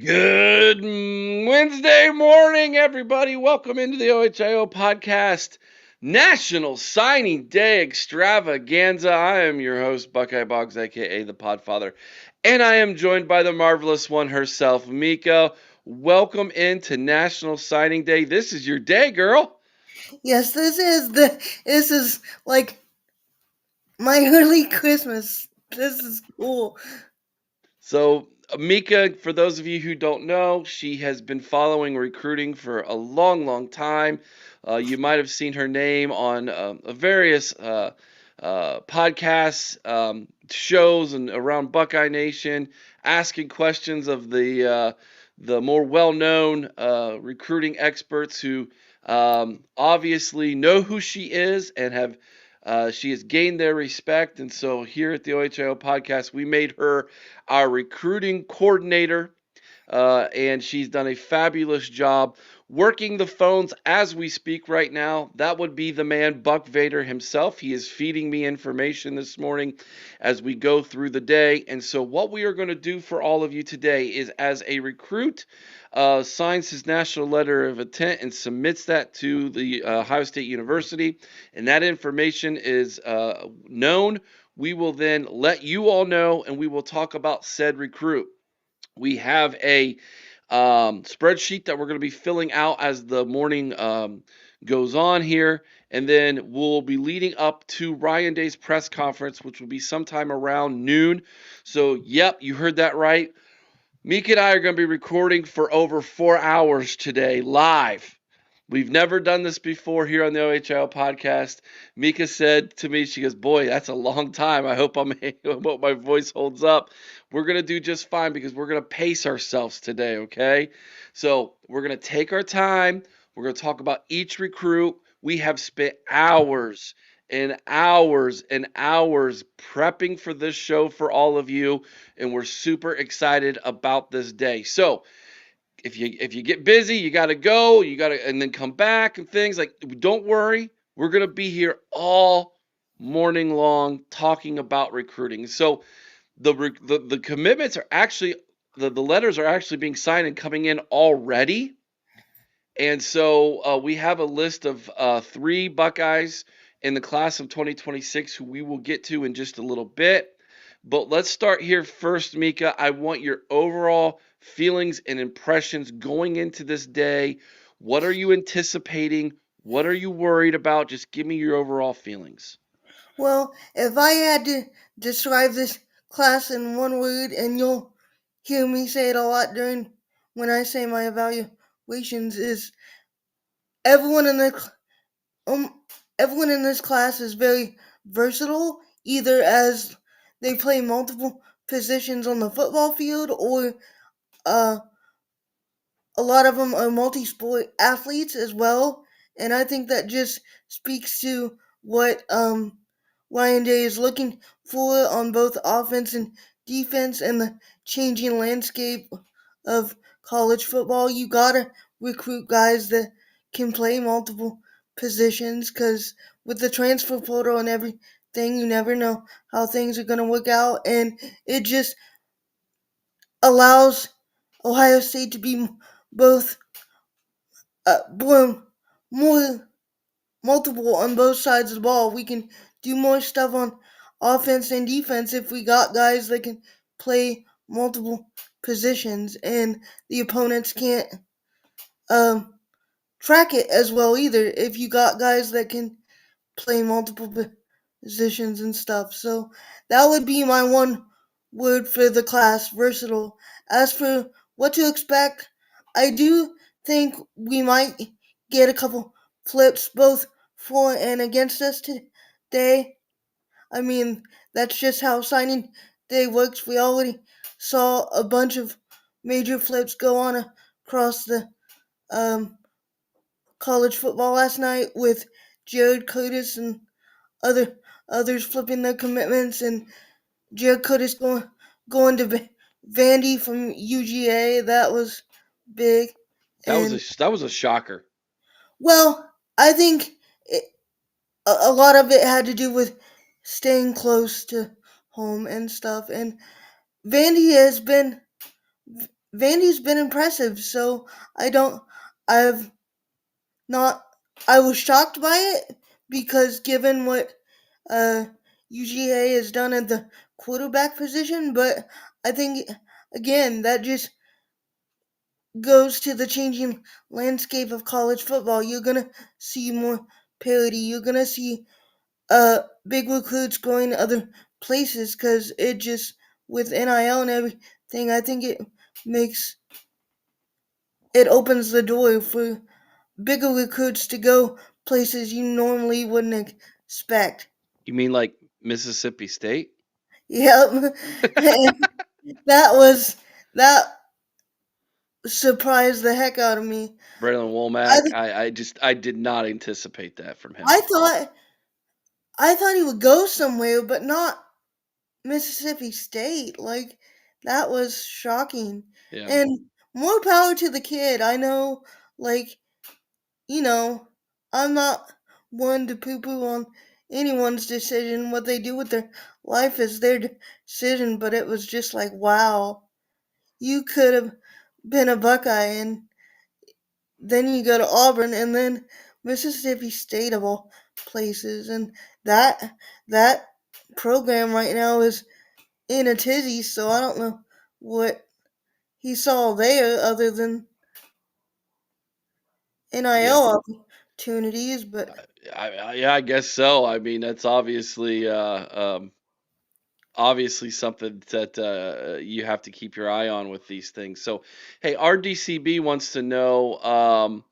Good Wednesday morning, everybody. Welcome into the OHIO podcast, National Signing Day Extravaganza. I am your host, Buckeye Boggs, aka the Podfather, and I am joined by the marvelous one herself, Mika. Welcome into National Signing Day. This is your day, girl. Yes, this is like my early Christmas. This is cool. So, Mika, for those of you who don't know, she has been following recruiting for a long, long time. You might have seen her name on various podcasts, shows, and around Buckeye Nation, asking questions of the more well-known recruiting experts who obviously know who she is and have she has gained their respect. And so here at the OHIO podcast, we made her our recruiting coordinator, and she's done a fabulous job working the phones as we speak right now. That would be the man, Buck Vader himself. He is feeding me information this morning as we go through the day. And so, what we are going to do for all of you today is, as a recruit signs his national letter of intent and submits that to the Ohio State University, and that information is known, we will then let you all know, and we will talk about said recruit. We have a spreadsheet that we're going to be filling out as the morning goes on here. And then we'll be leading up to Ryan Day's press conference, which will be sometime around noon. So, yep, you heard that right. Meek and I are going to be recording for over 4 hours today, live. We've never done this before here on the OHL podcast. Mika said to me, she goes, "Boy, that's a long time. I hope my voice holds up." We're gonna do just fine because we're gonna pace ourselves today. Okay, so we're gonna take our time. We're gonna talk about each recruit. We have spent hours and hours and hours prepping for this show for all of you, and we're super excited about this day. So if you get busy, you got to go, you got to and then come back and things like, don't worry, we're going to be here all morning long talking about recruiting. So the commitments are actually the letters are actually being signed and coming in already. And so we have a list of 3 Buckeyes in the class of 2026 who we will get to in just a little bit. But let's start here first, Mika. I want your overall feelings and impressions going into this day. What are you anticipating? What are you worried about? Just give me your overall feelings. Well, if I had to describe this class in one word, and you'll hear me say it a lot during when I say my evaluations, is everyone in the um, everyone in this class is very versatile, either as they play multiple positions on the football field, or uh, a lot of them are multi-sport athletes as well, and I think that just speaks to what Ryan Day is looking for on both offense and defense, and the changing landscape of college football. You gotta recruit guys that can play multiple positions, because with the transfer portal and everything, you never know how things are gonna work out, and it just allows Ohio State to be both more, more multiple on both sides of the ball. We can do more stuff on offense and defense if we got guys that can play multiple positions, and the opponents can't um, track it as well either if you got guys that can play multiple positions and stuff. So that would be my one word for the class: versatile. As for what to expect, I do think we might get a couple flips both for and against us today. I mean, that's just how signing day works. We already saw a bunch of major flips go on across the um, college football last night, with Jared Curtis and others flipping their commitments, and Jared Curtis going to Vandy from UGA. That was big. And That was a shocker. well, I think a lot of it had to do with staying close to home and stuff. And Vandy has been Vandy's been impressive, so I don't. I've not. I was shocked by it because given what uh, UGA has done at the quarterback position, but I think again that just goes to the changing landscape of college football. You're gonna see more parity. You're gonna see big recruits going to other places because it just with NIL and everything. I think makes it opens the door for bigger recruits to go places you normally wouldn't expect. You mean like Mississippi State? Yep, and that was that surprised the heck out of me. Braylon I Womack? I did not anticipate that from him. I thought I thought he would go somewhere, but not Mississippi State. Like that was shocking. Yeah. And more power to the kid. I know, like you know, I'm not one to poo-poo on anyone's decision. What they do with their life is their decision. But it was just like, wow, you could have been a Buckeye, and then you go to Auburn, and then Mississippi State of all places, and that program right now is in a tizzy. So I don't know what he saw there other than Yeah. NIL opportunities, but Yeah, I guess so. I mean, that's obviously something that you have to keep your eye on with these things. So, hey, RDCB wants to know,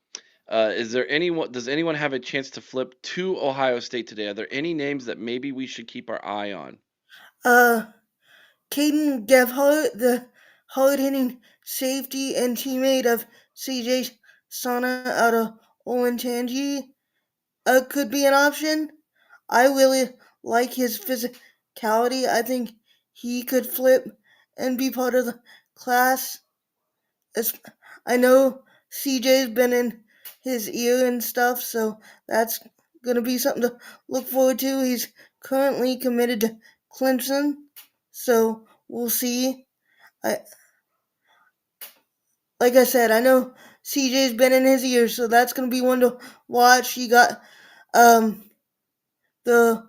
is there anyone? Does anyone have a chance to flip to Ohio State today? Are there any names that maybe we should keep our eye on? uh, Caden Gevhart, the hard hitting safety and teammate of CJ Sana out of Olentangy, could be an option. I really like his physicality. I think he could flip and be part of the class. As I know CJ's been in his ear and stuff, so that's gonna be something to look forward to. He's currently committed to Clemson, so we'll see. I like I said, I know CJ's been in his ear, so that's gonna be one to watch. He got um the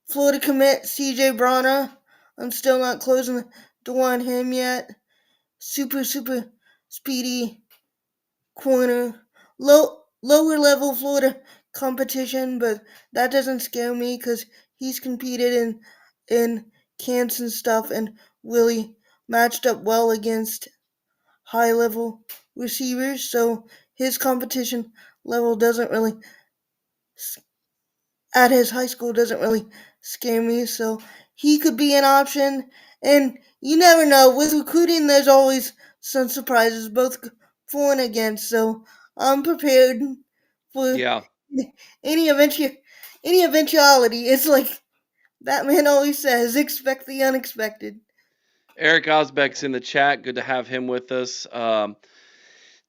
Florida commit CJ Brawner. I'm still not closing the door on him yet. Super speedy corner. Lower level Florida competition, but that doesn't scare me because he's competed in camps and stuff and really matched up well against high level receivers. So his competition level doesn't really at his high school doesn't really scare me. So he could be an option. And you never know. With recruiting, there's always some surprises, both for and against. So I'm prepared for Yeah. any eventuality. It's like that man always says, expect the unexpected. Eric Osbeck's in the chat. Good to have him with us.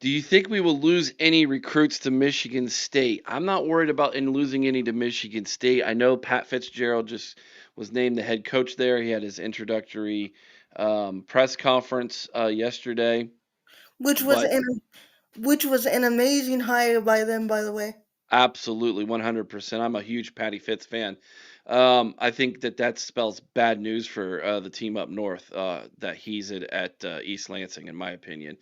Do you think we will lose any recruits to Michigan State? I'm not worried about in losing any to Michigan State. I know Pat Fitzgerald just was named the head coach there. He had his introductory press conference yesterday, Which was but an amazing hire by them, by the way. absolutely, 100%. I'm a huge Patty Fitz fan. I think that spells bad news for the team up north that he's at East Lansing, in my opinion.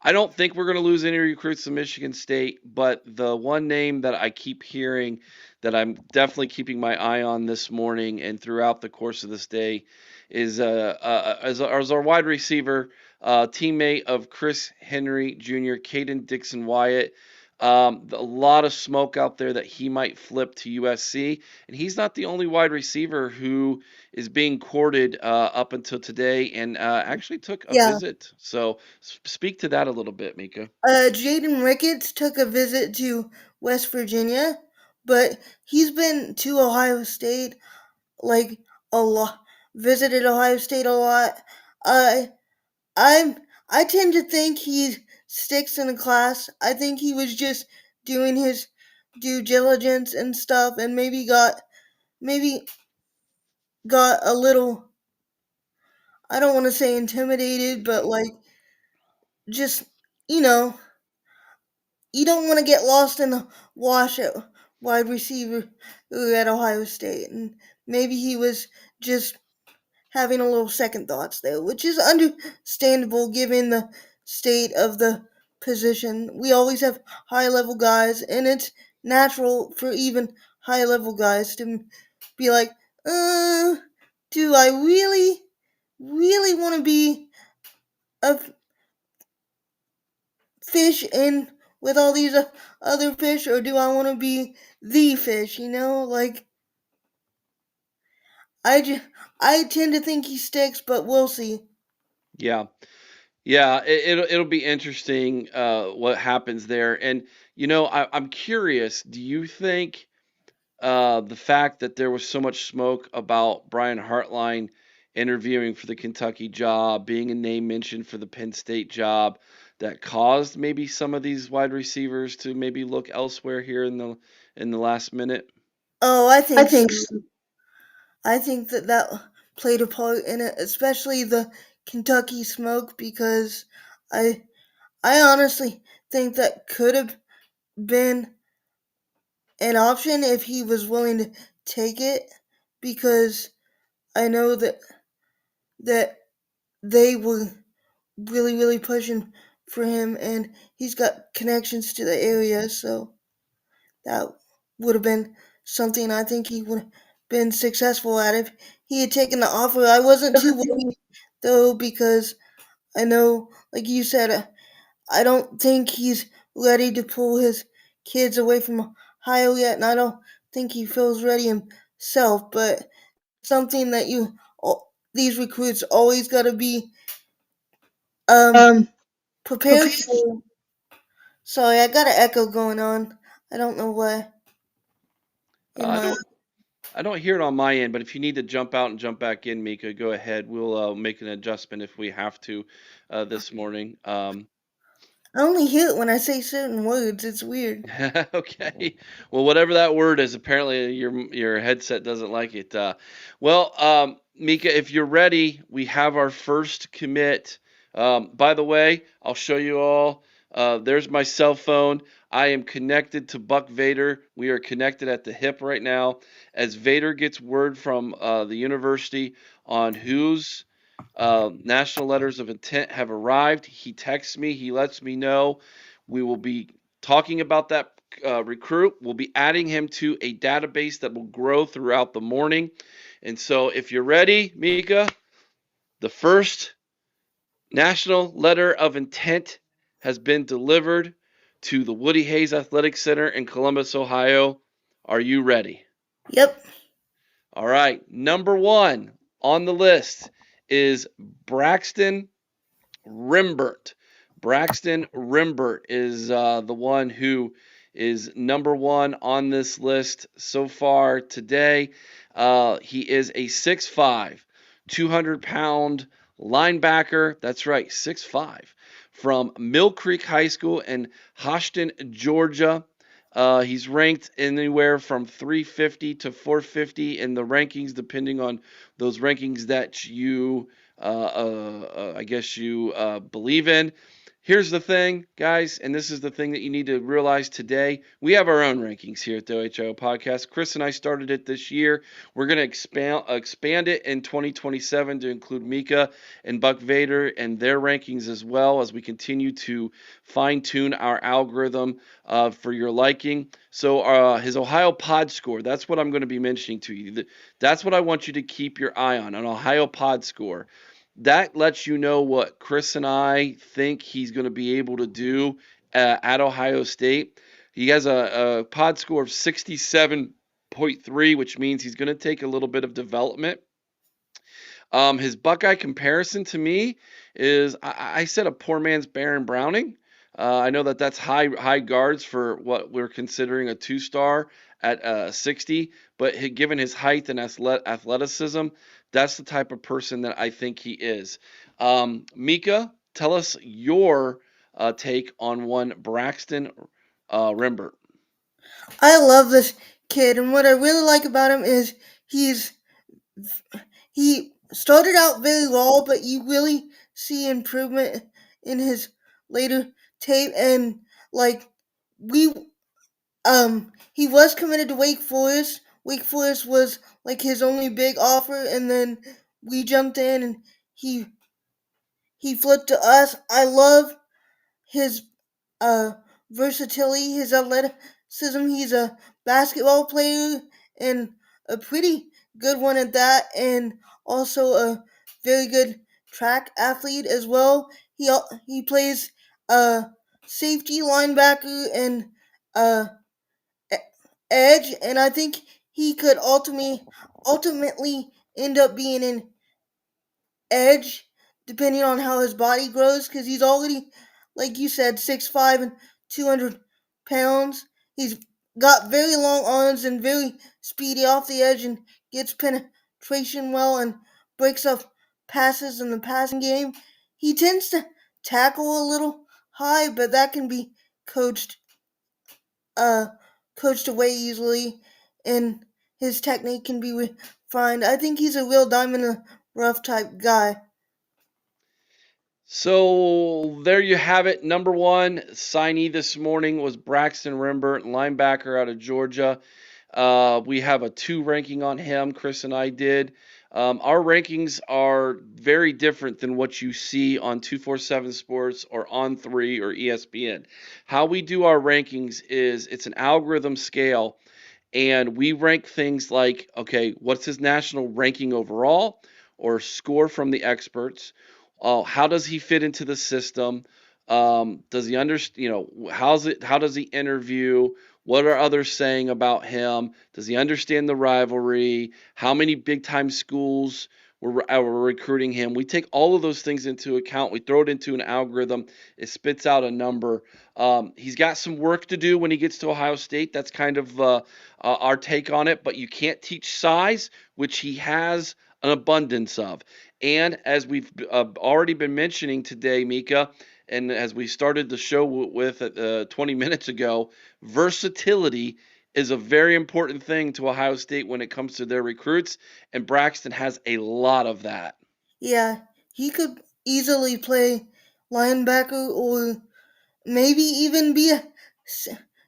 I don't think we're going to lose any recruits to Michigan State, but the one name that I keep hearing that I'm definitely keeping my eye on this morning and throughout the course of this day is our wide receiver, teammate of Chris Henry Jr., Caden Dixon Wyatt. A lot of smoke out there that he might flip to USC, and he's not the only wide receiver who is being courted up until today, and actually took a Yeah. visit. So speak to that a little bit, Mika. Jaden Ricketts took a visit to West Virginia, but he's been to Ohio State like a lot. Visited Ohio State a lot. I I'm I tend to think he sticks in the class. I think he was just doing his due diligence and stuff, and maybe got a little. I don't want to say intimidated, but like just, you know, you don't want to get lost in the wash at wide receiver at Ohio State. And maybe he was just having a little second thoughts there, which is understandable given the state of the position. We always have high level guys, and it's natural for even high level guys to be like, do I really want to be a fish in with all these other fish, or do I want to be the fish? Like I just, I tend to think he sticks, but we'll see. Yeah. Yeah, it'll be interesting what happens there. And I'm curious, do you think the fact that there was so much smoke about Brian Hartline interviewing for the Kentucky job, being a name mentioned for the Penn State job, that caused maybe some of these wide receivers to maybe look elsewhere here in the last minute? Oh, I I think so. think so. I think that played a part in it, especially the Kentucky smoke, because I I honestly think that could have been an option if he was willing to take it, because I know that they were really pushing for him, and he's got connections to the area, so that would have been something I think he would have been successful at if he had taken the offer. I wasn't too worried though, because I know, like you said, I don't think he's ready to pull his kids away from Ohio yet, and I don't think he feels ready himself. But something that these recruits always got to be um Um, prepared for. Sorry, I got an echo going on. I don't know why in I my. don't hear it on my end, but if you need to jump out and jump back in, Mika, go ahead. We'll make an adjustment if we have to this morning. I only hear it when I say certain words. It's weird. Okay. Well, whatever that word is, apparently your headset doesn't like it. Mika, if you're ready, we have our first commit. By the way, I'll show you all. There's my cell phone. I am connected to Buck Vader. We are connected at the hip right now. As Vader gets word from the university on whose national letters of intent have arrived, he texts me. He lets me know. We will be talking about that recruit. We'll be adding him to a database that will grow throughout the morning. And so, if you're ready, Mika, the first national letter of intent has been delivered to the Woody Hayes Athletic Center in Columbus, Ohio. Are you ready? Yep. All right. Number one on the list is Braxton Rimbert. Braxton Rimbert is the one who is number one on this list so far today. He is a 6'5", 200-pound linebacker. That's right, 6'5", from Mill Creek High School in Hoshton, Georgia. He's ranked anywhere from 350 to 450 in the rankings, depending on those rankings that you I guess you believe in. Here's the thing, guys, and this is the thing that you need to realize today. We have our own rankings here at the OHIO podcast. Chris and I started it this year. We're going to expand it in 2027 to include Mika and Buck Vader and their rankings as well, as we continue to fine tune our algorithm for your liking. So his Ohio Pod score, that's what I'm going to be mentioning to you. That's what I want you to keep your eye on, an Ohio Pod score. That lets you know what Chris and I think he's going to be able to do at Ohio State. He has a pod score of 67.3, which means he's going to take a little bit of development. His Buckeye comparison to me is I said a poor man's Baron Browning. I know that that's high guards for what we're considering a 2-star at 60, but given his height and athleticism, that's the type of person that I think he is. Mika, tell us your take on one Braxton Rimbert. I love this kid, and what I really like about him is he's he started out very raw, but you really see improvement in his later tape, and like we he was committed to Wake Forest. Wake Forest was like his only big offer, and then we jumped in and he he flipped to us. I love his uh, versatility, his athleticism. He's a basketball player and a pretty good one at that, and also a very good track athlete as well. He plays safety, linebacker, and uh, edge, and I think he could ultimately end up being an edge, depending on how his body grows, because he's already, like you said, 6'5" and 200 pounds. He's got very long arms and very speedy off the edge and gets penetration well and breaks up passes in the passing game. He tends to tackle a little high, but that can be coached uh coached away easily, and his technique can be refined. I think he's a real diamond in the rough type guy. So there you have it. Number one signee this morning was Braxton Rimbert, linebacker out of Georgia. We have a two ranking on him. Chris and I did. Our rankings are very different than what you see on 247 Sports or On 3 or ESPN. How we do our rankings is it's an algorithm scale, and we rank things like, okay, what's his national ranking overall or score from the experts? How does he fit into the system? Does he understand? How's it? How does he interview? What are others saying about him? Does he understand the rivalry? How many big time schools were recruiting him? We take all of those things into account. We throw it into an algorithm. It spits out a number. He's got some work to do when he gets to Ohio State. That's kind of our take on it. But you can't teach size, which he has an abundance of. And as we've already been mentioning today, Mika, and as we started the show with 20 minutes ago, versatility is a very important thing to Ohio State when it comes to their recruits, and Braxton has a lot of that. Yeah, he could easily play linebacker or maybe even be a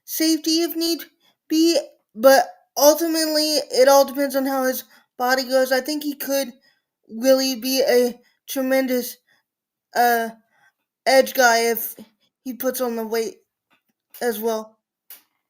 safety if need be. But ultimately, it all depends on how his body goes. I think he could really be a tremendous uh, edge guy if he puts on the weight as well.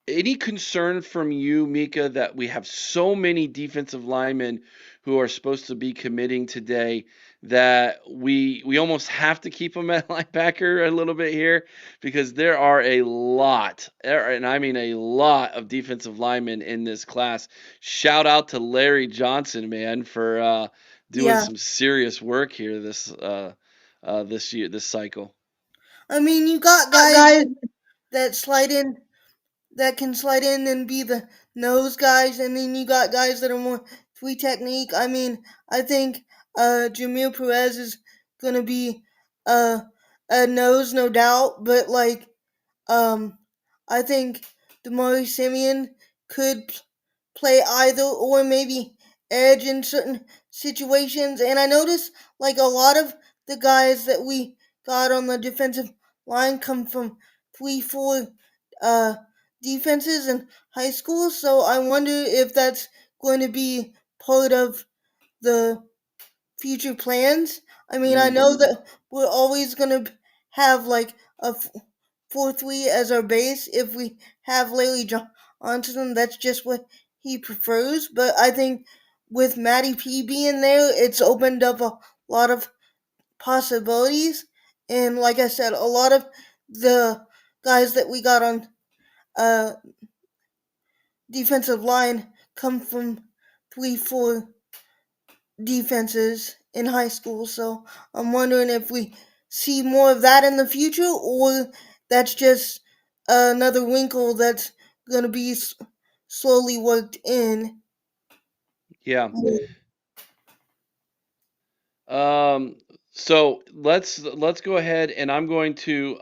Any concern from you, Mika, that we have so many defensive linemen who are supposed to be committing today that we almost have to keep them at linebacker a little bit here because there are a lot, and I mean a lot of defensive linemen in this class. Shout out to Larry Johnson, man, for doing Yeah, some serious work here this year, this cycle. I mean, you got guys Guys, that slide in that can slide in and be the nose guys, and then you got guys that are more three technique. I mean, I think Jameer Perez is gonna be uh, a nose, no doubt, but like I think Damari Simeon could play either or maybe edge in certain situations. And I noticed like a lot of the guys that we got on the defensive line come from 3-4 uh, defenses in high school. So I wonder if that's going to be part of the future plans. I mean, I Mm. know that we're always going to have like a 4-3 as our base if we have Larry Johnson. That's just what he prefers. But I think with Matty P being there, it's opened up a lot of possibilities. And like I said, a lot of the guys that we got on uh, defensive line come from 3-4 defenses in high school. So I'm wondering if we see more of that in the future, or that's just another wrinkle that's going to be slowly worked in. Yeah. Um, so let's go ahead, and I'm going to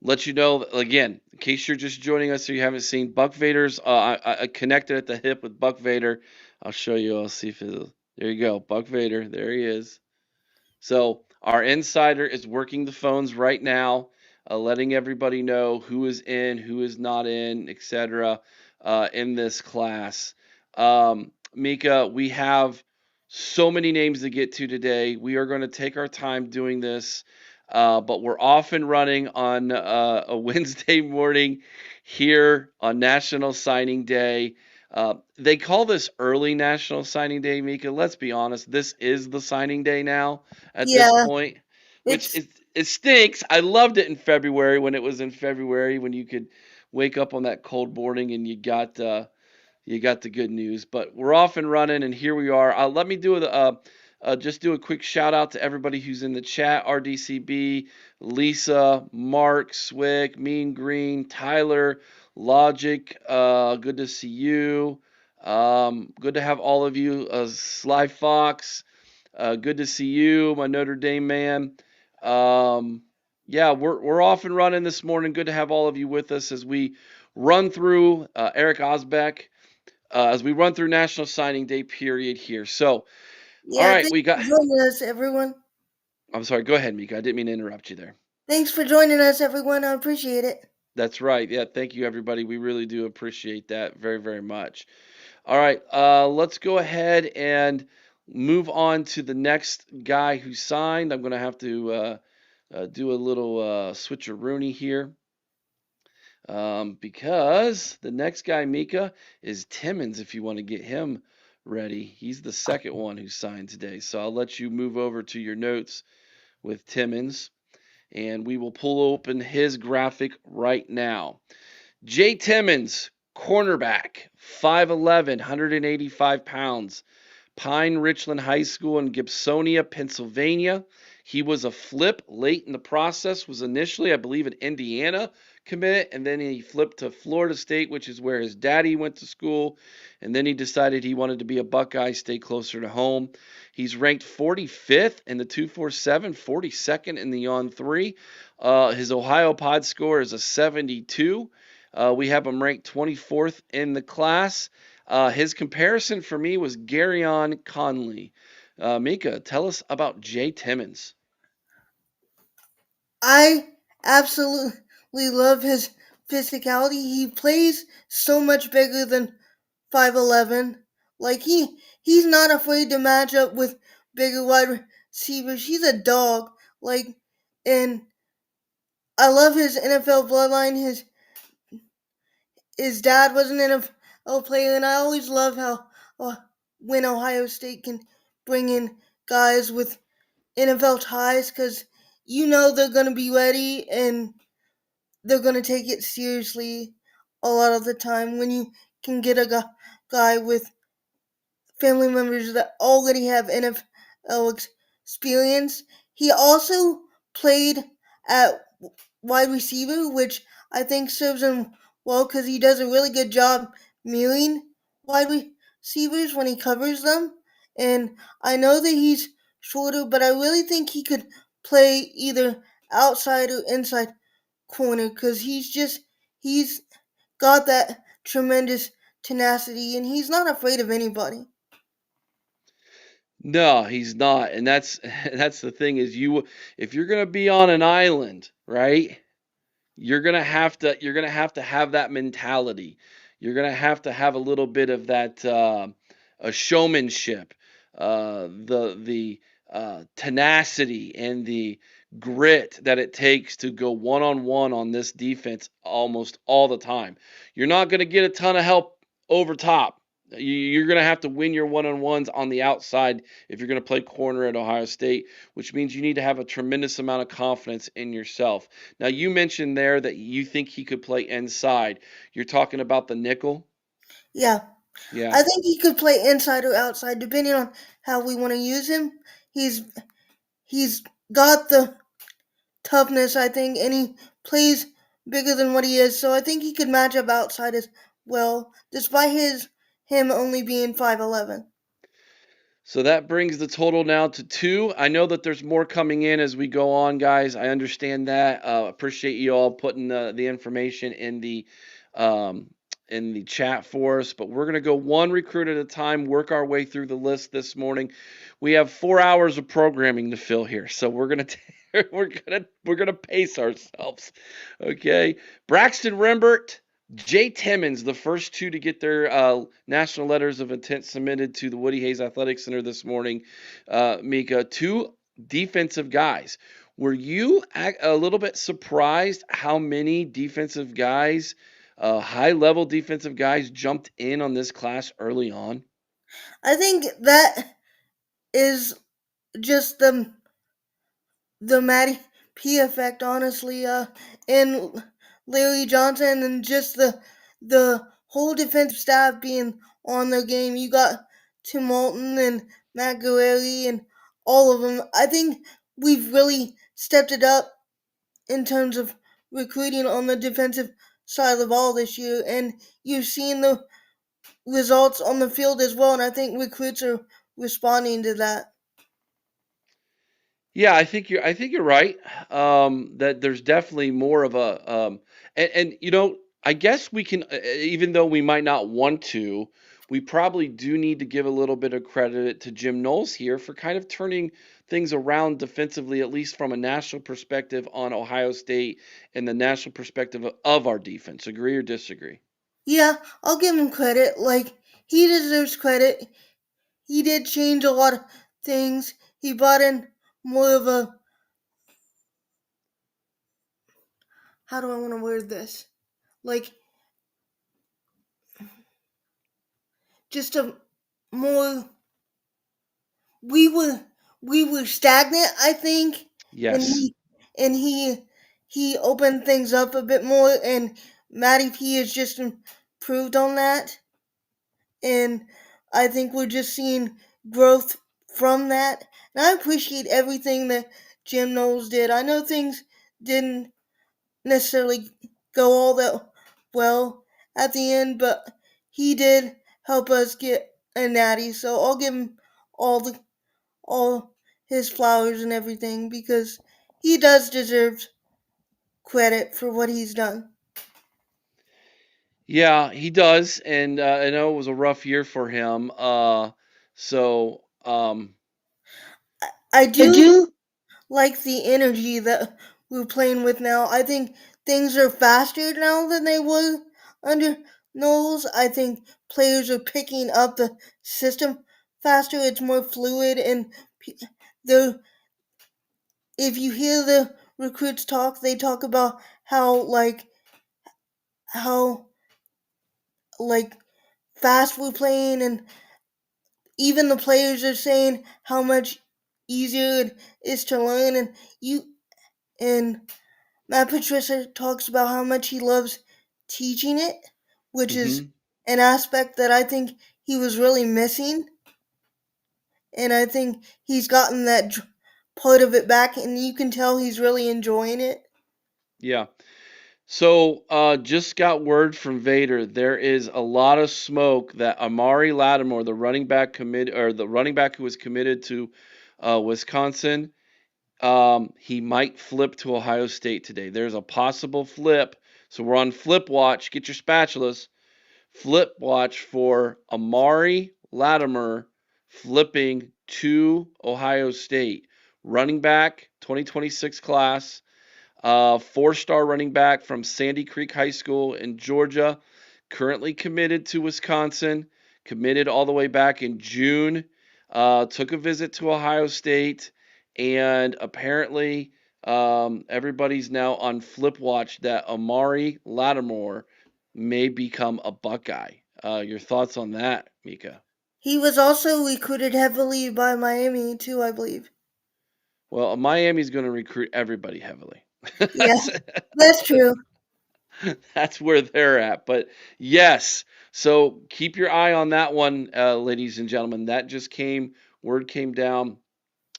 let you know again, in case you're just joining us or you haven't seen Buck Vader's. I connected at the hip with Buck Vader. I'll show you. I'll see if there you go, Buck Vader. There he is. So Our insider is working the phones right now, letting everybody know who is in, who is not in, etc. In this class. Mika, we have so many names to get to today. We are going to take our time doing this, but we're off and running on a Wednesday morning here on National Signing Day. They call this early National Signing Day, Mika. Let's be honest, this is the signing day now at this Yeah, point, which it's it stinks. I loved it in February when it was in February when you could wake up on that cold morning and you got the good news. But we're off and running, and here we are. Let me do just do a quick shout out to everybody who's in the chat: RDCB, Lisa, Mark, Swick, Mean Green, Tyler, Logic. Good to see you. Good to have all of you. Sly Fox. Good to see you, my Notre Dame man. Um, yeah, we're off and running this morning. Good to have all of you with us as we run through Eric Osbeck as we run through National Signing Day period here. So, all yeah. right, Thanks we got. for joining us, everyone. I'm sorry. Go ahead, Mika. I didn't mean to interrupt you there. Thanks for joining us, everyone. I appreciate it. That's right. Yeah, thank you, everybody. We really do appreciate that very, very much. All right, let's go ahead and move on to the next guy who signed. I'm going to have to do a little switcheroony here. Because the next guy, Mika, is Timmons. If you want to get him ready, he's the second one who signed today. So I'll let you move over to your notes with Timmons, and we will pull open his graphic right now. Jay Timmons, cornerback, 5'11, 185 pounds. Pine Richland High School in Gibsonia, Pennsylvania. He was a flip late in the process, was initially, I believe, an Indiana commit, and then he flipped to Florida State, which is where his daddy went to school, and then he decided he wanted to be a Buckeye, stay closer to home. He's ranked 45th in the 247, 42nd in the on three. His Ohio Pod score is a 72. We have him ranked 24th in the class. His comparison for me was Garyon Conley. Mika, tell us about Jay Timmons. I absolutely love his physicality. He plays so much bigger than 5'11. Like he's not afraid to match up with bigger wide receivers. He's a dog. Like and I love his NFL bloodline. His dad was an NFL player, and I always love how uh, when Ohio State can bring in guys with NFL ties because you know they're gonna be ready and they're going to take it seriously a lot of the time when you can get a guy with family members that already have NFL experience. He also played at wide receiver, which I think serves him well because he does a really good job mirroring wide receivers when he covers them. And I know that he's shorter, but I really think he could play either outside or inside corner because he's got that tremendous tenacity and he's not afraid of anybody. No, he's not, and that's that's the thing is you if you're gonna be on an island, right? You're gonna have that mentality. You're gonna have to have a little bit of that a showmanship, the tenacity and the grit that it takes to go one on one on this defense almost all the time. You're not gonna get a ton of help over top. You're going to have to win your one on ones on the outside if you're going to play corner at Ohio State, which means you need to have a tremendous amount of confidence in yourself. Now, you mentioned there that you think he could play inside. You're talking about the nickel? Yeah, Yeah. I think he could play inside or outside depending on how we want to use him. He's he's got the toughness, I think, and he plays bigger than what he is, so I think he could match up outside as well, despite him only being 5'11. So that brings the total now to two. I know that there's more coming in as we go on, guys. I understand that. Appreciate you all putting the information um, in the chat for us, but we're going to go one recruit at a time, work our way through the list this morning. We have 4 hours of programming to fill here, so we're gonna pace ourselves. Okay, Braxton Rembert, Jay Timmons, the first two to get their national letters of intent submitted to the Woody Hayes Athletic Center this morning. Mika, two defensive guys. Were you a little bit surprised how many defensive guys, high level defensive guys, jumped in on this class early on? I think that is just the Matty P effect, honestly, and Larry Johnson and just the whole defensive staff being on their game. You got Tim Moulton and Matt Guerreri and all of them. I think we've really stepped it up in terms of recruiting on the defensive side of the ball this year, and you've seen the results on the field as well. And I think recruits are responding to that. Yeah, I think you're right. That there's definitely more of a and I guess we can even though we might not want to, we probably do need to give a little bit of credit to Jim Knowles here for kind of turning things around defensively, at least from a national perspective on Ohio State and the national perspective of our defense. Agree or disagree? Yeah, I'll give him credit. Like, he deserves credit. He did change a lot of things. He brought in more of a, how do I want to word this? Like, just a more, we were, we were stagnant, I think, and Yes. he opened things up a bit more, and Matty P has just improved on that. And I think we're just seeing growth from that. And I appreciate everything that Jim Knowles did. I know things didn't necessarily go all that well at the end, but he did help us get a natty. So I'll give him all the all his flowers and everything because he does deserve credit for what he's done. Yeah, he does, and I know it was a rough year for him. So I I do do. like the energy that we're playing with now. I think things are faster now than they were under Knowles. I think players are picking up the system faster. It's more fluid, and they're, if you hear the recruits talk, they talk about how like fast we're playing, and even the players are saying how much easier it is to learn. And Matt Patricia talks about how much he loves teaching it, which is Hmm. an aspect that I think he was really missing. And I think he's gotten that part of it back, and you can tell he's really enjoying it. Yeah. So, just got word from Vader. There is a lot of smoke that Amari Lattimore, the running back who was committed to Wisconsin, he might flip to Ohio State today. There's a possible flip. So we're on flip watch. Get your spatulas. Flip watch for Amari Lattimore flipping to Ohio State. Running back, 2026 class. Four-star running back from Sandy Creek High School in Georgia, currently committed to Wisconsin, committed all the way back in June, took a visit to Ohio State, and apparently everybody's now on flip watch that Amari Lattimore may become a Buckeye. Your thoughts on that, Mika? He was also recruited heavily by Miami, too, I believe. Well, Miami's going to recruit everybody heavily. Yeah, that's true. That's where they're at. But yes, so keep your eye on that one, ladies and gentlemen. That just word came down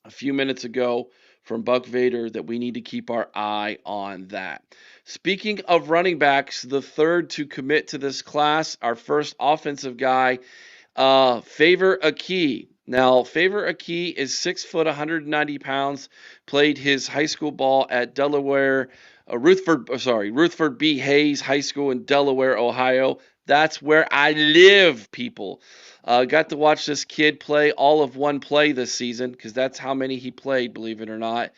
a few minutes ago from Buck Vader that we need to keep our eye on that. Speaking of running backs, the third to commit to this class, our first offensive guy, Favor Aki. Now, Favor Aki is 6 foot, 190 pounds. Played his high school ball at Rutherford B. Hayes High School in Delaware, Ohio. That's where I live, people. Got to watch this kid play all of one play this season because that's how many he played, believe it or not,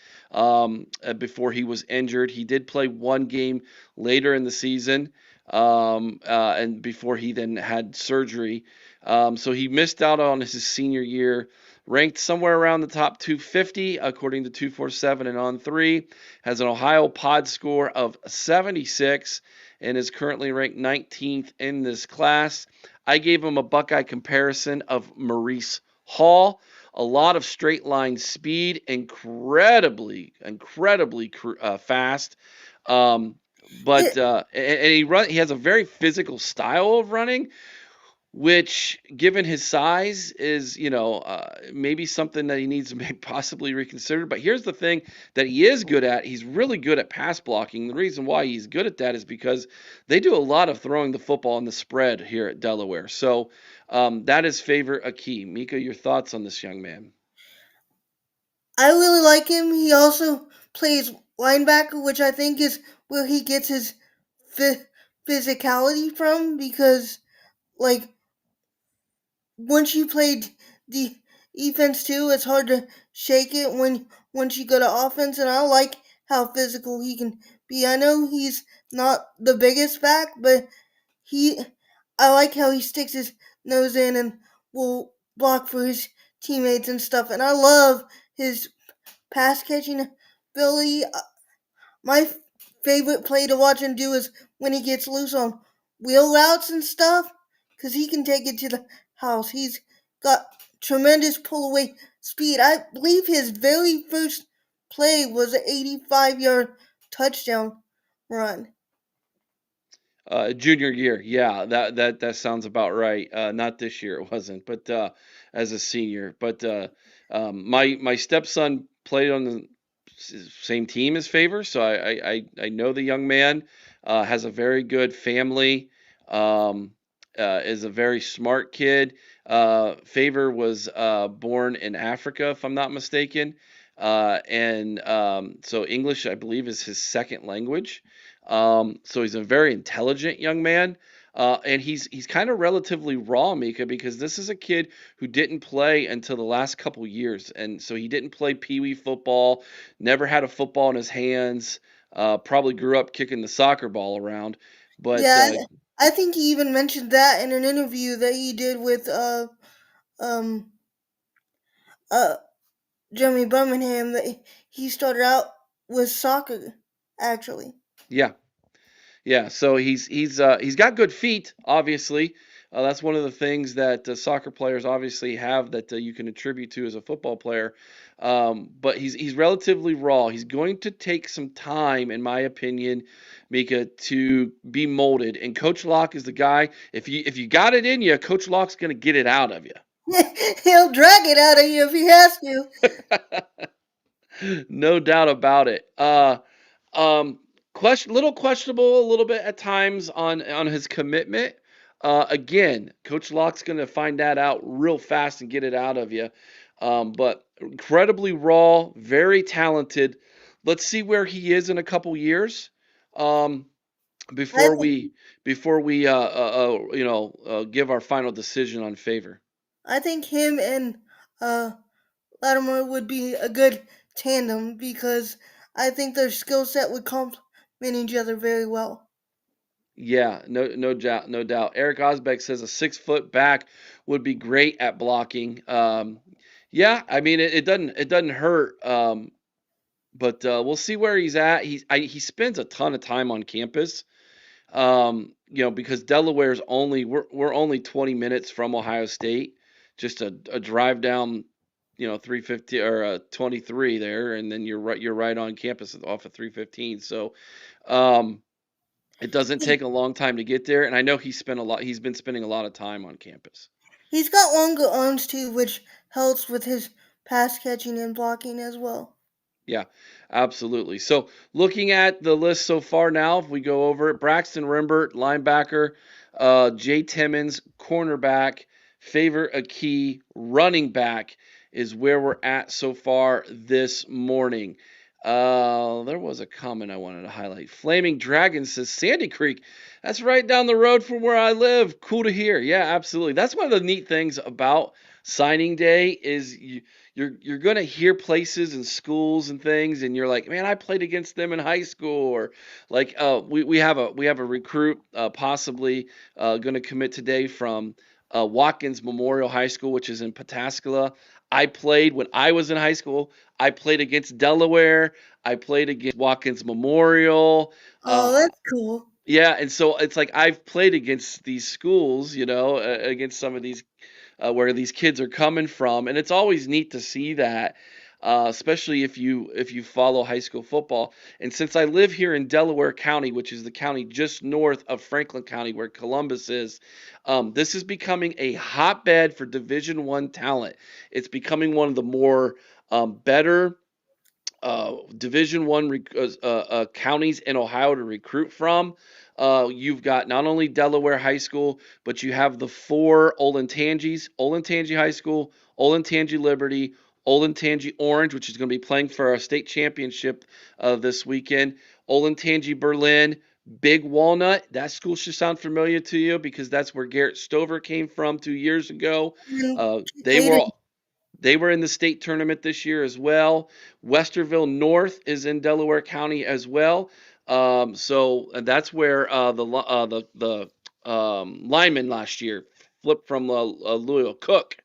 before he was injured. He did play one game later in the season, and before he then had surgery. So he missed out on his senior year. Ranked somewhere around the top 250 according to 247 and on three. Has an Ohio pod score of 76 and is currently ranked 19th in this class. I gave him a Buckeye comparison of Maurice Hall. A lot of straight line speed, incredibly fast. Um, but It, and he has a very physical style of running, which, given his size, is maybe something that he needs to maybe possibly reconsider. But here's the thing that he is good at: he's really good at pass blocking. The reason why he's good at that is because they do a lot of throwing the football in the spread here at Delaware. So that is favor a key. Mika, your thoughts on this young man? I really like him. He also plays linebacker, which I think is where he gets his physicality from because, like, once you play the defense too, it's hard to shake it once you go to offense. And I like how physical he can be. I know he's not the biggest back, but he, I like how he sticks his nose in and will block for his teammates and stuff. And I love his pass catching ability. My favorite play to watch him do is when he gets loose on wheel routes and stuff, because he can take it to the house. He's got tremendous pull away speed. I believe his very first play was an 85-yard touchdown run. Junior year, yeah, that sounds about right. Not this year, it wasn't, but as a senior. But my stepson played on the same team as Favor, so I know the young man. Has a very good family. Um, is a very smart kid. Favor was born in Africa, if I'm not mistaken, and so English, I believe, is his second language. So he's a very intelligent young man. And he's kind of relatively raw, Mika, because this is a kid who didn't play until the last couple years, and so he didn't play pee wee football, never had a football in his hands, probably grew up kicking the soccer ball around, but Yeah, I think he even mentioned that in an interview that he did with um uh Jeremy Birmingham that he started out with soccer actually. yeah, yeah. So he's got good feet, obviously. That's one of the things that soccer players obviously have that you can attribute to as a football player. But he's relatively raw. He's going to take some time, in my opinion, Mika, to be molded. And Coach Locke is the guy. If you got it in you, Coach Locke's going to get it out of you. He'll drag it out of you if he has to. No doubt about it. Um, little questionable a little bit at times on his commitment. Again, Coach Locke's going to find that out real fast and get it out of you. But incredibly raw, very talented. Let's see where he is in a couple years. Um, I before think we give our final decision on favor. I think him and uh Latimer would be a good tandem because I think their skill set would complement each other very well. Yeah, no doubt, no doubt. Eric Osbeck says a 6 foot back would be great at blocking. Yeah, I mean it doesn't hurt. But we'll see where he's at. He spends a ton of time on campus. Because Delaware's we're only 20 minutes from Ohio State, just a drive down, 350 or 23 there, and then you're right on campus off of 315. So. Um, it doesn't He, take a long time to get there, and I know he's been spending a lot of time on campus. he's got longer arms too, which helps with his pass catching and blocking as well. Yeah, absolutely. So looking at the list so far now, if we go over it, Braxton Rimbert, linebacker, Jay Timmons, cornerback, Favor Akey, running back is where we're at so far this morning. There was a comment I wanted to highlight. Flaming Dragon says Sandy Creek. That's right down the road from where I live. Cool to hear. Yeah, absolutely. That's one of the neat things about signing day is you're gonna hear places and schools and things, and you're like, man, I played against them in high school, or like we have a recruit possibly gonna commit today from Watkins Memorial High School, which is in Pataskala. I played when I was in high school. I played against Delaware. I played against Watkins Memorial. Oh, Uh, that's cool. yeah, and so it's like I've played against these schools, against some of these where these kids are coming from, and it's always neat to see that, especially if you follow high school football. And since I live here in Delaware County, which is the county just north of Franklin County, where Columbus is, this is becoming a hotbed for Division I talent. It's becoming one of the more better Division One counties in Ohio to recruit from. You've got not only Delaware High School, but you have the four Olentangies: Olentangy High School, Olentangy Liberty, Olentangy Orange, which is going to be playing for our state championship this weekend, Olentangy Berlin, Big Walnut. That school should sound familiar to you because that's where Garrett Stover came from 2 years ago. And They Hayden, were they were in the state tournament this year as well. Westerville North is in Delaware County as well. So that's where the lineman last year flipped from Louisville. Cook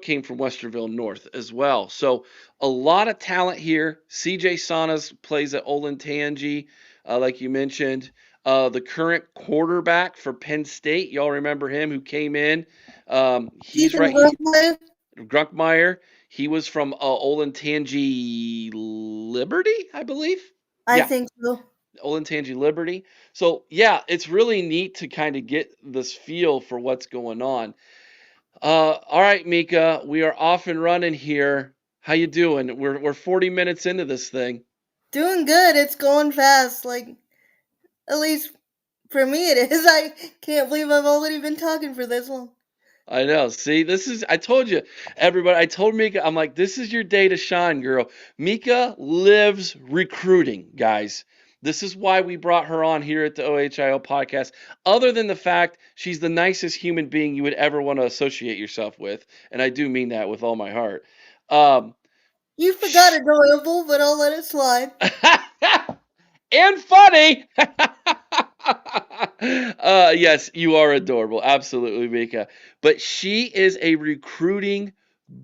came from Westerville North as well. So a lot of talent here. CJ Saunas plays at Olentangy, like you mentioned. The current quarterback for Penn State, y'all remember him who came in. He's Ethan right. He, Grunkmeyer, Grunkmeyer. He was from Olentangy Liberty, I believe. I Yeah, think so. Olentangy Liberty. So yeah, it's really neat to kind of get this feel for what's going on. All right, Mika, we are off and running here. How you doing? We're 40 minutes into this thing. Doing good. It's going fast. Like, at least for me it is. I can't believe I've already been talking for this long. I know. See, I told you, everybody, I told Mika, I'm like, this is your day to shine, girl. Mika lives recruiting, guys. This is why we brought her on here at the OHIO podcast, other than the fact she's the nicest human being you would ever want to associate yourself with. And I do mean that with all my heart. Um, You forgot adorable, but I'll let it slide. and funny. Yes, you are adorable. Absolutely, Mika. But she is a recruiting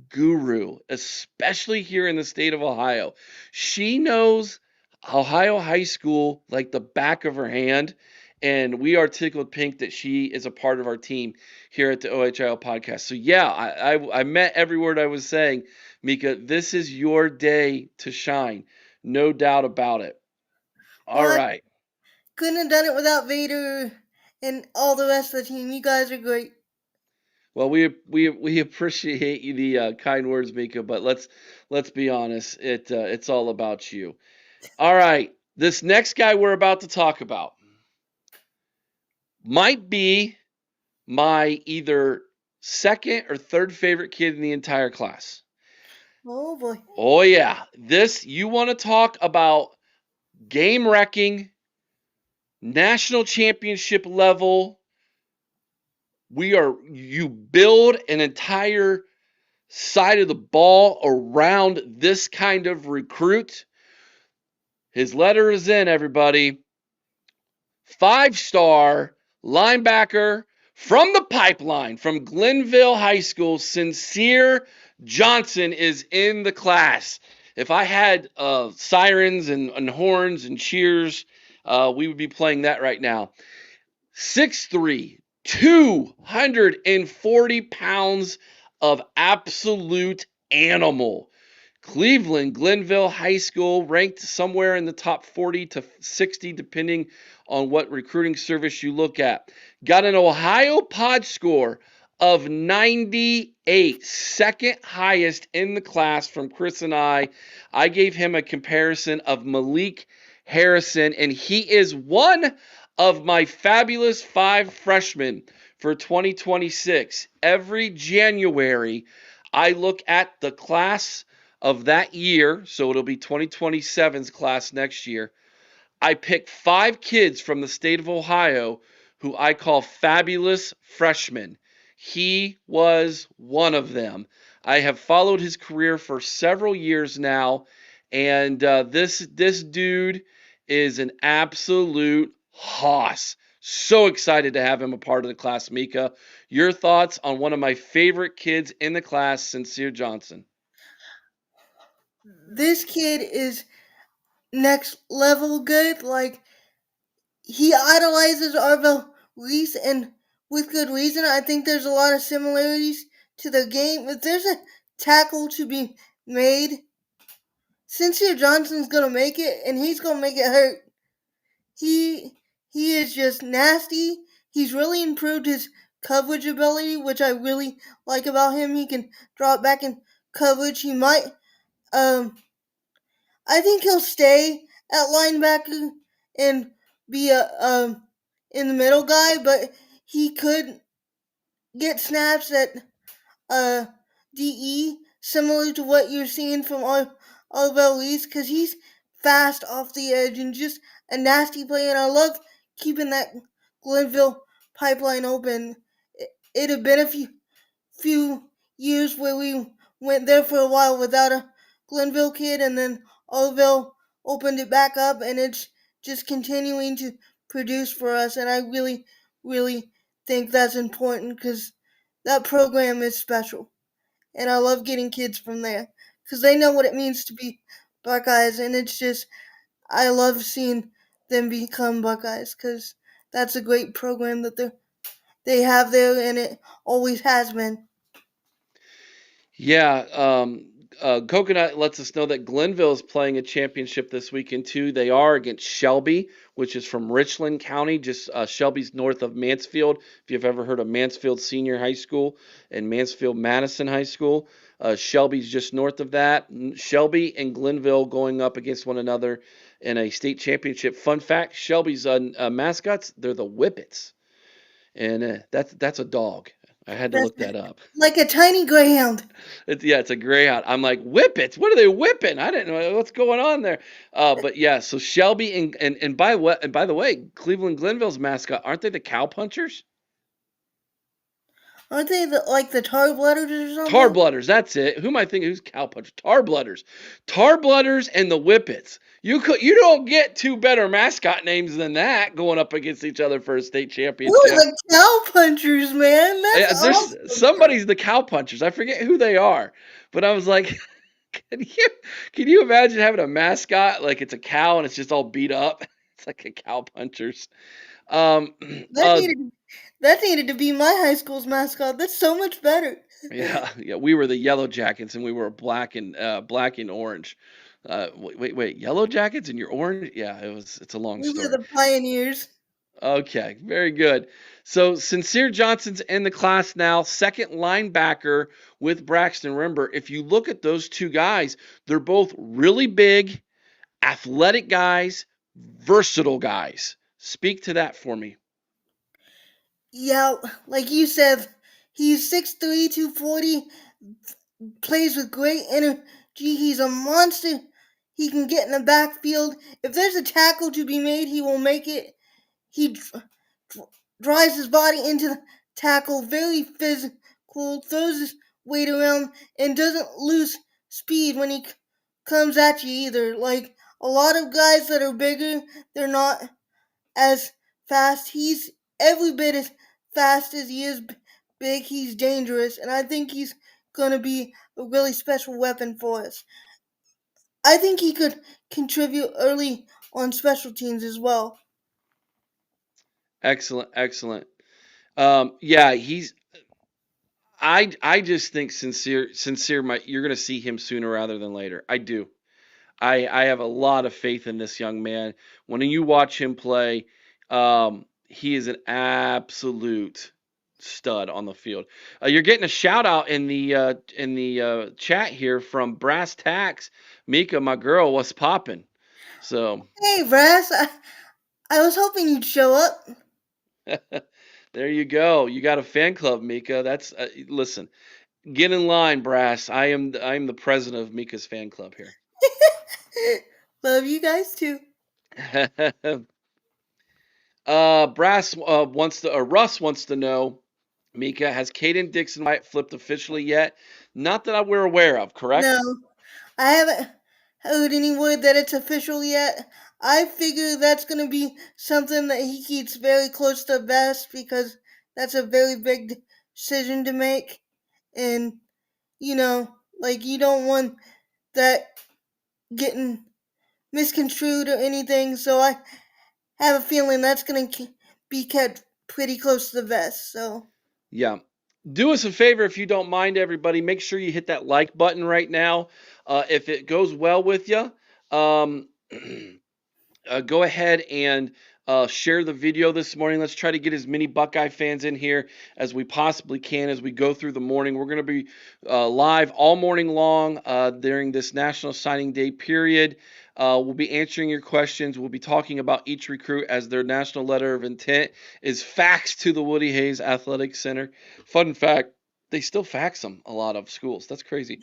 guru, especially here in the state of Ohio. She knows Ohio high school like the back of her hand. And we are tickled pink that she is a part of our team here at the OHIO podcast. So, yeah, I meant every word I was saying. Mika, this is your day to shine. No doubt about it. All Well, I right. couldn't have done it without Vader and all the rest of the team. You guys are great. Well, we appreciate the kind words, Mika, but let's be honest. It's all about you. All right. This next guy we're about to talk about might be my either second or third favorite kid in the entire class. Oh boy. Oh yeah. This you want to talk about game wrecking, national championship level. You build an entire side of the ball around this kind of recruit. His letter is in, everybody. 5-star linebacker from the pipeline from Glenville High School, Sincere Johnson is in the class. If I had sirens and horns and cheers, we would be playing that right now. 6'3", 240 pounds of absolute animal. Cleveland, Glenville High School, ranked somewhere in the top 40 to 60, depending on what recruiting service you look at. Got an Ohio Pod score of 98, second highest in the class from Chris and I. I gave him a comparison of Malik Harrison, and he is one of my fabulous 5 freshmen for 2026. Every January, I look at the class of that year, so it'll be 2027's class next year, I picked 5 kids from the state of Ohio who I call fabulous freshmen. He was one of them. I have followed his career for several years now, and this dude is an absolute hoss. So excited to have him a part of the class, Mika. Your thoughts on one of my favorite kids in the class, Sincere Johnson? This kid is next level good. Like, he idolizes Arvel Reese, and with good reason. I think there's a lot of similarities to the game. If there's a tackle to be made, Sincere Johnson's gonna make it, and he's gonna make it hurt. He is just nasty. He's really improved his coverage ability, which I really like about him. He can drop back in coverage. He might I think he'll stay at linebacker and be a in the middle guy, but he could get snaps at uh DE, similar to what you're seeing from Arvel Reese, because he's fast off the edge and just a nasty player. And I love keeping that Glenville pipeline open. It had been a few years where we went there for a while without a Glenville kid, and then Orville opened it back up, and it's just continuing to produce for us. And I really think that's important because that program is special, and I love getting kids from there because they know what it means to be Buckeyes, and it's just I love seeing them become Buckeyes because that's a great program that they have there, and it always has been. Yeah, Coconut lets us know that Glenville is playing a championship this weekend too. They are against Shelby, which is from Richland County, just Shelby's north of Mansfield. If you've ever heard of Mansfield Senior High School and Mansfield Madison High School, Shelby's just north of that. Shelby and Glenville going up against one another in a state championship. Fun fact: Shelby's mascots, they're the Whippets, and that's a dog. I had to That's look that up. like a tiny greyhound. It's a greyhound. I'm like, whippets? What are they whipping? I didn't know what's going on there. But yeah, so Shelby and by the way, Cleveland Glenville's mascot, aren't they the cow punchers? Aren't they like the tar blooders or Tar something? blooders, that's it. Who am I thinking? Who's cow punchers? Tar blooders. Tar blooders and the whippets. You don't get two better mascot names than that going up against each other for a state Ooh, championship. the cow punchers, man. That's Yeah, there's awesome. somebody's the cow punchers. I forget who they are, but I was like, can you can you imagine having a mascot like it's a cow and it's just all beat up? It's like a cow punchers. Um, That needed that needed to be my high school's mascot. That's so much better. yeah, we were the Yellow Jackets and we were black and orange. Wait, Yellow Jackets and you're orange? Yeah, it's a long We were story. the pioneers. Okay, very good. So Sincere Johnson's in the class now, second linebacker with Braxton. Remember, if you look at those two guys, they're both really big, athletic guys, versatile guys. Speak to that for me. Yeah, like you said, he's 6'3", 240, plays with great energy. He's a monster. He can get in the backfield. If there's a tackle to be made, he will make it. He drives his body into the tackle, very physical, throws his weight around, and doesn't lose speed when he comes at you either. Like a lot of guys that are bigger, they're not as fast. He's every bit as fast as he is big. He's dangerous, and I think he's going to be a really special weapon for us. I think he could contribute early on special teams as well. Excellent, excellent. Yeah, he's. I just think sincere. You're going to see him sooner rather than later. I do. I have a lot of faith in this young man. When you watch him play, he is an absolute stud on the field. You're getting a shout out in the chat here from Brass Tacks. Mika, my girl, what's popping? So Hey, Brass, I was hoping you'd show up. there you go. You got a fan club, Mika. That's listen. Get in line, Brass. I am the president of Mika's fan club here. Love you guys too. Brass wants to, or Russ wants to know, Mika, has Caden Dixon Wyatt flipped officially yet? Not that we're aware of, No, correct? I haven't heard any word that it's official yet. I figure that's gonna be something that he keeps very close to the vest because that's a very big decision to make, and like you don't want that getting misconstrued or anything. So I have a feeling that's gonna be kept pretty close to the vest. So Yeah. Do us a favor if you don't mind, everybody. Make sure you hit that like button right now. If it goes well with you, um, go ahead and share the video this morning. Let's try to get as many Buckeye fans in here as we possibly can as we go through the morning. We're going to be live all morning long during this National Signing Day period. We'll be answering your questions. We'll be talking about each recruit as their national letter of intent is faxed to the Woody Hayes Athletic Center. Fun fact, they still fax them, a lot of schools. That's crazy.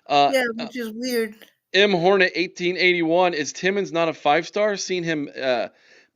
Uh, yeah, uh, which is weird. M. Hornet 1881, is Timmons not a 5-star? Seen him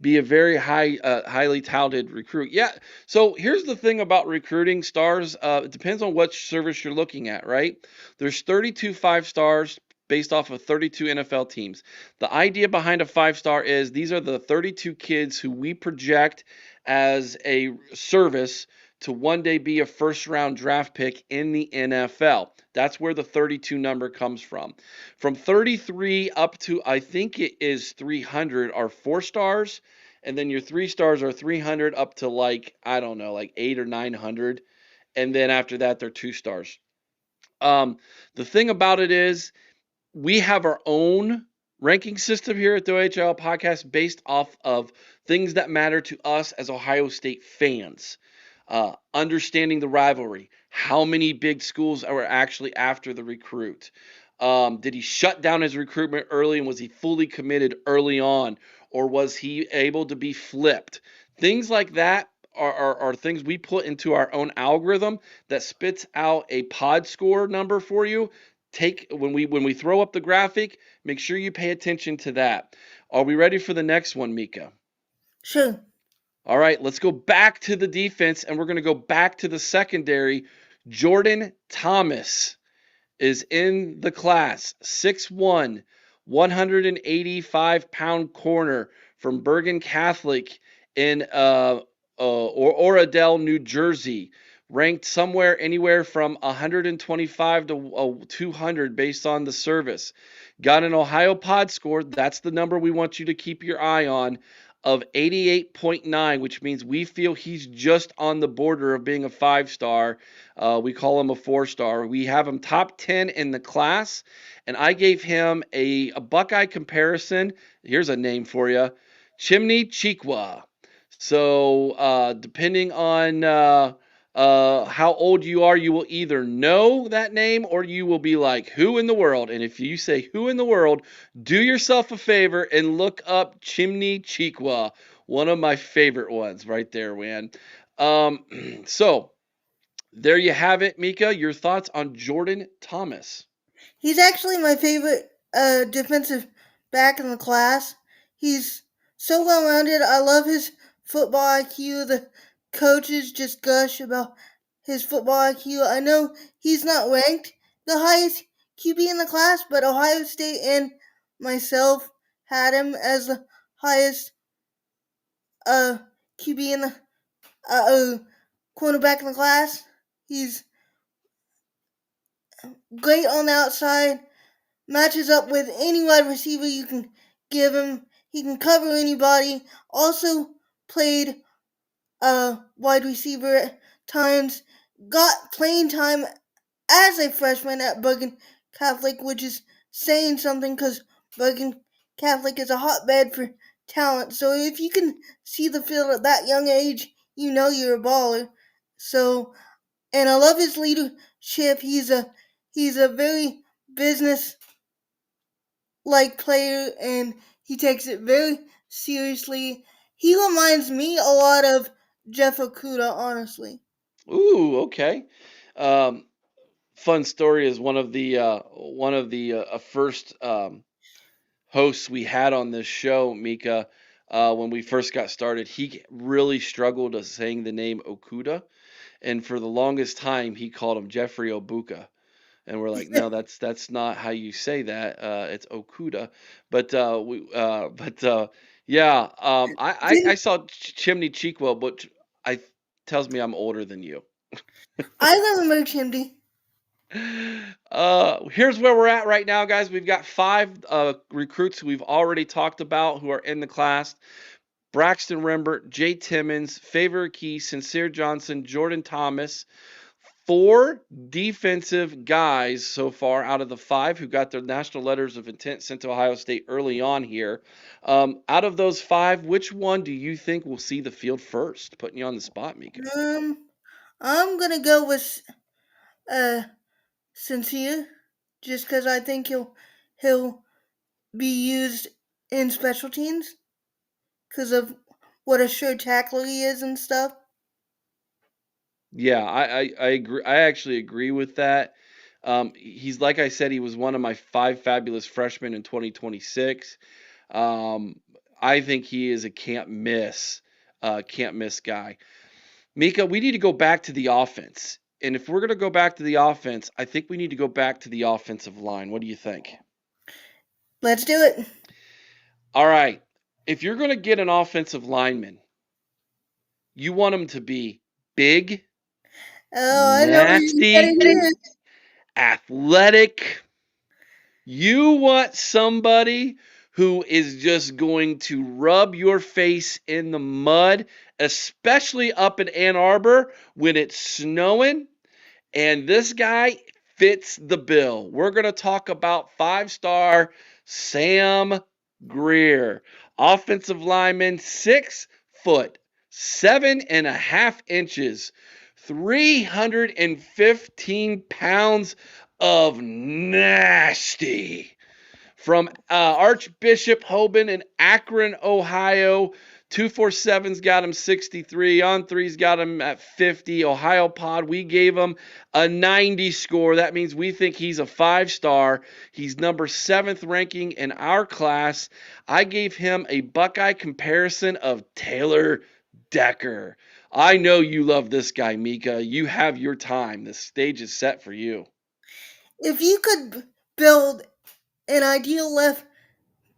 be a very highly touted recruit. Yeah. So here's the thing about recruiting stars. It depends on what service you're looking at, right? There's 32 5-stars based off of 32 NFL teams. The idea behind a 5-star is these are the 32 kids who we project as a service to one day be a first round draft pick in the NFL. That's where the 32 number comes from. From 33 up to, I think it is 300, are 4-stars. And then your 3-stars are 300 up to, like, I don't know, like 8 or 900. And then after that, they're 2-stars. The thing about it is, we have our own ranking system here at the OHL podcast based off of things that matter to us as Ohio State fans. Understanding the rivalry, how many big schools are actually after the recruit. Did he shut down his recruitment early, and was he fully committed early on, or was he able to be flipped? Things like that are things we put into our own algorithm that spits out a pod score number for you. Take when we throw up the graphic, make sure you pay attention to that. Are we ready for the next one, Mika? Sure. All right, let's go back to the defense, and we're going to go back to the secondary. Jordan Thomas is in the class. 6'1", 185-pound corner from Bergen Catholic in Oradell, New Jersey. Ranked somewhere anywhere from 125 to 200 based on the service. Got an Ohio Pod score. That's the number we want you to keep your eye on, of 88.9, which means we feel he's just on the border of being a 5-star. We call him a 4-star. We have him top 10 in the class, and I gave him a Buckeye comparison. Here's a name for you, Chimney Cheekwa. So depending on how old you are, you will either know that name or you will be like, who in the world? And if you say who in the world, do yourself a favor and look up Chimney Cheekwa, one of my favorite ones right there, man. So there you have it, Mika. Your thoughts on Jordan Thomas? He's actually my favorite defensive back in the class. He's so well rounded. I love his football IQ. The coaches just gush about his football IQ. I know he's not ranked the highest QB in the class, but Ohio State and myself had him as the highest uh, QB in the cornerback in the class. He's great on the outside, matches up with any wide receiver you can give him. He can cover anybody. Also played wide receiver at times. Got playing time as a freshman at Bergen Catholic, which is saying something because Bergen Catholic is a hotbed for talent. So if you can see the field at that young age, you know you're a baller. So, and I love his leadership. He's a very business like player, and he takes it very seriously. He reminds me a lot of Jeff Okuda, honestly. Ooh, okay. Um, fun story is one of the first hosts we had on this show, Mika. When we first got started, he really struggled with saying the name Okuda, and for the longest time, he called him Jeffrey Obuka. And we're like, no, that's not how you say that. It's Okuda. But yeah, I Didn't saw Chimney Cheekwell, but I tells me I'm older than you. I remember Chimney? Here's where we're at right now, guys. We've got five recruits who we've already talked about who are in the class. Braxton Rembert, Jay Timmons, Favor Key, Sincere Johnson, Jordan Thomas. Four defensive guys so far out of the five who got their national letters of intent sent to Ohio State early on here. Out of those five, which one do you think will see the field first? Putting you on the spot, Mika. Um, I'm gonna go with uh Sincere, just because I think he'll be used in special teams because of what a sure tackler he is and stuff. Yeah, I agree. I actually agree with that. He's like I said, he was one of my five fabulous freshmen in 2026. Um, I think he is a can't miss guy. Mika, we need to go back to the offense. And if we're going to go back to the offense, I think we need to go back to the offensive line. What do you think? Let's do it. All right. If you're going to get an offensive lineman, you want him to be big, Oh, I know where you're nasty, headed here. athletic. You want somebody who is just going to rub your face in the mud, especially up in Ann Arbor when it's snowing. And this guy fits the bill. We're going to talk about five-star Sam Greer, offensive lineman, 6 foot, 7.5 inches, 315 pounds of nasty from Archbishop Hoban in Akron, Ohio. 247's got him 63. On three's got him at 50. Ohio Pod, we gave him a 90 score. That means we think he's a 5-star. He's number 7th ranking in our class. I gave him a Buckeye comparison of Taylor Decker. I know you love this guy, Mika. You have your time. The stage is set for you. If you could build an ideal left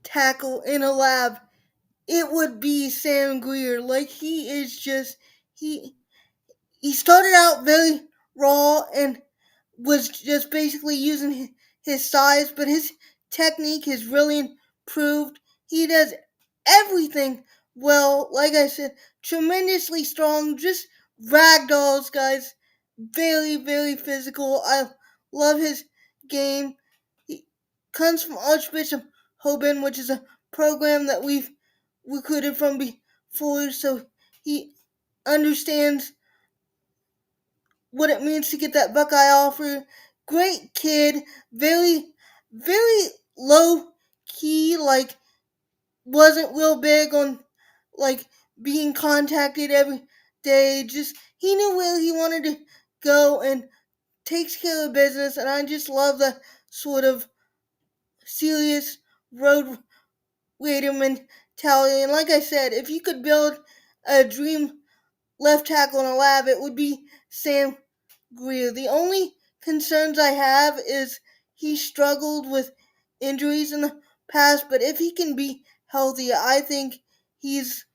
tackle in a lab, it would be Sam Greer. Like he he started out very raw and was just basically using his size, but his technique has really improved. He does everything well. Like I said, tremendously strong, just ragdolls guys. Very, very physical. I love his game. He comes from Archbishop Hoban, which is a program that we've recruited from before, so he understands what it means to get that Buckeye offer. Great kid, very, very low key, like wasn't real big on like being contacted every day. Just he knew where he wanted to go and takes care of business, and I just love the sort of serious road waiter mentality. And like I said, if you could build a dream left tackle in a lab, it would be Sam Greer. The only concerns I have is he struggled with injuries in the past, but if he can be healthy, I think he's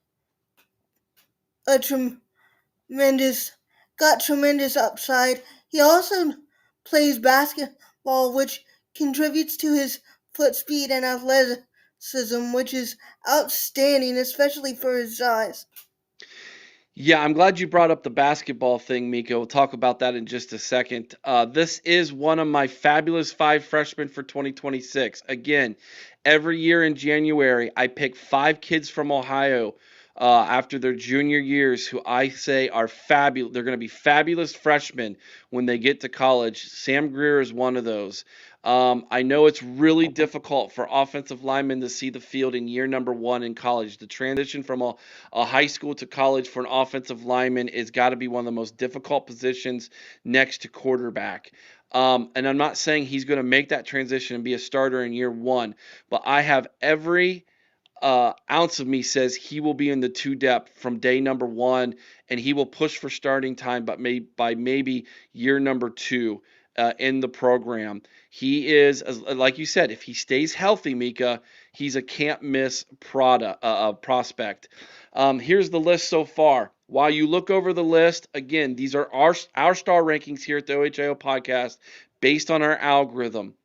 a tremendous, got tremendous upside. He also plays basketball, which contributes to his foot speed and athleticism, which is outstanding, especially for his size. Yeah, I'm glad you brought up the basketball thing, Mika. We'll talk about that in just a second. This is one of my fabulous five freshmen for 2026. Again, every year in January, I pick five kids from Ohio after their junior years who I say are fabulous. They're going to be fabulous freshmen when they get to college. Sam Greer is one of those. I know it's really difficult for offensive linemen to see the field in year number one in college. The transition from a high school to college for an offensive lineman is got to be one of the most difficult positions next to quarterback. And I'm not saying he's going to make that transition and be a starter in year one, but I have every ounce of me says he will be in the two depth from day number one, and he will push for starting time, but by maybe year number two in the program. He is, like you said, if he stays healthy, Mika, he's a can't miss prospect. Here's the list so far. While you look over the list, again, these are our star rankings here at the OHIO podcast based on our algorithm.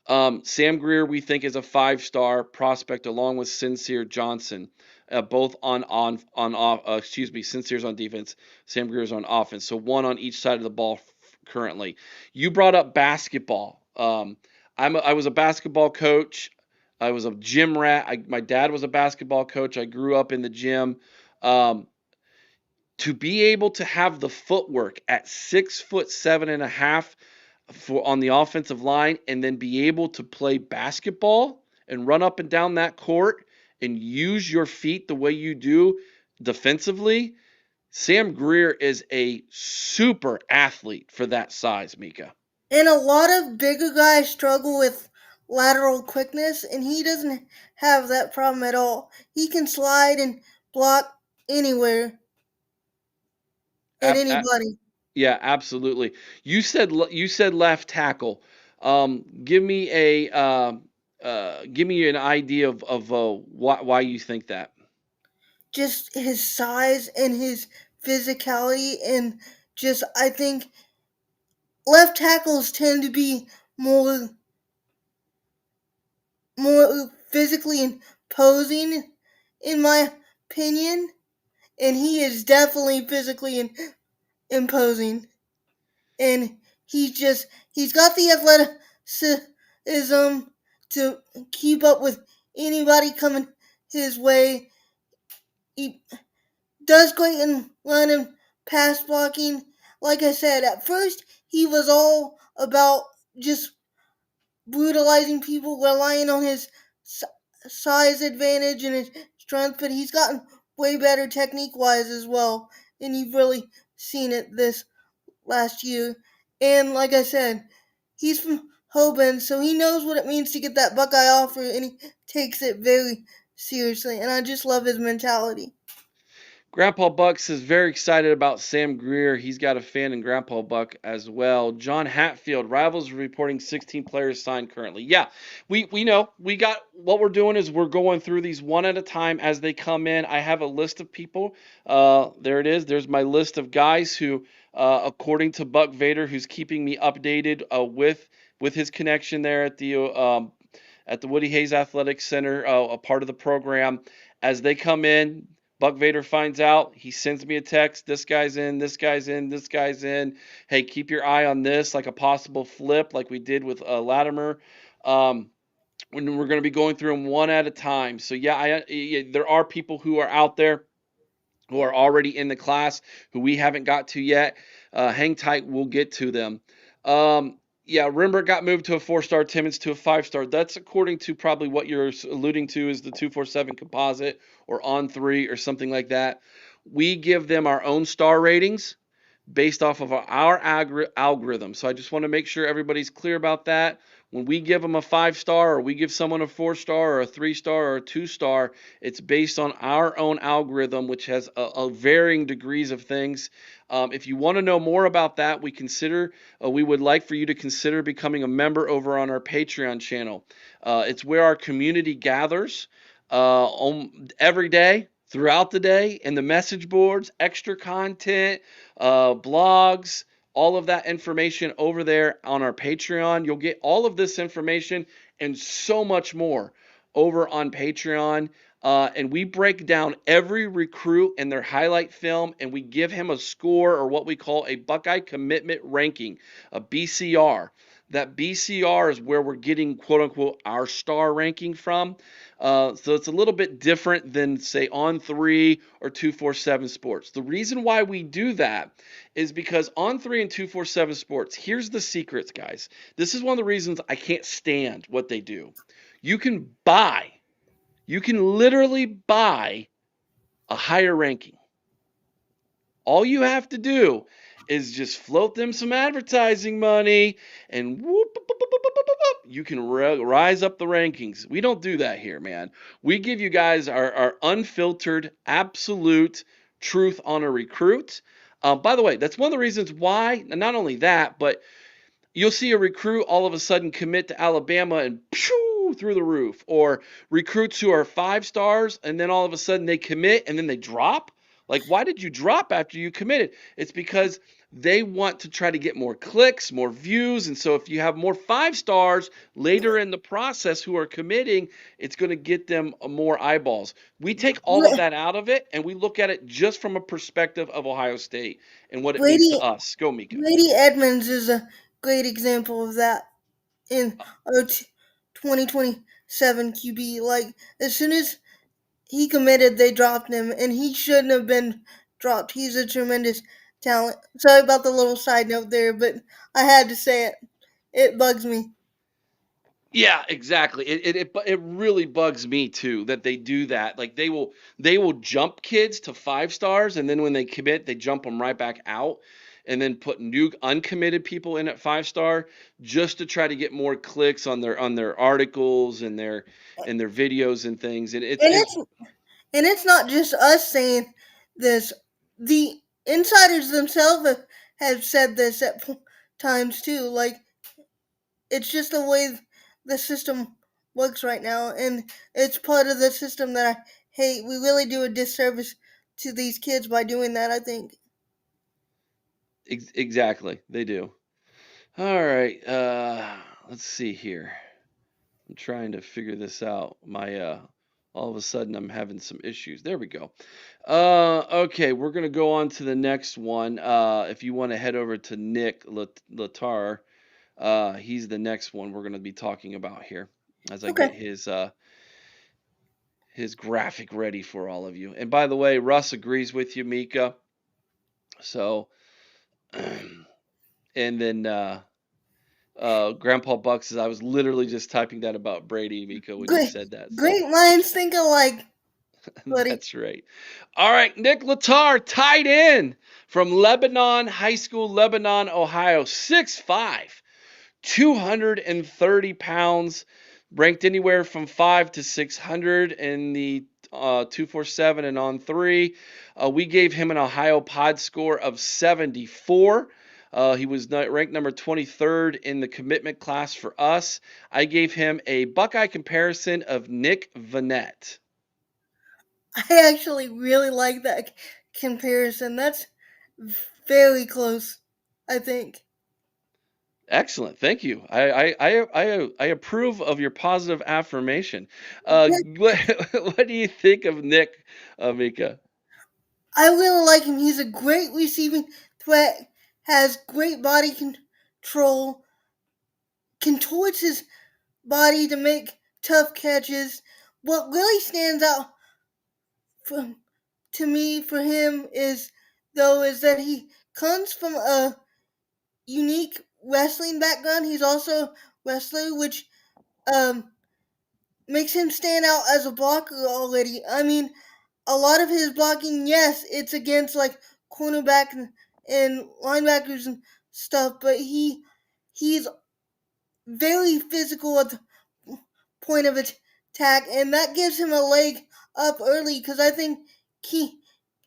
Sam Greer, we think, is a five-star prospect along with Sincere Johnson, both on off. Excuse me, Sincere's on defense, Sam Greer's on offense. So one on each side of the ball currently. You brought up basketball. I was a basketball coach. I was a gym rat. My dad was a basketball coach. I grew up in the gym. Um, to be able to have the footwork at 6 foot 7.5 for on the offensive line and then be able to play basketball and run up and down that court and use your feet the way you do defensively, Sam Greer is a super athlete for that size, Mika. And a lot of bigger guys struggle with lateral quickness, and he doesn't have that problem at all. He can slide and block anywhere and Ab- a- anybody. yeah, absolutely. You said left tackle. Give me an idea of why you think that. Just his size and his physicality, and just I think left tackles tend to be more physically imposing, in my opinion, and he is definitely physically imposing. And he's got the athleticism to keep up with anybody coming his way. He does great in line and pass blocking. Like I said, at first he was all about just brutalizing people, relying on his size advantage and his strength, but he's gotten way better technique wise as well. And you've really seen it this last year. And like I said, he's from Hoban, so he knows what it means to get that Buckeye offer, and he takes it very seriously. And I just love his mentality. Grandpa Bucks is very excited about Sam Greer. He's got a fan in Grandpa Buck as well. John Hatfield, Rivals reporting 16 players signed currently. Yeah, we know we got what we're doing is we're going through these one at a time as they come in. I have a list of people. There it is. There's my list of guys who, according to Buck Vader, who's keeping me updated with his connection there at the Woody Hayes Athletic Center, a part of the program. As they come in, Buck Vader finds out. He sends me a text. This guy's in. This guy's in. This guy's in. Hey, keep your eye on this, like a possible flip, like we did with Latimer. Um, when we're going to be going through them one at a time. So yeah, there are people who are out there who are already in the class who we haven't got to yet. Hang tight, we'll get to them. Yeah, Rimber got moved to a 4-star, Timmons to a 5-star. That's according to probably what you're alluding to is the 247 composite or on three or something like that. We give them our own star ratings based off of our algorithm. So I just want to make sure everybody's clear about that. When we give them a 5-star or we give someone a 4-star or a 3-star or a 2-star, it's based on our own algorithm, which has a varying degrees of things. If you want to know more about that, we would like for you to consider becoming a member over on our Patreon channel. It's where our community gathers every day, throughout the day, in the message boards, extra content, blogs, all of that information over there on our Patreon. You'll get all of this information and so much more over on Patreon. And we break down every recruit and their highlight film, and we give him a score or what we call a Buckeye Commitment Ranking, a BCR. That BCR is where we're getting quote unquote our star ranking from. So it's a little bit different than, say, On 3 or 247 Sports. The reason why we do that is because On 3 and 247 Sports, here's the secrets, guys. This is one of the reasons I can't stand what they do. You can buy, you can literally buy a higher ranking. All you have to do is just float them some advertising money and whoop, whoop, whoop, whoop, whoop, whoop, whoop, you can rise up the rankings. We don't do that here, man. We give you guys our unfiltered, absolute truth on a recruit. By the way, that's one of the reasons why, and not only that, but you'll see a recruit all of a sudden commit to Alabama and pew through the roof, or recruits who are 5 stars and then all of a sudden they commit and then they drop. Like, why did you drop after you committed? It's because they want to try to get more clicks, more views. And so if you have more 5 stars later in the process who are committing, it's going to get them more eyeballs. We take all of Bra- that out of it and we look at it just from a perspective of Ohio State and what it means to Brady us. Go, Mika. Brady Edmonds is a great example of that in our 2027 QB. Like as soon as he committed, they dropped him, and he shouldn't have been dropped. He's a tremendous talent. Sorry about the little side note there, but I had to say it. It bugs me. Yeah, exactly. It really bugs me too that they do that. Like they will jump kids to 5 stars, and then when they commit, they jump them right back out, and then put new uncommitted people in at 5 star just to try to get more clicks on their articles and their videos and things. And And it's not just us saying this. The insiders themselves have said this at times too. Like it's just the way the system works right now, and it's part of the system that I hate. We really do a disservice to these kids by doing that. I think. exactly, they do. All right, let's see here. I'm trying to figure this out. My all of a sudden I'm having some issues. There we go. Okay, we're gonna go on to the next one. If you want to head over to Nick Latar, he's the next one we're gonna be talking about here as I get Okay. his graphic ready for all of you. And by the way, Russ agrees with you, Mika. So, and then Grandpa Buck says I was literally just typing that about Brady, Mika, when you Great, said that. So great minds think alike, buddy. that's right. All right, Nick Latar, tight end from Lebanon High School, Lebanon, Ohio, 6'5", 230 pounds, ranked anywhere from 5 to 600 in the 247 and on 3. We gave him an Ohio Pod score of 74. He was ranked number 23rd in the commitment class for us. I gave him a Buckeye comparison of Nick Vanette. I actually really like that comparison. That's very close, I think. Excellent, thank you. I approve of your positive affirmation. What do you think of Nick, Mika? I really like him. He's a great receiving threat, has great body control, contorts his body to make tough catches. What really stands out for, to me for him is that he comes from a unique wrestling background. He's also a wrestler, which um, makes him stand out as a blocker already. I mean, a lot of his blocking, yes, it's against like cornerback and linebackers and stuff, but he's very physical at the point of attack, and that gives him a leg up early because I think Ke-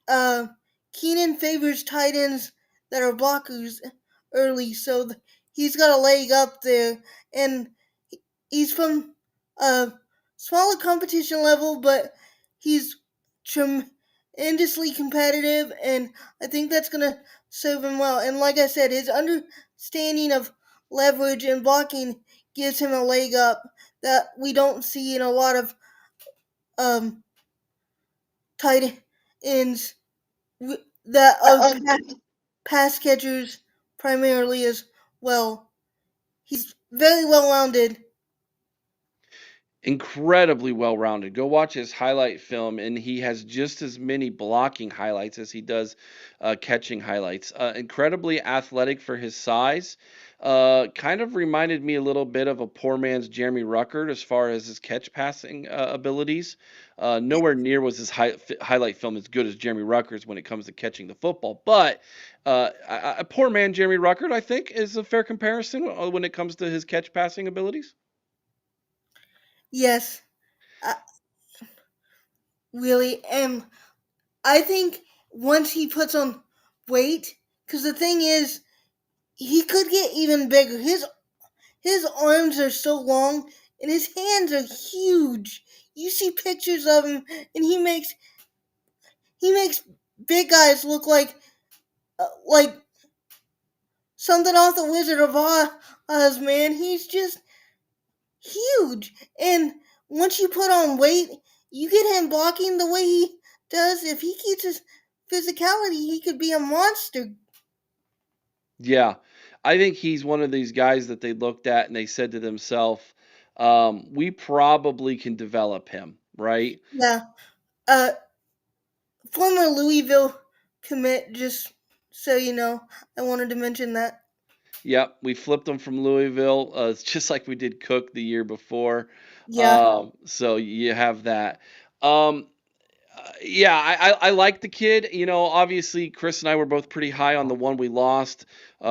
uh, Keenan favors tight ends that are blockers early, so he's got a leg up there, and he's from a smaller competition level, but he's tremendously competitive, and I think that's gonna serve him well. And like I said, his understanding of leverage and blocking gives him a leg up that we don't see in a lot of um, tight ends that are pass catchers primarily as well. He's very well rounded. incredibly well rounded. Go watch his highlight film, and he has just as many blocking highlights as he does catching highlights. Incredibly athletic for his size. Kind of reminded me a little bit of a poor man's Jeremy Ruckert as far as his catch passing abilities. Nowhere near was his highlight film as good as Jeremy Ruckert's when it comes to catching the football. But a poor man Jeremy Ruckert, I think, is a fair comparison when it comes to his catch passing abilities. Yes, uh, really. And I think once he puts on weight, because the thing is, he could get even bigger. His arms are so long, and his hands are huge. You see pictures of him, and he makes big guys look like something off the Wizard of Oz. Man, he's just huge. And once you put on weight, you get him blocking the way he does. If he keeps his physicality, he could be a monster. Yeah, I think he's one of these guys that they looked at and they said to themselves, we probably can develop him, right? Yeah. Uh, Former Louisville commit. Just so you know, I wanted to mention that. Yep, we flipped him from Louisville. It's just like we did Cook the year before. Yeah. So you have that. Um, yeah, I like the kid. You know, obviously, Chris and I were both pretty high on the one we lost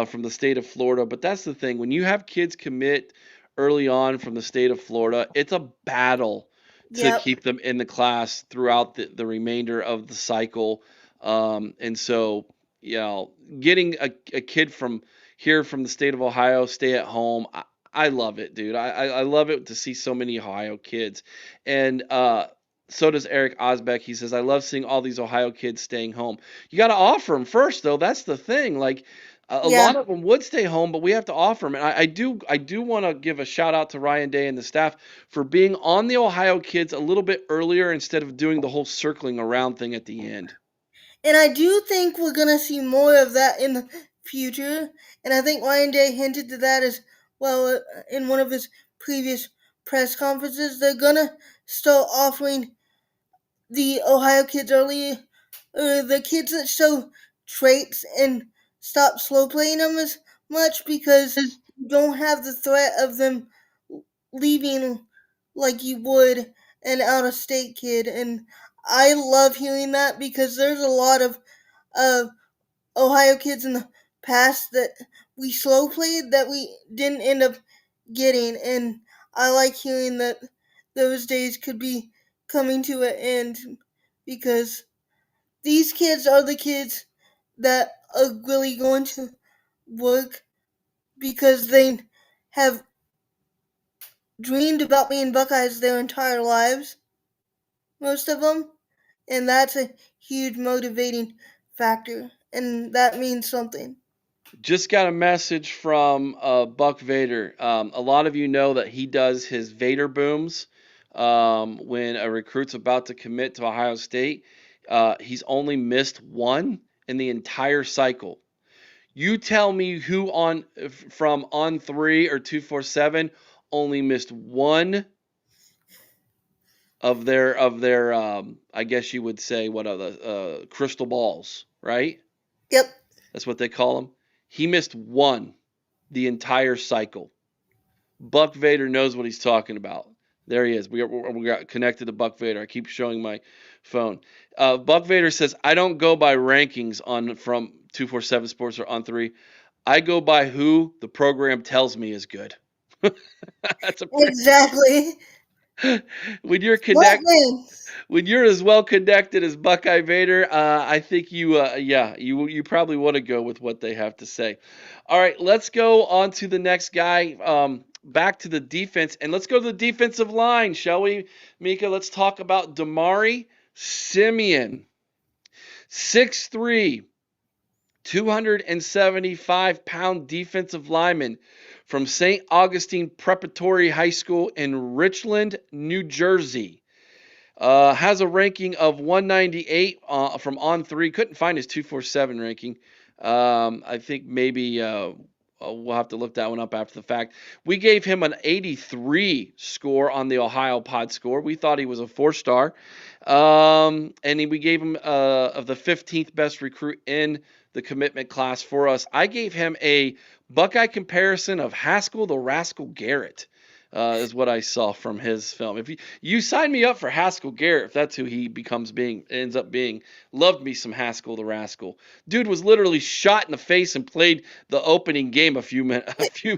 from the state of Florida. But that's the thing. When you have kids commit early on from the state of Florida, it's a battle to Yep. keep them in the class throughout the remainder of the cycle. And so, you know, getting a kid from here from the state of Ohio stay at home, I love it, dude. I love it to see so many Ohio kids. And so does Eric Osbeck. He says, I love seeing all these Ohio kids staying home. You got to offer them first, though. That's the thing. Like, a lot Yeah. of them would stay home, but we have to offer them. And I do want to give a shout out to Ryan Day and the staff for being on the Ohio kids a little bit earlier instead of doing the whole circling around thing at the end. And I do think we're gonna see more of that in the future. And I think Ryan Day hinted to that as well in one of his previous press conferences. They're gonna start offering the Ohio kids early, the kids that show traits, and stop slow playing them as much because you don't have the threat of them leaving like you would an out of state kid. And I love hearing that because there's a lot of uh, Ohio kids in the past that we slow played that we didn't end up getting. And I like hearing that those days could be coming to an end because these kids are the kids that are really going to work because they have dreamed about being Buckeyes their entire lives, most of them, and that's a huge motivating factor, and that means something. Just got a message from Buck Vader. A lot of you know that he does his Vader booms when a recruit's about to commit to Ohio State. He's only missed one in the entire cycle. You tell me who from on 3 or 247 only missed one of their I guess you would say what are the crystal balls, right? Yep, That's what they call them. He missed one the entire cycle. Buck Vader knows what he's talking about. There he is. We got connected to Buck Vader. I keep showing my phone. Buck Vader says, I don't go by rankings on from 247 Sports or on 3. I go by who the program tells me is good. That's a pretty exactly. when you're Smart connect man. when you're as well connected as Buckeye Vader, I think you probably want to go with what they have to say. All right, let's go on to the next guy. Back to the defense, and let's go to the defensive line, shall we, Mika? Let's talk about Damari Simeon, 6'3", 275-pound defensive lineman from St. Augustine Preparatory High School in Richland, New Jersey. Has a ranking of 198 from on 3. Couldn't find his 247 ranking. I think maybe we'll have to look that one up after the fact. We gave him an 83 score on the Ohio Pod Score. We thought he was a 4-star. We gave him of the 15th best recruit in the commitment class for us. I gave him a Buckeye comparison of Haskell the Rascal Garrett. Is what I saw from his film. If you sign me up for Haskell Garrett, if that's who he ends up being, loved me some Haskell the Rascal. Dude was literally shot in the face and played the opening game a few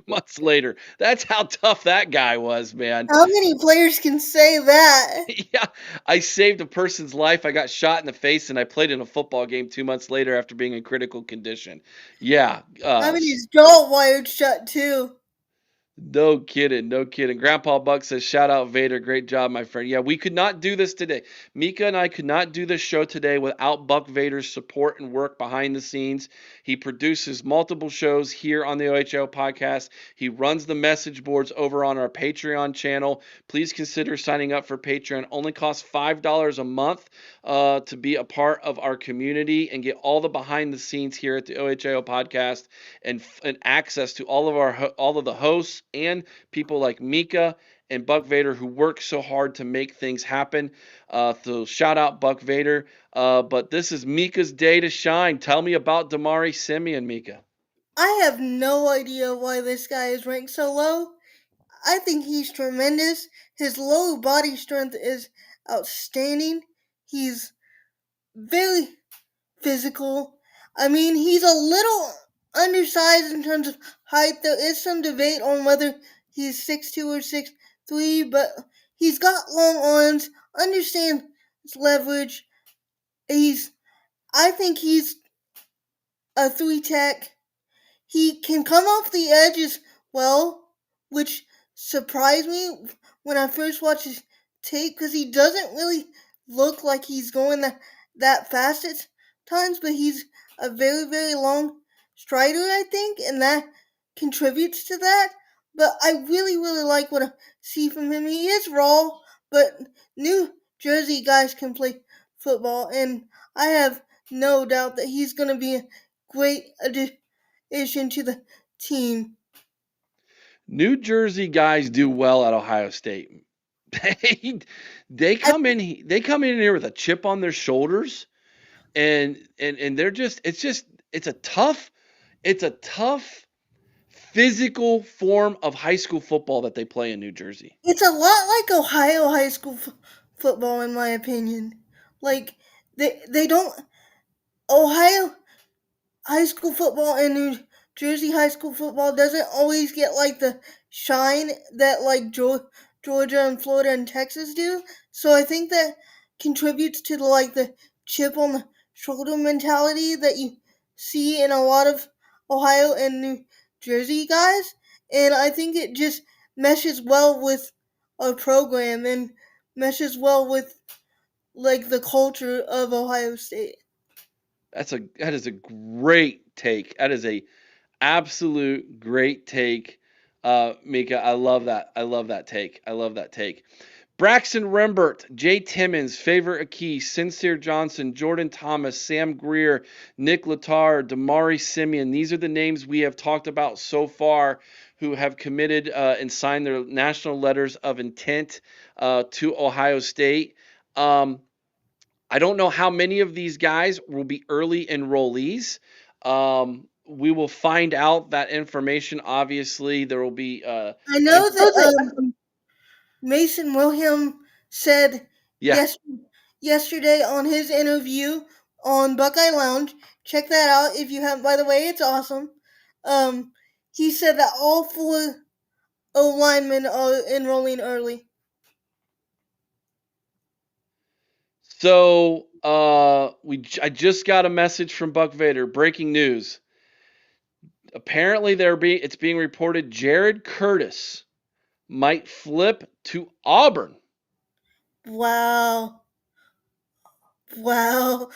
months later. That's how tough that guy was, man. How many players can say that? Yeah, I saved a person's life. I got shot in the face, and I played in a football game 2 months later after being in critical condition. Yeah, Having his jaw wired shut too. no kidding, no kidding. Grandpa Buck says, shout out Vader. Great job, my friend. Yeah, we could not do this today. Mika and I could not do this show today without Buck Vader's support and work behind the scenes. He produces multiple shows here on the OHL podcast. He runs the message boards over on our Patreon channel. Please consider signing up for Patreon. It only costs $5 a month to be a part of our community and get all the behind the scenes here at the OHL podcast and access to all of the hosts and people like Mika and Buck Vader who work so hard to make things happen. So shout out Buck Vader. But this is Mika's day to shine. Tell me about Damari Simeon, Mika. I have no idea why this guy is ranked so low. I think he's tremendous. His low body strength is outstanding. He's very physical. I mean, he's a little undersized in terms of height. There is some debate on whether he's 6'2 or 6'3, but he's got long arms, understands leverage. I think he's a 3 tech. He can come off the edge as well, which surprised me when I first watched his tape because he doesn't really look like he's going that fast at times, but he's a very, very long strider, I think, and that contributes to that. But I really, really like what I see from him. He is raw, but New Jersey guys can play football, and I have no doubt that he's going to be a great addition to the team. New Jersey guys do well at Ohio State. They they I, come in here with a chip on their shoulders and they're just it's a tough physical form of high school football that they play in New Jersey. it's a lot like Ohio high school football, in my opinion. Like they don't Ohio high school football and New Jersey high school football doesn't always get like the shine that like Georgia and Florida and Texas do. So I think that contributes to the chip on the shoulder mentality that you see in a lot of Ohio and New Jersey guys. And I think it just meshes well with our program and meshes well with like the culture of Ohio State. That is a great take. That is a absolute great take. Mika, I love that. I love that take. I love that take. Braxton Rembert, Jay Timmons, Favor Aki, Sincere Johnson, Jordan Thomas, Sam Greer, Nick Latar, Damari Simeon. These are the names we have talked about so far who have committed and signed their national letters of intent to Ohio State. I don't know how many of these guys will be early enrollees. We will find out that information. Obviously, there will be. I know that Mason William said Yeah, yesterday on his interview on Buckeye Lounge. Check that out if you haven't. By the way, it's awesome. Um, he said that all four O linemen are enrolling early. so I just got a message from Buck Vader. Breaking news. Apparently, it's being reported Jared Curtis might flip to Auburn. Wow, wow,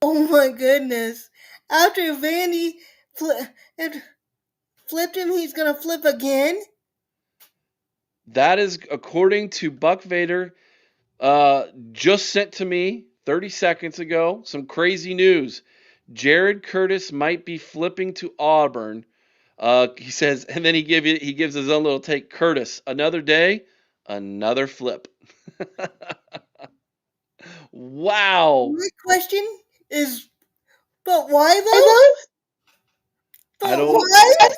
oh my goodness! After Vandy flipped him, he's gonna flip again. That is according to Buck Vader. Just sent to me 30 seconds ago. Some crazy news. Jared Curtis might be flipping to Auburn. He says, and then he gives his own little take. Curtis, another day, another flip. Wow. My question is, but why I though? don't. I But don't. why? I,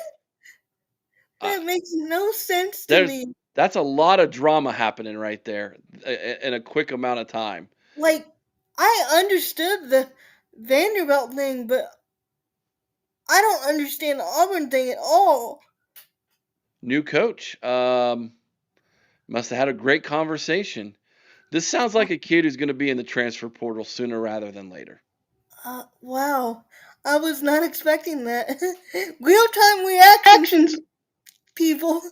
That makes no sense to there's me. that's a lot of drama happening right there in a quick amount of time. Like, I understood the Vanderbilt thing, but I don't understand the Auburn thing at all. New coach. Must have had a great conversation. This sounds like a kid who's going to be in the transfer portal sooner rather than later. Wow. I was not expecting that. Real time reactions, Actions. people.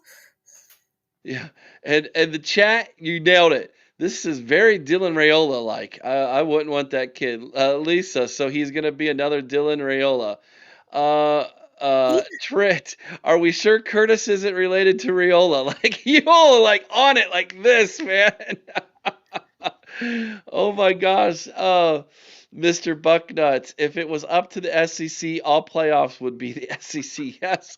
Yeah, and the chat, you nailed it. This is very Dylan Rayola like. I wouldn't want that kid, Lisa. So he's gonna be another Dylan Rayola. Uh, Yeah. Trit, are we sure Curtis isn't related to Rayola? Like you all like on it like this, man. Oh my gosh. Mr. Bucknuts, if it was up to the SEC, all playoffs would be the SEC. Yes.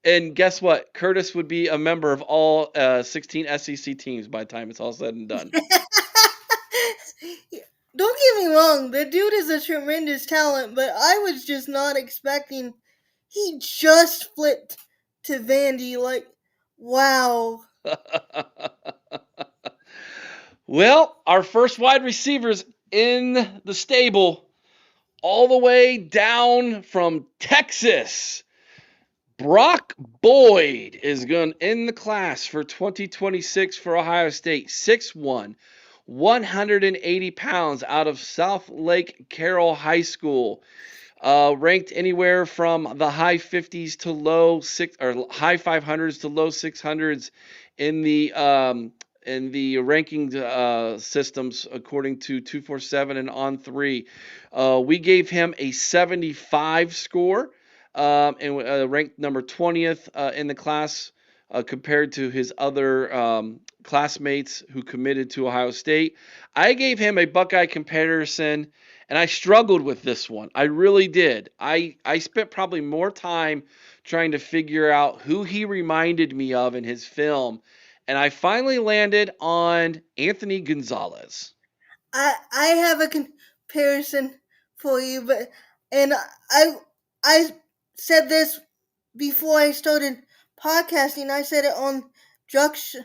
And guess what? Curtis would be a member of all 16 SEC teams by the time it's all said and done. Don't get me wrong, the dude is a tremendous talent, but I was just not expecting he just flipped to Vandy. Like, wow. Well, our first wide receivers in the stable, all the way down from Texas. Brock Boyd is going in the class for 2026 for Ohio State. 6'1", 180 pounds out of South Lake Carroll High School. Ranked anywhere from the high 50s to low six or high 500s to low 600s in the ranking systems according to 247 and on three. We gave him a 75 score and ranked number 20th in the class compared to his other classmates who committed to Ohio State. I gave him a Buckeye comparison and I struggled with this one. I really did. I spent probably more time trying to figure out who he reminded me of in his film, and I finally landed on Anthony Gonzalez. I have a comparison for you, but and I said this before I started podcasting. I said it on Druck's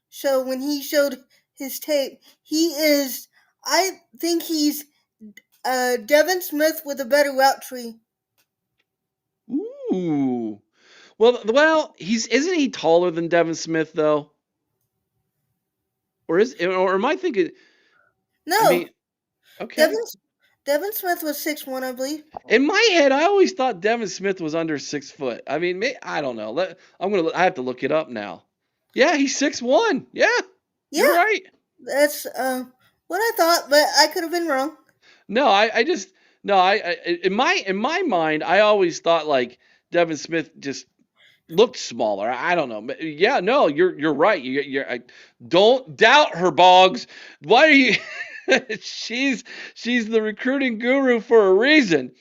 show when he showed his tape. He is. I think he's Devin Smith with a better route tree. Ooh. Well, he's isn't he taller than Devin Smith though? Or am I thinking? I No, mean, okay. Devin Devin Smith was 6'1", I believe. In my head, I always thought Devin Smith was under 6 foot. I mean, I don't know. I have to look it up now. Yeah, he's 6'1". Yeah, you're Yeah, right. that's what I thought, but I could have been wrong. No, I just no, in my mind, I always thought like Devin Smith just looked smaller. I don't know. But yeah, no, you're right. Don't doubt her, Boggs. Why are you? she's she's the recruiting guru for a reason.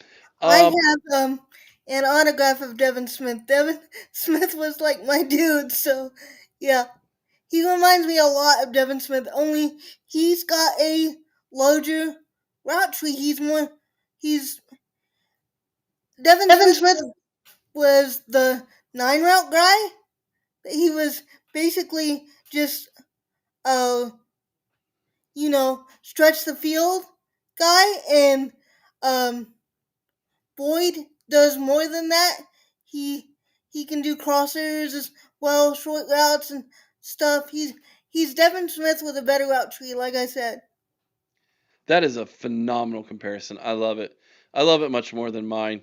I Um, have an autograph of Devin Smith. Devin Smith was like my dude, so yeah. He reminds me a lot of Devin Smith, only he's got a larger route tree. He's Devin Devin Smith Smith. was the 9 route guy. He was basically just uh stretch the field guy, and um Boyd does more than that. He can do crossers as well, short routes and stuff. He's Devin Smith with a better route tree, like I said. that is a phenomenal comparison. I love it. I love it much more than mine.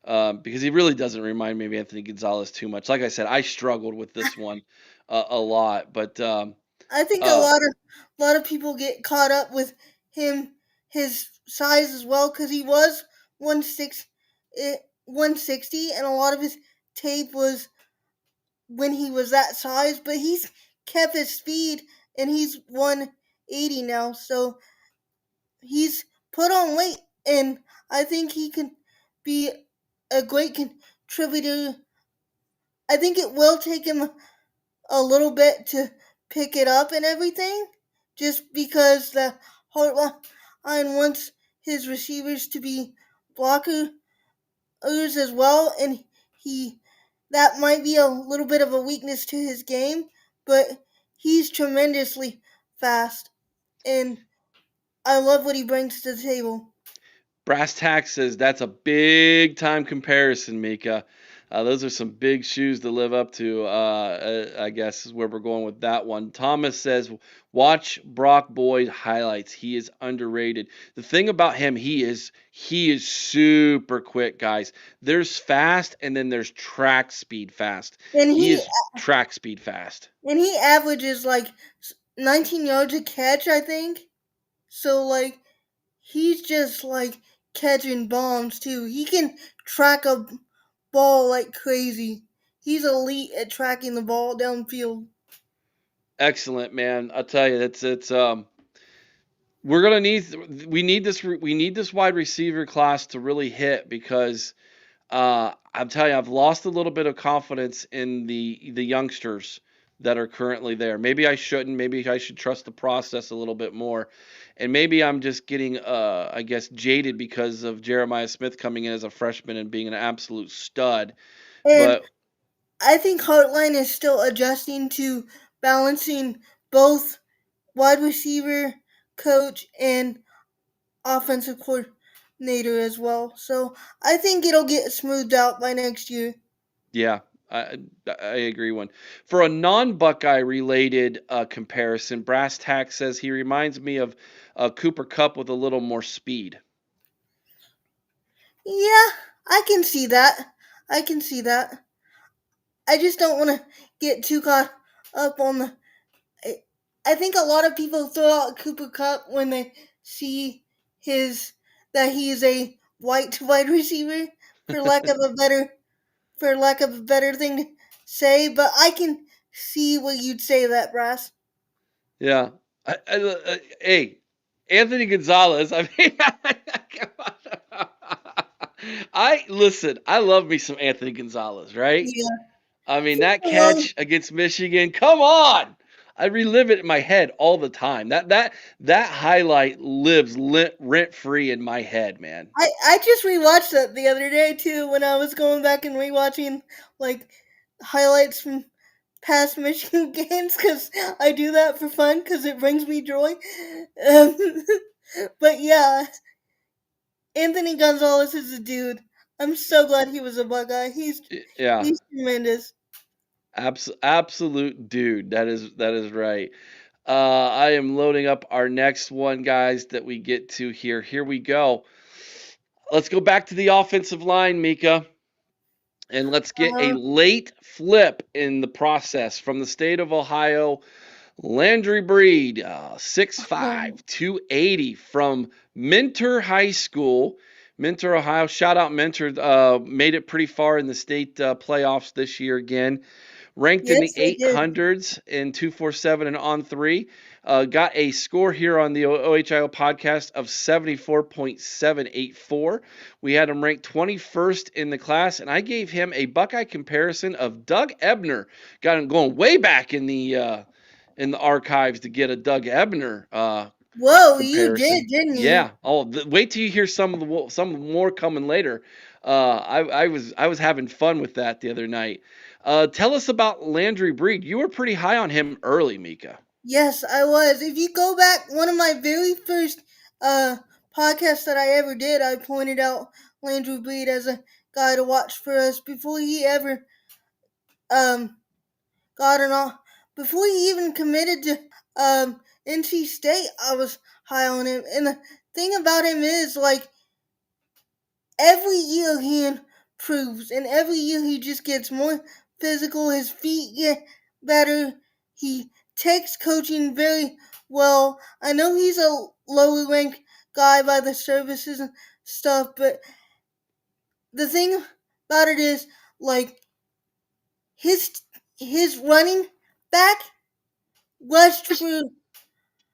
Because he really doesn't remind me of Anthony Gonzalez too much. Like I said, I struggled with this one a lot, but I think a uh, lot of people get caught up with him, his size as well, because he was 160, and a lot of his tape was when he was that size. But he's kept his speed, and he's 180 now, so he's put on weight, and I think he can be a great contributor I think it will take him a little bit to pick it up and everything, just because the Heartline wants his receivers to be blockers as well, and he that might be a little bit of a weakness to his game, but he's tremendously fast, and I love what he brings to the table. Brass Tack says that's a big time comparison, Mika. Those are some big shoes to live up to. I guess is where we're going with that one. Thomas says, watch Brock Boyd highlights. He is underrated. The thing about him, he is super quick, guys. There's fast, and then there's track speed fast. And He he is track speed fast. and he averages like 19 yards a catch, I think. So like he's just like catching bombs too. He can track a ball like crazy. He's elite at tracking the ball downfield. Excellent, man. I'll tell you, it's. We're gonna need we need this wide receiver class to really hit because I'm telling you, I've lost a little bit of confidence in the youngsters that are currently there. Maybe I shouldn't. Maybe I should trust the process a little bit more, and maybe I'm just getting I guess jaded because of Jeremiah Smith coming in as a freshman and being an absolute stud. And But I think Hartline is still adjusting to balancing both wide receiver coach and offensive coordinator as well. So I think it'll get smoothed out by next year. yeah, I agree. One for a non-Buckeye related comparison, Brass Tack says he reminds me of Cooper Cup with a little more speed. Yeah, I can see that. I can see that. I just don't want to get too caught up on the. I think a lot of people throw out Cooper Cup when they see his that he is a white wide receiver, for lack of a better thing to say. But I can see what you'd say that, Brass. Yeah. Hey, Anthony Gonzalez. I mean, I listen. I love me some Anthony Gonzalez, right? Yeah, I mean, he's that the one. catch against Michigan. Come on, I relive it in my head all the time. That highlight lives rent free in my head, man. I just rewatched that the other day too when I was going back and rewatching like highlights from past Michigan games because I do that for fun because it brings me joy. Um, but yeah, Anthony Gonzalez is a dude. I'm so glad he was a Buckeye. Yeah, He's tremendous. absolute dude. That is right. I am loading up our next one, guys, that we get to here. Here we go. Let's go back to the offensive line, Mika, and let's get a Uh, late flip in the process from the state of Ohio. Landry Breed, 6'5", 280 from Mentor High School, Mentor, Ohio. Shout out Mentor. Made it pretty far in the state playoffs this year again. Ranked in the yes, they did. 800s in 247 and on three. Got a score here on the OHIO podcast of 74.784. We had him ranked 21st in the class, and I gave him a Buckeye comparison of Doug Ebner. Got him going way back in the archives to get a Doug Ebner Whoa, you did, comparison. didn't you? Yeah. Oh, wait till you hear some more coming later. I was having fun with that the other night. Tell us about Landry Breed. You were pretty high on him early, Mika. Yes, I was. If you go back, one of my very first uh podcasts that I ever did, I pointed out Landry Breed as a guy to watch for us before he ever um got an off before he even committed to NC State. I was high on him, and the thing about him is like every year he improves, and every year he just gets more physical. His feet get better. He takes coaching very well. I know he's a lower ranked guy by the services and stuff, but the thing about it is like his his back rushed for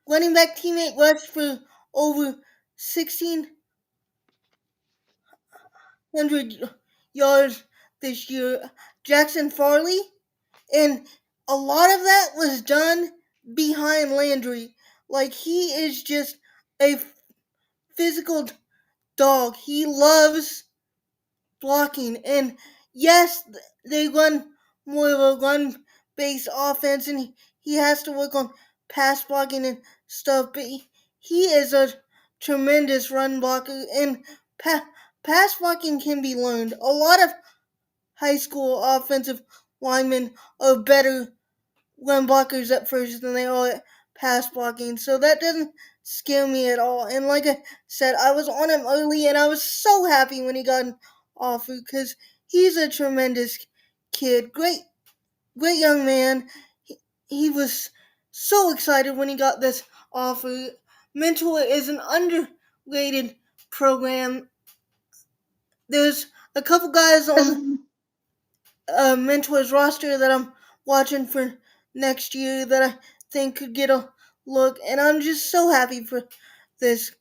running back teammate rushed for over 1,600 yards this year. Jackson Farley, and a lot of that was done behind Landry. Like he is just a physical dog. He loves blocking, and yes, they run more of a run based offense, and he has to work on pass blocking and stuff. But he is a tremendous run blocker, and pass blocking can be learned. A lot of high school offensive linemen are better run blockers at first than they are at pass blocking. So that doesn't scare me at all. And like I said, I was on him early and I was so happy when he got an offer because he's a tremendous kid. Great young man. He was so excited when he got this offer. Mentor is an underrated program. There's a couple guys on Mentor's roster that I'm watching for next year that I think could get a look, and I'm just so happy for this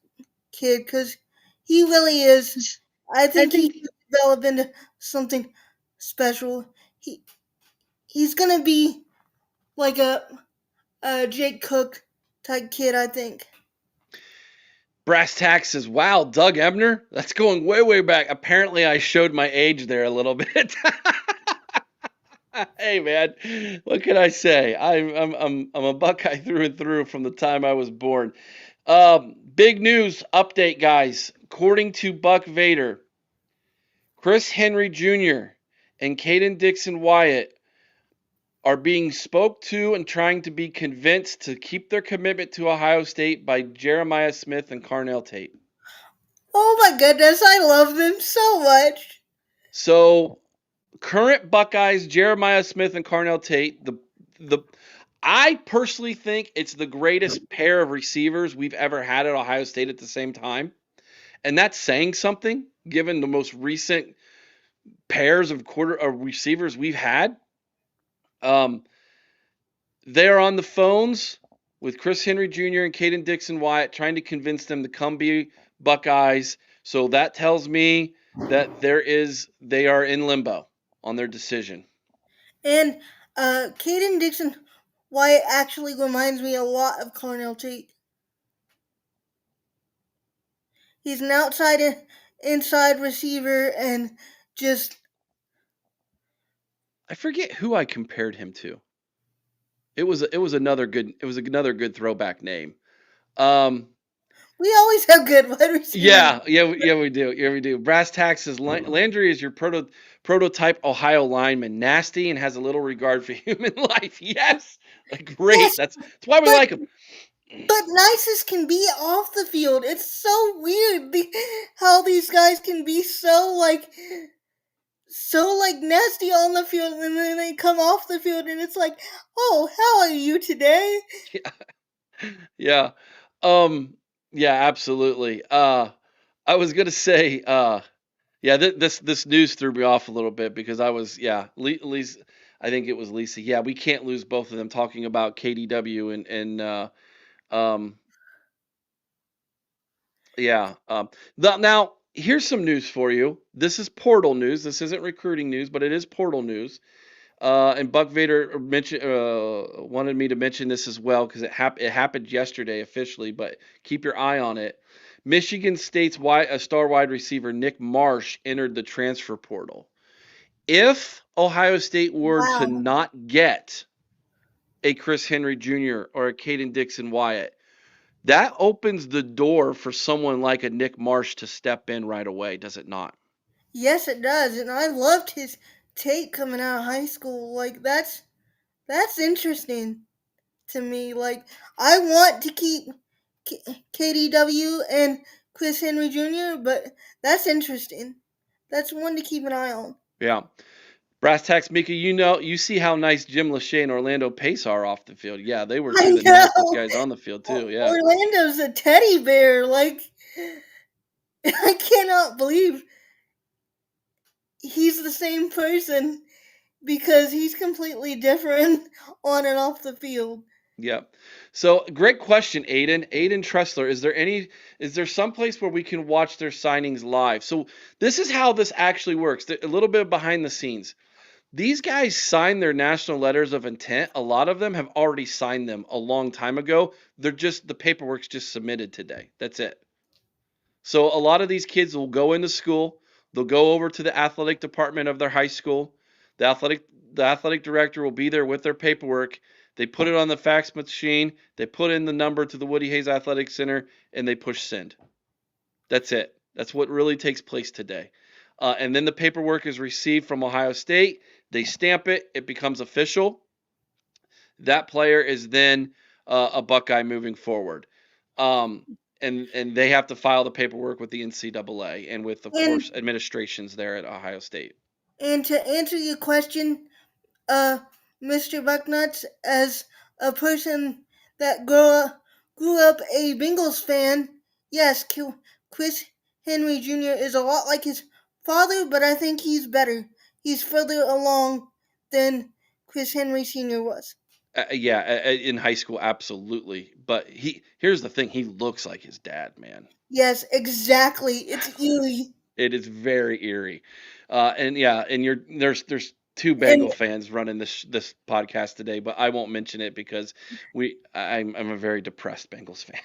kid because he really is. I I think he think could develop into something special. He he's gonna be like a Jake Cook type kid. I think. Brass Tack says, wow, Doug Ebner? That's going way, way back. Apparently, I showed my age there a little bit. Hey, man, what can I say? I'm a Buckeye through and through from the time I was born. Big news update, guys. According to Buck Vader, Chris Henry Jr. and Caden Dixon Wyatt are being spoke to and trying to be convinced to keep their commitment to Ohio State by Jeremiah Smith and Carnell Tate. Oh my goodness, I love them so much. So current Buckeyes, Jeremiah Smith and Carnell Tate, the I personally think it's the greatest pair of receivers we've ever had at Ohio State at the same time. And that's saying something given the most recent pairs of receivers we've had. Um, they're on the phones with Chris Henry Jr. and Caden Dixon Wyatt trying to convince them to come be Buckeyes. So that tells me that they are in limbo on their decision. And Caden Dixon Wyatt actually reminds me a lot of Cornell Tate. He's an inside receiver and just I forget who I compared him to. It was another good throwback name. Um, we always have good wide receivers. yeah, we do. Brass Tacks says Landry is your prototype Ohio lineman, nasty and has a little regard for human life. Yes, Yes, great. That's why we but like him. but nicest can be off the field. It's so weird how these guys can be so nasty on the field and then they come off the field and it's like, "Oh, how are you today?" Yeah. Um, yeah, absolutely. I was gonna say, yeah, this news threw me off a little bit because I was, yeah, Lisa, I think it was Lisa. Yeah, we can't lose both of them talking about KDW and um, yeah. Now here's some news for you. This is portal news. This isn't recruiting news, but it is portal news. And Buck Vader wanted me to mention this as well because it happened yesterday officially, but keep your eye on it. Michigan State's star wide receiver Nick Marsh entered the transfer portal. If Ohio State were to Wow. not get a Chris Henry Jr. or a Caden Dixon Wyatt, that opens the door for someone like a Nick Marsh to step in right away, does it not? Yes, it does. And I loved his take coming out of high school. Like that's interesting to me. Like I want to keep KDW and Chris Henry Jr., but that's interesting. That's one to keep an eye on. Yeah. Brass tacks, Mika, you see how nice Jim Lachey and Orlando Pace are off the field. Yeah, they were I two of the nastiest know. guys on the field too. Yeah, Orlando's a teddy bear. Like I cannot believe he's the same person because he's completely different on and off the field. yeah. So great question, Aiden. Aiden Tressler, is there some place where we can watch their signings live? So this is how this actually works. A little bit behind the scenes. These guys sign their national letters of intent. A lot of them have already signed them a long time ago. They're just the paperwork's just submitted today. That's it. So a lot of these kids will go into school. They'll go over to the athletic department of their high school. The athletic the athletic director will be there with their paperwork. They put it on the fax machine. They put in the number to the Woody Hayes Athletic Center, and they push send. That's it. That's what really takes place today. And then the paperwork is received from Ohio State. They stamp it. It becomes official. That player is then a Buckeye moving forward. Um, and they have to file the paperwork with the NCAA and with, of And course, administrations there at Ohio State. and to answer your question, uh, Mr. Bucknuts, as a person that grew up a Bengals fan, yes, Chris Henry Jr. is a lot like his father, but I think he's better. He's further along than Chris Henry Sr. was. Yeah, in high school, absolutely. But here's the thing: he looks like his dad, man. Yes, exactly. It's eerie. It is very eerie. And yeah, and there's two And Bengal fans running this podcast today, but I won't mention it because I'm a very depressed Bengals fan.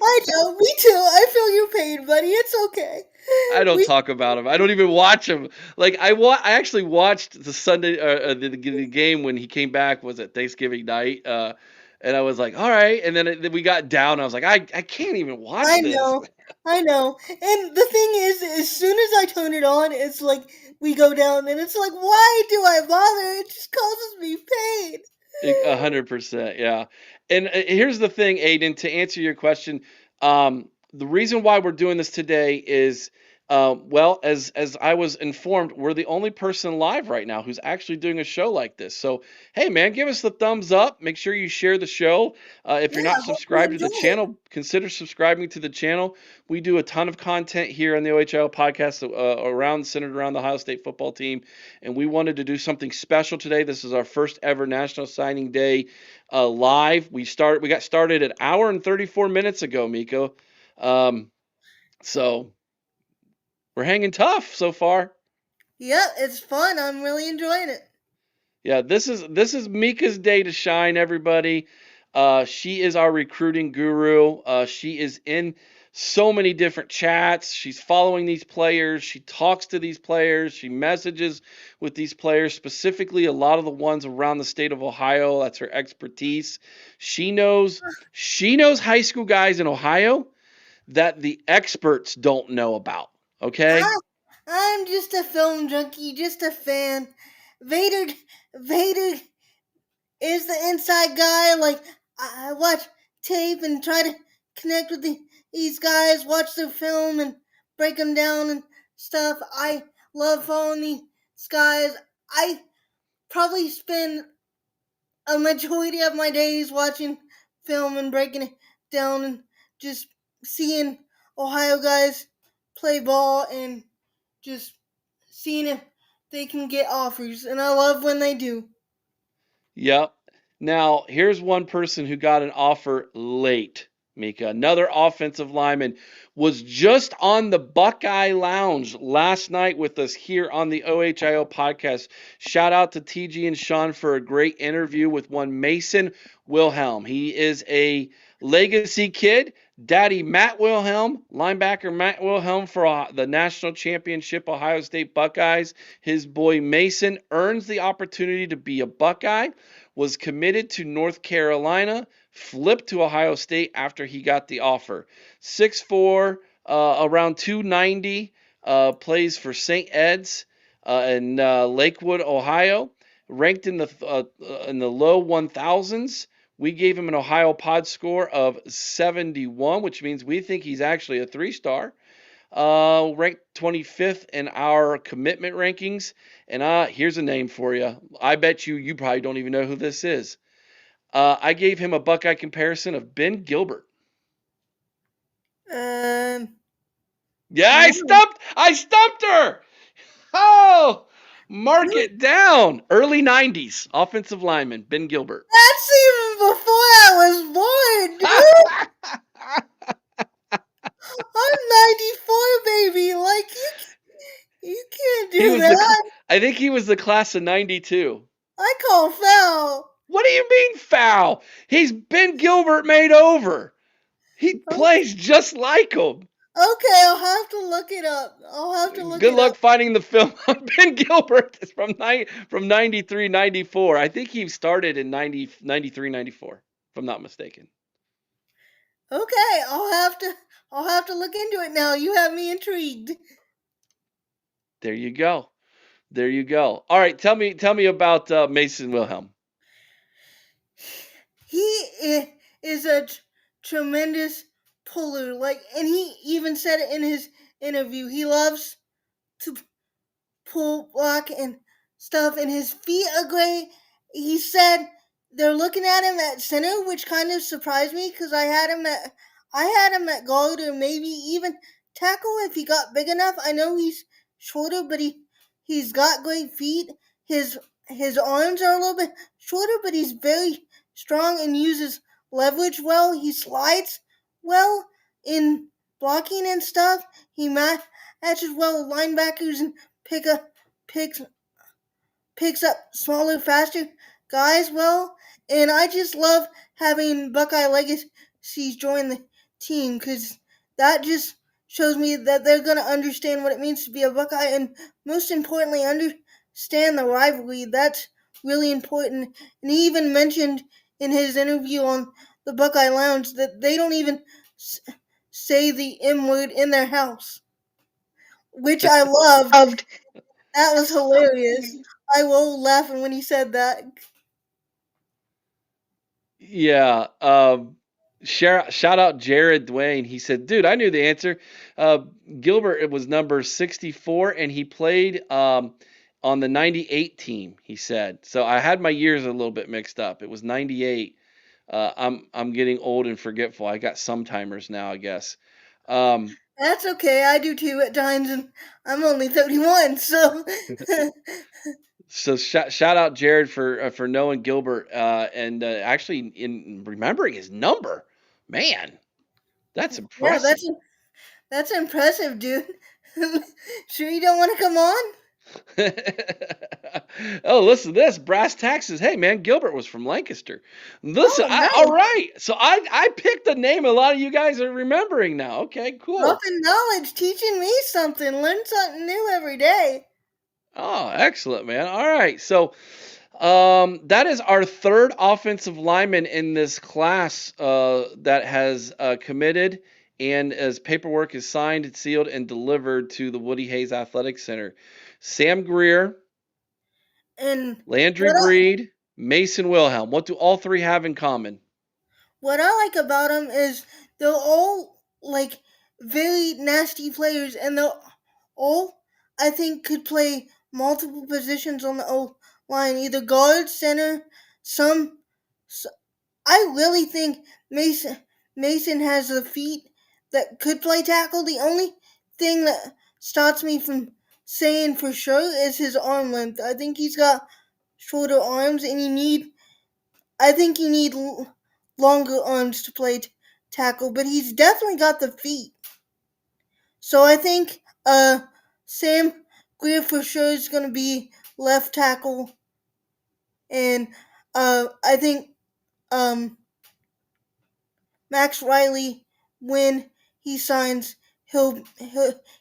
I know, me too. I feel your pain, buddy. It's okay. I don't We talk about him. I don't even watch him. Like I actually watched the Sunday the game when he came back was at Thanksgiving night. And I was like, all right. And then we got down. I was like, I can't even watch I this. know, I know. And the thing is, as soon as I turn it on, it's like we go down, and it's like, why do I bother? It just causes me pain. 100%, yeah. And here's the thing, Aiden, to answer your question, the reason why we're doing this today is, well, as I was informed, we're the only person live right now who's actually doing a show like this. So, hey, man, give us the thumbs up. Make sure you share the show. If Yeah, you're I not hope you subscribed to enjoy the it. channel, consider subscribing to the channel. We do a ton of content here on the OHL podcast centered around the Ohio State football team, and we wanted to do something special today. This is our first ever National Signing Day live. We got started an hour and 34 minutes ago, Miko. Um, so we're hanging tough so far. Yeah, it's fun. I'm really enjoying it. Yeah, this is Mika's day to shine, everybody. She is our recruiting guru. She is in so many different chats. She's following these players. She talks to these players. She messages with these players, specifically a lot of the ones around the state of Ohio. That's her expertise. She knows high school guys in Ohio that the experts don't know about. Okay? I, I'm just a film junkie, just a fan. Vader is the inside guy. Like I watch tape and try to connect with these guys, watch their film and break them down and stuff. I love following these guys. I probably spend a majority of my days watching film and breaking it down and just seeing Ohio guys play ball and just seeing if they can get offers. And I love when they do. Yep. Now, here's one person who got an offer late, Mika. Another offensive lineman was just on the Buckeye Lounge last night with us here on the OHIO podcast. Shout out to TG and Sean for a great interview with one Mason Wilhelm. He is a legacy kid. Daddy Matt Wilhelm, linebacker Matt Wilhelm for the national championship Ohio State Buckeyes. His boy Mason earns the opportunity to be a Buckeye, was committed to North Carolina, flipped to Ohio State after he got the offer. 6'4", around 290, plays for St. Ed's in Lakewood, Ohio, ranked in the low 1000s. We gave him an Ohio Pod score of 71, which means we think he's actually a 3-star. Ranked 25th in our commitment rankings. And here's a name for you. I bet you probably don't even know who this is. I gave him a Buckeye comparison of Ben Gilbert. Um, Yeah, no, I stumped her. Oh, mark it down. Early 90s offensive lineman Ben Gilbert. that's even before I was born, dude. I'm 94, baby. Like you can't He do was the that. I think he was the class of '92. I call foul. What do you mean foul? He's Ben Gilbert made over. He Okay, plays just like him. okay, I'll have to look it up. I'll have to look Good it luck up. finding the film on Ben Gilbert. It's from 93, 94. I think he started in 93, 94, if I'm not mistaken. Okay, I'll have to look into it now. You have me intrigued. There you go. There you go. All right, tell me about Mason Wilhelm. Is a tremendous puller. Like, and he even said it in his interview. He loves to pull block and stuff, and his feet are great. He said they're looking at him at center, which kind of surprised me because I had him at guard or maybe even tackle if he got big enough. I know he's shorter, but he's got great feet. His his arms are a little bit shorter, but he's very strong and uses leverage well. He slides well in blocking and stuff. He matches well with linebackers and pick up picks picks up smaller, faster guys well. And I just love having Buckeye Legacies join the team because that just shows me that they're going to understand what it means to be a Buckeye and, most importantly, understand the rivalry. That's really important. And he even mentioned in his interview on the Buckeye Lounge that they don't even say the M word in their house, which I loved. Loved. That was hilarious. I rolled laughing when he said that. Yeah. Shout out Jared Dwayne. He said, "Dude, I knew the answer. Uh, Gilbert, it was number 64, and he played on the '98 team." He said. So I had my years a little bit mixed up. It was '98. I'm getting old and forgetful. I got some timers now, I guess. Um, That's okay. I do too at times, and I'm only 31, so. so shout out Jared for knowing Gilbert and actually in remembering his number. Man, that's Yeah, impressive. that's impressive, dude. Sure you don't want to come on? Oh, listen to this. Brass taxes. Hey, man, Gilbert was from Lancaster. Listen, Oh, all nice. right. So I picked a name a lot of you guys are remembering now. Okay, cool. Dropping knowledge, teaching me something. Learn something new every day. Oh, excellent, man. All right. So that is our third offensive lineman in this class that has committed and as paperwork is signed, sealed, and delivered to the Woody Hayes Athletic Center. Sam Greer, And Landry what I, Breed, Mason Wilhelm. What do all three have in common? what I like about them is they're all like very nasty players, and they're all I think could play multiple positions on the O line, either guard, center, some. I really think Mason has the feet that could play tackle. The only thing that stops me from saying for sure is his arm length. I think he's got shorter arms, and I think you need longer arms to play tackle. But he's definitely got the feet. So I think Sam Greer for sure is going to be left tackle, and I think um, Max Riley, when he signs,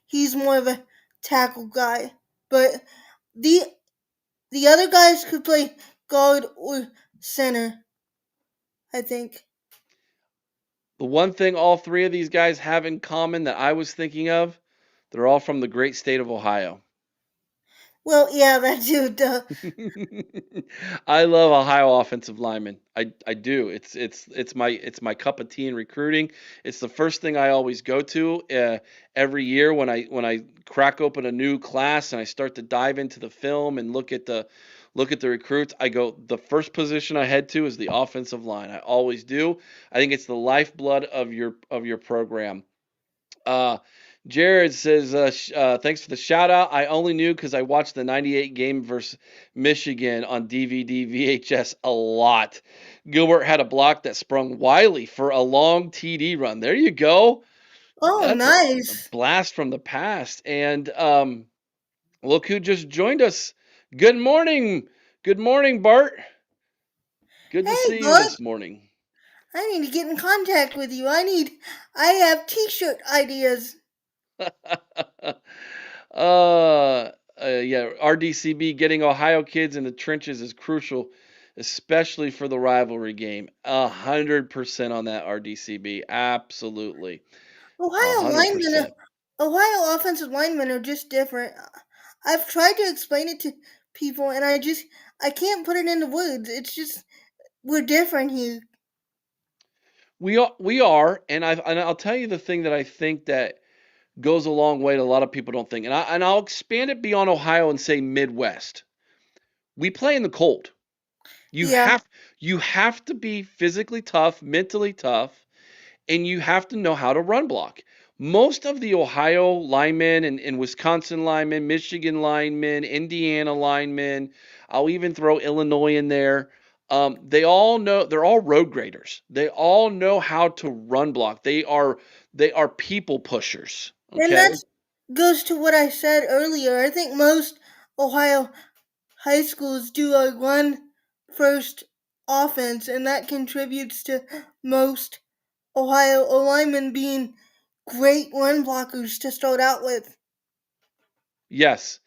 he's more of a tackle guy. But the the other guys could play guard or center, I think. The one thing all three of these guys have in common that I was thinking of, they're all from the great state of Ohio. Well, yeah, that too. Duh. I love Ohio offensive linemen. I do. It's my cup of tea in recruiting. It's the first thing I always go to every year when I crack open a new class and I start to dive into the film and look at the recruits. I go the first position I head to is the offensive line. I always do. I think it's the lifeblood of your program. Uh, Jared says, thanks for the shout out. I only knew because I watched the '98 game versus Michigan on DVD VHS a lot. Gilbert had a block that sprung Wiley for a long TD run. There you go. Oh, That's a nice. blast from the past. And look who just joined us. Good morning. Good morning, Bart. Good to Hey, see you bud, this morning. I need to get in contact with you. I have t-shirt ideas. Yeah, RDCB getting Ohio kids in the trenches is crucial, especially for the rivalry game. 100% on that RDCB. Absolutely. A Ohio hundred linemen, percent. Ohio offensive linemen are just different. I've tried to explain it to people, and I can't put it into words. It's just we're different here. We are, and I'll tell you the thing that I think that goes a long way that a lot of people don't think, and I'll expand it beyond Ohio and say Midwest. We play in the cold. You Yeah, have you have to be physically tough, mentally tough, and you have to know how to run block. Most of the Ohio linemen and Wisconsin linemen, Michigan linemen, Indiana linemen, I'll even throw Illinois in there. They all know they're all road graders. They all know how to run block. They are people pushers. and Okay. that goes to what I said earlier. I think most Ohio high schools do a run first offense, and that contributes to most Ohio O linemen being great run blockers to start out with. Yes,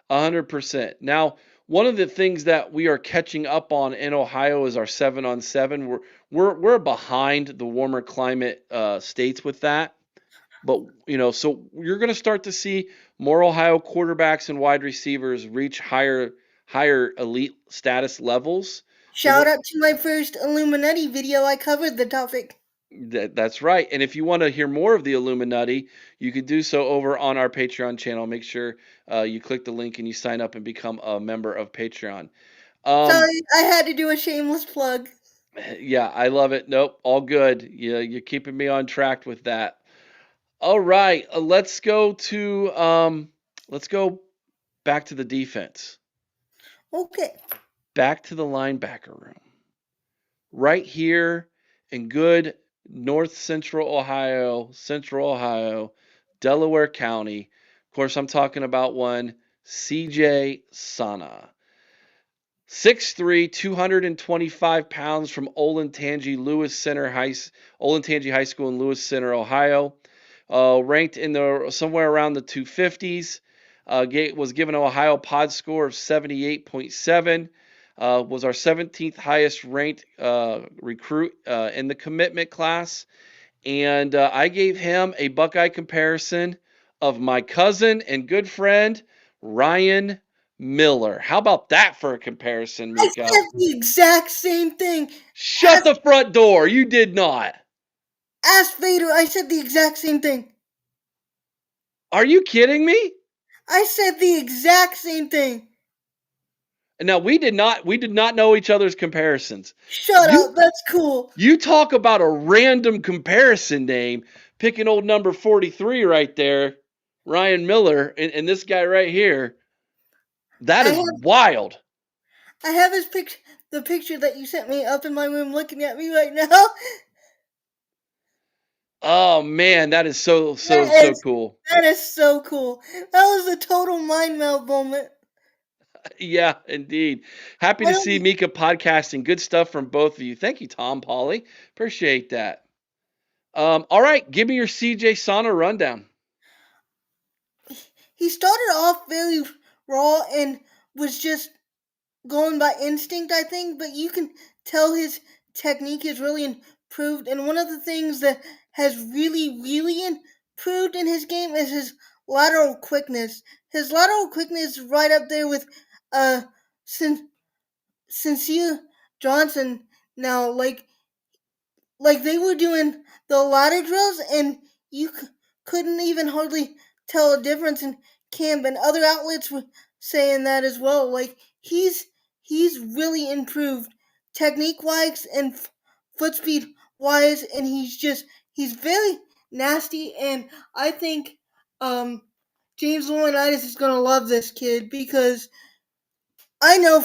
100%. Now, one of the things that we are catching up on in Ohio is our 7-on-7. We're behind the warmer climate states with that. But so you're going to start to see more Ohio quarterbacks and wide receivers reach higher elite status levels. The Shout out to my first Illuminati video. I covered the topic. That's right. And if you want to hear more of the Illuminati, you can do so over on our Patreon channel. Make sure you click the link and you sign up and become a member of Patreon. Um, Sorry, I had to do a shameless plug. yeah, I love it. Nope, all good. You're keeping me on track with that. All right, let's go back to the defense, Okay. back to the linebacker room, right here in good North Central Ohio, Delaware County. Of course, I'm talking about one CJ Sana. 6'3", 225 pounds from Olentangy High School in Lewis Center, Ohio. Ranked in the somewhere around the 250s. Was given an Ohio Pod score of 78.7. Was our 17th highest ranked recruit in the commitment class. And I gave him a Buckeye comparison of my cousin and good friend, Ryan Miller. How about that for a comparison, I Mika? said the exact same thing. Shut Ask, the front door. You did not. ask Vader. I said the exact same thing. Are you kidding me? I said the exact same thing. Now we did not know each other's comparisons. Shut You up. That's cool. you talk about a random comparison name, picking old number 43 right there, Ryan Miller, and this guy right here. That I is have wild. I have the picture that you sent me up in my room looking at me right now. Oh man, that is so so That so is cool. that is so cool. That was a total mind melt moment. Yeah, indeed. Happy I to don't see Mika podcasting. Good stuff from both of you. Thank you, Tom Polly. Appreciate that. All right, give me your CJ Sauna rundown. He started off very raw and was just going by instinct, I think, but you can tell his technique has really improved. And one of the things that has really improved in his game is his lateral quickness. His lateral quickness is right up there with uh Sin- Sincere Johnson now. Like they were doing the ladder drills and you couldn't even hardly tell a difference in camp, and other outlets were saying that as well. Like he's really improved technique wise and foot speed wise, and he's very nasty. And I think um James Laurinaitis is gonna love this kid because I know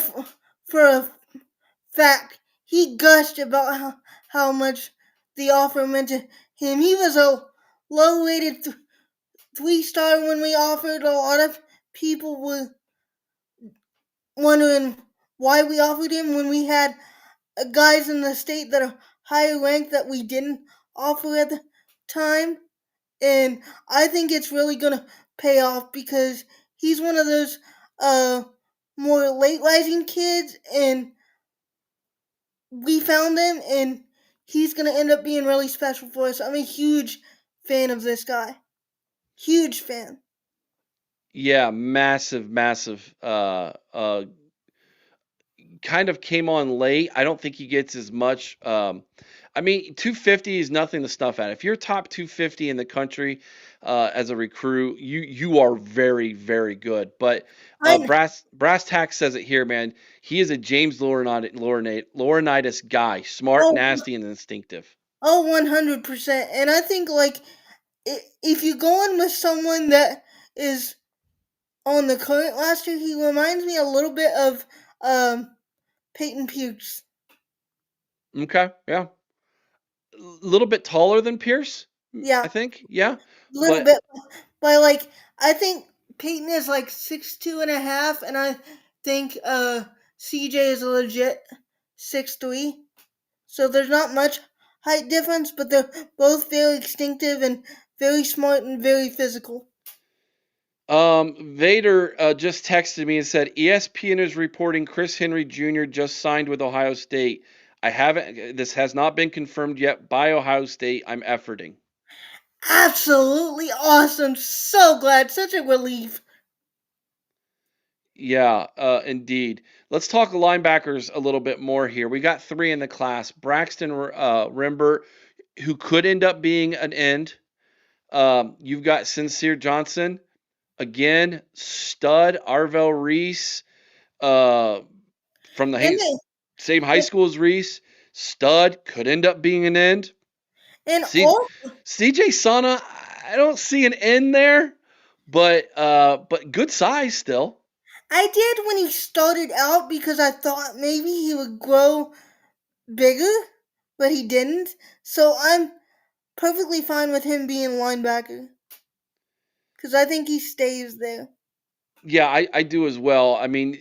for a fact, he gushed about how much the offer meant to him. He was a low rated 3 star when we offered. A lot of people wondering why we offered him when we had guys in the state that are higher ranked that we didn't offer at the time. And I think it's really gonna pay off because he's one of those uh more late rising kids, and we found him, and he's gonna end up being really special for us. I'm a huge fan of this guy. Huge fan. Yeah, massive, massive. Kind of came on late. I don't think he gets as much. I mean, 250 is nothing to snuff at. If you're top 250 in the country as a recruit, you are very, very good. But I brass tack says it here, man. He is a James Laurinaitis guy, smart, oh nasty, and instinctive. oh 100%. And I think like if you go in with someone that is on the current roster, he reminds me a little bit of Peyton Pierce. Okay, yeah, a little bit taller than Pierce, Yeah, I think. Yeah, little but bit, but like I think Peyton is like 6'2.5", and I think CJ is a legit 6'3". So there's not much height difference, but they're both very instinctive and very smart and very physical. Vader just texted me and said ESPN is reporting Chris Henry Jr. just signed with Ohio State. I haven't. This has not been confirmed yet by Ohio State. I'm efforting. Absolutely awesome. So glad. Such a relief. Yeah, indeed. Let's talk linebackers a little bit more here. We got three in the class: Braxton Rimbert, who could end up being an end. You've got Sincere Johnson, again, stud. Arvell Reese, uh, from And the same high school as Reese, stud, could end up being an end. and C, all CJ Sana, I don't see an end there, but good size still. I did when he started out because I thought maybe he would grow bigger, but he didn't. So I'm perfectly fine with him being linebacker because I think he stays there. Yeah, I do as well. I mean,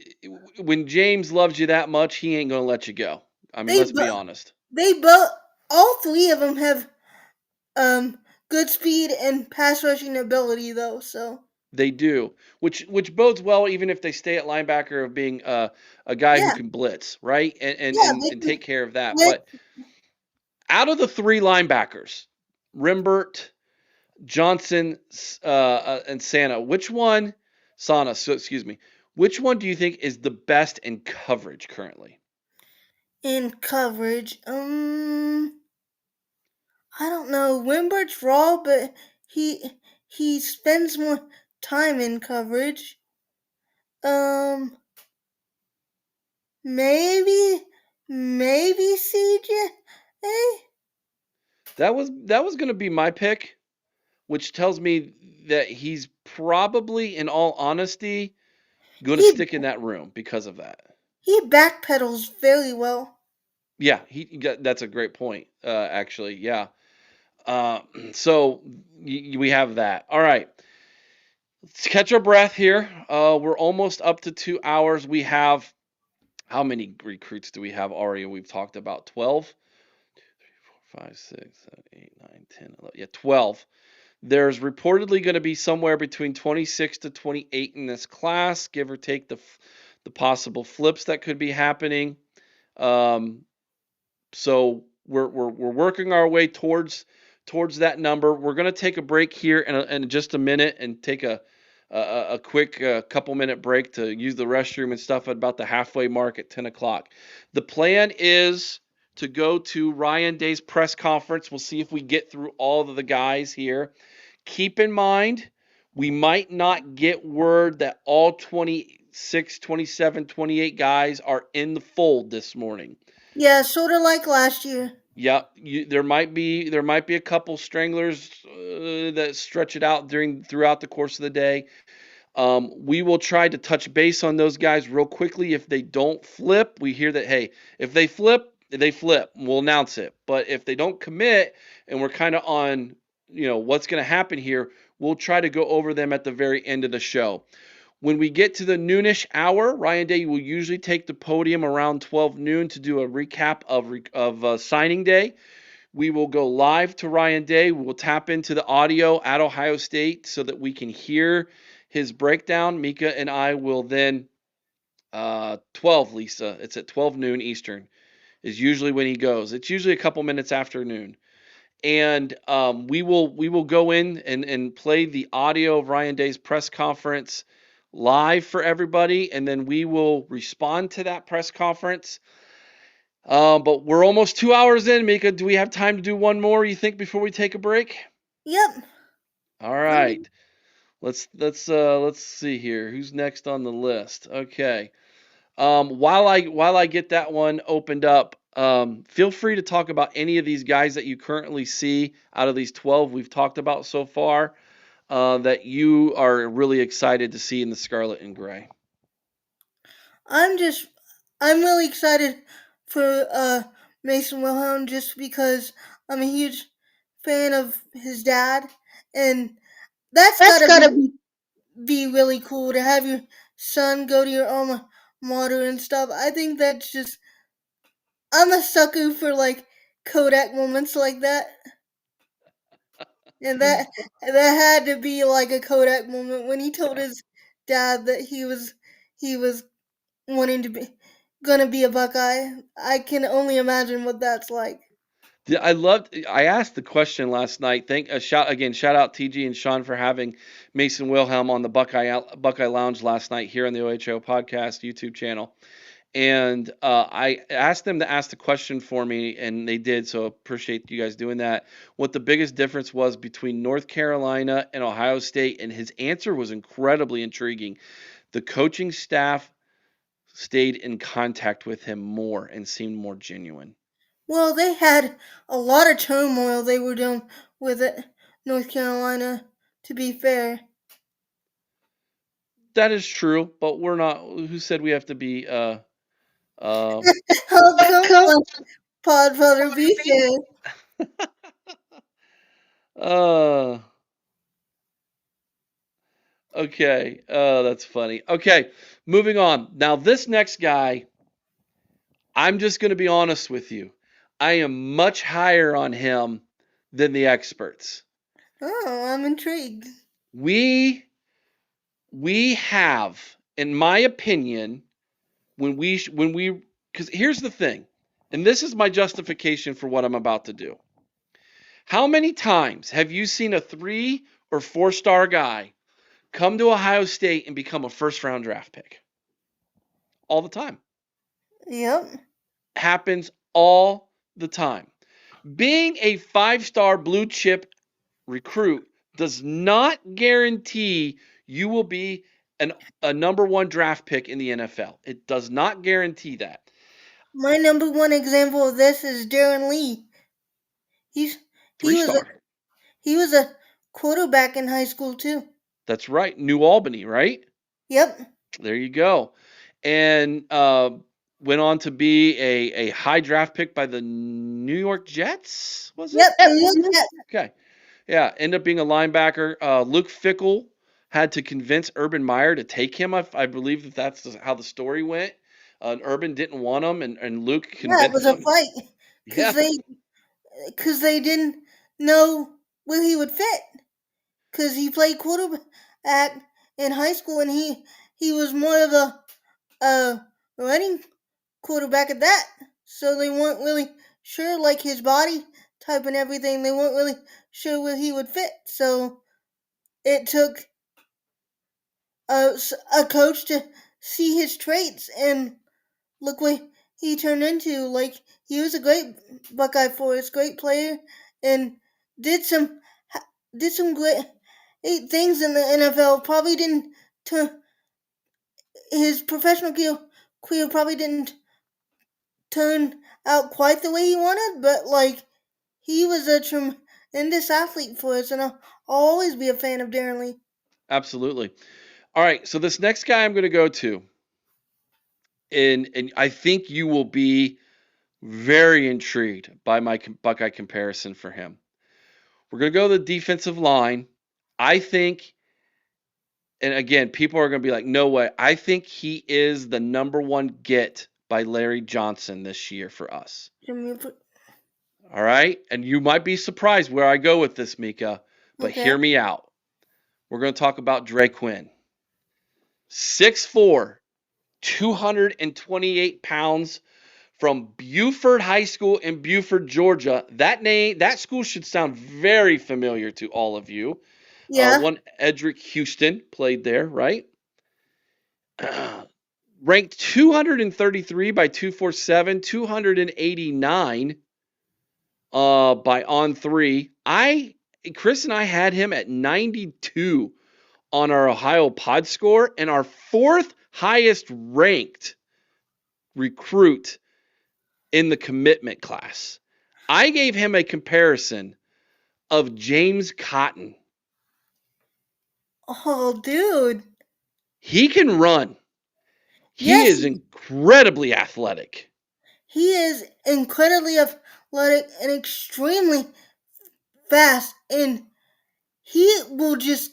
when James loves you that much, he ain't gonna let you go. I mean, They let's be bo- honest. they both all three of them have good speed and pass rushing ability though. So They do, which bodes well, even if they stay at linebacker of being a guy who yeah, can blitz, right, and and yeah, and, they and can take care of that. blitz. But out of the three linebackers, Rimbert, Johnson, and Sana, so excuse me, which one do you think is the best in coverage currently? In coverage. I don't know. Wimbert's raw, but he spends more time in coverage. Um, maybe CJ. Hey, That was going to be my pick, which tells me that he's probably, in all honesty, going to he stick in that room because of that. he backpedals very well. Yeah, that's a great point. Actually, yeah. Uh, so we have that. All right, let's catch our breath here. We're almost up to 2 hours. We have how many recruits do we have already? We've talked about 12, 5, 6, 7, 8, 9, 10, 11. Yeah, 12. There's reportedly going to be somewhere between 26 to 28 in this class, give or take the possible flips that could be happening. Um, so we're working our way towards that number. We're going to take a break here in just a minute and take a quick couple minute break to use the restroom and stuff at about the halfway mark at 10 o'clock. The plan is to go to Ryan Day's press conference. We'll see if we get through all of the guys here. Keep in mind, we might not get word that all 26, 27, 28 guys are in the fold this morning. Yeah, sort of like last year. Yep, there might be a couple stranglers that stretch it out throughout the course of the day. We will try to touch base on those guys real quickly. If they don't flip, we hear that, hey, if they flip, they flip. We'll announce it. But if they don't commit and we're kind of on, what's going to happen here, we'll try to go over them at the very end of the show. When we get to the noonish hour, Ryan Day will usually take the podium around 12 noon to do a recap of signing day. We will go live to Ryan Day. We will tap into the audio at Ohio State so that we can hear his breakdown. Mika and I will then 12, Lisa. It's at 12 noon Eastern is usually when he goes. It's usually a couple minutes after noon. And we will go in and play the audio of Ryan Day's press conference live for everybody, and then we will respond to that press conference. But we're almost 2 hours in, Mika. Do we have time to do one more, you think, before we take a break? Yep. All right. Let's see here. Who's next on the list? Okay. While I get that one opened up, feel free to talk about any of these guys that you currently see out of these 12 we've talked about so far, that you are really excited to see in the Scarlet and Gray. I'm just I'm really excited for Mason Wilhelm just because I'm a huge fan of his dad, and that's That's gotta gotta be. be really cool to have your son go to your alma mater and stuff. I think that's just I'm a sucker for like Kodak moments like that, and that had to be like a Kodak moment when he told his dad that he was wanting to be gonna be a Buckeye. I can only imagine what that's like. Yeah, I loved. I asked the question last night. Thank a shout again. Shout out TG and Sean for having Mason Wilhelm on the Buckeye Lounge last night here on the OHO podcast YouTube channel. And I asked them to ask the question for me, and they did. So appreciate you guys doing that. What the biggest difference was between North Carolina and Ohio State, and his answer was incredibly intriguing. The coaching staff stayed in contact with him more and seemed more genuine. Well, they had a lot of turmoil they were dealing with it, North Carolina. To be fair, That is true, but we're not. Who said we have to be? Uh, how come, Come Podfather? Be fair. uh, okay. That's funny. Okay, moving on. Now, this next guy, I'm just going to be honest with you. I am much higher on him than the experts. Oh, I'm intrigued. We we have, in my opinion, when we because here's the thing, and this is my justification for what I'm about to do. How many times have you seen a 3 or 4 star guy come to Ohio State and become a first round draft pick? All the time. Yep. Happens all the time. Being a 5 star blue chip recruit does not guarantee you will be a number one draft pick in the NFL. It does not guarantee that. My number one example of this is Darren Lee. He's he Three was a star. he was a quarterback in high school too. That's right. New Albany, right? Yep. There you go. And went on to be a high draft pick by the New York Jets, was it? Yep. Yep. New York Jets. Okay. Yeah, ended up being a linebacker. Luke Fickle had to convince Urban Meyer to take him. I believe that's how the story went. Urban didn't want him, and Luke Yeah, it was convinced a him. fight because Yeah, they didn't know where he would fit because he played quarterback in high school and he was more of a running quarterback at that. So they weren't really sure, like his body type and everything. They weren't really sure where he would fit. So it took a, a coach to see his traits and look what he turned into. Like he was a great Buckeye for us, great player, and did some did some great things in the NFL. Probably didn't. His professional career probably didn't turn out quite the way he wanted, but like he was a tremendous athlete for us, and I'll always be a fan of Darren Lee. absolutely. All right, so this next guy I'm going to go to, and I think you will be very intrigued by my Buckeye comparison for him. We're going to go to the defensive line. I think And again, people are going to be like, no way. I think he is the number one get by Larry Johnson this year for us. All right. And you might be surprised where I go with this, Mika, but Okay. hear me out. We're going to talk about Dre Quinn. 6'4, 228 pounds from Buford High School in Buford, Georgia. That school should sound very familiar to all of you. Yeah. One Edric Houston played there, right? Ranked 233 by 247, 289 by on three. Chris and I had him at 92 on our Ohio Pod Score and our fourth highest ranked recruit in the commitment class. I gave him a comparison of James Cotton. Oh, dude. He can run. He Yes, is incredibly athletic. he is incredibly athletic and extremely fast, and he will just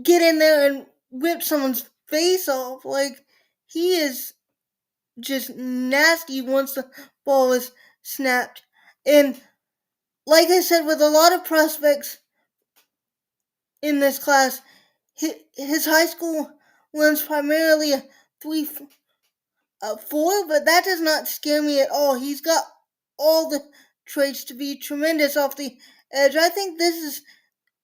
get in there and rip someone's face off. Like, he is just nasty once the ball is snapped. And like I said, with a lot of prospects in this class, his high school runs primarily a 3-4, but that does not scare me at all. He's got all the traits to be tremendous off the edge. I think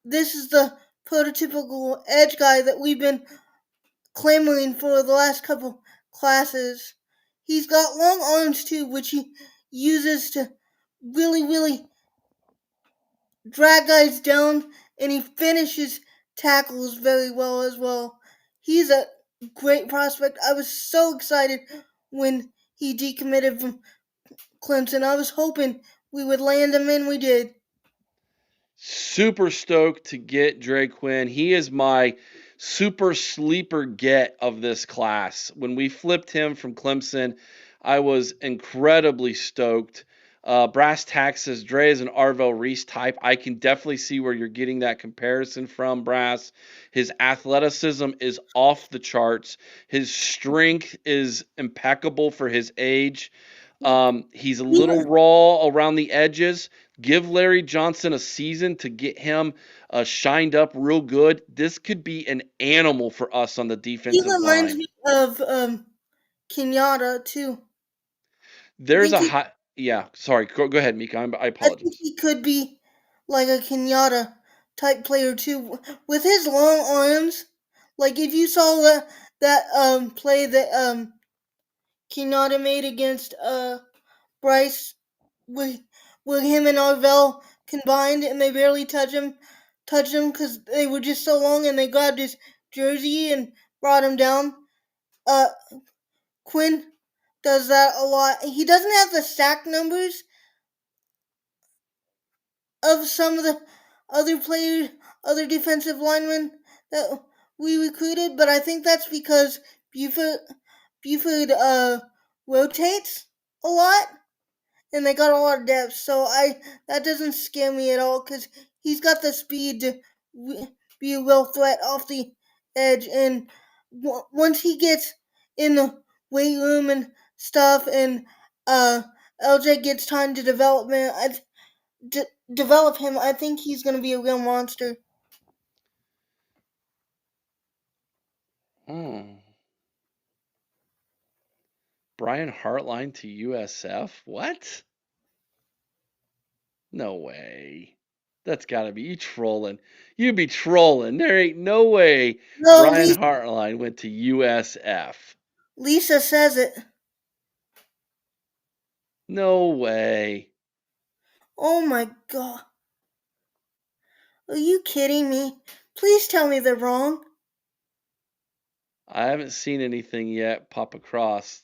this is the prototypical edge guy that we've been clamoring for the last couple classes. He's got long arms too, which he uses to really drag guys down, and he finishes tackles very well as well. He's a great prospect. I was so excited when he decommitted from Clemson. I was hoping we would land him, and we did. Super stoked to get Dre Quinn. He is my super sleeper get of this class. When we flipped him from Clemson, I was incredibly stoked. Brass Taxes, Dre is an Arvell Reese type. I can definitely see where you're getting that comparison from, Brass. His athleticism is off the charts. His strength is impeccable for his age. He's a He, little raw around the edges. Give Larry Johnson a season to get him shined up real good. This could be an animal for us on the he defensive reminds line. me of Kenyatta too. I There's think a he, high, yeah. Sorry, go ahead, Mika. I I think apologize. he could be like a Kenyatta type player too, with his long arms. Like if you saw that play that Kenyatta made against Bryce, with him and Arvell combined, and they barely touch him because they were just so long, and they grabbed his jersey and brought him down. Uh, Quinn does that a lot. He doesn't have the sack numbers of some of the other players, other defensive linemen that we recruited, but I think that's because Buford Buford rotates a lot, and they got a lot of depth. So I that doesn't scare me at all because he's got the speed to be a real threat off the edge. And once he gets in the weight room and stuff, and uh, LJ gets time to develop him, I think he's going to be a real monster. Hmm. Brian Hartline to USF? What? No way. That's got to be you trolling. You be trolling. There ain't no way No, Brian Hartline went to USF. Lisa says it. No way. Oh my god. Are you kidding me? Please tell me they're wrong. I haven't seen anything yet pop across.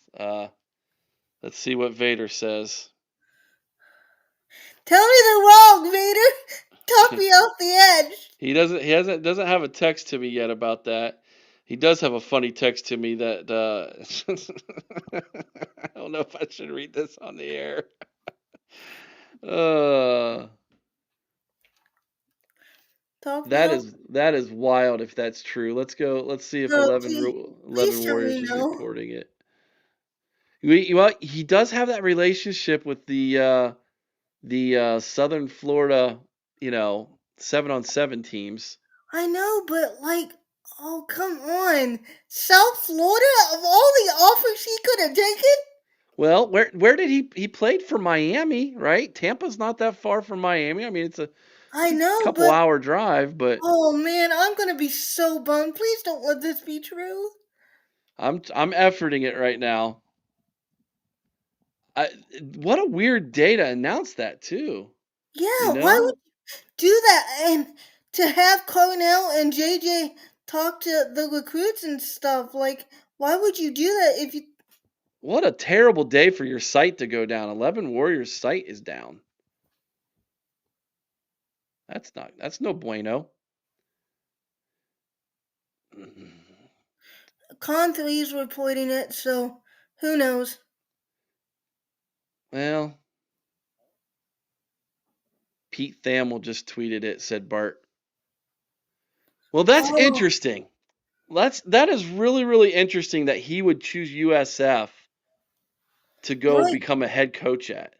Let's see what Vader says. Tell me they're wrong, Vader. Talk me off the edge. He doesn't have a text to me yet about that. He does have a funny text to me that I don't know if I should read this on the air. Uh talk That now? is wild if that's true. Let's go. Let's see if No, please, 11 please tell me Warriors is no. reporting it. Well, he does have that relationship with the Southern Florida, 7-on-7 teams. I know, but like, oh come on, South Florida of all the offers he could have taken. Well, where did he played for Miami, right? Tampa's not that far from Miami. I mean, I it's a know, couple but hour drive, but oh man, I'm gonna be so bummed. Please don't let this be true. I'm efforting it right now. I, what a weird day to announce that too. You Yeah, why would know? you do that? And to have Cornell and JJ talk to the recruits and stuff, like, why would you do that if you? What a terrible day for your site to go down. 11 Warriors site is down. That's no bueno. Con3 is reporting it, so who knows? Well, Pete Thamel just tweeted it, said Bart. Well, that's Oh, interesting. That is really, really interesting that he would choose USF to go my become a head coach at.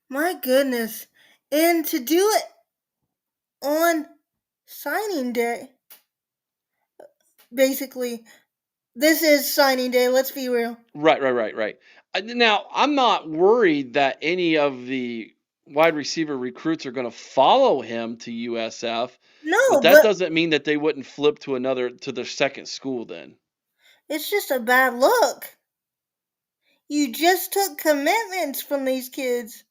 my goodness. And to do it on signing day, basically. This is signing day, let's be real. Right, right, right, right. Now, I'm not worried that any of the wide receiver recruits are going to follow him to USF, but No, that but doesn't mean that they wouldn't flip to their second school then. it's just a bad look. You just took commitments from these kids.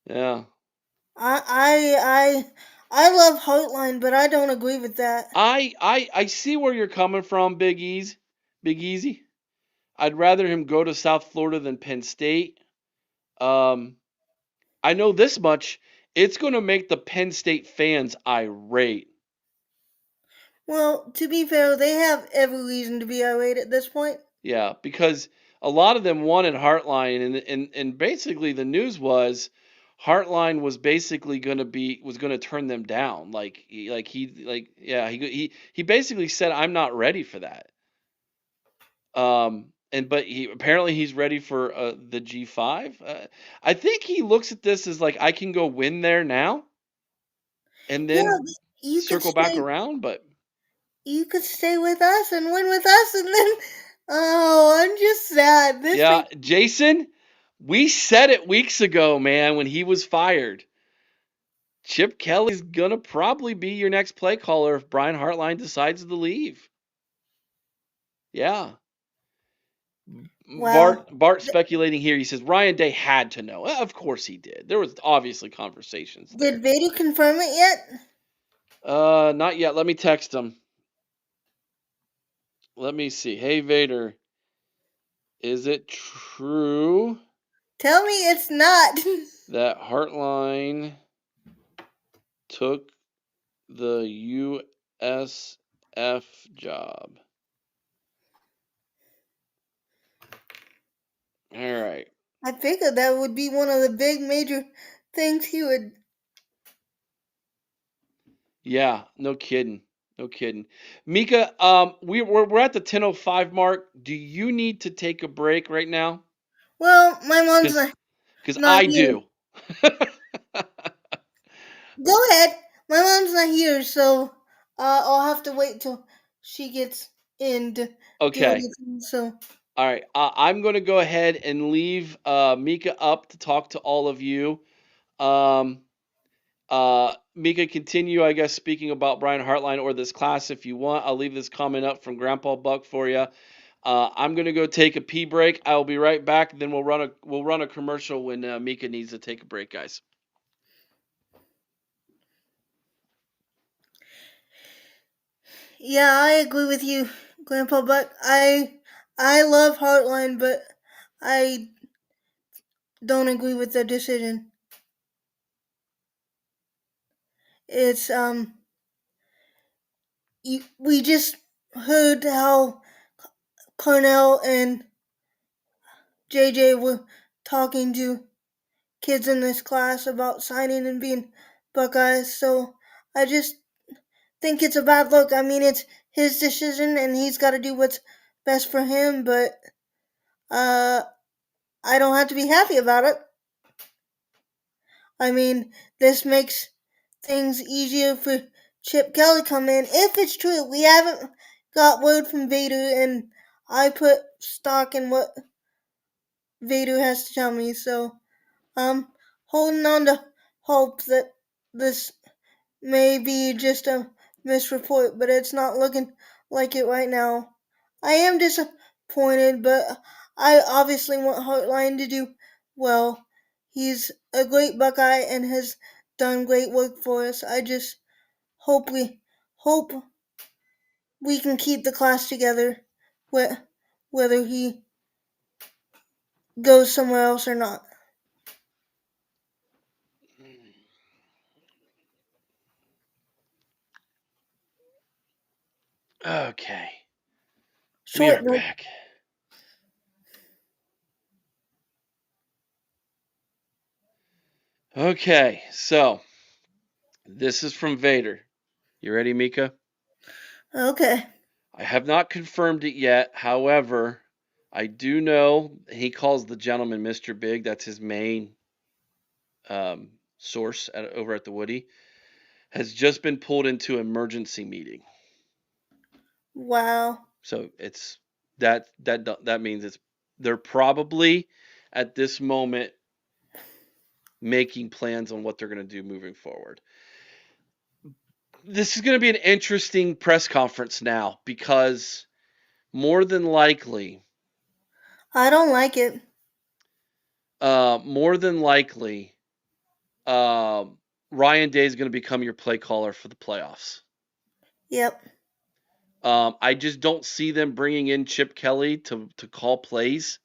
Yeah. I I love Heartline, but I don't agree with that. I see where you're coming from, Big Easy. I'd rather him go to South Florida than Penn State. Um, I know this much. It's going to make the Penn State fans irate. Well, to be fair, they have every reason to be irate at this point. Yeah, because a lot of them wanted Heartline, and basically the news was Heartline was basically going to turn them down. He basically said I'm not ready for that. And but he apparently he's ready for the G5. I think he looks at this as like I can go win there now and Yeah, then you could circle back stay. around. But You could stay with us and win with us, and then oh, I'm just sad. This yeah, makes Jason, we said it weeks ago, man, when he was fired. Chip Kelly's gonna probably be your next play caller if Brian Hartline decides to leave. Yeah. well. Bart speculating here. He says Ryan Day had to know. Of course he did. There was obviously conversations Did there. Vader confirm it yet? Not yet. Let me text him. Let me see. Hey Vader, is it true Tell me it's not. that Hartline took the USF job? All right. I figured that would be one of the big major things he would. Yeah, no kidding. No kidding. Mika, we're at the 10:05 mark. Do you need to take a break right now? Well, my mom's Cuz cuz not I here. do. Go ahead. My mom's not here, so I'll have to wait till she gets in to do Okay. anything. So All right. I'm going to go ahead and leave Mika up to talk to all of you. Um, Mika, continue, I guess, speaking about Brian Hartline or this class if you want. I'll leave this comment up from Grandpa Buck for you. I'm gonna go take a pee break. I'll be right back. Then we'll run a commercial when Mika needs to take a break, guys. yeah, I agree with you, Grandpa. But I love Heartline, but I don't agree with the decision. It's we just heard how Cornell and JJ were talking to kids in this class about signing and being Buckeyes. So I just think it's a bad look. I mean, it's his decision and he's got to do what's best for him, but uh, I don't have to be happy about it. I mean, this makes things easier for Chip Kelly come in. If it's true, we haven't got word from Vader, and I put stock in what Vader has to tell me. So I'm holding on to hope that this may be just a misreport, but it's not looking like it right now. I am disappointed, but I obviously want Heartline to do well. He's a great Buckeye and has done great work for us. I just hope we can keep the class together, whether he goes somewhere else or not. Okay, be Short right note. back. Okay, so this is from Vader. You ready, Mika? Okay. I have not confirmed it yet. However, I do know he calls the gentleman Mr. Big. That's his main source over at the Woody. Has just been pulled into emergency meeting. Wow. So it's that means it's they're probably at this moment making plans on what they're going to do moving forward. This is going to be an interesting press conference now because more than likely, I don't like it. more than likely, Ryan Day is going to become your play caller for the playoffs. Yep. I just don't see them bringing in Chip Kelly to call plays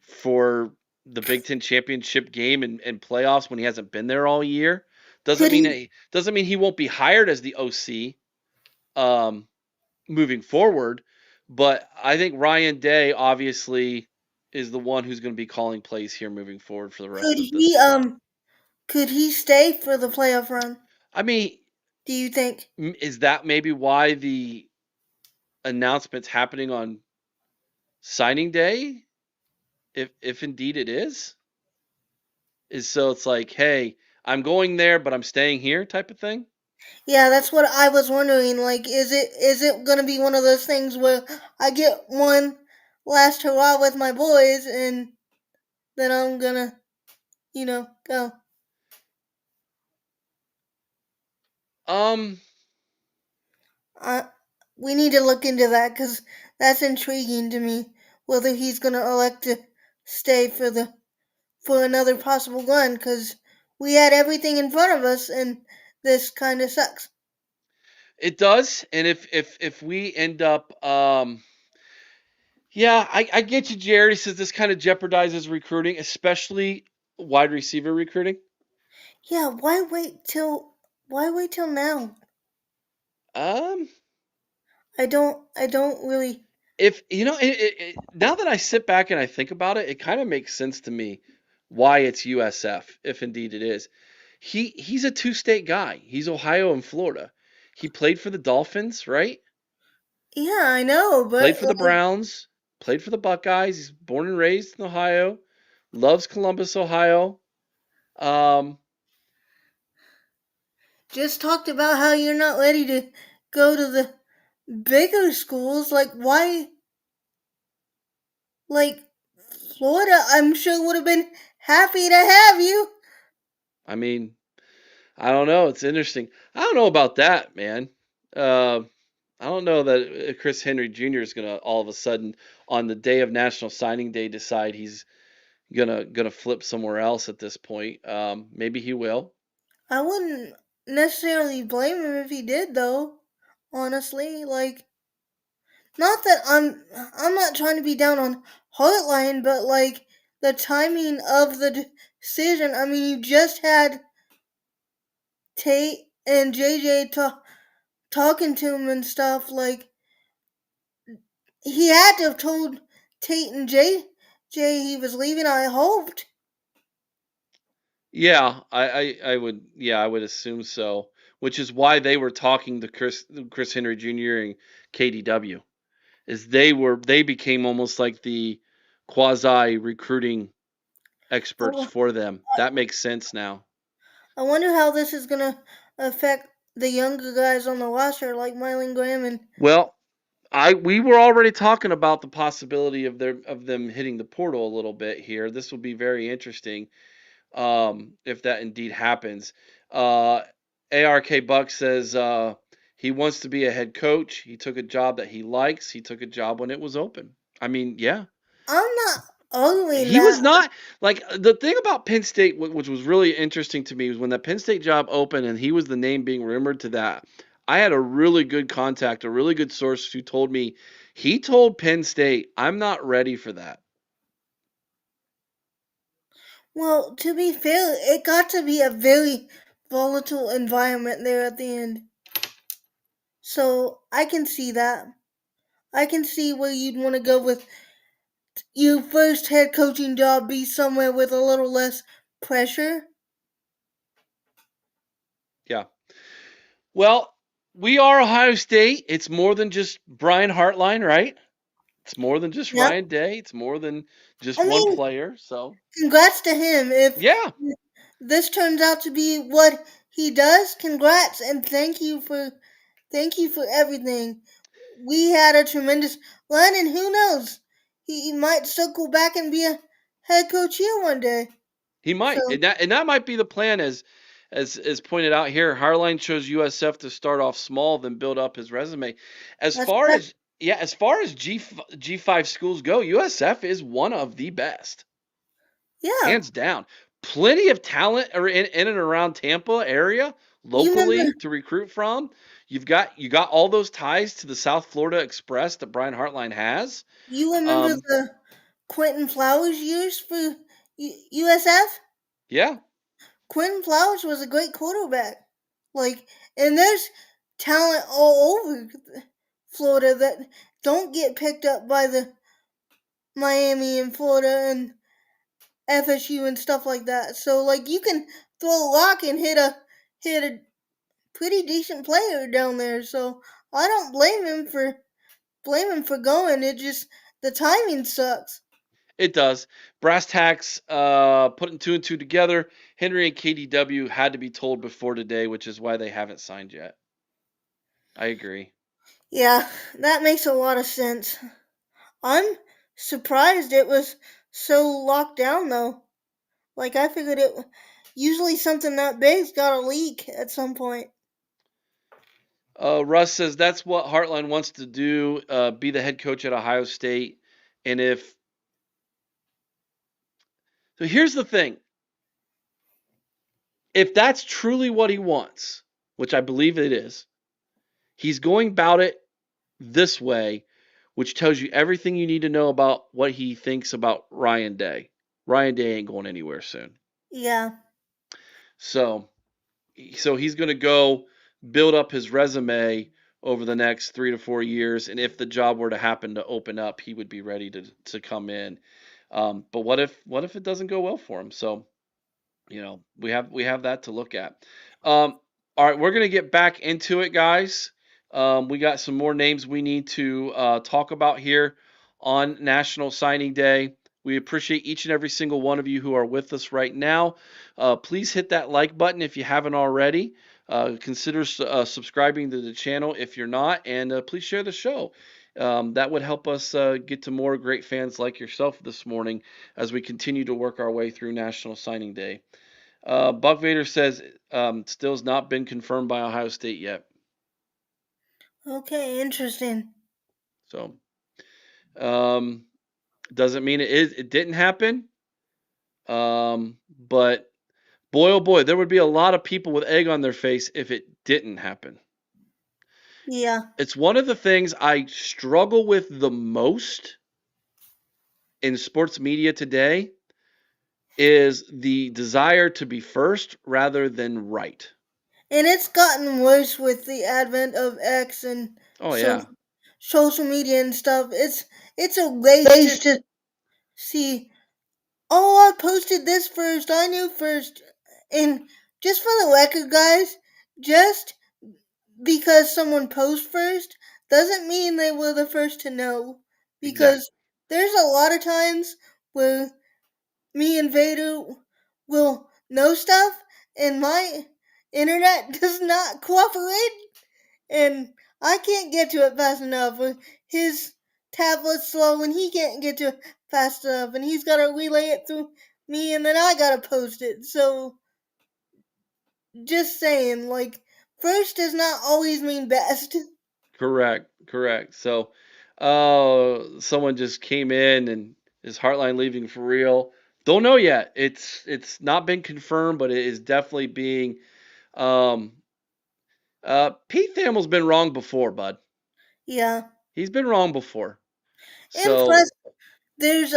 for the Big Ten championship game and playoffs when he hasn't been there all year. Could he Doesn't mean he won't be hired as the OC um, moving forward. But I think Ryan Day obviously is the one who's going to be calling plays here moving forward for the could rest of he this. could he stay for the playoff run? I mean, Do you think? is that maybe why the announcement's happening on signing day? If indeed it is so it's like, hey, I'm going there, but I'm staying here type of thing. Yeah, that's what I was wondering. Like, is it gonna be one of those things where I get one last hurrah with my boys, and then I'm gonna, go. Um, Uh, we need to look into that because that's intriguing to me. Whether he's gonna elect to stay for another possible run, because we had everything in front of us, and this kind of sucks. it does, and if we end up, yeah, I get you, Jared. He says this kind of jeopardizes recruiting, especially wide receiver recruiting. Yeah, why wait till now? Um, I don't really. if you know, now that I sit back and I think about it, it kind of makes sense to me why it's USF, if indeed it is. He's a two-state guy. He's Ohio and Florida. He played for the Dolphins, right? Yeah, I know, but Played for the Browns, played for the Buckeyes. He's born and raised in Ohio, loves Columbus, Ohio. Um, just talked about how you're not ready to go to the bigger schools. Like why? Like Florida, I'm sure would have been happy to have you. I mean, I don't know. It's interesting. I don't know about that, man. Uh, I don't know that Chris Henry Jr. is gonna all of a sudden on the day of National Signing Day decide he's gonna flip somewhere else at this point. Maybe he will. I wouldn't necessarily blame him if he did, though. Honestly, like not that I'm not trying to be down on Heartline, but like the timing of the decision. I mean, you just had Tate and JJ talking to him and stuff. Like he had to have told Tate and JJ he was leaving. I hoped. Yeah, I would assume so. Which is why they were talking to Chris Henry Jr. and KDW, is they became almost like the quasi recruiting experts I, for them. That makes sense now. I wonder how this is gonna affect the younger guys on the roster, like Mylan Graham and. Well, I we were already talking about the possibility of them hitting the portal a little bit here. This will be very interesting, if that indeed happens. Uh, ARK Buck says he wants to be a head coach. He took a job that he likes. He took a job when it was open. I mean, yeah, I'm not arguing he was that. not like the thing about Penn State, which was really interesting to me, was when that Penn State job opened and he was the name being rumored to that. I had a really good contact, a really good source who told me he told Penn State, "I'm not ready for that." Well, to be fair, it got to be a very volatile environment there at the end. So I can see that. I can see where you'd want to go with your first head coaching job be somewhere with a little less pressure. Yeah. Well, we are Ohio State. It's more than just Brian Hartline, right? It's more than just Yep. Ryan Day. It's more than just I one mean, player. So, congrats to him. If yeah, this turns out to be what he does, congrats and thank you for everything. We had a tremendous run, and who knows, he might circle back and be a head coach here one day. he So might. And that might be the plan, as pointed out here. Harline chose USF to start off small, then build up his resume. As that's far that. as yeah, as far as G5 schools go, USF is one of the best, Yeah, hands down. Plenty of talent in and around Tampa area you locally remember? to recruit from. You got all those ties to the South Florida Express that Brian Hartline has. You remember Um, the Quentin Flowers years for USF? yeah, Quentin Flowers was a great quarterback. Like, and there's talent all over Florida that don't get picked up by the Miami and Florida and FSU and stuff like that. So like you can throw a rock and hit a pretty decent player down there. So I don't blame him for going. It just the timing sucks. it does. Brass tacks, putting two and two together. Henry and KDW had to be told before today, which is why they haven't signed yet. I agree. Yeah, that makes a lot of sense. I'm surprised it was so locked down though. Like I figured it usually something that big's got to leak at some point. Russ says that's what Hartline wants to do, be the head coach at Ohio State. And if so, here's the thing: if that's truly what he wants, which I believe it is, he's going about it this way, which tells you everything you need to know about what he thinks about Ryan Day. Ryan Day ain't going anywhere soon. Yeah. So he's going to go build up his resume over the next 3 to 4 years, and if the job were to happen to open up, he would be ready to come in. But what if it doesn't go well for him? So we have that to look at. All right, we're gonna get back into it, guys. We got some more names we need to talk about here on National Signing Day. We appreciate each and every single one of you who are with us right now. Please hit that like button if you haven't already. Consider subscribing to the channel if you're not, and please share the show. That would help us get to more great fans like yourself this morning as we continue to work our way through National Signing Day. Buck Vader says still's not been confirmed by Ohio State yet. Okay, interesting. So um, doesn't mean it didn't happen. But boy, oh boy, there would be a lot of people with egg on their face if it didn't happen. Yeah. It's one of the things I struggle with the most in sports media today is the desire to be first rather than right. And it's gotten worse with the advent of X and Oh yeah. social social media and stuff. It's a race to see, oh, I posted this first. I knew first. And just for the record, guys, just because someone posts first doesn't mean they were the first to know. Because Exactly. there's a lot of times where me and Vader will know stuff and my internet does not cooperate and I can't get to it fast enough. Or his tablet's slow and he can't get to it fast enough and he's gotta relay it through me and then I gotta post it. So just saying, like, first does not always mean best. Correct. Correct. So, someone just came in and is Heartline leaving for real? Don't know yet. It's not been confirmed, but it is definitely being. Um, Pete Thamel's been wrong before, bud. Yeah. He's been wrong before. And So, plus there's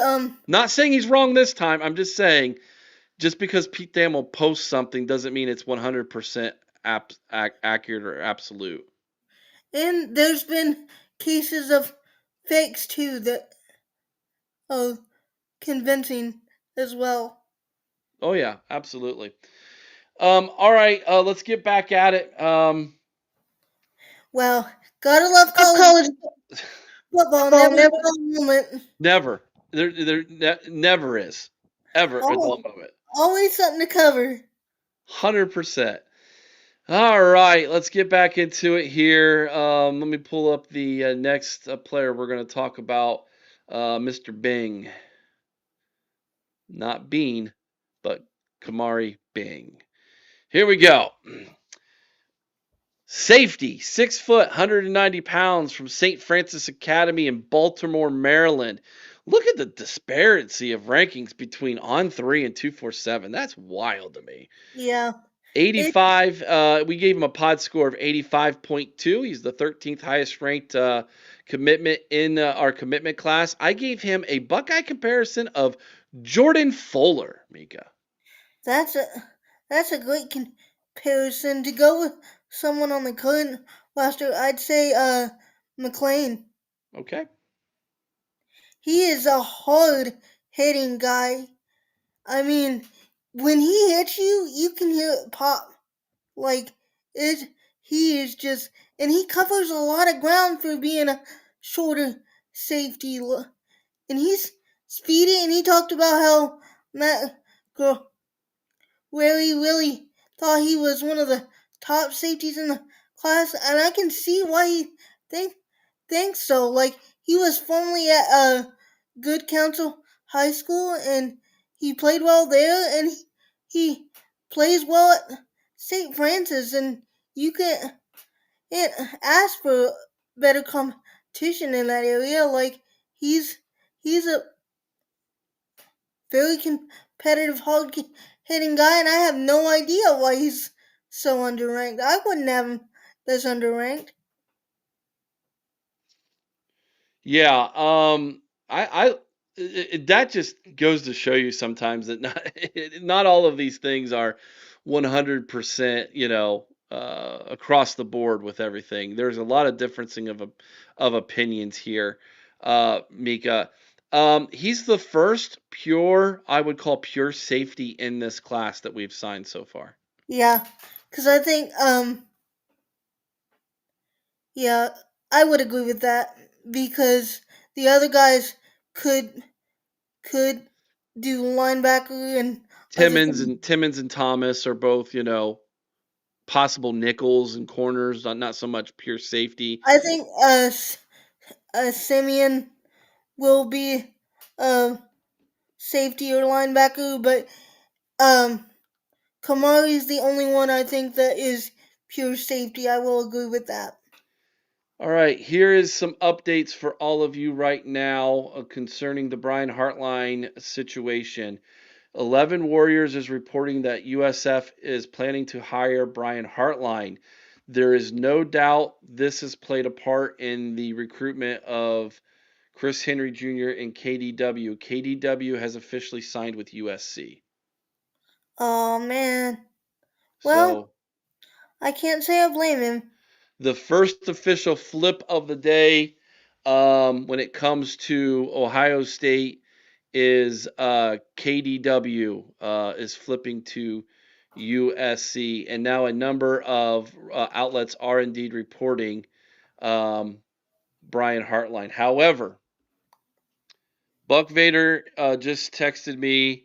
not saying he's wrong this time. I'm just saying, just because Pete Thamel posts something doesn't mean it's 100% accurate or absolute. and there's been cases of fakes too that are convincing as well. Oh yeah, absolutely. All right, let's get back at it. Well, gotta love Of college college football, football never a never. dull moment. Never. Never is ever a Oh, dull moment. always something to cover. 100%. All right, let's get back into it here. Let me pull up the next player we're going to talk about, Mr. Bing. Not Bean, but Kamari Bing. Here we go. Safety, 6 foot, 190 pounds from St. Francis Academy in Baltimore, Maryland. Look at the disparity of rankings between On 3 and 247. That's wild to me. Yeah. It 85, we gave him a pod score of 85.2. He's the 13th highest ranked commitment in our commitment class. I gave him a Buckeye comparison of Jordan Fuller, Mika. that's a that's a great comparison to go with someone on the current roster. I'd say McLean. Okay. He is a hard hitting guy. I mean, when he hits you, you can hear it pop. Like it, he is just, and he covers a lot of ground for being a shorter safety. And he's speedy. And he talked about how Matt really thought he was one of the top safeties in the class, and I can see why he think thinks so. Like he was formerly at Good Counsel High School, and he played well there, and he plays well at St. Francis, and you can't ask for better competition in that area. Like he's he's a very competitive, hard hitting guy, and I have no idea why he's so underranked. I wouldn't have him this underranked. Yeah, that just goes to show you sometimes that not all of these things are 100%, across the board with everything. There's a lot of differencing of opinions here, Mika. He's the first pure, I would call pure safety in this class that we've signed so far. Yeah, because I think, yeah, I would agree with that because the other guys could could do linebacker and other things. Timmons and Thomas are both, possible nickels and corners, not so much pure safety. I think Simeon will be a safety or linebacker, but um, Kamari is the only one I think that is pure safety. I will agree with that. All right, here is some updates for all of you right now concerning the Brian Hartline situation. 11 Warriors is reporting that USF is planning to hire Brian Hartline. There is no doubt this has played a part in the recruitment of Chris Henry Jr. and KDW. KDW has officially signed with USC. Oh man. Well, So I can't say I blame him. the first official flip of the day when it comes to Ohio State is KDW is flipping to USC, and now a number of outlets are indeed reporting um, Brian Hartline. However, Buck Vader just texted me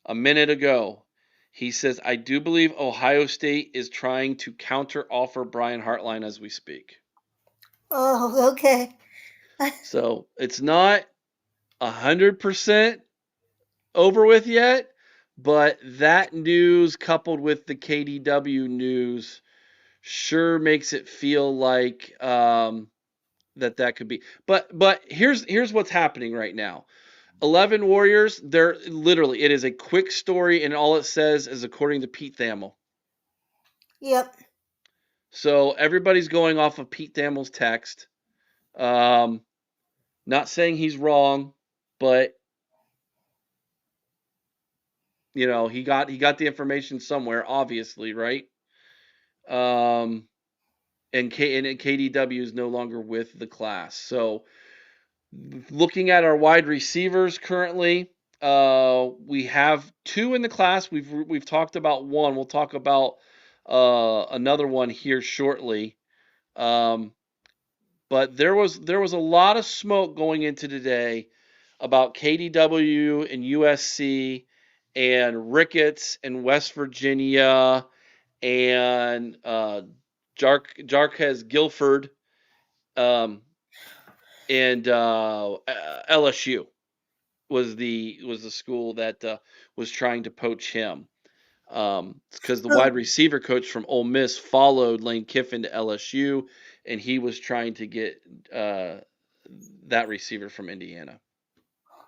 a minute ago. He says, I do believe Ohio State is trying to counter offer Brian Hartline as we speak. Oh, okay. So it's not 100% over with yet, but that news coupled with the KDW news sure makes it feel like that could be. But here's what's happening right now. 11 Warriors, they're literally, it is a quick story, and all it says is according to Pete Thamel. Yep. So everybody's going off of Pete Thamel's text. Um, Not saying he's wrong, but he got the information somewhere, obviously, right? Um, and KDW is no longer with the class. So looking at our wide receivers currently, we have two in the class. We've talked about one. We'll talk about another one here shortly. Um, but there was a lot of smoke going into today about KDW and USC and Ricketts and West Virginia and Jarquez Guilford um, and LSU was the school that was trying to poach him. Because the So wide receiver coach from Ole Miss followed Lane Kiffin to LSU, and he was trying to get uh, that receiver from Indiana.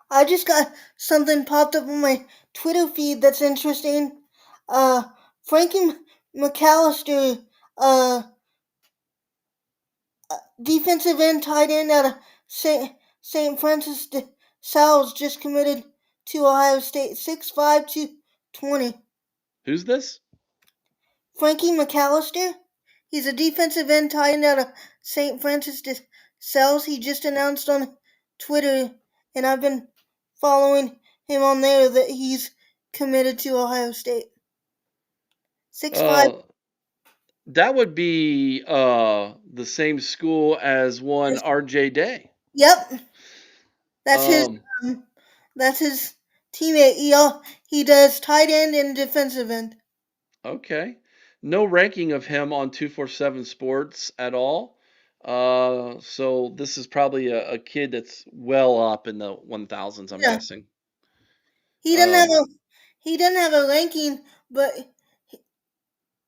I just got something popped up on my Twitter feed that's interesting. Uh, Frankie McAllister, uh, defensive end, tight end out of St. Francis de Sales, just committed to Ohio State. 6'5", 220. Who's this? Frankie McAllister. He's a defensive end, tight end out of St. Francis de Sales. He just announced on Twitter, and I've been following him on there, that he's committed to Ohio State. 6'5". Uh, that would be the same school as one R.J. Day. Yep, that's his. Um, Um, that's his teammate. He does tight end and defensive end. okay. No ranking of him on 247 Sports at all. So this is probably a kid that's well up in the 1000s, I'm Yeah, guessing. he doesn't have Um, a he doesn't have a ranking, but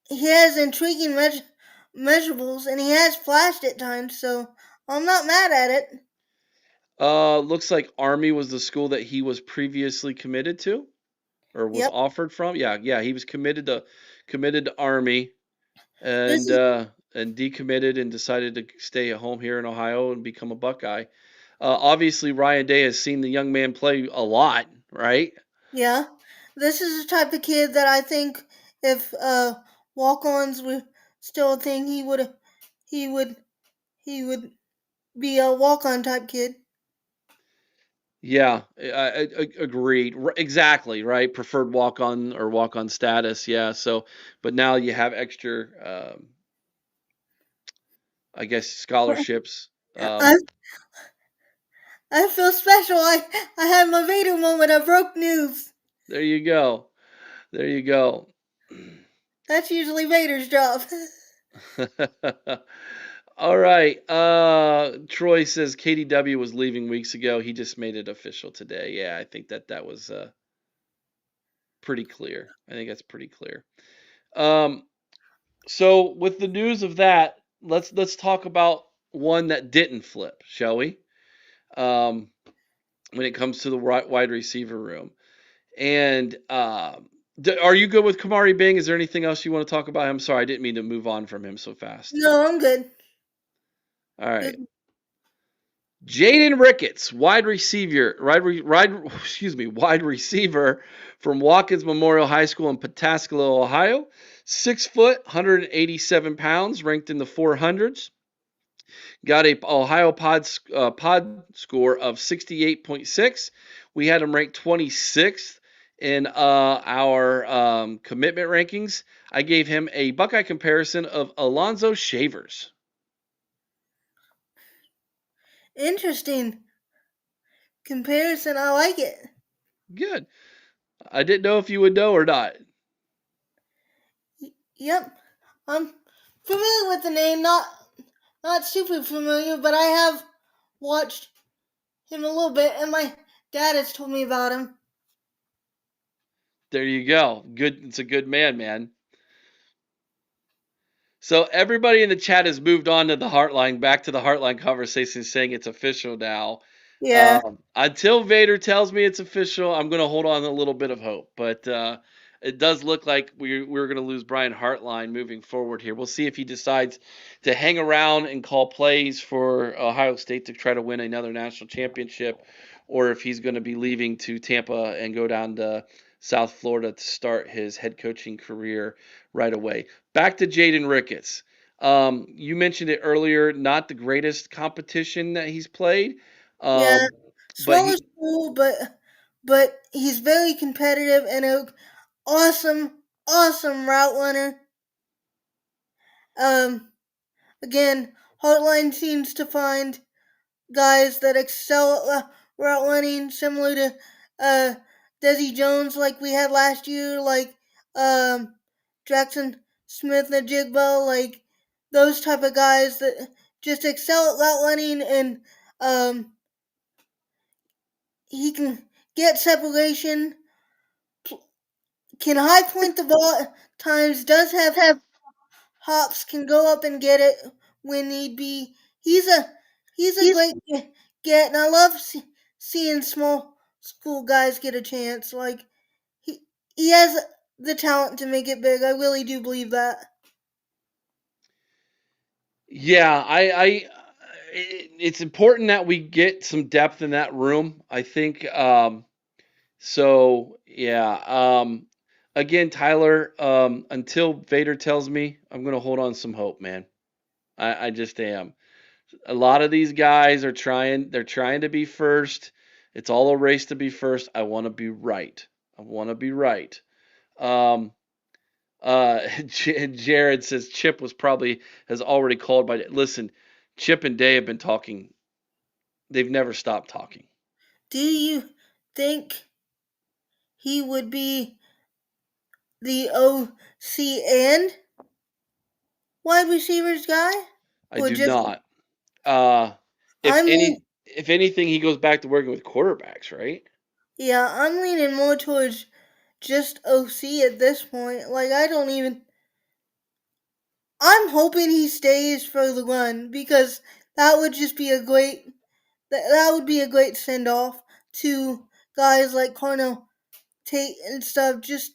he has intriguing measurables, and he has flashed at times. So I'm not mad at it. Looks like Army was the school that he was previously committed to or was Yep. offered from. Yeah, yeah, he was committed to Army This and is uh, and decommitted and decided to stay at home here in Ohio and become a Buckeye. Obviously, Ryan Day has seen the young man play a lot, right? yeah. This is the type of kid that I think, if walk-ons were still a thing, he would he would be a walk-on type kid. Yeah, agreed. Exactly, right? Preferred walk on or walk on status. Yeah. So, but now you have extra, I guess, scholarships. I I feel special. I had my Vader moment. I broke news. There you go. There you go. That's usually Vader's job. All right. Troy says KDW was leaving weeks ago. He just made it official today. Yeah, I think that was pretty clear. I think that's pretty clear. Um, so with the news of that, let's talk about one that didn't flip, shall we? Um, when it comes to the wide receiver room, and are you good with Kamari Bing? Is there anything else you want to talk about him? Sorry, I didn't mean to move on from him so fast. No, I'm good. All right. Jaden Ricketts, wide receiver from Watkins Memorial High School in Pataskala, Ohio. 6 foot, 187 pounds, ranked in the 400s. Got a Ohio pod score of 68.6. We had him ranked 26th in our commitment rankings. I gave him a Buckeye comparison of Alonzo Shavers. Interesting comparison. I like it. Good. I didn't know if you would know or not. Yep. I'm familiar with the name, not super familiar, but I have watched him a little bit, and my dad has told me about him. There you go. Good. It's a good man, man. So everybody in the chat has moved on to the Heartline, back to the Heartline conversation, saying it's official now. Yeah. Until Vader tells me it's official, I'm going to hold on a little bit of hope. But it does look like we're going to lose Brian Hartline moving forward here. We'll see if he decides to hang around and call plays for Ohio State to try to win another national championship, or if he's going to be leaving to Tampa and go down to South Florida to start his head coaching career right away. Back to Jaden Ricketts. You mentioned it earlier, not the greatest competition that he's played. Yeah. But Smaller school, but he's very competitive and a awesome route runner. Um, again, Heartline seems to find guys that excel at route running, similar to uh, Desi Jones, like we had last year, like um, Jackson Smith and Jigbo, like those type of guys that just excel at route running, and um, he can get separation, can high point the ball at times, does have hops, can go up and get it when need be. He's a great get, and I love seeing small school guys get a chance. Like he he has the talent to make it big. I really do believe that. yeah, it's important that we get some depth in that room. I think. So yeah. Again, Tyler. Until Vader tells me, I'm gonna hold on some hope, man. I just am. A lot of these guys are trying. They're trying to be first. It's all a race to be first. I want to be right. I want to be right. Um, Jared says Chip was probably has already called by. Listen, Chip and Day have been talking. They've never stopped talking. Do you think he would be the OC and wide receivers guy, I or do just not. Uh, if I'm any, if anything, he goes back to working with quarterbacks, right? yeah, I'm leaning more towards just OC at this point. Like I don't even I'm hoping he stays for the run because that would just be a great that would be a great send off to guys like Cornell Tate and stuff. Just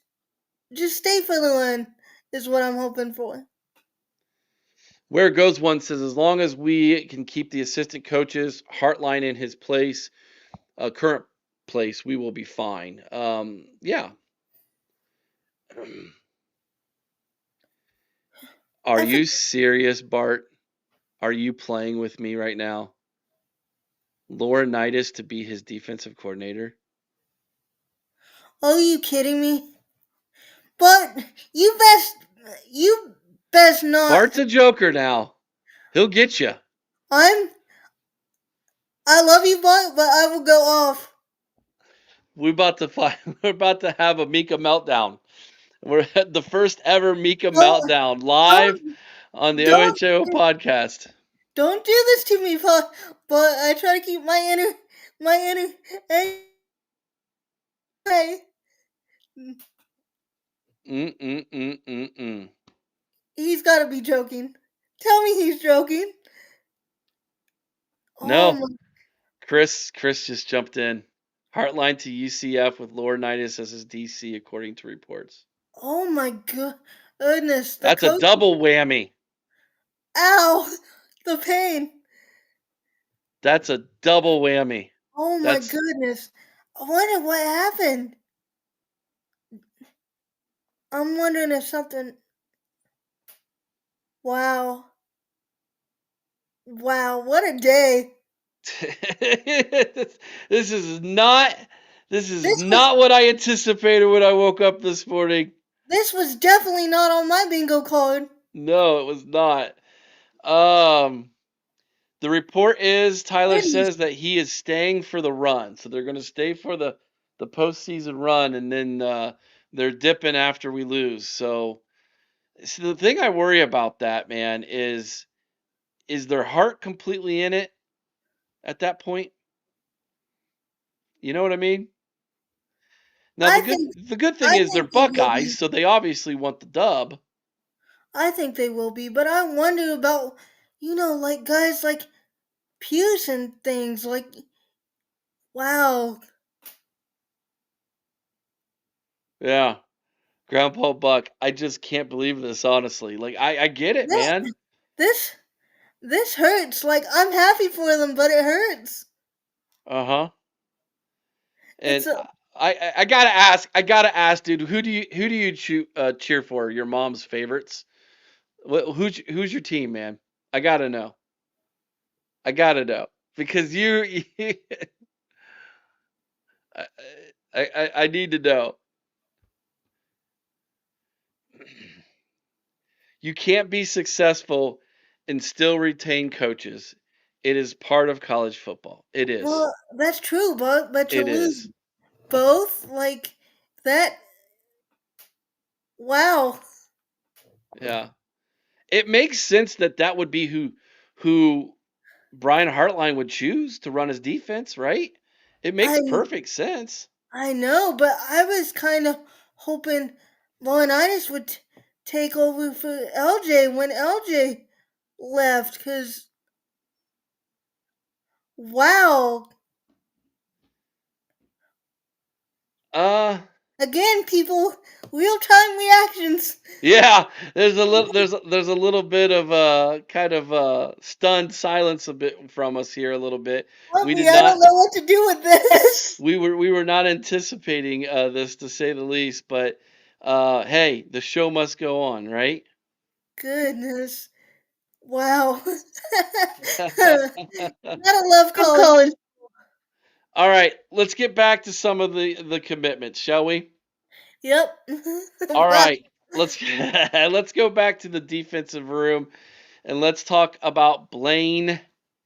stay for the run is what I'm hoping for. Where goes one says as long as we can keep the assistant coaches Hartline in his place, current place, we will be fine. Yeah. Are I you serious, Bart? Are you playing with me right now? Laurinaitis to be his defensive coordinator? Are you kidding me? But you best not. Bart's a joker now. He'll get you. I'm I love you, but I will go off. We're about to find. We're about to have a Mika meltdown. We're at the first ever Mika Don't meltdown live don't on the don't OHO podcast. don't do this to me, but I try to keep my inner anyway. Mm-mm-mm-mm-mm. He's got to be joking. Tell me he's joking. Oh No, my, Chris just jumped in. Heartline to UCF with Laurinaitis as his DC, according to reports. oh my goodness, the That's a coach. double whammy. Ow, the pain. That's a double whammy. Oh my That's goodness. I wonder what happened. I'm wondering if something. Wow, wow, what a day. this is not This is This was not what I anticipated when I woke up this morning. this was definitely not on my bingo card. No, it was not. Um, the report is Tyler Goodness. says that he is staying for the run, so they're going to stay for the postseason run, and then they're dipping after we lose. So the thing I worry about that, man, is their heart completely in it at that point? You know what I mean? Now I think the good thing I is they're think they will Buckeyes, be. so they obviously want the dub. I think they will be, but I wonder about like guys like Pierce and things like wow. Yeah, Grandpa Buck. I just can't believe this, honestly. Like I get it, This man. this this hurts. Like I'm happy for them, but it hurts. Uh huh. It's And a I gotta ask, dude. Who do you cheer for? Your mom's favorites? Who's your team, man? I gotta know. I gotta know because I, I need to know. You can't be successful and still retain coaches. It is part of college football. It is. well, that's true, but to It lose is. both like that. Wow. Yeah. It makes sense that that would be who Brian Hartline would choose to run his defense, right? It makes I perfect sense. I know, but I was kind of hoping Laurinaitis would take over for LJ when LJ left, because wow. Uh Again, people, real time reactions. yeah, there's a little bit of kind of stunned silence a bit from us here a little bit. We did I don't not know what to do with this. we were not anticipating this to say the least, but hey, the show must go on, right? Goodness. Wow. Gotta love Of college. college. All right, let's get back to some of the commitments, shall we? Yep. All right, let's let's go back to the defensive room and let's talk about Blaine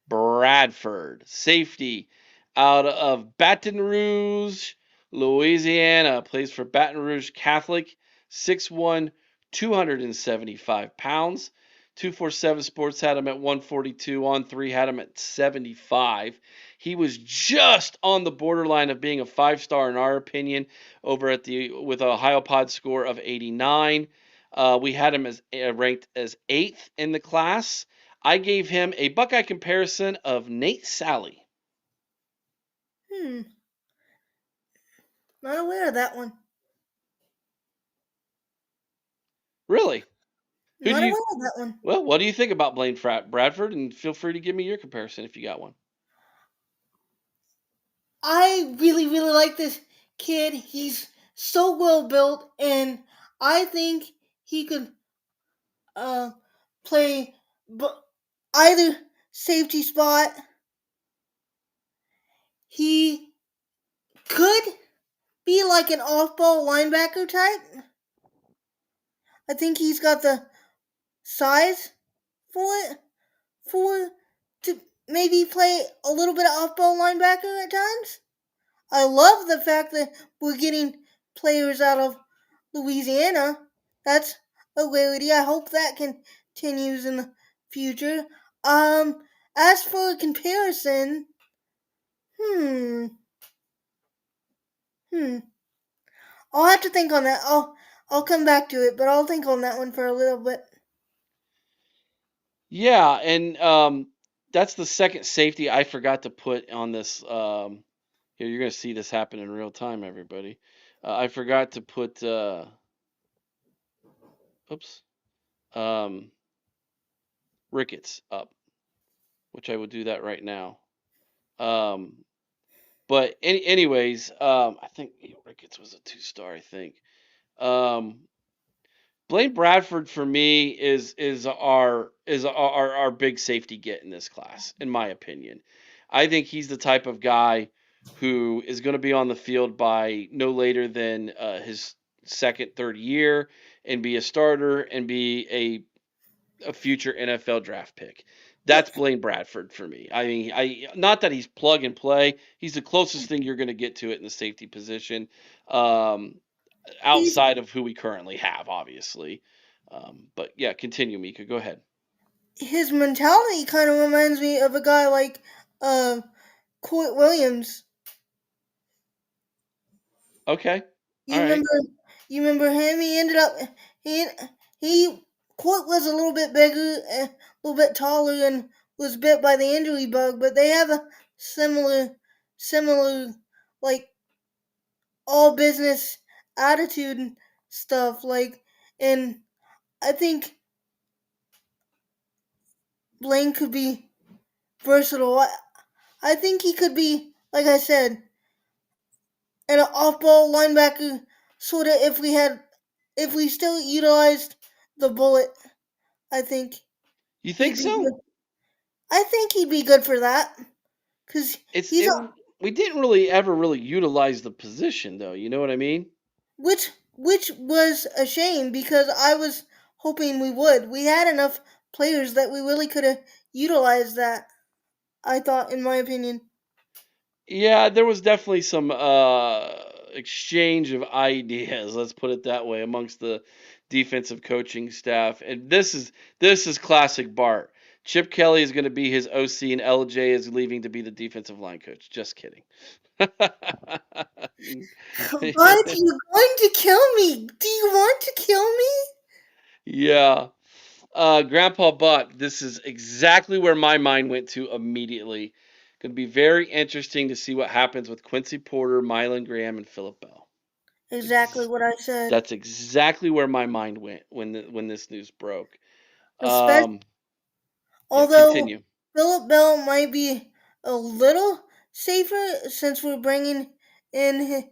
Bradford, safety out of Baton Rouge, Louisiana, plays for Baton Rouge Catholic, 6'1", 275 pounds. 247 Sports had him at 142, On 3 had him at 75. He was just on the borderline of being a five-star in our opinion over at the with a Ohio Pod score of 89. We had him as ranked as eighth in the class. I gave him a Buckeye comparison of Nate Sally. Hmm. Not aware of that one. Really? Who do Not you? aware of that one. Well, what do you think about Blaine Bradford? And feel free to give me your comparison if you got one. I really like this kid. He's so well built, and I think he could uh play either safety spot. He could be like an off-ball linebacker type. I think he's got the size for it for to maybe play a little bit of off-ball linebacker at times. I love the fact that we're getting players out of Louisiana. That's a rarity. I hope that continues in the future. Um, as for a comparison, hmm, hmm, I'll have to think on that. I'll come back to it, but I'll think on that one for a little bit. Yeah, and that's the second safety I forgot to put on this. Here, you're gonna see this happen in real time, everybody. I forgot to put. Oops. Um, Ricketts up, which I will do that right now. Um, but anyways, I think Ricketts was a two-star. I think. Um, Blaine Bradford for me is our big safety get in this class, in my opinion. I think he's the type of guy who is going to be on the field by no later than his second, third year, and be a starter and be a future NFL draft pick. Yeah, That's Blaine Bradford for me. I mean, I not that he's plug and play. He's the closest thing you're going to get to it in the safety position, um, he's outside of who we currently have, obviously. But yeah, continue, Mika. Go ahead. his mentality kind of reminds me of a guy like uh, Court Williams. Okay. All You right. remember? You remember him? He ended up he he Court was a little bit bigger, a little bit taller, and was bit by the injury bug. But they have a similar like all business attitude and stuff. Like, and I think Blaine could be versatile. I think he could be, like I said, an off-ball linebacker, sort of. If we still utilized the bullet, I think You think he'd be so? good. I think he'd be good for that because It's he's it. a We didn't really ever really utilize the position, though. You know what I mean? which was a shame because I was hoping we would. We had enough players that we really could have utilized that. I thought, in my opinion. Yeah, there was definitely some exchange of ideas, let's put it that way, amongst the defensive coaching staff. And this is classic Bart. Chip Kelly is going to be his OC, and LJ is leaving to be the defensive line coach. Just kidding. But you're going to kill me. Do you want to kill me? Yeah. Grandpa Buck, this is exactly where my mind went to immediately. Going to be very interesting to see what happens with Quincy Porter, Mylan Graham, and Philip Bell. Exactly what I said. That's exactly where my mind went when this news broke. Especially, Um, yeah, although continue. Philip Bell might be a little safer since we're bringing in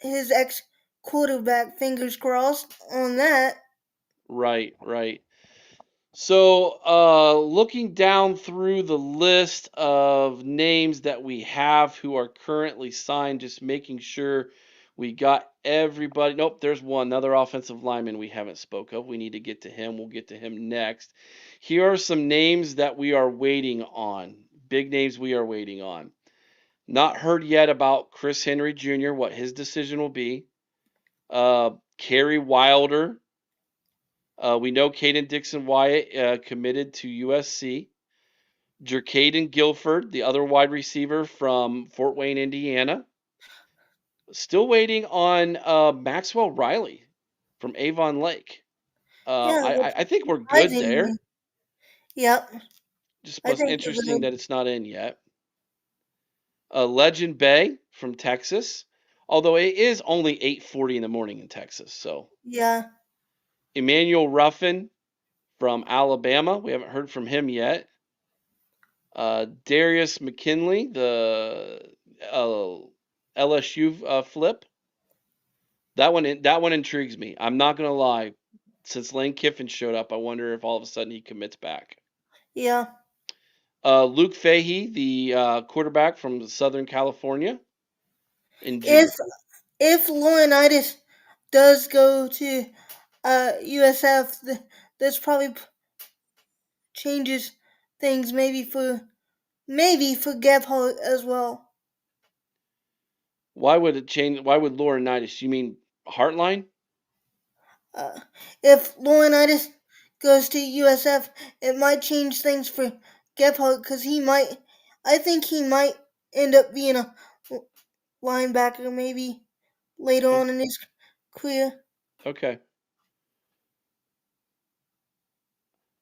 his ex quarterback. Fingers crossed on that. Right, right. So, looking down through the list of names that we have who are currently signed, just making sure we got everybody. Nope, there's one, another offensive lineman we haven't spoke of. We need to get to him. We'll get to him next. Here are some names that we are waiting on. Big names we are waiting on. Not heard yet about Chris Henry Jr., what his decision will be. Kerry Wilder. We know Caden Dixon Wyatt committed to USC. Jerkaden Guilford, the other wide receiver from Fort Wayne, Indiana. Still waiting on Maxwell Riley from Avon Lake. Yeah, I think we're good there. surprisingly. Yep, Just I was think you're interesting good. that it's not in yet. Legend Bay from Texas, although it is only 8:40 in the morning in Texas. So Yeah, Emmanuel Ruffin from Alabama, we haven't heard from him yet. Darius McKinley, the uh, LSU flip. That one intrigues me. I'm not gonna lie. Since Lane Kiffin showed up, I wonder if all of a sudden he commits back. yeah. Luke Fahey, the quarterback from Southern California, in If Laurinaitis does go to USF, this probably changes things maybe for Gephardt as well. why would it change? Why would Laurinaitis? You mean Heartline? Uh, if Laurinaitis goes to USF, it might change things for Gephardt because he might. I think he might end up being a linebacker maybe later Oh, on in his career. okay.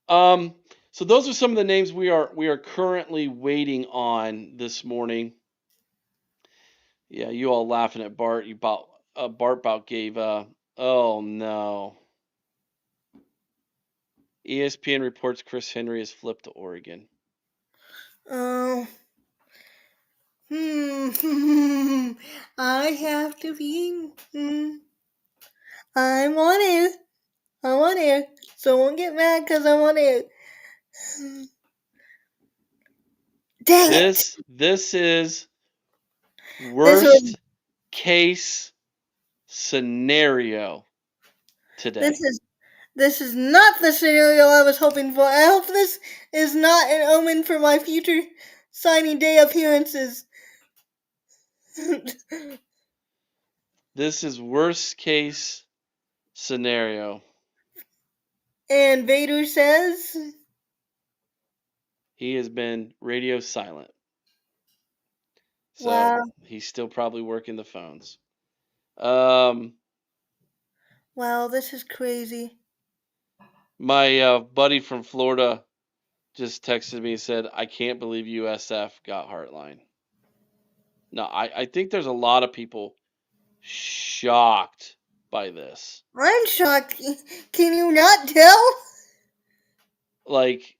Um. So those are some of the names we are currently waiting on this morning. Yeah, you all laughing at Bart. Bart about gave. Oh no. ESPN reports Chris Henry has flipped to Oregon. Um, I have to be. I'm on air. I'm on air. So won't get mad because I'm on air. Dang it! This is This was Worst case scenario this today. is this is not the scenario I was hoping for. I hope this is not an omen for my future signing day appearances. This is worst case scenario. And Vader says, He has been radio silent. So "Wow, he's still probably working the phones. Um, wow, this is crazy." my buddy from Florida just texted me and said, I can't believe USF got Heartline. No, I think there's a lot of people shocked by this. I'm shocked. Can you not tell? Like,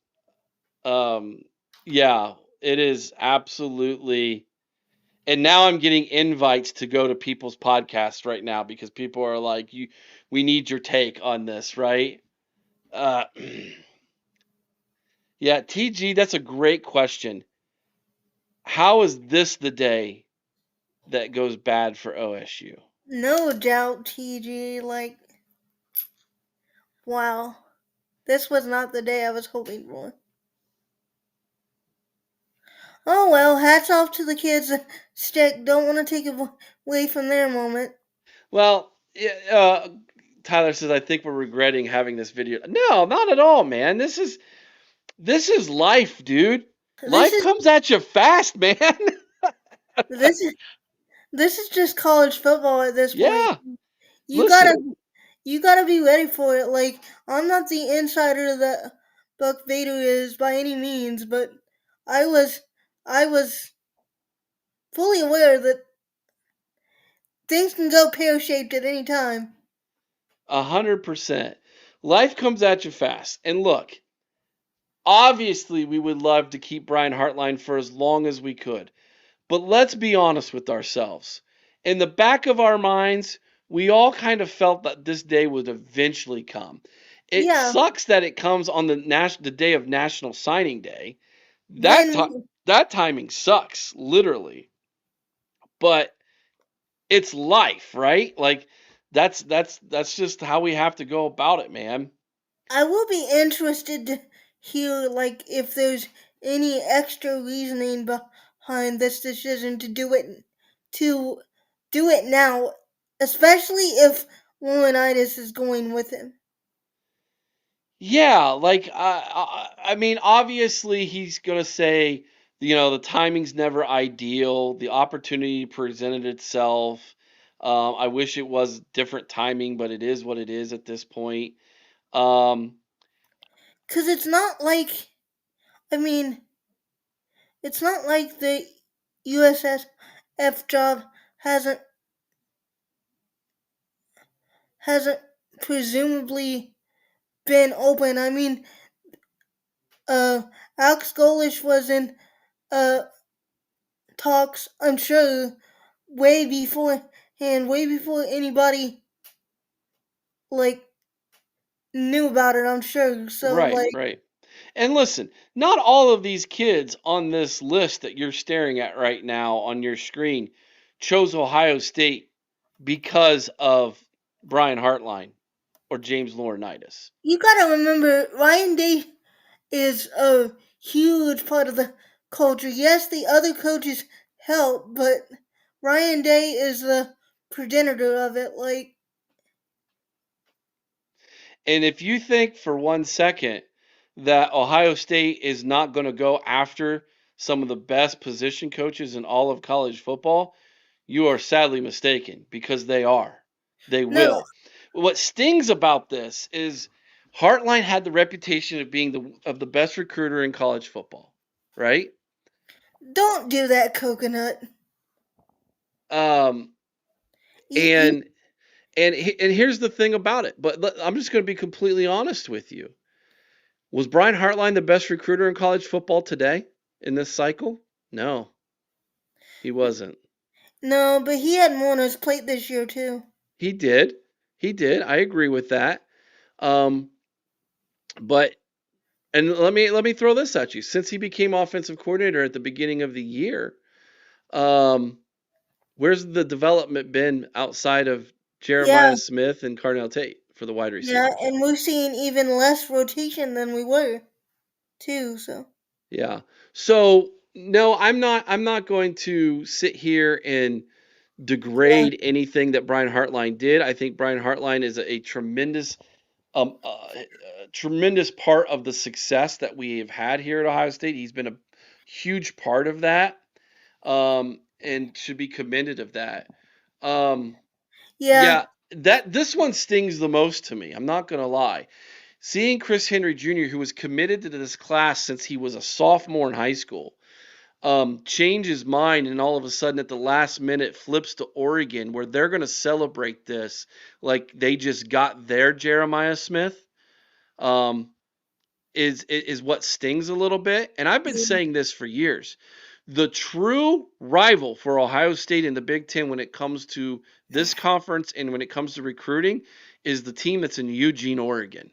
um, yeah, it is absolutely. And now I'm getting invites to go to people's podcasts right now because people are like, we need your take on this, right? Uh, yeah, TG, that's a great question. How is this the day that goes bad for OSU? No doubt, TG. Like, wow, this was not the day I was hoping for. Oh well, hats off to the kids. Stick, don't want to take it away from their moment. Well, yeah, Tyler says I think we're regretting having this video. No, not at all, man. This is life, dude. This Life is comes at you fast, man. this is this is just college football at this point. Yeah. You gotta Listen, you gotta be ready for it. Like, I'm not the insider that Buck Vader is by any means, but I was I was fully aware that things can go pear shaped at any time. 100%. Life comes at you fast. And look, obviously we would love to keep Brian Hartline for as long as we could. But let's be honest with ourselves. In the back of our minds, we all kind of felt that this day would eventually come. It Yeah, sucks that it comes on the day of National Signing Day. That when ti that timing sucks, literally. But it's life, right? Like that's just how we have to go about it, man. I will be interested to hear, like, if there's any extra reasoning behind this decision to do it now, especially if Laurinaitis is going with him. Yeah, like I mean, obviously he's gonna say, the timing's never ideal. The opportunity presented itself. I wish it was different timing, but it is what it is at this point. Um, Cause it's not like, I mean, it's not like the USSF job hasn't hasn't presumably been open. I mean, uh, Alex Golish was in uh talks, I'm sure, way before anybody like knew about it. I'm sure. So right, like, right. And listen, not all of these kids on this list that you're staring at right now on your screen chose Ohio State because of Brian Hartline or James Laurinaitis. you gotta remember, Ryan Day is a huge part of the culture. Yes, the other coaches help, but Ryan Day is the progenitor of it. Like, And if you think for 1 second that Ohio State is not going to go after some of the best position coaches in all of college football, you are sadly mistaken because they are. They no, will. What stings about this is Hartline had the reputation of being the best recruiter in college football, right? don't do that, Coconut. Um, You and and here's the thing about it. But I'm just going to be completely honest with you. Was Brian Hartline the best recruiter in college football today in this cycle? No, he wasn't. no, but he had more on his plate this year too. He did. He did. I agree with that. Um, but and let me throw this at you. Since he became offensive coordinator at the beginning of the year, um, Where's the development been outside of Yeah, Jeremiah Smith and Carnell Tate for the wide yeah, receivers? and we're seeing even less rotation than we were too. So Yeah. So no, I'm not going to sit here and yeah, degrade anything that Brian Hartline did. I think Brian Hartline is a tremendous tremendous part of the success that we have had here at Ohio State. He's been a huge part of that, and should be commended of that. Um, yeah. yeah, that this one stings the most to me. I'm not gonna lie. Seeing Chris Henry Jr., who was committed to this class since he was a sophomore in high school, change his mind and all of a sudden at the last minute flips to Oregon, where they're going to celebrate this like they just got their Jeremiah Smith. Um, is what stings a little bit. And I've been Yeah. saying this for years. The true rival for Ohio State in the Big Ten when it comes to this conference and when it comes to recruiting is the team that's in Eugene, Oregon.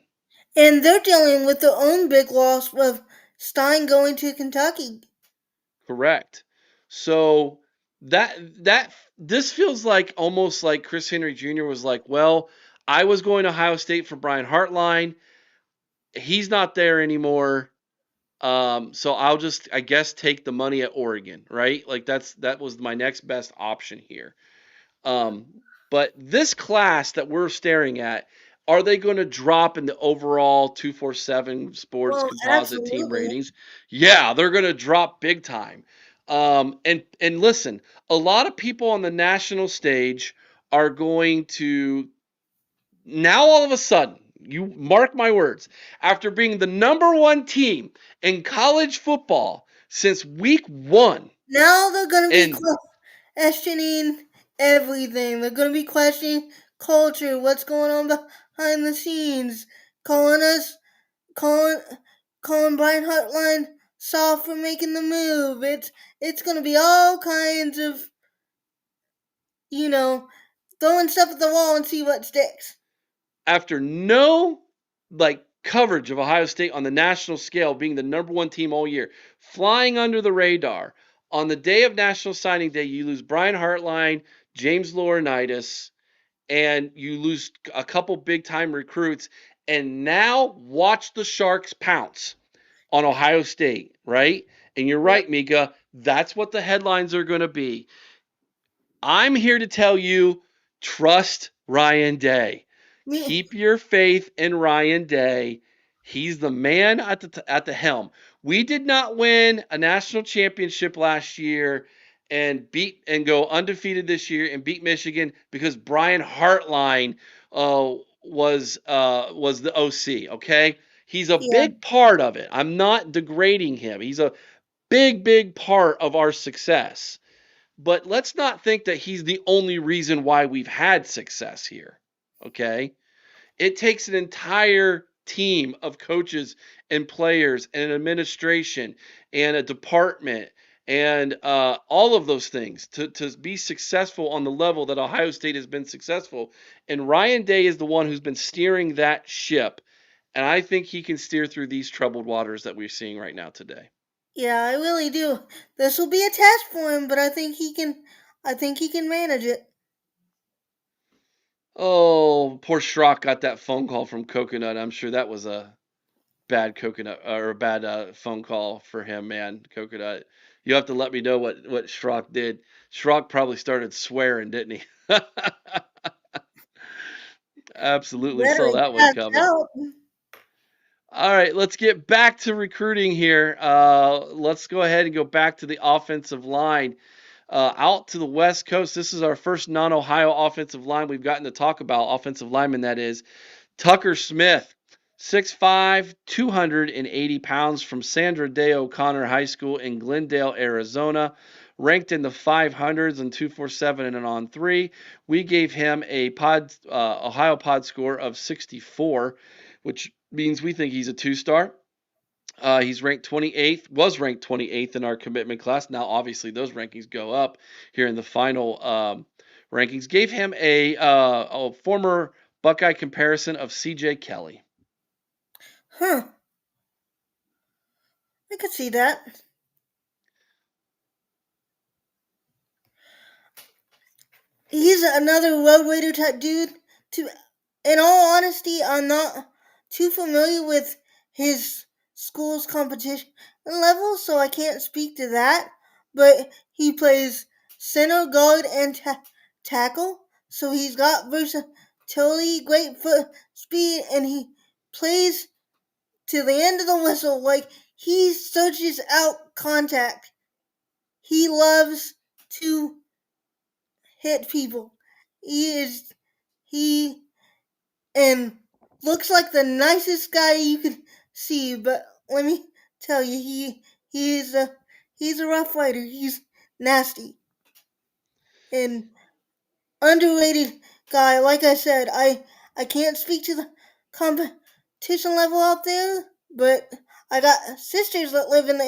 And they're dealing with their own big loss of Stein going to Kentucky. Correct. So that this feels like almost like Chris Henry Jr. was like, well, I was going to Ohio State for Brian Hartline. He's not there anymore. So I'll just, I guess, take the money at Oregon, right? Like that was my next best option here. Um, but this class that we're staring at, are they going to drop in the overall 247 sports Well, composite team absolutely. ratings? Yeah, they're going to drop big time. And listen, a lot of people on the national stage are going to now all of a sudden, you mark my words, after being the number one team in college football since week one, Now they're going to be and questioning everything. They're going to be questioning culture, what's going on behind the scenes, calling us, calling, calling Brian Hartline soft for making the move. It's going to be all kinds of, you know, throwing stuff at the wall and see what sticks. after no like coverage of Ohio State on the national scale, being the number one team all year, flying under the radar, on the day of National Signing Day, you lose Brian Hartline, James Laurinaitis, and you lose a couple big time recruits. And now watch the Sharks pounce on Ohio State, right? And you're Yep. right, Mika. That's what the headlines are going to be. I'm here to tell you trust Ryan Day. Me, Keep your faith in Ryan Day. He's the man at the helm. We did not win a national championship last year and beat and go undefeated this year and beat Michigan because Brian Hartline was the OC. Okay, he's a yeah, big part of it. I'm not degrading him. He's a big part of our success. But let's not think that he's the only reason why we've had success here. Okay? It takes an entire team of coaches and players and an administration and a department and all of those things to be successful on the level that Ohio State has been successful. And Ryan Day is the one who's been steering that ship. And I think he can steer through these troubled waters that we're seeing right now today. yeah, I really do. This will be a test for him, but I think he can. I think he can manage it. Oh, poor Schrock got that phone call from Coconut. I'm sure that was a bad coconut or a bad phone call for him, man. Coconut. You have to let me know what Schrock did. Schrock probably started swearing, didn't he? Absolutely Better saw he that one cuts coming. out. All right, let's get back to recruiting here. Let's go ahead and go back to the offensive line. Out to the West Coast. This is our first non-Ohio offensive line we've gotten to talk about. Offensive lineman, that is. Tucker Smith, 6'5", 280 pounds from Sandra Day O'Connor High School in Glendale, Arizona. Ranked in the 500s and 247 and on 3. We gave him a Ohio pod score of 64, which means we think he's a two-star. He's ranked 28th, was ranked 28th in our commitment class. Now, obviously, those rankings go up here in the final rankings. Gave him a former Buckeye comparison of C.J. Kelly. Huh. I could see that. he's another road waiter type dude. To in all honesty, I'm not too familiar with his school's competition level, so I can't speak to that. But he plays center, guard, and tackle, so he's got versatility, great foot speed, and he plays to the end of the whistle. Like he searches out contact. He loves to hit people. He and looks like the nicest guy you could see. But let me tell you, he's a rough fighter. He's nasty and underrated guy. Like I said, I can't speak to the competition level out there, but I got sisters that live in the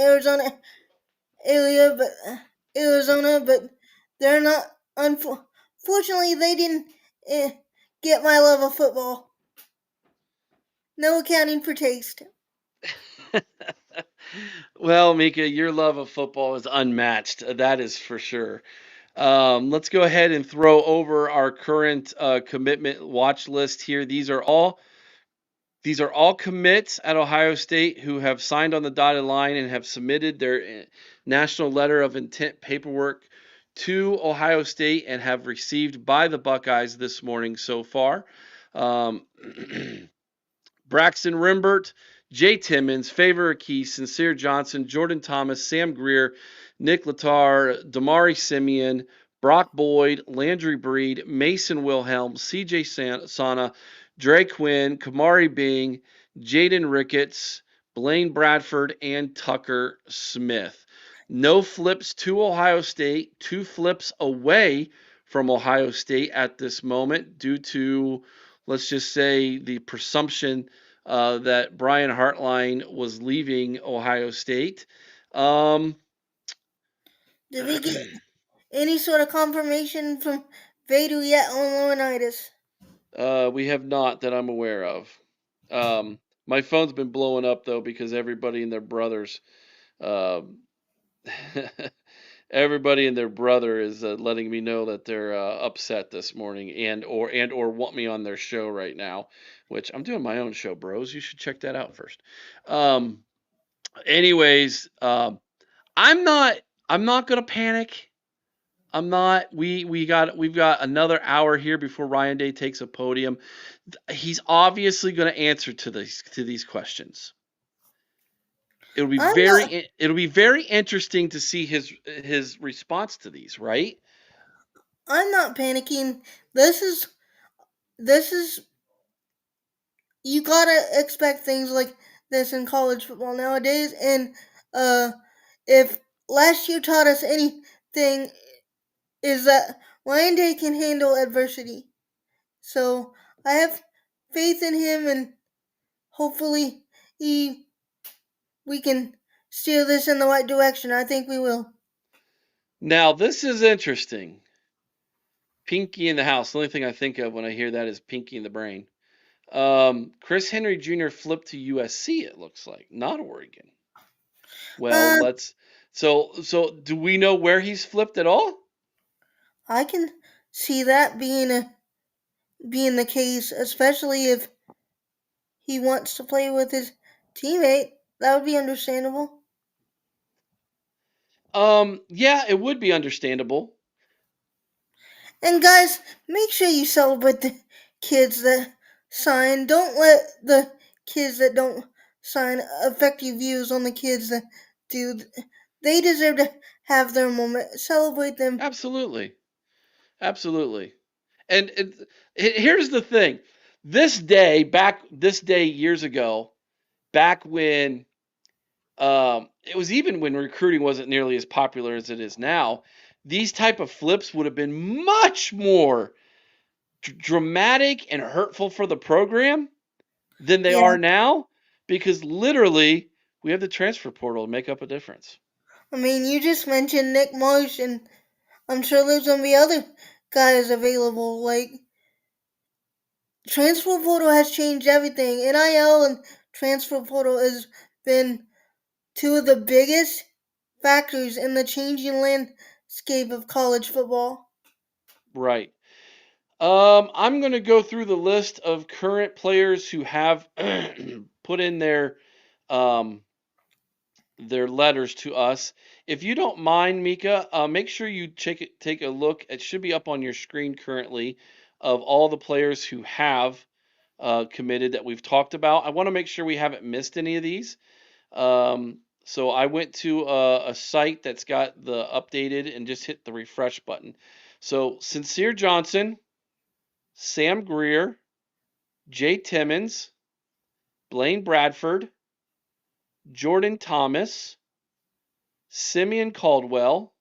area, but Arizona, but they're not. Unfortunately, they didn't eh, get my love of football. No accounting for taste. Well, Mika, your love of football is unmatched. That is for sure. Let's go ahead and throw over our current commitment watch list here. These are all commits at Ohio State who have signed on the dotted line and have submitted their national letter of intent paperwork to Ohio State and have received by the Buckeyes this morning so far. Um, Braxton Rimbert, Jay Timmons, Favor Akey, Sincere Johnson, Jordan Thomas, Sam Greer, Nick Latar, Damari Simeon, Brock Boyd, Landry Breed, Mason Wilhelm, CJ Sana, Dre Quinn, Kamari Bing, Jaden Ricketts, Blaine Bradford, and Tucker Smith. No flips to Ohio State, two flips away from Ohio State at this moment due to, let's just say, the presumption that Brian Hartline was leaving Ohio State. Um, Did we get any sort of confirmation from Vader yet on Laurinaitis? we have not that I'm aware of. My phone's been blowing up though because everybody and their brothers, uh, everybody and their brother is letting me know that they're upset this morning and or want me on their show right now, which I'm doing my own show, bros. You should check that out first. Um, anyways, I'm not I'm not gonna panic. I'm not. We've got another hour here before Ryan Day takes a podium. He's obviously going to answer to these questions. I'm not. It'll be very interesting to see his response to these, right? I'm not panicking. This is you gotta expect things like this in college football nowadays. And uh, if last year taught us anything, is that Ryan Day can handle adversity. So I have faith in him, and hopefully he we can steer this in the right direction. I think we will. Now this is interesting. Pinky in the house. The only thing I think of when I hear that is Pinky in the brain. Chris Henry Jr. flipped to USC. It looks like, not Oregon. Well, Uh, let's. So do we know where he's flipped at all? I can see that being the case, especially if he wants to play with his teammate. That would be understandable. Yeah, it would be understandable. And guys, make sure you celebrate the kids that sign. Don't let the kids that don't sign affect your views on the kids that do. They deserve to have their moment. Celebrate them. Absolutely. Absolutely. And here's the thing. This day years ago, back when it was even when recruiting wasn't nearly as popular as it is now, these type of flips would have been much more dramatic and hurtful for the program than they Yeah, are now because literally we have the transfer portal to make up a difference. I mean, you just mentioned Nick Marsh, and I'm sure there's gonna be other guys available. Like transfer portal has changed everything. NIL and transfer portal has been two of the biggest factors in the changing landscape of college football. Right. I'm going to go through the list of current players who have put in um, their letters to us. If you don't mind, Mika, make sure you take a look. It should be up on your screen currently of all the players who have committed that we've talked about. I want to make sure we haven't missed any of these. So I went to a site that's got the updated and just hit the refresh button. So Sincere Johnson, Sam Greer, Jay Timmons, Blaine Bradford, Jordan Thomas, Simeon Caldwell.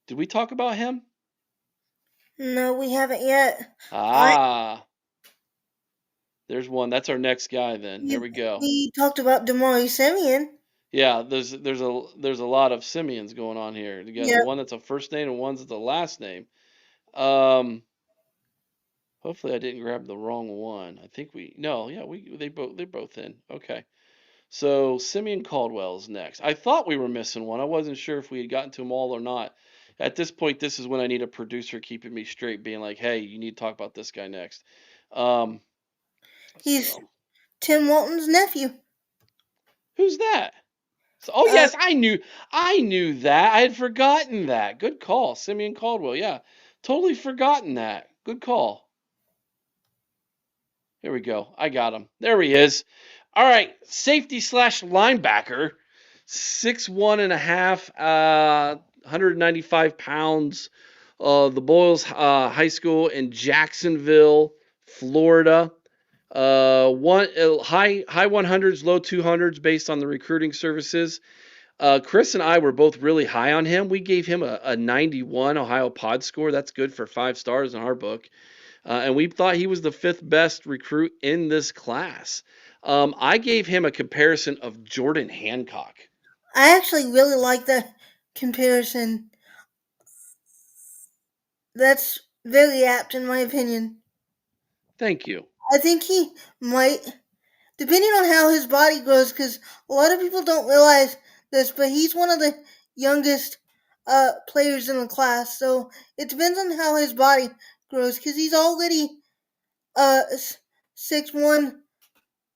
Did we talk about him? No, we haven't yet. I Ah, there's one. That's our next guy then. There we go. we talked about Damari Simeon. Yeah, there's a lot of Simeons going on here. You got Yeah, one that's a first name and one's that's a last name. Um, Hopefully I didn't grab the wrong one. I think we no, yeah, we they're both in. Okay. So Simeon Caldwell's next. I thought we were missing one. I wasn't sure if we had gotten to them all or not. At this point, this is when I need a producer keeping me straight, being like, "Hey, you need to talk about this guy next." Um, he's so Tim Walton's nephew. who's that? So, oh Uh, yes, I knew that. I had forgotten that. Good call, Simeon Caldwell. Yeah, totally forgotten that. Good call. Here we go. I got him. There he is. All right, safety slash linebacker, 6'1" and a half, 195 pounds. The Boyles High School in Jacksonville, Florida. One high 100s, low 200s based on the recruiting services. Chris and I were both really high on him. We gave him a 91 Ohio Pod score. That's good for 5 stars in our book. And we thought he was the fifth best recruit in this class. I gave him a comparison of Jordan Hancock. I actually really like that comparison. That's very apt in my opinion. Thank you. I think he might, depending on how his body grows, because a lot of people don't realize this, but he's one of the youngest players in the class. So it depends on how his body grows, because he's already uh 6'1",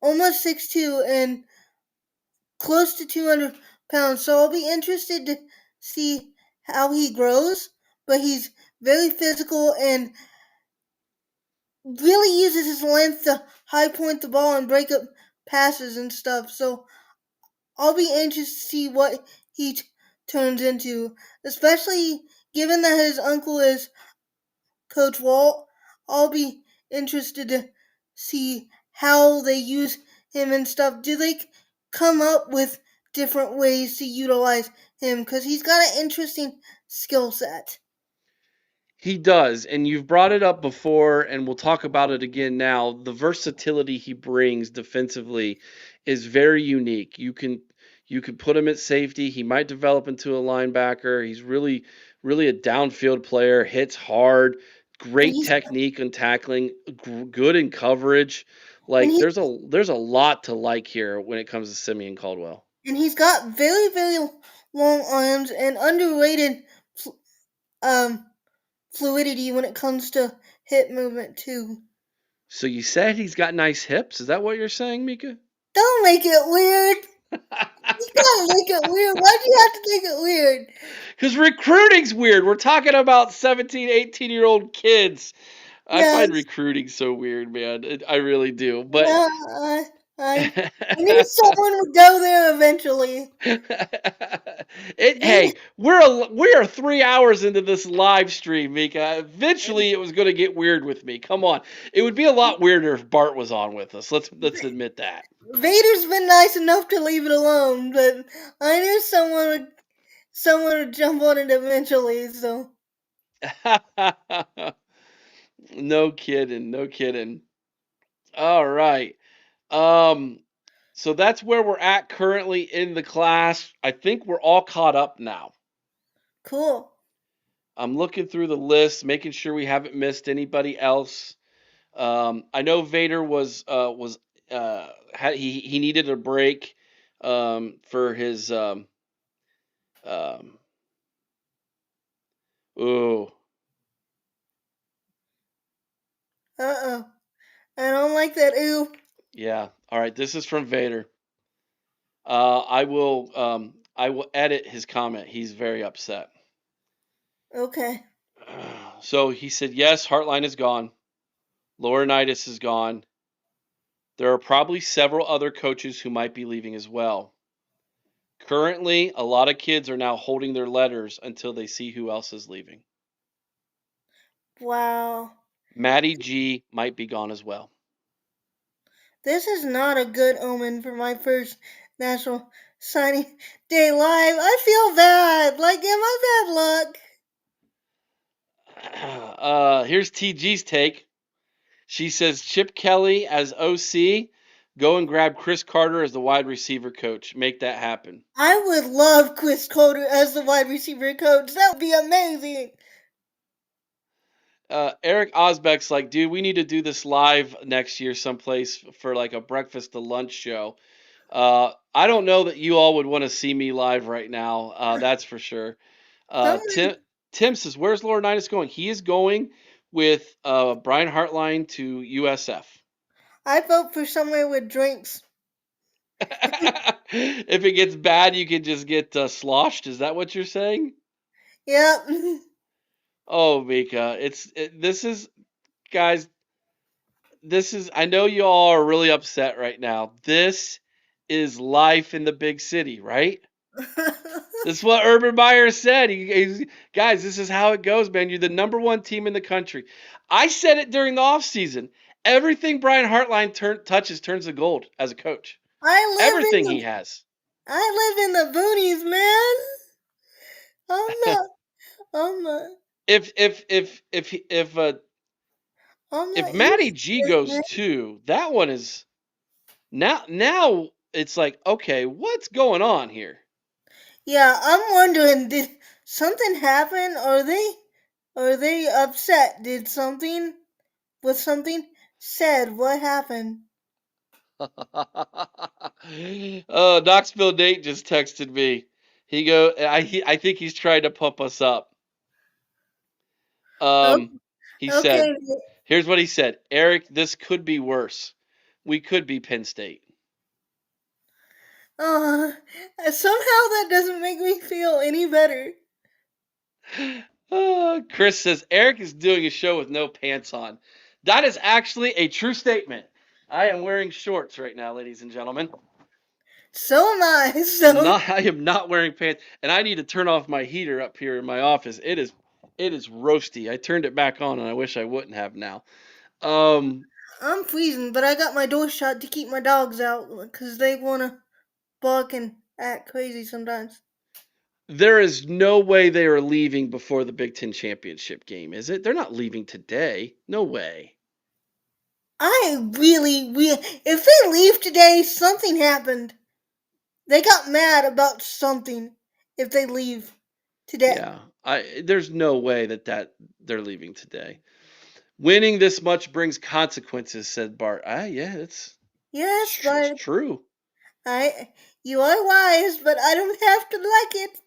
almost 6'2", and close to 200 pounds. So I'll be interested to see how he grows. But he's very physical and really uses his length to high point the ball and break up passes and stuff. So I'll be anxious to see what he turns into, especially given that his uncle is Coach Walt. I'll be interested to see how they use him and stuff. Do they come up with different ways to utilize him? Because he's got an interesting skill set. He does, and you've brought it up before, and we'll talk about it again now. The versatility he brings defensively is very unique. You can put him at safety. He might develop into a linebacker. He's really a downfield player. Hits hard. And Great he's technique and tackling. Good in coverage. and Like he there's a lot to like here when it comes to Simeon Caldwell. and he's got very long arms and underrated um fluidity when it comes to hip movement too. So you said he's got nice hips. Is that what you're saying, Mika? Don't make it weird. You gotta make it weird. Why do you have to make it weird? Because recruiting's weird. We're talking about 17, 18-year-old kids. I find Yes, recruiting so weird, man. I really do. But yeah, I knew someone would go there eventually. hey, They, we are 3 hours into this live stream, Mika. Eventually, it was going to get weird with me. Come on, it would be a lot weirder if Bart was on with us. Let's admit that. Vader's been nice enough to leave it alone, but I knew someone would jump on it eventually. So No kidding, no kidding. All right. Um, so that's where we're at currently in the class. I think we're all caught up now. cool. I'm looking through the list, making sure we haven't missed anybody else. I know Vader he needed a break for his um ooh like that. Ew. Yeah. All right. This is from Vader. I will edit his comment. He's very upset. Okay. So he said, yes, Heartline is gone. Laurinaitis is gone. There are probably several other coaches who might be leaving as well. Currently, a lot of kids are now holding their letters until they see who else is leaving. Wow. Matty G might be gone as well. This is not a good omen for my first national signing day live. I feel bad. Like, am I bad luck? Here's TG's take. She says Chip Kelly as OC. Go and grab Chris Carter as the wide receiver coach. Make that happen. I would love Chris Carter as the wide receiver coach. That would be amazing. Eric Osbeck's like, dude, we need to do this live next year someplace for like a breakfast to lunch show. I don't know that you all would want to see me live right now. That's for sure. Someone, Tim says, where's Laurinaitis going? He is going with Brian Hartline to USF. I vote for somewhere with drinks. If it gets bad, you can just get sloshed. Is that what you're saying? Yep. Oh, Mika, this is guys. This is. I know you all are really upset right now. This is life in the big city, right? This is what Urban Meyer said. Guys, this is how it goes, man. You're the number one team in the country. I said it during the offseason. Everything Brian Hartline touches turns to gold as a coach. I live in Everything he the has. I live in the boonies, man. I'm not. I'm not. If I'm if not Matty used G to this, goes man. too, that one is now it's like, okay, what's going on here? Yeah, I'm wondering, did something happen? Are they upset? Did something was something said? What happened? Knoxville Nate just texted me. I think he's trying to pump us up. Oh, He said, okay. here's what he said. Eric, this could be worse. We could be Penn State. Uh, somehow that doesn't make me feel any better. Chris says Eric is doing a show with no pants on. That is actually a true statement. I am wearing shorts right now, ladies and gentlemen. So am I. I'm So not. I am not wearing pants, and I need to turn off my heater up here in my office. It is roasty. I turned it back on, and I wish I wouldn't have now. Um, I'm freezing, but I got my door shut to keep my dogs out because they wanna bark and act crazy sometimes. there is no way they are leaving before the Big Ten championship game, is it? They're not leaving today. No way. If they leave today, something happened. They got mad about something if they leave today. Yeah, there's no way that they're leaving today. Winning this much brings consequences," said Bart. Yeah, Yes, it's but true. I you are wise, but I don't have to like it.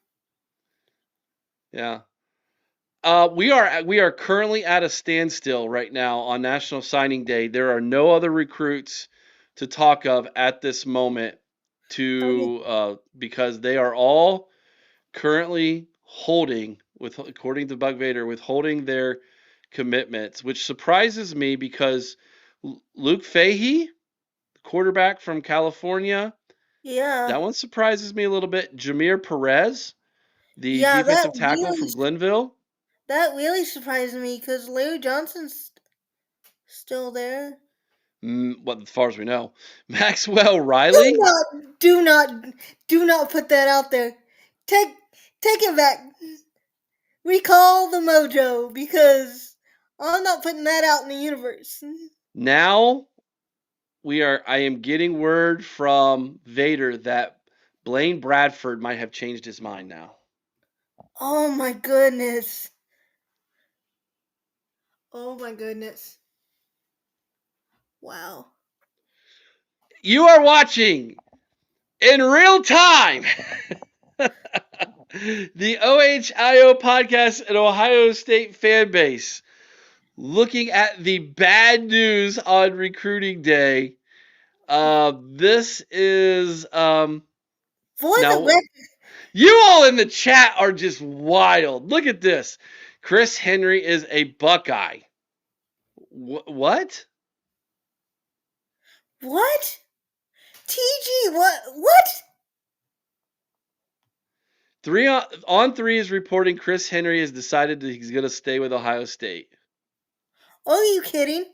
Yeah. We are currently at a standstill right now on National Signing Day. There are no other recruits to talk of at this moment Okay. because they are all currently holding with according to Bug Vader withholding their commitments, which surprises me because Luke Fahey, quarterback from California, Yeah. that one surprises me a little bit. Jameer Perez, the Yeah, defensive tackle from Glenville. that really surprised me because Larry Johnson's still there. As far as we know, Maxwell Do Riley. not, do not, do not put that out there. Take, take it back. Recall the mojo because I'm not putting that out in the universe. Now I am getting word from Vader that Blaine Bradford might have changed his mind now. Oh my goodness. Oh my goodness. Wow. You are watching in real time the OHIO podcast and Ohio State fan base. looking at the bad news on recruiting day, this is For the now record, you all in the chat are just wild. Look at this. Chris Henry is a Buckeye. What? what? TG, what? Three on three is reporting Chris Henry has decided that he's going to stay with Ohio State. Are you kidding?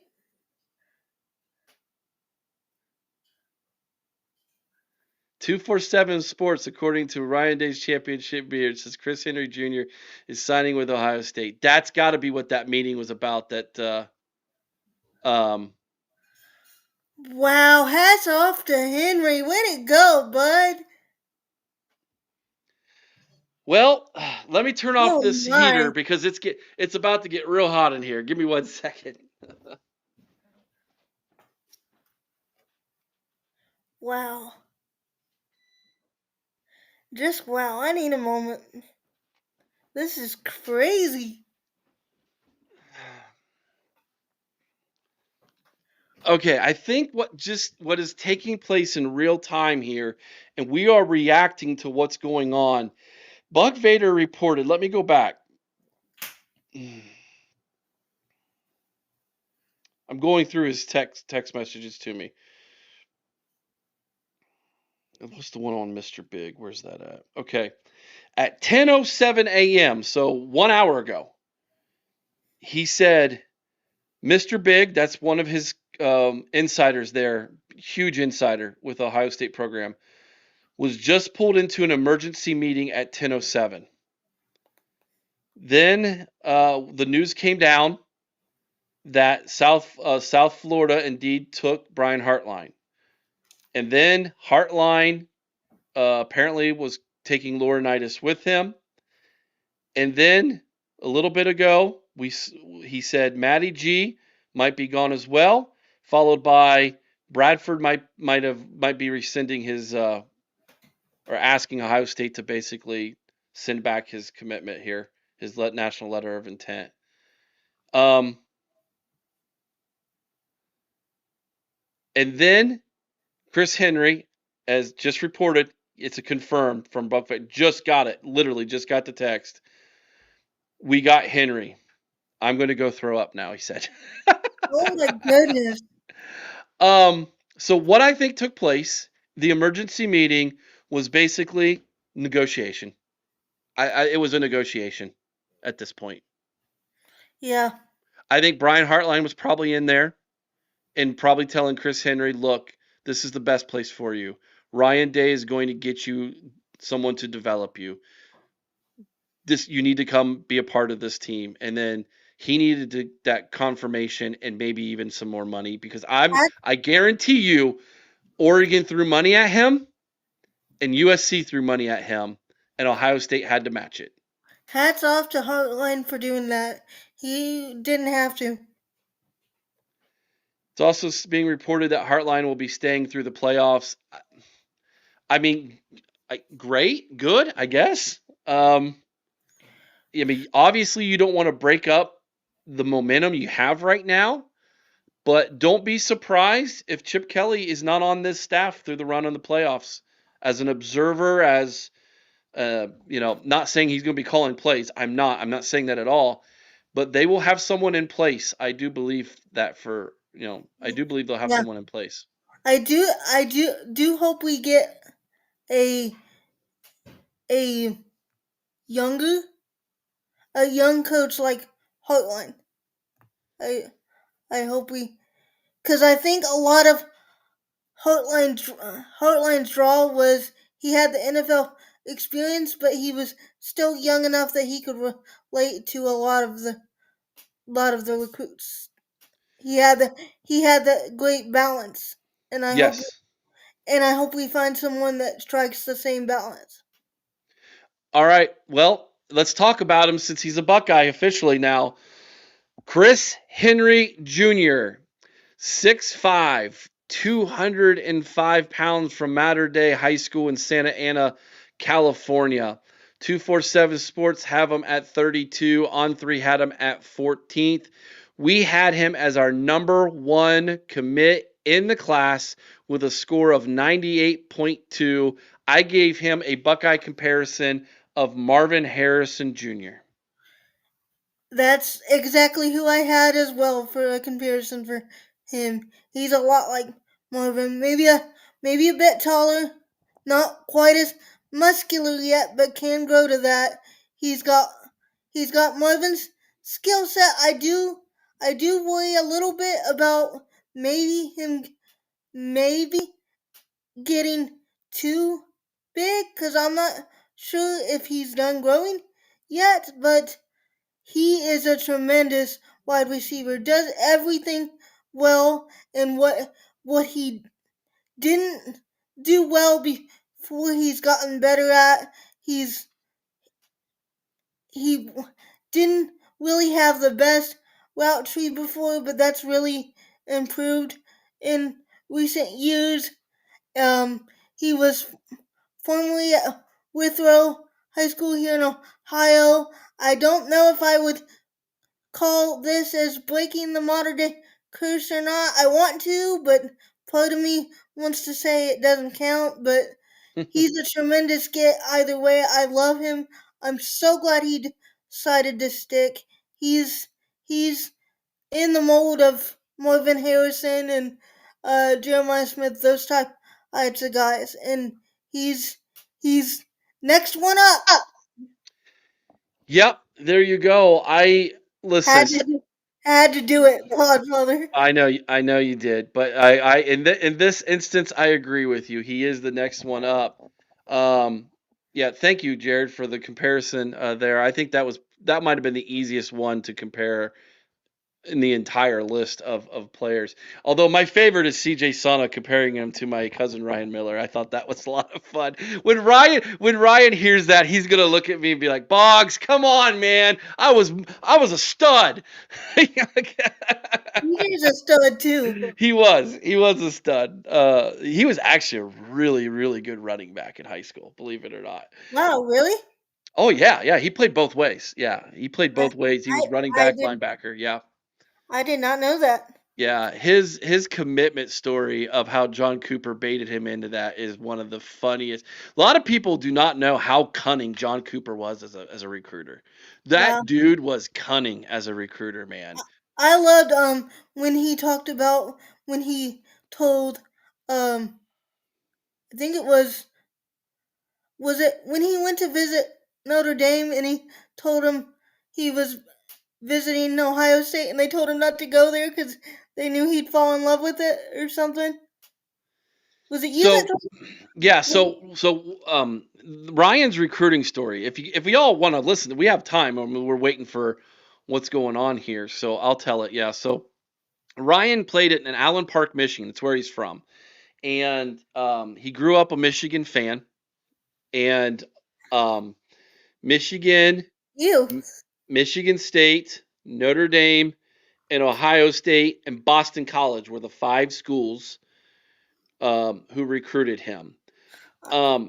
247 Sports, according to Ryan Day's championship beard, says Chris Henry Jr. is signing with Ohio State. That's got to be what that meeting was about. Um, Wow, hats off to Henry. Way to go, bud. well, let me turn off Oh this heater my. because it's about to get real hot in here. Give me 1 second. Wow. Just wow. I need a moment. This is crazy. Okay, I think what is taking place in real time here, and we are reacting to what's going on. Buck Vader reported. Let me go back. I'm going through his text messages to me. What's the one on Mr. Big? Where's that at? Okay. At 10:07 a.m., so 1 hour ago, he said, Mr. Big, that's one of his insiders there, huge insider with the Ohio State program, was just pulled into an emergency meeting at 10:07. Then the news came down that South Florida indeed took Brian Hartline, and then Hartline apparently was taking Laurinaitis with him, and then a little bit ago he said Matty G might be gone as well, followed by Bradford might be rescinding his or asking Ohio State to basically send back his commitment here, his national letter of intent. Um, and then Chris Henry, as just reported, it's a confirmed from Buckfight. Just got it. Literally just got the text. We got Henry. I'm going to go throw up now, he said. Oh my goodness. So what I think took place, the emergency meeting was basically negotiation. It was a negotiation at this point. Yeah. I think Brian Hartline was probably in there and probably telling Chris Henry, look, this is the best place for you. Ryan Day is going to get you someone to develop you. You need to come be a part of this team. And then he needed that confirmation and maybe even some more money because I guarantee you Oregon threw money at him and USC threw money at him and Ohio State had to match it. Hats off to Heartline for doing that. He didn't have to. It's also being reported that Hartline will be staying through the playoffs. I mean, great, good, I guess. I mean, obviously, you don't want to break up the momentum you have right now, but don't be surprised if Chip Kelly is not on this staff through the run in the playoffs as an observer, as not saying he's going to be calling plays. I'm not. I'm not saying that at all. But they will have someone in place. I do believe that I do believe they'll have Yeah. someone in place. I do hope we get a a younger a young coach like Heartline. I I hope we because I think a lot of Heartline's draw was he had the NFL experience, but he was still young enough that he could relate to a lot of the recruits. He had the great balance, and I hope Yes. and I hope we find someone that strikes the same balance. All right. Well, let's talk about him since he's a Buckeye officially now. Chris Henry Jr., 6'5", 205 pounds from Mater Dei High School in Santa Ana, California. 247 Sports have him at 32. On3 had him at 14th. We had him as our number one commit in the class with a score of 98.2. I gave him a Buckeye comparison of Marvin Harrison Jr. That's exactly who I had as well for a comparison for him. He's a lot like Marvin, maybe a bit taller, not quite as muscular yet, but can grow to that. He's got he's got Marvin's skill set. I do worry a little bit about maybe getting too big because I'm not sure if he's done growing yet, but he is a tremendous wide receiver. Does everything well, and what he didn't do well before he's gotten better at. He didn't really have the best route tree before, but that's really improved in recent years. He was formerly at Withrow High School here in Ohio. I don't know if I would call this as breaking the modern day curse or not. I want to, but part of me wants to say it doesn't count. But he's a tremendous get either way. I love him. I'm so glad he decided to stick. He's in the mold of Marvin Harrison and Jeremiah Smith, those types of guys, and he's next one up. Yep, there you go. I Had listen. to had to do it, Podfather. I know you did, but I in this instance, I agree with you. He is the next one up. Um, yeah, thank you, Jared, for the comparison there. I think that might have been the easiest one to compare in the entire list of players. Although my favorite is CJ Sana comparing him to my cousin Ryan Miller. I thought that was a lot of fun. When Ryan hears that, he's gonna look at me and be like, "Boggs, come on, man. I was a stud." He's a stud too. He was a stud. He was actually a really really good running back in high school, believe it or not. Wow, really? Oh yeah, yeah, he played both ways. Yeah, he played I both ways. He I, was running I back, did linebacker. Yeah. I did not know that. Yeah, his commitment story of how John Cooper baited him into that is one of the funniest. A lot of people do not know how cunning John Cooper was as a recruiter. Wow. That dude was cunning as a recruiter, man. I loved when he talked about when he told I think it was it when he went to visit Notre Dame and he told him he was visiting Ohio State and they told him not to go there because they knew he'd fall in love with it or something. Was it you that So told yeah, him? Ryan's recruiting story. If we all want to listen, we have time. We're waiting for what's going on here, so I'll tell it. Yeah, so Ryan played it in Allen Park, Michigan. That's where he's from, and he grew up a Michigan fan. And um, Michigan, You. Michigan State, Notre Dame, and Ohio State and Boston College were the five schools who recruited him.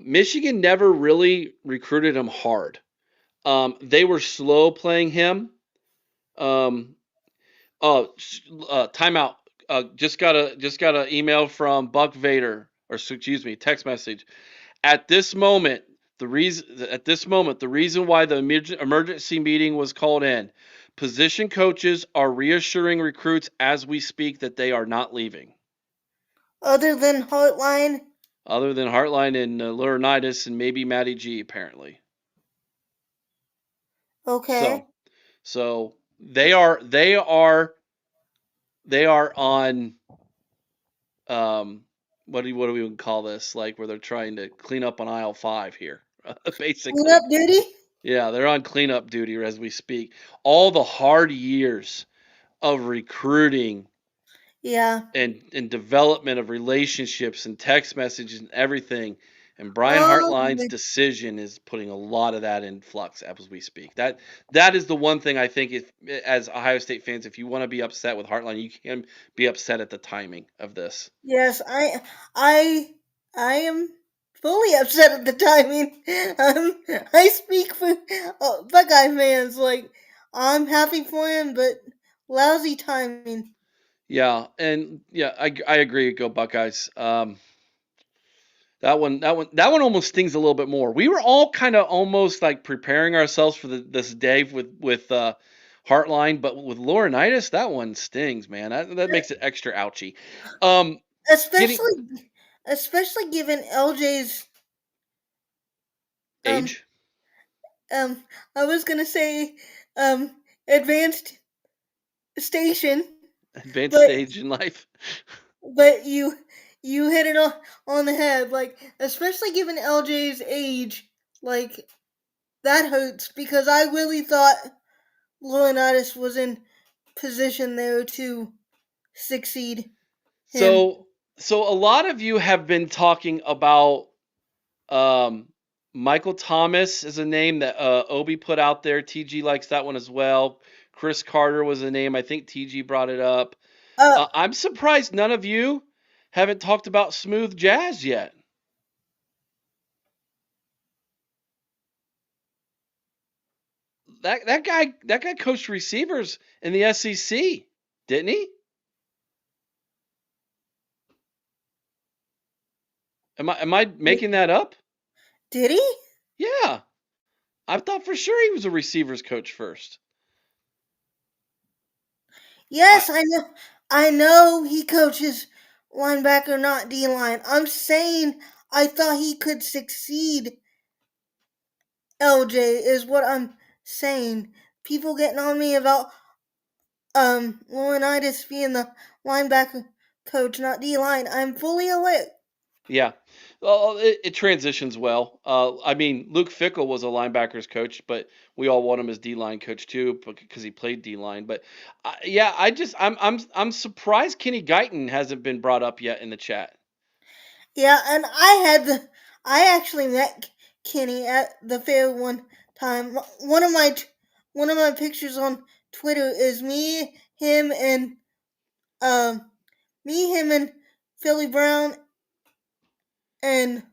Michigan never really recruited him hard. They were slow playing him. Um, Timeout. Just got an email from Buck Vader, or excuse me, text message. At this moment, the reason why the emergency meeting was called in, position coaches are reassuring recruits as we speak that they are not leaving, Other than Heartline. other than Hartline and Laurinaitis and maybe Matty G apparently. So, Okay. so they are on what do we even call this? Like where they're trying to clean up on aisle 5 here, Clean basically. up duty? Yeah, they're on cleanup duty as we speak. All the hard years of recruiting Yeah. and development of relationships and text messages and everything. And Brian Oh, Hartline's decision is putting a lot of that in flux as we speak. That is the one thing I think if as Ohio State fans, if you want to be upset with Hartline, you can be upset at the timing of this. yes, I I am fully upset at the timing. I speak for Buckeye fans. Like I'm happy for him, but lousy timing. Yeah, and yeah, I agree. Go Buckeyes. That one almost stings a little bit more. We were all kind of almost like preparing ourselves for this day with Heartline, but with Laurinaitis, that one stings, man. That makes it extra ouchy. Um, getting Especially especially given LJ's um age, I was gonna say um advanced station, advanced but stage in life. but you hit it on the head. Like especially given LJ's age, like that hurts because I really thought Laurinaitis was in position there to succeed him. So so a lot of you have been talking about Um, Michael Thomas is a name that Obi put out there. TG likes that one as well. Chris Carter was a name. I think TG brought it up. Uh, I'm surprised none of you haven't talked about Smooth Jazz yet. That guy coached receivers in the SEC, didn't he? Am I making that up? did he? Yeah, I thought for sure he was a receivers coach first. I Yes, I know. I know he coaches linebacker, not D line. I'm saying I thought he could succeed. LJ is what I'm saying. People getting on me about Laurinaitis being the linebacker coach, not D line. I'm fully aware. Yeah. Well, it transitions well. I mean, Luke Fickle was a linebackers coach, but we all want him as D line coach too because he played D line. But yeah, I'm surprised Kenny Guyton hasn't been brought up yet in the chat. Yeah, and I actually met Kenny at the fair one time. One of my pictures on Twitter is um him and Philly Brown and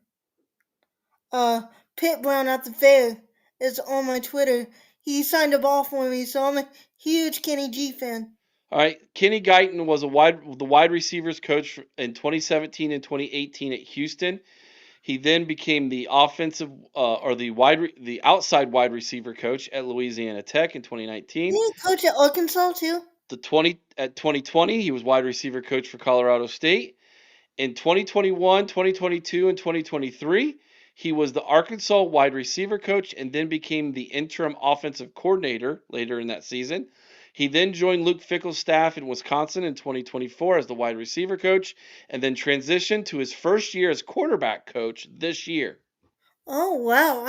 uh Pitt Brown at the fair is on my Twitter. He signed a ball for me, so I'm a huge Kenny G fan. All right, Kenny Guyton was the wide receivers coach in 2017 and 2018 at Houston. He then became the offensive or the outside wide receiver coach at Louisiana Tech in 2019. Didn't he coach at Arkansas too? The 2020, he was wide receiver coach for Colorado State. In 2021, 2022, and 2023, he was the Arkansas wide receiver coach and then became the interim offensive coordinator later in that season. He then joined Luke Fickle's staff in Wisconsin in 2024 as the wide receiver coach and then transitioned to his first year as quarterback coach this year. Oh wow,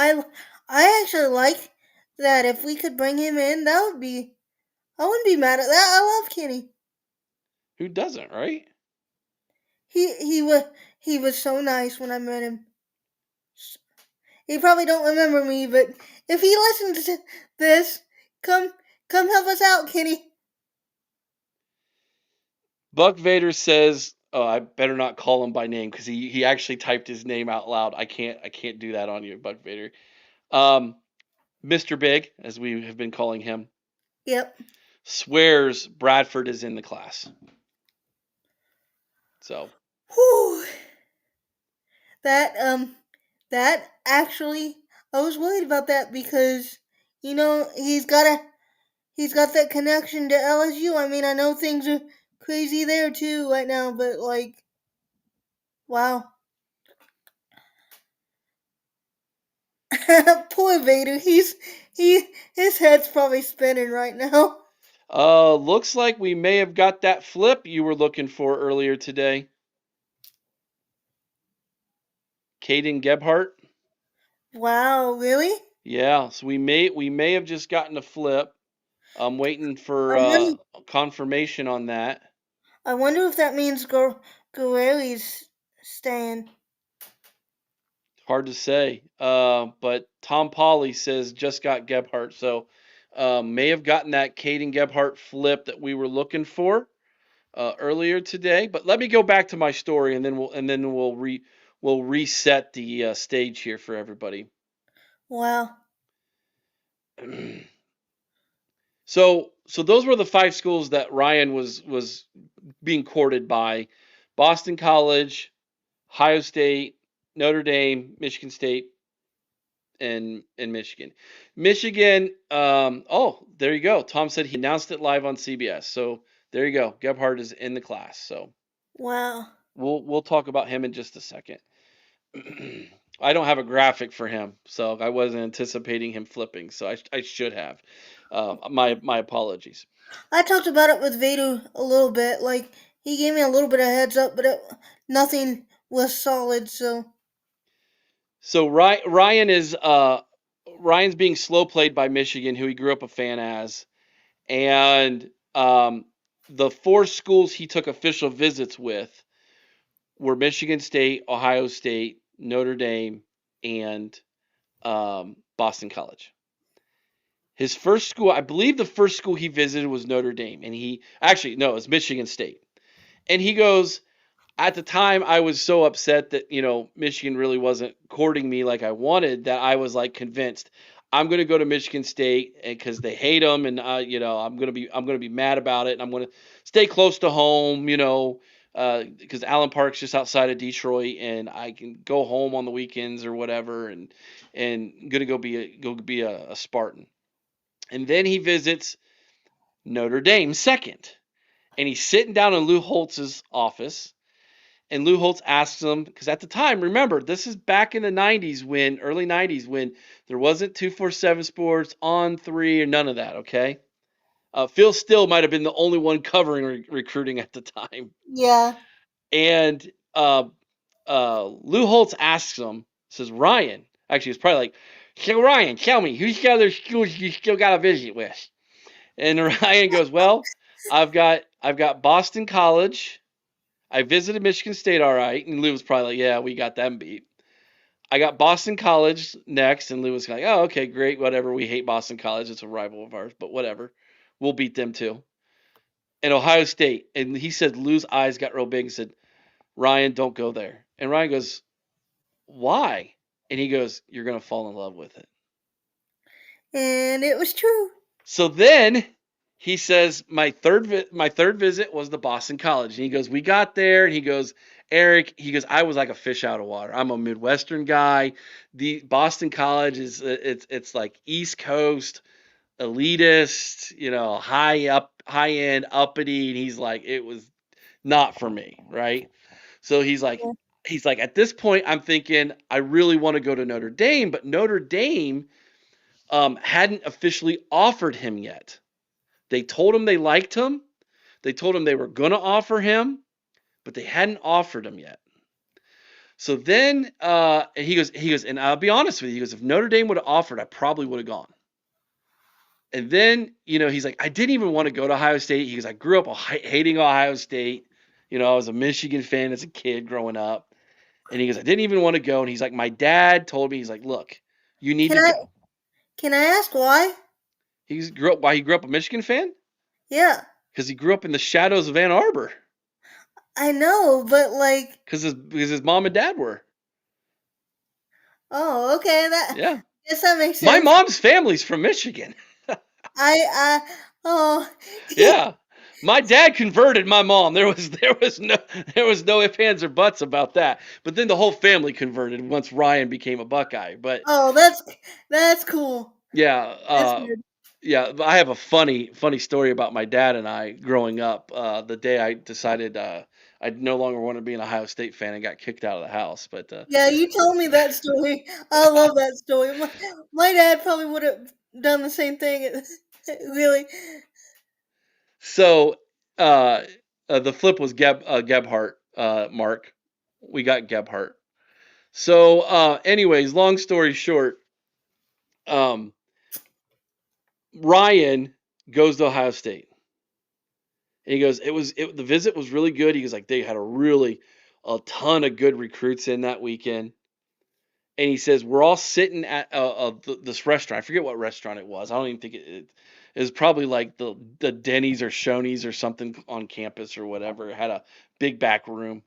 I actually like that. If we could bring him in, I wouldn't be mad at that. I love Kenny. Who doesn't, right? He was so nice when I met him. He probably don't remember me, but if he listens to this, come come help us out, Kenny. Buck Vader says, "Oh, I better not call him by name because he actually typed his name out loud. I can't do that on you, Buck Vader." Um, Mr. Big, as we have been calling him, Yep. swears Bradford is in the class. So Whew. That that actually I was worried about that because he's got that connection to LSU. I mean, I know things are crazy there too right now, but like wow. Poor Vader. His head's probably spinning right now. looks like we may have got that flip you were looking for earlier today. Caden Gebhart. Wow, really? Yeah, so we may have just gotten a flip. I'm waiting for I wonder, confirmation on that. I wonder if that means Guerreri's staying. Hard to say. But Tom Polly says just got Gebhart, so may have gotten that Caden Gebhart flip that we were looking for earlier today. But let me go back to my story, and then we'll reset the stage here for everybody. Wow. So those were the five schools that Ryan was being courted by: Boston College, Ohio State, Notre Dame, Michigan State, and Michigan. Michigan. Oh, there you go. Tom said he announced it live on CBS. So there you go. Gebhardt is in the class. So Wow. we'll talk about him in just a second. I don't have a graphic for him, so I wasn't anticipating him flipping. So I should have. My apologies. I talked about it with Vader a little bit. Like he gave me a little bit of heads up, but nothing was solid. So So Ryan is Ryan's being slow played by Michigan, who he grew up a fan as, and the four schools he took official visits with were Michigan State, Ohio State, Notre Dame, and Boston College. His first school, I believe, the first school he visited was Notre Dame, and he actually no, it was Michigan State, and he goes, at the time I was so upset that Michigan really wasn't courting me like I wanted, that I was like convinced I'm going to go to Michigan State because they hate them, and I'm going to be mad about it, and I'm going to stay close to home, because Allen Park's just outside of Detroit, and I can go home on the weekends or whatever, and going to go be a Spartan. And then he visits Notre Dame second, and he's sitting down in Lou Holtz's office. And Lou Holtz asks him, because at the time, remember, this is back in the 90s, early 90s, when there wasn't 247 Sports, On 3, or none of that, okay? Phil Still might have been the only one covering recruiting at the time. yeah. And Lou Holtz asks him, says, Ryan, actually, it's probably like, so Ryan, tell me, who's the other schools you still got to visit with? And Ryan goes, well, I've got Boston College. I visited Michigan State, all right. And Lou was probably like, yeah, we got them beat. I got Boston College next, and Lou was like, oh, okay, great, whatever. We hate Boston College. It's a rival of ours, but whatever. We'll beat them too. And Ohio State. And he said Lou's eyes got real big and said, Ryan, don't go there. And Ryan goes, why? And he goes, you're going to fall in love with it. And it was true. So then he says, my third visit was the Boston College. And he goes, we got there, and he goes, Eric, he goes, I was like a fish out of water. I'm a Midwestern guy. The Boston College is it's like East Coast, elitist, high end, uppity. And he's like, it was not for me, right? So he's like, at this point, I'm thinking I really want to go to Notre Dame, but Notre Dame hadn't officially offered him yet. They told him they liked him. They told him they were going to offer him, but they hadn't offered him yet. So then he goes, and I'll be honest with you, he goes, if Notre Dame would have offered, I probably would have gone. And then, he's like, I didn't even want to go to Ohio State. He goes, I grew up hating Ohio State. I was a Michigan fan as a kid growing up. And he goes, I didn't even want to go. And he's like, my dad told me, he's like, look, you need Can to I go. can I ask why? Why he grew up a Michigan fan? Yeah. Because he grew up in the shadows of Ann Arbor. I know, but like Because his mom and dad were. oh, okay, that Yeah. guess that makes My sense. mom's family's from Michigan. I oh Yeah. My dad converted my mom. There was no ifs, ands, or buts about that. But then the whole family converted once Ryan became a Buckeye. But oh that's cool. yeah, That's good. yeah. I have a funny story about my dad and I growing up. The day I decided I no longer want to be an Ohio State fan and got kicked out of the house. But Yeah, you told me that story. I love that story. My dad probably would have done the same thing. Really. so the flip was Gebhardt. Mark, we got Gebhardt. So, anyways, long story short, um, Ryan goes to Ohio State, and he goes, the visit was really good. He goes, like, they had a ton of good recruits in that weekend, and he says we're all sitting at this restaurant. I forget what restaurant it was. I don't even think it was probably like the Denny's or Shoney's or something on campus or whatever. It had a big back room,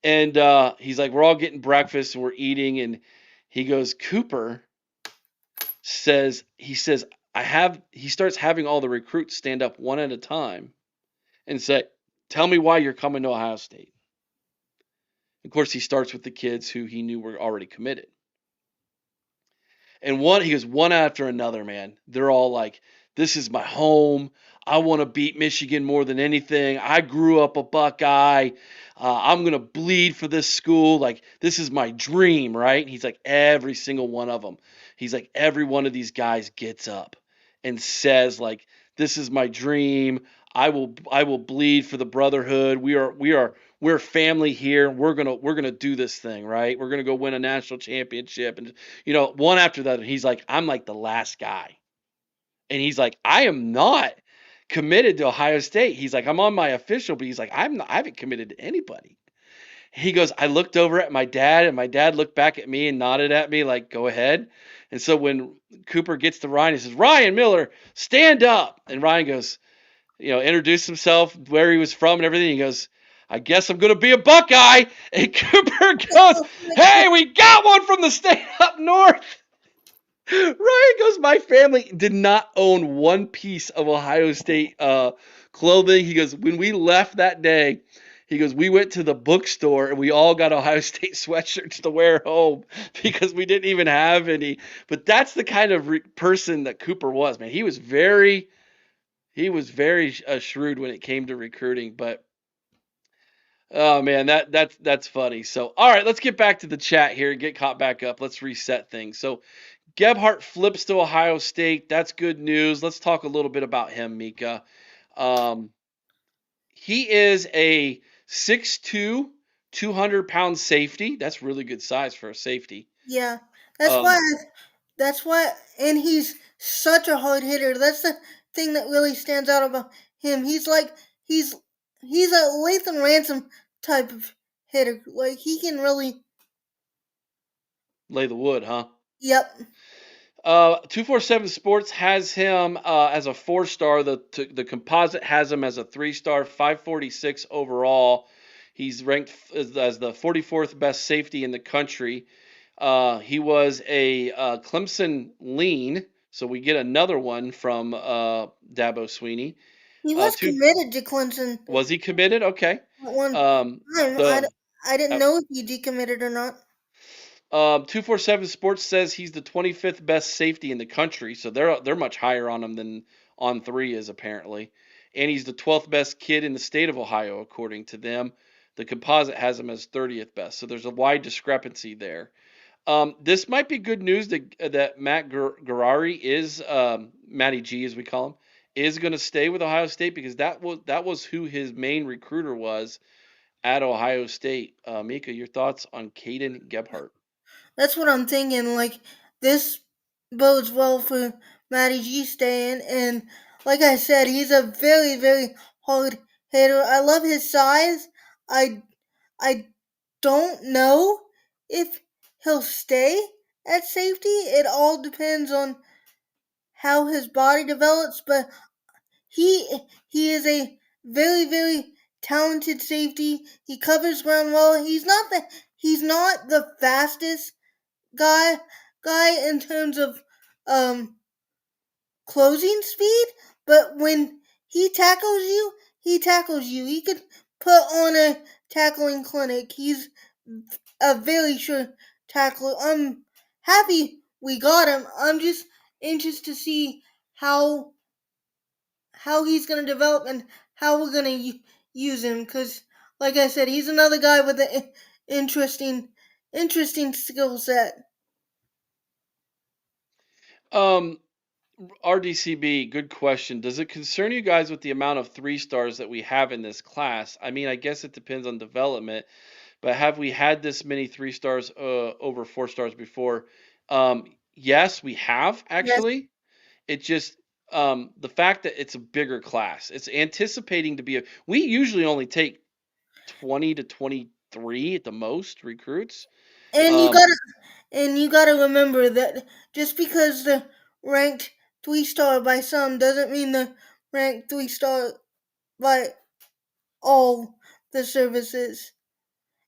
and he's like, we're all getting breakfast and we're eating, and he goes, Cooper says, he starts having all the recruits stand up one at a time and say, "Tell me why you're coming to Ohio State." Of course, he starts with the kids who he knew were already committed. And he goes one after another, man. They're all like, "This is my home. I want to beat Michigan more than anything. I grew up a Buckeye. I'm gonna bleed for this school. Like this is my dream, right?" And he's like, every single one of them. He's like, every one of these guys gets up and says, like, "This is my dream. I will bleed for the brotherhood. We're family here. We're gonna do this thing, right? We're gonna go win a national championship." And one after the other, he's like, "I'm like the last guy." And he's like, "I am not committed to Ohio State." He's like, "I'm on my official," but he's like, I haven't committed to anybody." He goes, "I looked over at my dad, and my dad looked back at me and nodded at me like, 'Go ahead.'" And so when Cooper gets to Ryan, he says, "Ryan Miller, stand up." And Ryan goes, introduced himself, where he was from and everything. He goes, "I guess I'm going to be a Buckeye." And Cooper goes, "Hey, we got one from the state up north." Ryan goes, "My family did not own one piece of Ohio State clothing." He goes, "When we left that day," he goes, "we went to the bookstore and we all got Ohio State sweatshirts to wear home because we didn't even have any." But that's the kind of person that Cooper was, man. He was very shrewd when it came to recruiting. But oh man, that's funny. So all right, let's get back to the chat here and get caught back up. Let's reset things. So Gebhardt flips to Ohio State. That's good news. Let's talk a little bit about him, Mika. Um, he is a 6'2", 200-pound safety. That's really good size for a safety. Yeah, that's why. Um, That's why, and he's such a hard hitter. That's the thing that really stands out about him. He's he's a Lathan Ransom type of hitter. Like he can really. lay the wood, huh? Yep. 247 Sports has him as a 4-star. The composite has him as a 3-star, 546 overall. He's ranked as the 44th best safety in the country. He was a Clemson lean, so we get another one from Dabo Sweeney. He was Two committed to Clemson Was he committed? Okay. at one Um, time. the I didn't uh, know if he decommitted or not. 247 Sports says he's the 25th best safety in the country, so they're much higher on him than On Three is apparently, and he's the 12th best kid in the state of Ohio according to them. The composite has him as 30th best, so there's a wide discrepancy there. This might be good news that Matt Garari is Matty G as we call him is going to stay with Ohio State because that was who his main recruiter was at Ohio State. Mika, your thoughts on Caden Gebhardt? That's what I'm thinking. Like this bodes well for Matty G staying, and like I said, he's a very hard hitter. I love his size. I I don't know if he'll stay at safety. It all depends on how his body develops, but he he is a very talented safety. He covers ground well. He's not the fastest guy in terms of um closing speed, but when he tackles you. He could put on a tackling clinic. He's a very sure tackler. I'm happy we got him. I'm just interested to see how how he's going to develop and how we're going to use him because like I said, he's another guy with an interesting skill set. Um, RDCB, good question. Does it concern you guys with the amount of 3-stars that we have in this class? I mean, I guess it depends on development, but have we had this many 3-stars over 4-stars before? Yes, we have Yes. actually. It just the fact that it's a bigger class. It's anticipating to be we usually only take 20 to 23 at the most recruits. And you Um, got to And you gotta remember that just because the ranked 3-star by some doesn't mean the ranked 3-star by all the services.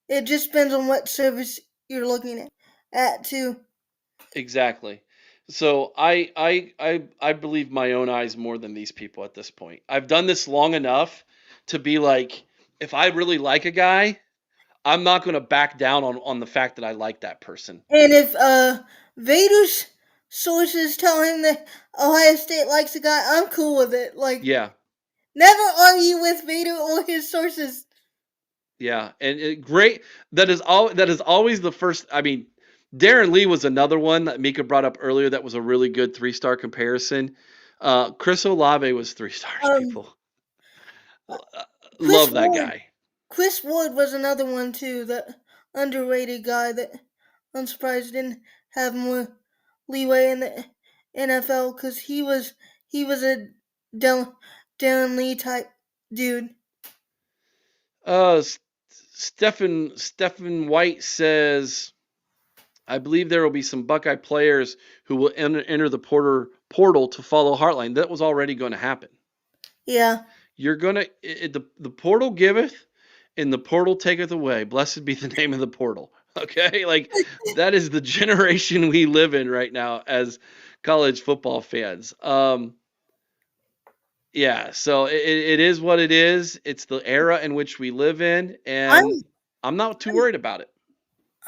It just depends on what service you're looking at too. exactly. So I believe my own eyes more than these people at this point. I've done this long enough to be like, if I really like a guy, I'm not going to back down on the fact that I like that person. And if Vader's sources tell him that Ohio State likes a guy, I'm cool with it. Like, Yeah, never argue with Vader or his sources. yeah, and great. That is always the first. I mean, Darren Lee was another one that Mika brought up earlier. That was a really good 3-star comparison. Chris Olave was 3 stars. Um, People uh, Chris love that Ward. guy. Chris Ward was another one too. That underrated guy that I'm surprised didn't have more leeway in the NFL because he was a Dylan, Dylan Lee type dude. Uh, Stephen White says, I believe there will be some Buckeye players who will enter the portal to follow Heartline. That was already going to happen. Yeah. You're gonna the portal giveth, and the portal taketh away. Blessed be the name of the portal. Okay, like that is the generation we live in right now as college football fans. Yeah, so it is what it is. It's the era in which we live in, and I'm I'm not too worried about it.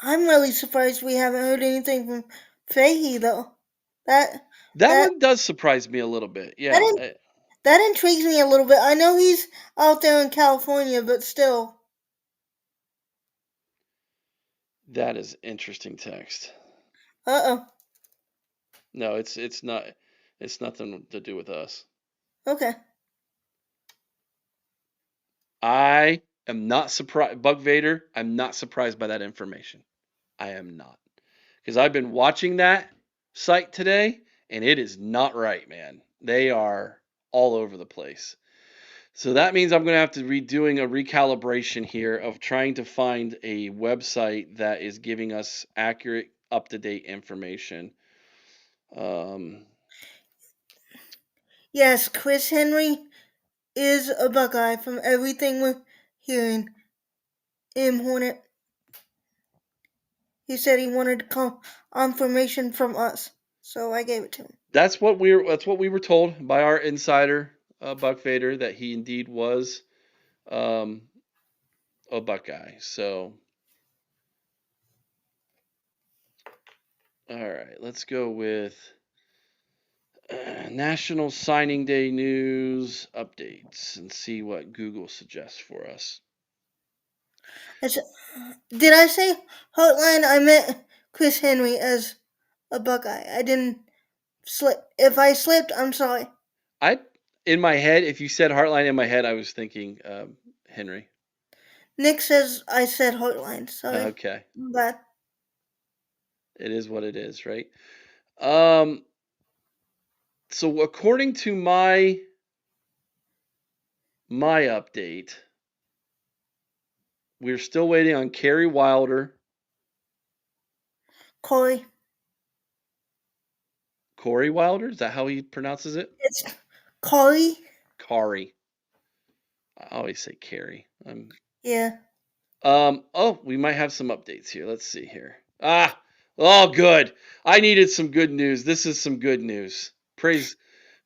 I'm really surprised we haven't heard anything from Fahey though. That That that one does surprise me a little bit. that Yeah, in, that intrigues me a little bit. I know he's out there in California, but still. that is interesting text. Uh No, it's not. It's nothing to do with us. oh. Okay. I am not surprised. Bug Vader, I'm not surprised by that information. I am not. Because I've been watching that site today, and it is not right, man. They are all over the place. So that means I'm going to have to be doing a recalibration here of trying to find a website that is giving us accurate, up to date information. Um, Yes, Chris Henry is a Buckeye from everything we're hearing. M. Hornet. He said he wanted confirmation from us, so I gave it to him. that's what we were told by our insider, Buck Vader, that he indeed was um, a Buckeye. So, all right, let's go with National Signing Day news updates and see what Google suggests for us. Did I say Heartline? I meant Chris Henry as a Buckeye. I didn't slip. If I slipped, I'm sorry. I, in my head, if you said Heartline in my head, I was thinking Henry. Nick says I said Heartline. Sorry. Okay, Bad. it is what it is, right? Um, so according to my update, we're still waiting on Kerry Wilder. Corey. Corey Wilder, is that how he pronounces it? It's Corey. Kari. I always say Kerry. Yeah. Oh, we might have some updates here. Let's see here. Oh, good. I needed some good news. This is some good news. Praise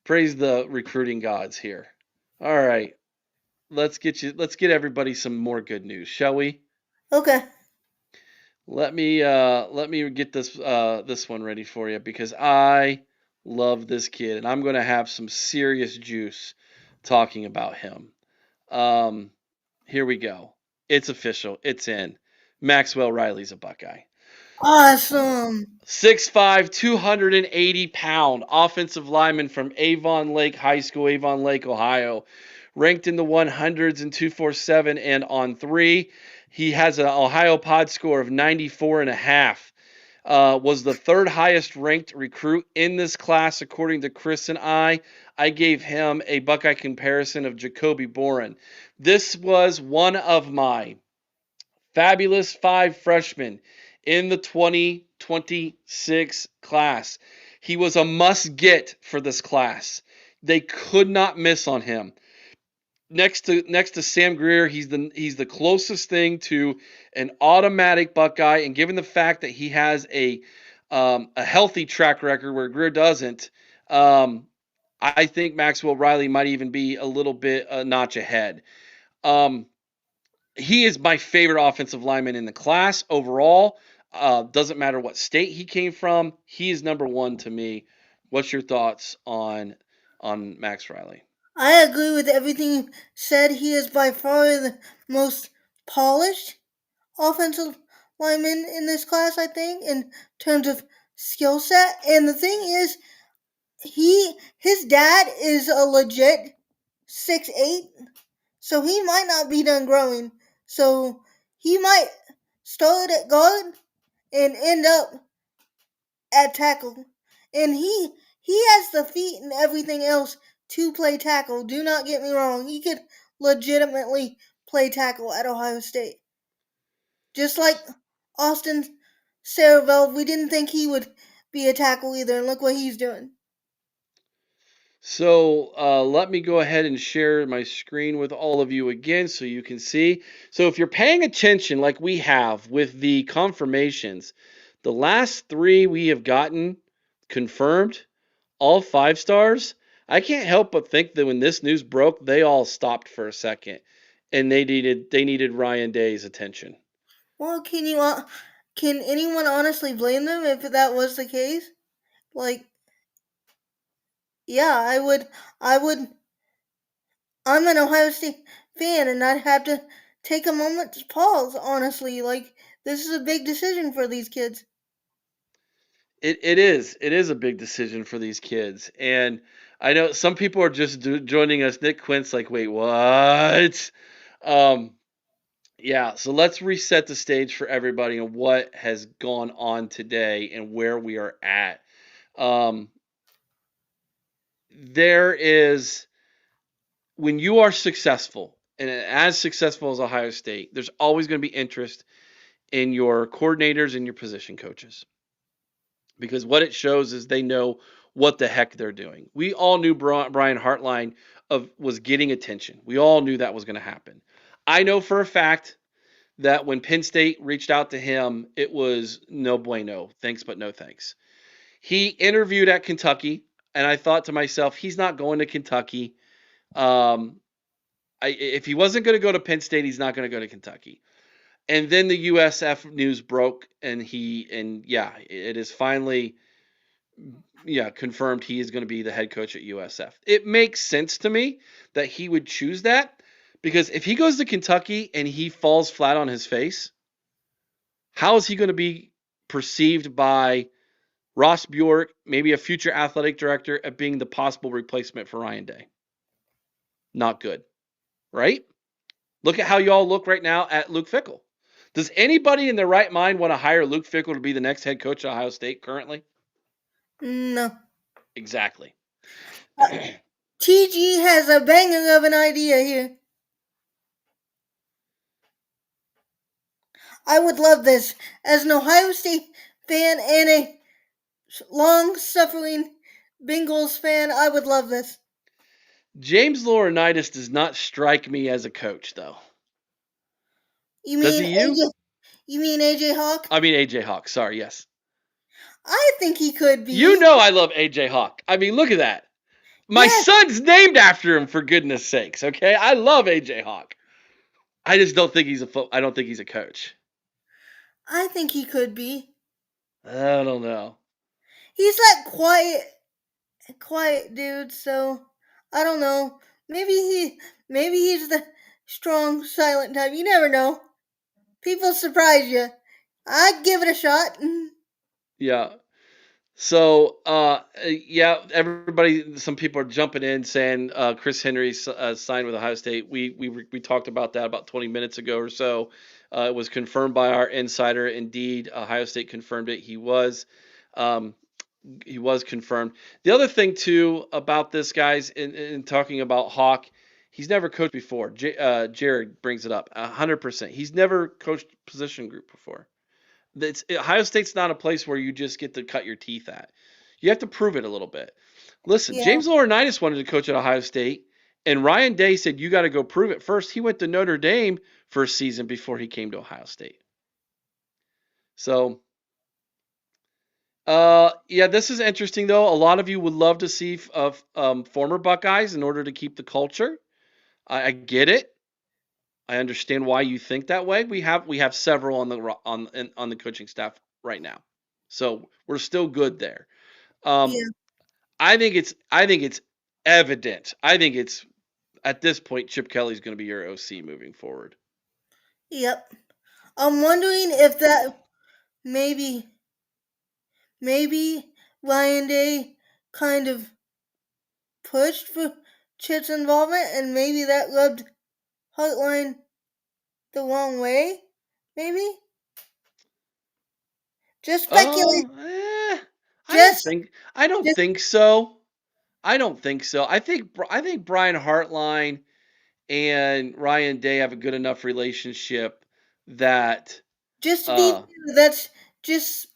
the recruiting gods here. All right. Let's get everybody some more good news, shall we? Okay. Let me get this one ready for you because I love this kid and I'm going to have some serious juice talking about him. Um, Here we go. It's official. It's in. Maxwell Riley's a Buckeye. Awesome. 6'5", 280-pound offensive lineman from Avon Lake High School, Avon Lake, Ohio. Ranked in the 100s in 247 and on 3. He has an Ohio Pod score of 94.5. Was the third highest ranked recruit in this class, according to Chris and I. I gave him a Buckeye comparison of Jacoby Boren. This was one of my fabulous 5 freshmen in the 2026 class. He was a must get for this class. They could not miss on him. Next to Sam Greer, he's the closest thing to an automatic Buckeye, and given the fact that he has a a healthy track record where Greer doesn't, um, I think Maxwell Riley might even be a little bit a notch ahead. Um, he is my favorite offensive lineman in the class overall. Doesn't matter what state he came from. He is number one to me. What's your thoughts on Max Riley? I agree with everything you said. He is by far the most polished offensive lineman in this class, I think, in terms of skill set. And the thing is, his dad is a legit 6'8", so he might not be done growing. So he might start at guard and end up at tackle. And he has the feet and everything else to play tackle. Do not get me wrong. He could legitimately play tackle at Ohio State. Just like Austin Cerevel, we didn't think he would be a tackle either, and look what he's doing. So let me go ahead and share my screen with all of you again so you can see. So if you're paying attention like we have with the confirmations, the last three we have gotten confirmed, all 5 stars. I can't help but think that when this news broke, they all stopped for a second and they needed Ryan Day's attention. Well, can anyone honestly blame them if that was the case? Like, yeah, I would. I'm an Ohio State fan, and I'd have to take a moment to pause. Honestly, like this is a big decision for these kids. It is a big decision for these kids, and I know some people are just joining us. Nick Quint's like, wait, what? Um, yeah, so let's reset the stage for everybody and what has gone on today and where we are at. Um, there is when you are successful and as successful as Ohio State, there's always going to be interest in your coordinators and your position coaches because what it shows is they know what the heck they're doing. We all knew Brian Hartline was getting attention. We all knew that was going to happen. I know for a fact that when Penn State reached out to him, it was no bueno. Thanks, but no thanks. He interviewed at Kentucky, and I thought to myself, he's not going to Kentucky. Um, if he wasn't going to go to Penn State, he's not going to go to Kentucky. And then the USF news broke, and yeah, it is finally confirmed he is going to be the head coach at USF. It makes sense to me that he would choose that because if he goes to Kentucky and he falls flat on his face, how is he going to be perceived by Ross Bjork, maybe a future athletic director, at being the possible replacement for Ryan Day? Not good, right? Look at how y'all look right now at Luke Fickell. Does anybody in their right mind want to hire Luke Fickell to be the next head coach at Ohio State currently? No. Exactly. TG has a banger of an idea here. I would love this. As an Ohio State fan and a long suffering Bengals fan, I would love this. James Laurinaitis does not strike me as a coach, though. You Does mean he you? AJ Hawk? I mean AJ Hawk. Sorry, yes. I think he could You be. know I love AJ Hawk. I mean, look at that. My Yes, son's named after him, for goodness sakes. Okay, I love AJ Hawk. I just don't think I don't think he's a coach. I think he could be. I don't know. He's that quiet dude, so I don't know. Maybe he's the strong, silent type. You never know. People surprise you. I'd give it a shot. Yeah. So, yeah, everybody. Some people are jumping in saying Chris Henry signed with Ohio State. We talked about that about 20 minutes ago or so. It was confirmed by our insider. Indeed, Ohio State confirmed it. Um, he was confirmed. The other thing too about this, guys, in talking about Hawk, he's never coached before. Jared brings it up 100%. He's never coached position group before. Ohio State's not a place where you just get to cut your teeth at. You have to prove it a little bit. Listen, Yeah, James Laurinaitis wanted to coach at Ohio State, and Ryan Day said you got to go prove it first. He went to Notre Dame for a season before he came to Ohio State. So Yeah, this is interesting though. A lot of you would love to see former Buckeyes in order to keep the culture. I get it. I understand why you think that way. We have several on the coaching staff right now, so we're still good there. Um, Yeah. I think it's evident. I think it's at this point Chip Kelly's going to be your OC moving forward. Yep. I'm wondering if that maybe maybe Ryan Day kind of pushed for Chip's involvement, and maybe that rubbed Hartline the wrong way. Maybe just speculate. Eh, I don't Just think I don't just think so. I don't think so. I think Brian Hartline and Ryan Day have a good enough relationship that just to be uh fair, that's just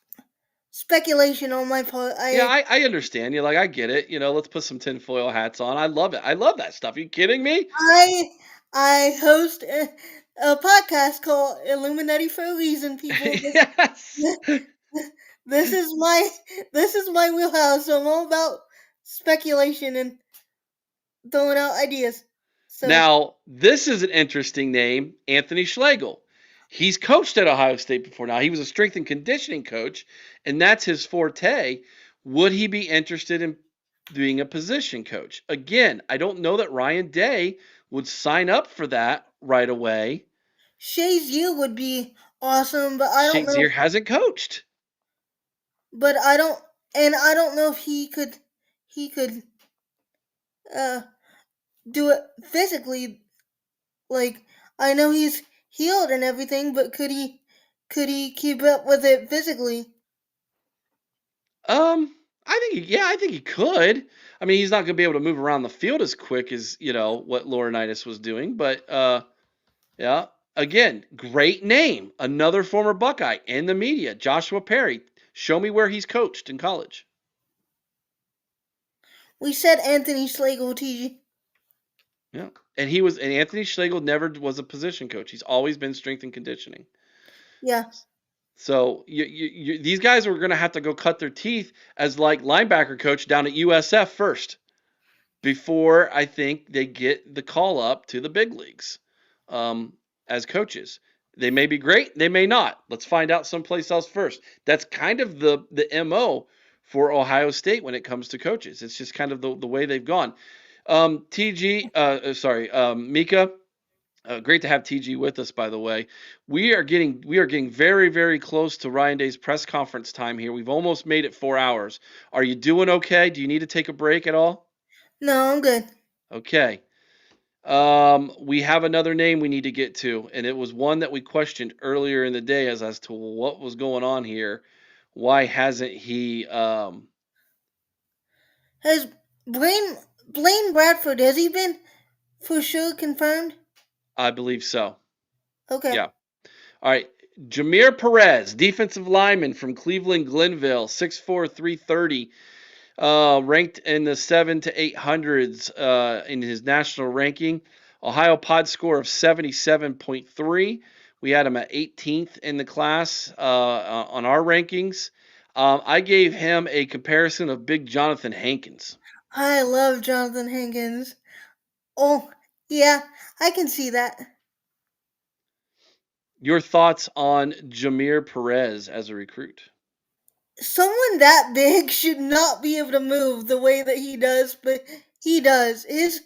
speculation on my part. yeah, I understand you. Like I get it. Let's put some tinfoil hats on. I love it. I love that stuff. Are you kidding me? I I host a podcast called Illuminati for a reason, people. Yes. This is my this is my wheelhouse. So I'm all about speculation and throwing out ideas. So Now, this is an interesting name, Anthony Schlegel. He's coached at Ohio State before now. He was a strength and conditioning coach, and that's his forte. Would he be interested in being a position coach? Again, I don't know that Ryan Day would sign up for that right away. Shazier would be awesome, but I don't know. Shazier hasn't coached. But I don't, and I don't know if he could uh do it physically. Like I know he's healed and everything, but could he keep up with it physically? I think he could. I mean, he's not going to be able to move around the field as quick as what Laurinaitis was doing, but yeah. Again, great name. Another former Buckeye in the media, Joshua Perry. Show me where he's coached in college. We said Anthony Schlegel, TG. Yeah. And Anthony Schlegel never was a position coach. He's always been strength and conditioning. Yeah. So these guys are going to have to go cut their teeth as like linebacker coach down at USF first before I think they get the call up to the big leagues um, as coaches. They may be great, they may not. Let's find out someplace else first. That's kind of the MO for Ohio State when it comes to coaches. It's just kind of the way they've gone. Mika. Great to have TG with us, by the way. We are getting very very close to Ryan Day's press conference time here. We've almost made it 4 hours. Are you doing okay? Do you need to take a break at all? No, I'm good. Okay. We have another name we need to get to, and it was one that we questioned earlier in the day as to what was going on here. Why hasn't he? Has Blaine Bradford, has he been for sure confirmed? I believe so. Okay. Yeah. All right. Jameer Perez, defensive lineman from Cleveland Glenville, 6'4", 330. Ranked in the 7 to 800s in his national ranking. Ohio Pod score of 77.3. We had him at 18th in the class on our rankings. I gave him a comparison of Big Jonathan Hankins. I love Jonathan Hankins. Oh, yeah, I can see that. Your thoughts on Jameer Perez as a recruit? Someone that big should not be able to move the way that he does, but he does. His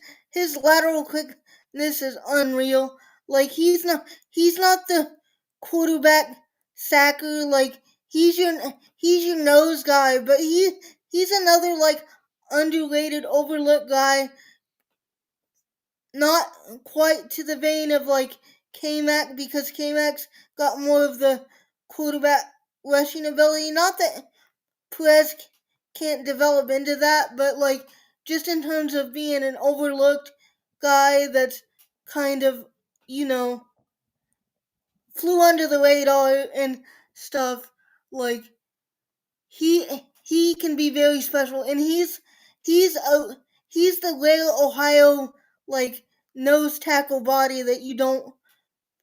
lateral quickness is unreal. Like he's not the quarterback sacker. Like he's your nose guy, but he's another like underrated, overlooked guy. Not quite to the vein of like K-Mac, because K-Mac's got more of the quarterback rushing ability. Not that Perez can't develop into that, but like just in terms of being an overlooked guy that's kind of, you know, flew under the radar and stuff, like he can be very special, and he's a he's the rare Ohio nose tackle body that you don't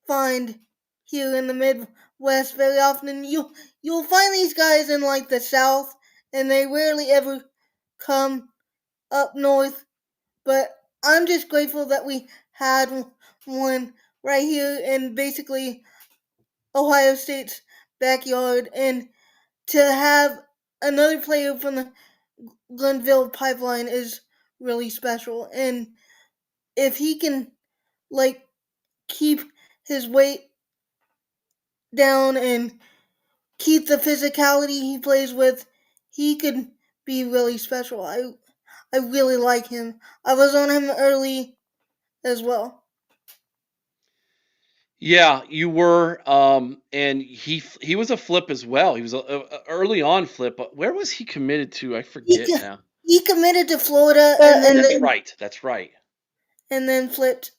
find here in the West very often. You'll find these guys in like the South, and they rarely ever come up north. But I'm just grateful that we had one right here in basically Ohio State's backyard, and to have another player from the Glenville pipeline is really special. And if he can like keep his weight down and keep the physicality he plays with, he could be really special. I really like him. I was on him early as well. Yeah, you were, and he was a flip as well. He was a early on flip, but where was he committed to? I He forget now. he committed to Florida and then That's right. That's right. flipped.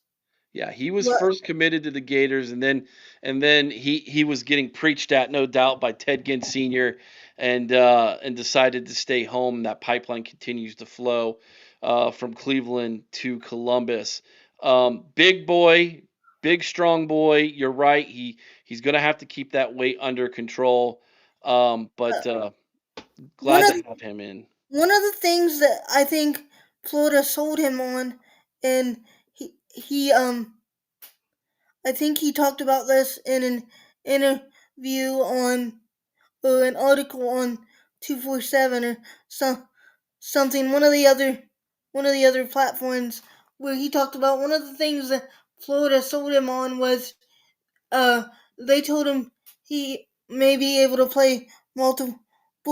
Yeah, he was But first committed to the Gators, and then he was getting preached at, no doubt, by Ted Ginn Sr. and decided to stay home. That pipeline continues to flow from Cleveland to Columbus. Big boy, big strong boy. You're right. He's gonna have to keep that weight under control. But one glad of to have him in. one of the things that I think Florida sold him on, and he I think he talked about this in an interview on or an article on 247 or something one of the other platforms where he talked about one of the things that Florida sold him on was uh they told him he may be able to play multiple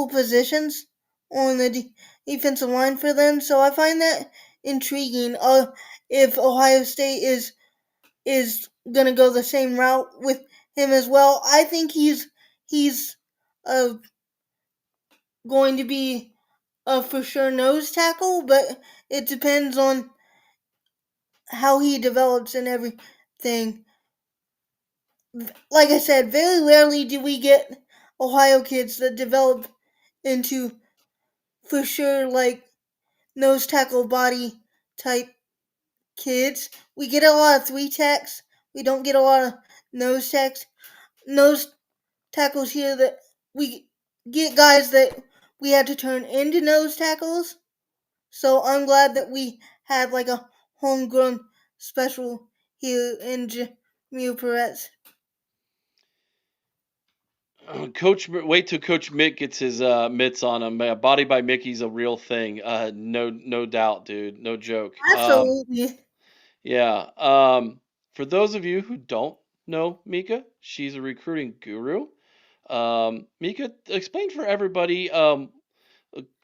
positions on the defensive line for them. So I find that intriguing. If Ohio State is gonna go the same route with him as well, I think he's uh, going to be a for sure nose tackle, but it depends on how he develops and everything. Like I said, very rarely do we get Ohio kids that develop into for sure like nose tackle body type kids. We get a lot of three techs. We don't get a lot of nose techs. Nose tackles here that we get guys that we had to turn into nose tackles. So I'm glad that we had like a homegrown special here in Jamil Perez. Wait till Coach Mick gets his mitts on him. Body by Mickey's a real thing. No doubt, dude. No joke. Absolutely. Yeah. For those of you who don't know Mika, she's a recruiting guru. Mika, explain for everybody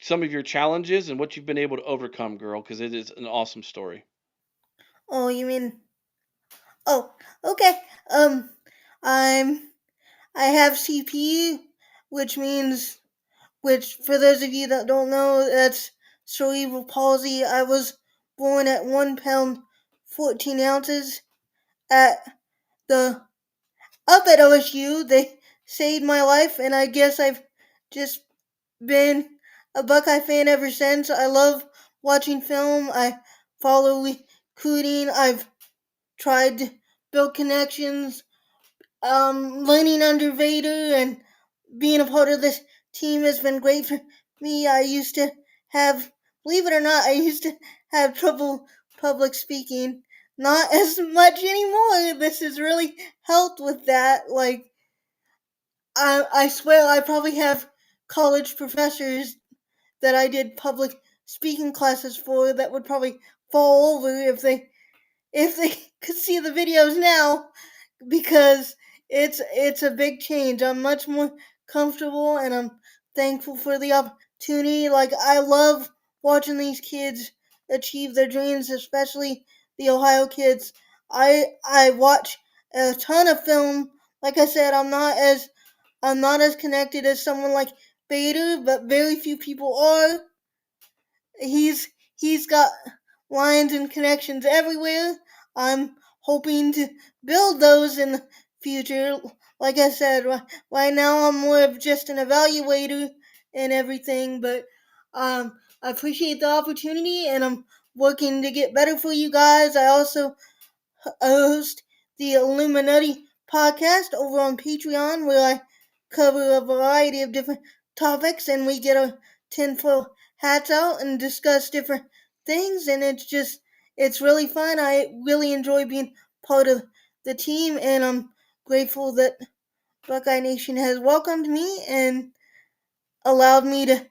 some of your challenges and what you've been able to overcome, girl, because it is an awesome story. Oh, you mean? Oh, okay. Um, I'm. I have CPU, which means, which for those of you that don't know, that's cerebral palsy. I was born at 1 pound 14 ounces at the up at OSU. They saved my life, and I guess I've just been a Buckeye fan ever since. I love watching film. I follow recruiting. I've tried to build connections. Learning under Vader and being a part of this team has been great for me. I used to have, believe it or not, I used to have trouble public speaking. Not as much anymore. This has really helped with that. Like, I swear I probably have college professors that I did public speaking classes for that would probably fall over if they could see the videos now because it's a big change. I'm much more comfortable and I'm thankful for the opportunity. Like I love watching these kids achieve their dreams, especially the Ohio kids. I watch a ton of film. Like I said, I'm not as connected as someone like Bader, but very few people are. He's got lines and connections everywhere. I'm hoping to build those in the future. Like I said, right now I'm more of just an evaluator and everything, but I appreciate the opportunity and I'm working to get better for you guys. I also host the Illuminati podcast over on Patreon where I cover a variety of different topics and we get our tinfoil hats out and discuss different things. And it's really fun. I really enjoy being part of the team and I'm grateful that Buckeye Nation has welcomed me and allowed me to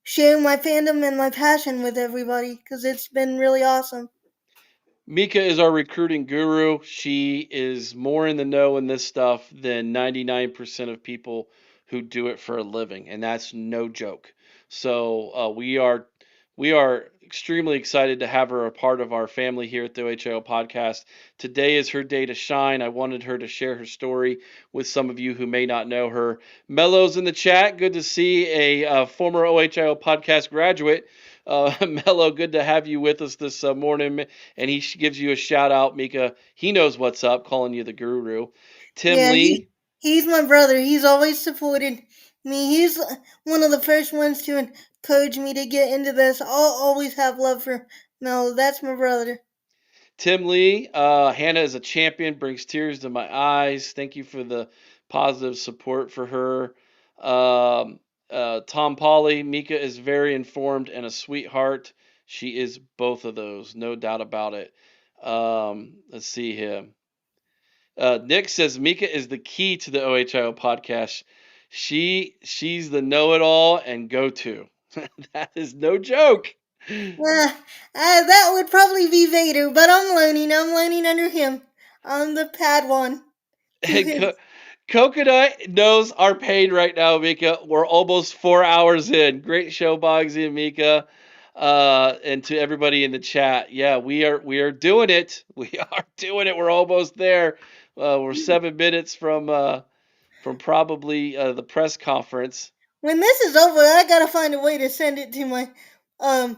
share my fandom and my passion with everybody because it's been really awesome. Mika is our recruiting guru. She is more in the know in this stuff than 99% of people who do it for a living, and that's no joke. So we are extremely excited to have her a part of our family here at the OHIO podcast. Today is her day to shine. I wanted her to share her story with some of you who may not know her. Mello's in the chat. Good to see a former OHIO podcast graduate. Mello, good to have you with us this morning, and he gives you a shout out, Mika. He knows what's up, calling you the guru. Tim Yeah, Lee, he's my brother. He's always supported me. He's one of the first ones to encourage me to get into this. I'll always have love for Mel. That's my brother. Hannah is a champion, brings tears to my eyes. Thank you for the positive support for her. Tom Polly, Mika is very informed and a sweetheart. She is both of those, no doubt about it. Let's see here. Nick says Mika is the key to the OHIO podcast. She's the know-it-all and go-to. That is no joke. That would probably be Vader, but I'm learning. I'm learning under him. I'm the Padawan to And his. Coconut knows our pain right now, Mika. We're almost 4 hours in. Great show, Boggsy and Mika. And to everybody in the chat, yeah, we are doing it. We are doing it. We're almost there. We're 7 minutes from probably the press conference. When this is over, I gotta find a way to send it to my um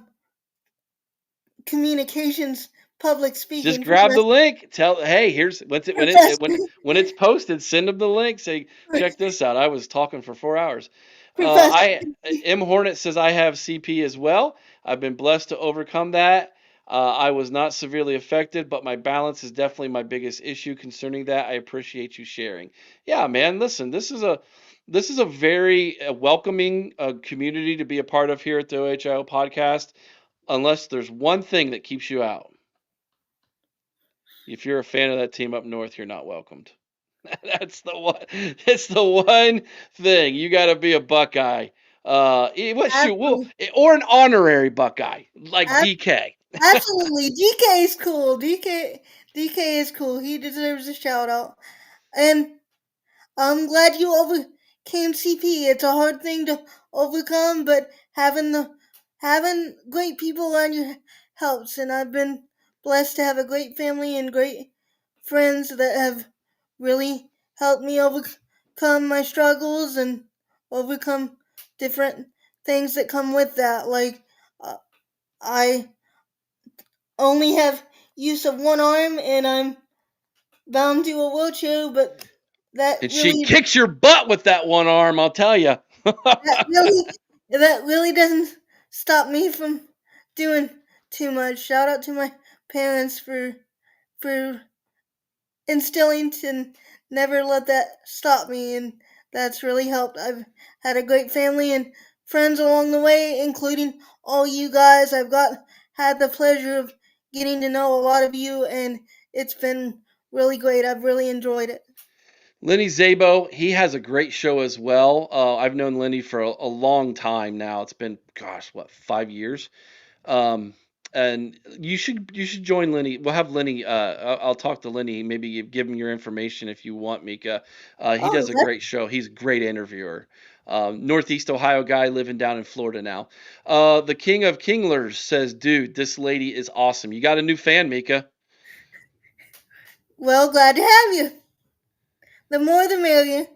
communications public Just speaking grab the link. Hey, here's what's it when professor. when it's posted. Send them the link. Say, check this out. I was talking for 4 hours. Professor. I M Hornet says I have CP as well. I've been blessed to overcome that. I was not severely affected, but my balance is definitely my biggest issue concerning that. I appreciate you sharing. Yeah, man. Listen, this is a very welcoming community to be a part of here at the OHIO podcast. Unless there's one thing that keeps you out. If you're a fan of that team up north, you're not welcomed. That's the one. It's the one thing you got to be a Buckeye. What shoot? Well, Absolutely. or an honorary Buckeye like DK. Absolutely. DK is cool. DK is cool. He deserves a shout out. And I'm glad you overcame CP. It's a hard thing to overcome, but having great people around you helps. And I've been blessed to have a great family and great friends that have really helped me overcome my struggles and overcome different things that come with that. Like uh, I only have use of one arm and I'm bound to a wheelchair, but that And she really kicks your butt with that one arm, I'll tell you. that really that really doesn't stop me from doing too much. Shout out to my parents for instilling to never let that stop me, and that's really helped. I've had a great family and friends along the way, including all you guys. I've got had the pleasure of getting to know a lot of you, and it's been really great. I've really enjoyed it. Lenny Zabo, he has a great show as well. I've known Lenny for a long time now. It's been, gosh, what, 5 years? Um, and you should join Lenny. We'll have Lenny. I'll talk to Lenny. Maybe give him your information if you want, Mika. He Oh, does a great show. He's a great interviewer. Northeast Ohio guy living down in Florida now. The King of Kinglers says, "Dude, this lady is awesome. You got a new fan, Mika." well, glad to have you. The more the merrier.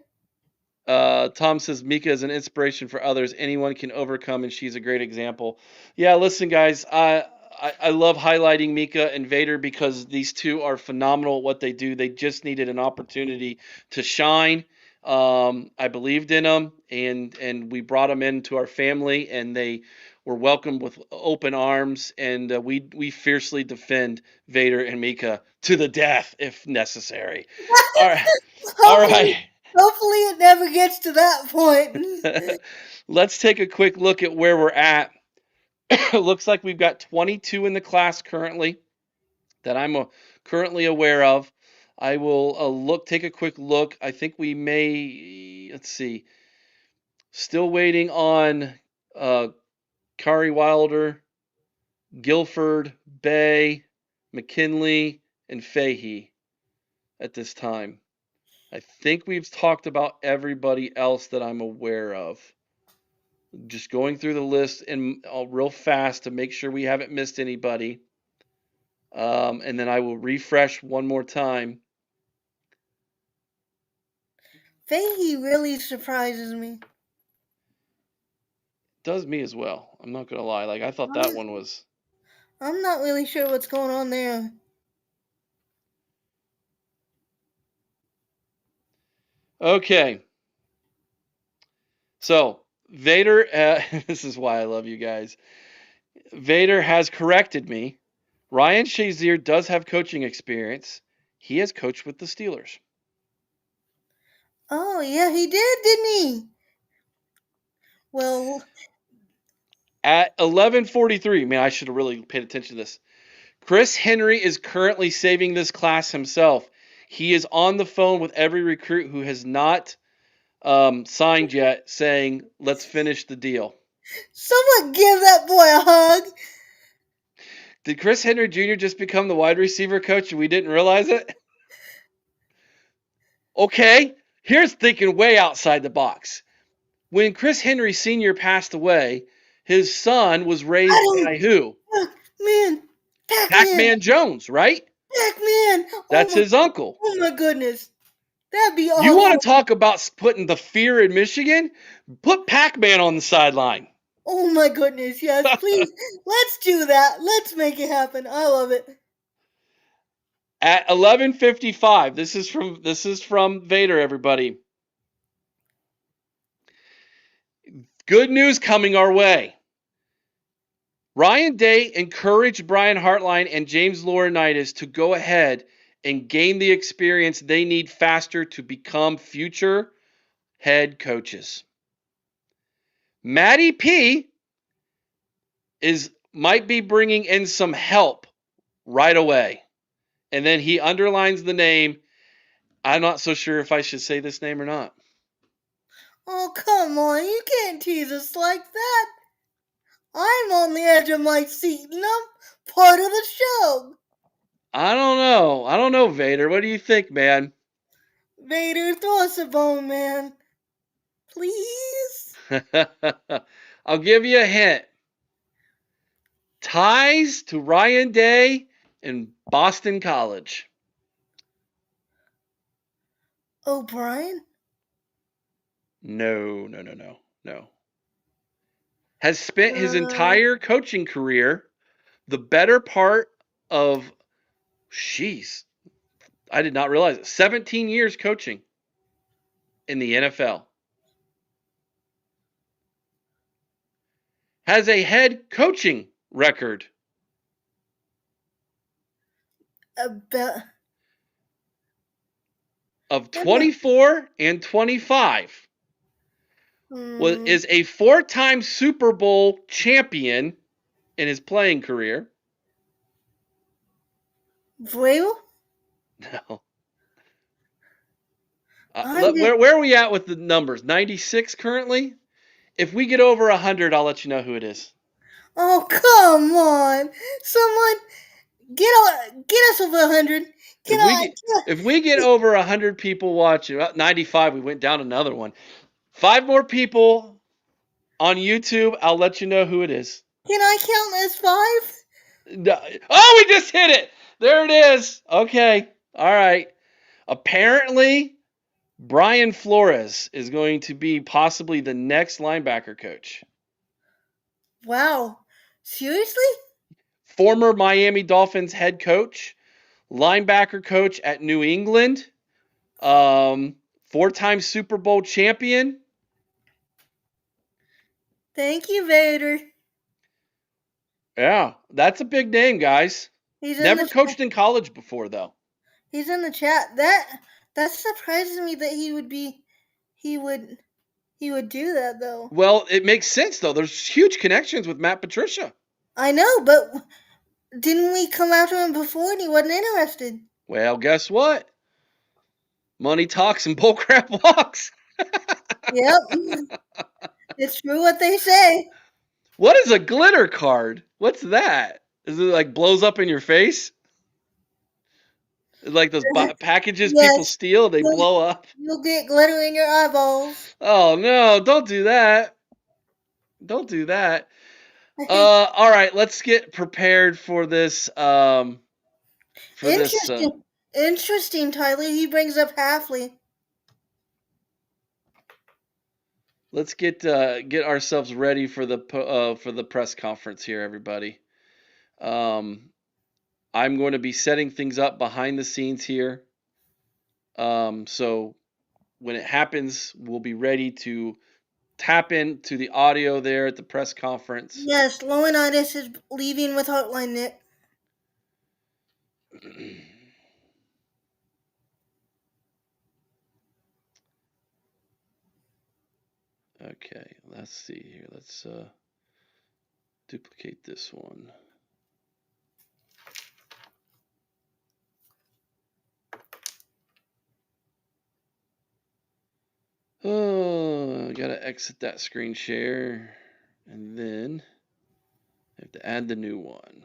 Tom says Mika is an inspiration for others. Anyone can overcome, and she's a great example. Yeah, listen, guys, I love highlighting Mika and Vader because these two are phenomenal at what they do. They just needed an opportunity to shine. I believed in them, and we brought them into our family, and they we're welcomed with open arms, and we fiercely defend Vader and Mika to the death if necessary. All right, all hopefully, right. hopefully it never gets to that point. Let's take a quick look at where we're at. Looks like we've got 22 in the class currently that I'm currently aware of. I will take a quick look. I think we may, let's see, still waiting on uh, Kari Wilder, Guilford, Bay, McKinley, and Fahey at this time. I think we've talked about everybody else that I'm aware of. Just going through the list and real fast to make sure we haven't missed anybody. And then I will refresh one more time. Fahey really surprises me. Does me as well. I'm not gonna lie. Like I thought that one was I'm not really sure what's going on there. okay. So Vader, this is why I love you guys. Vader has corrected me. Ryan Shazier does have coaching experience. He has coached with the Steelers. Oh, yeah, he did, didn't he? Well, At 11:43, man, I should have really paid attention to this. Chris Henry is currently saving this class himself. He is on the phone with every recruit who has not signed yet, saying, "Let's finish the deal." someone give that boy a hug. Did Chris Henry Jr. just become the wide receiver coach and we didn't realize it? Okay, here's thinking way outside the box. When Chris Henry Sr. passed away, his son was I raised don't. by who? Man, Pac-Man, Pac-Man Jones, right? Pac-Man. That's his uncle. Oh my goodness, that'd be You want awesome. to talk about putting the fear in Michigan? Put Pac-Man on the sideline. Oh my goodness, yes, please, let's do that. Let's make it happen. I love it. At 11:55, this is from Vader, everybody. Good news coming our way. Ryan Day encouraged Brian Hartline and James Laurinaitis to go ahead and gain the experience they need faster to become future head coaches. Matty P might be bringing in some help right away. And then he underlines the name. I'm not so sure if I should say this name or not. Oh, come on, you can't tease us like that. I'm on the edge of my seat and I'm part of the show. I don't know. I don't know, Vader. What do you think, man? Vader, throw us a bone, man. Please? I'll give you a hint. Ties to Ryan Day and Boston College. O'Brien? No, no, no, no, no. Has spent his Uh, entire coaching career, the better part of, jeez, I did not realize it, 17 years coaching in the NFL. Has a head coaching record about, of about, 24 and 25. hmm, Is a four-time Super Bowl champion in his playing career. Vrabel? No. I'm just, Where are we at with the numbers? 96 currently? If we get over 100, I'll let you know who it is. oh, come on. Someone, get us over 100. If Can we I, get if we get over 100 people watching, 95, we went down another one. 5 more people on YouTube, I'll let you know who it is. can I count as 5? Oh, we just hit it. There it is. Okay. All right. Apparently, Brian Flores is going to be possibly the next linebacker coach. Wow. Seriously? Former Miami Dolphins head coach, linebacker coach at New England, 4-time Super Bowl champion. Thank you, Vader. Yeah, that's a big name, guys. He's in Never the coached in college before, though. he's in the chat. That surprises me that he would he would do that though. Well, it makes sense, though. There's huge connections with Matt Patricia. I know, but didn't we come after him before and he wasn't interested? Well, guess what? Money talks and bullcrap walks. Yep, it's true what they say. What is a glitter card? What's that? Is it like blows up in your face? Like those packages people Yes, steal, they you'll, blow up. you'll get glitter in your eyeballs. Oh no, don't do that. Don't do that. I think All right, let's get prepared for this. For this. interesting, Tyler. He brings up Halfley. Let's get ourselves ready for the press conference here, everybody. Um, I'm going to be setting things up behind the scenes here. So when it happens, we'll be ready to tap into the audio there at the press conference. Yes, Laurinaitis is leaving with Heartline Nick. Okay, let's see here. Let's duplicate this one. Oh, I gotta exit that screen share, and then I have to add the new one.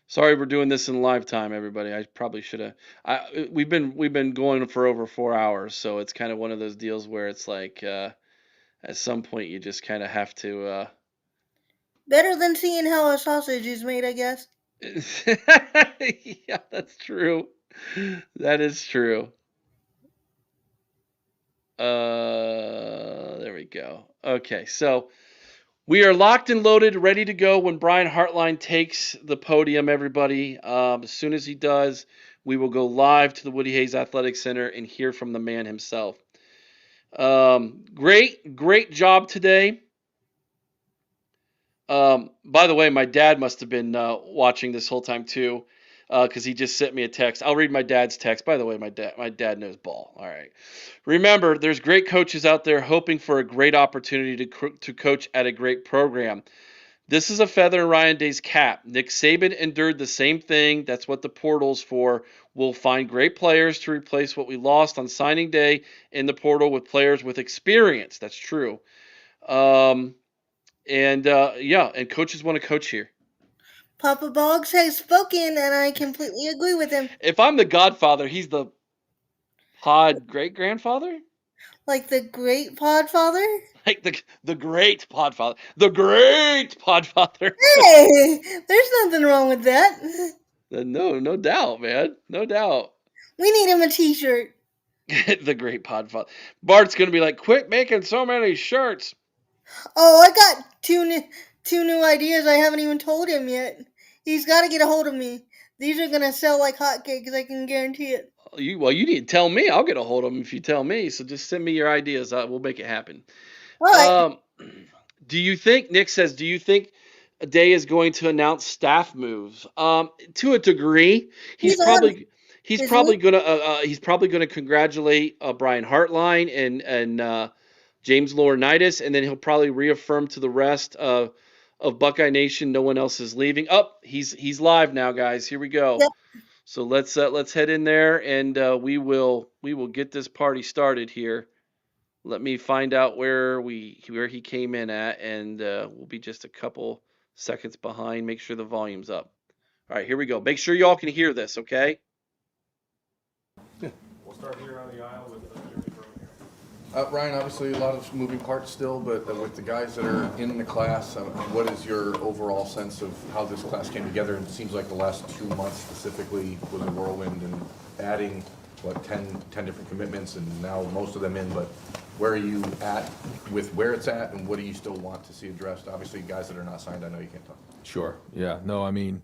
Sorry, we're doing this in live time, everybody. I probably should have. We've been going for over 4 hours, so it's kind of one of those deals where it's like at some point you just kind of have to. Better than seeing how a sausage is made, I guess. Yeah, that's true. That is true. There we go. Okay, so we are locked and loaded, ready to go when Brian Hartline takes the podium, everybody. As soon as he does, we will go live to the Woody Hayes Athletic Center and hear from the man himself. Great job today. By the way, my dad must have been watching this whole time too, because he just sent me a text. I'll read my dad's text. By the way, my dad knows ball. All right. Remember, there's great coaches out there hoping for a great opportunity to coach at a great program. This is a feather in Ryan Day's cap. Nick Saban endured the same thing. That's what the portal's for. We'll find great players to replace what we lost on signing day in the portal with players with experience. That's true. And coaches want to coach here. Papa Boggs has spoken, and I completely agree with him. If I'm the godfather, he's the pod great grandfather? Like the great Podfather? Like the great podfather. The great podfather. Hey, there's nothing wrong with that. No doubt, man. No doubt. We need him a t-shirt. The great podfather. Bart's gonna be like, quit making so many shirts. Oh, I got two new ideas I haven't even told him yet. He's got to get a hold of me. These are gonna sell like hotcakes. I can guarantee it. You need to tell me. I'll get a hold of them if you tell me. So just send me your ideas. We'll make it happen. All right. Do you think Nick says? Do you think Day is going to announce staff moves? To a degree, he's He's on. probably he's Is probably he? gonna congratulate Brian Hartline and James Laurinaitis, and then he'll probably reaffirm to the rest of Buckeye Nation no one else is leaving. Oh, he's live now, guys. Here we go. Yep. So let's head in there and we will get this party started here. Let me find out where he came in at, and we'll be just a couple seconds behind. Make sure the volume's up. All right, here we go. Make sure y'all can hear this, okay? We'll start here on the aisle with Jeremy Brown here. Ryan, obviously a lot of moving parts still, but with the guys that are in the class, what is your overall sense of how this class came together? It seems like the last 2 months specifically was a whirlwind, and adding, 10 different commitments, and now most of them in, but where are you at with where it's at, and what do you still want to see addressed? Obviously, guys that are not signed, I know you can't talk. Sure. Yeah. No, I mean,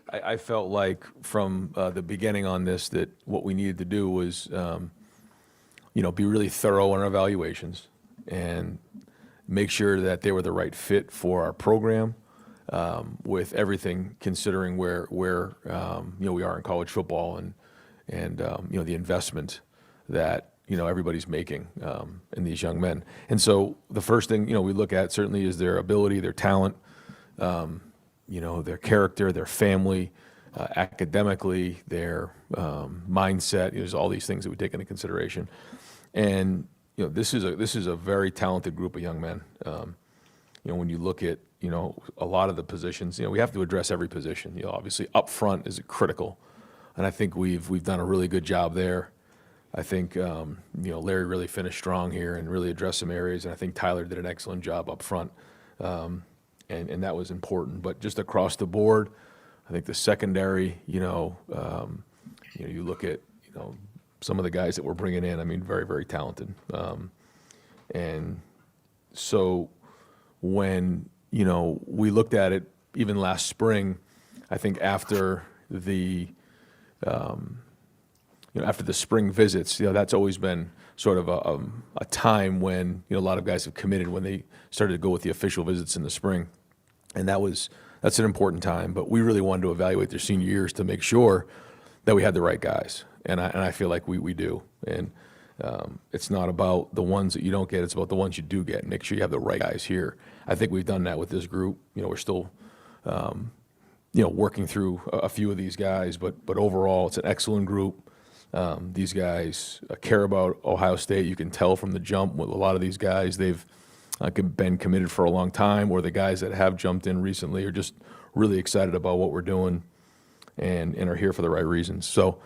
I felt like from the beginning on this that what we needed to do was, be really thorough on our evaluations and make sure that they were the right fit for our program with everything, considering where we are in college football and the investment that everybody's making in these young men. And so the first thing we look at certainly is their ability, their talent, their character, their family, academically, their mindset. There's all these things that we take into consideration. And this is a very talented group of young men. When you look at a lot of the positions, we have to address every position. Obviously up front is critical, and I think we've done a really good job there. I think Larry really finished strong here and really addressed some areas, and I think Tyler did an excellent job up front, and that was important. But just across the board, I think the secondary, you look at some of the guys that we're bringing in. I mean, very, very talented, and so when we looked at it even last spring, I think after the spring visits, that's always been sort of a time when a lot of guys have committed when they started to go with the official visits in the spring, and that's an important time. But we really wanted to evaluate their senior years to make sure that we had the right guys, and I feel like we do. And it's not about the ones that you don't get; it's about the ones you do get. Make sure you have the right guys here. I think we've done that with this group. We're still working through a few of these guys, but overall, it's an excellent group. These guys care about Ohio State. You can tell from the jump with a lot of these guys. They've been committed for a long time, or the guys that have jumped in recently are just really excited about what we're doing and are here for the right reasons. So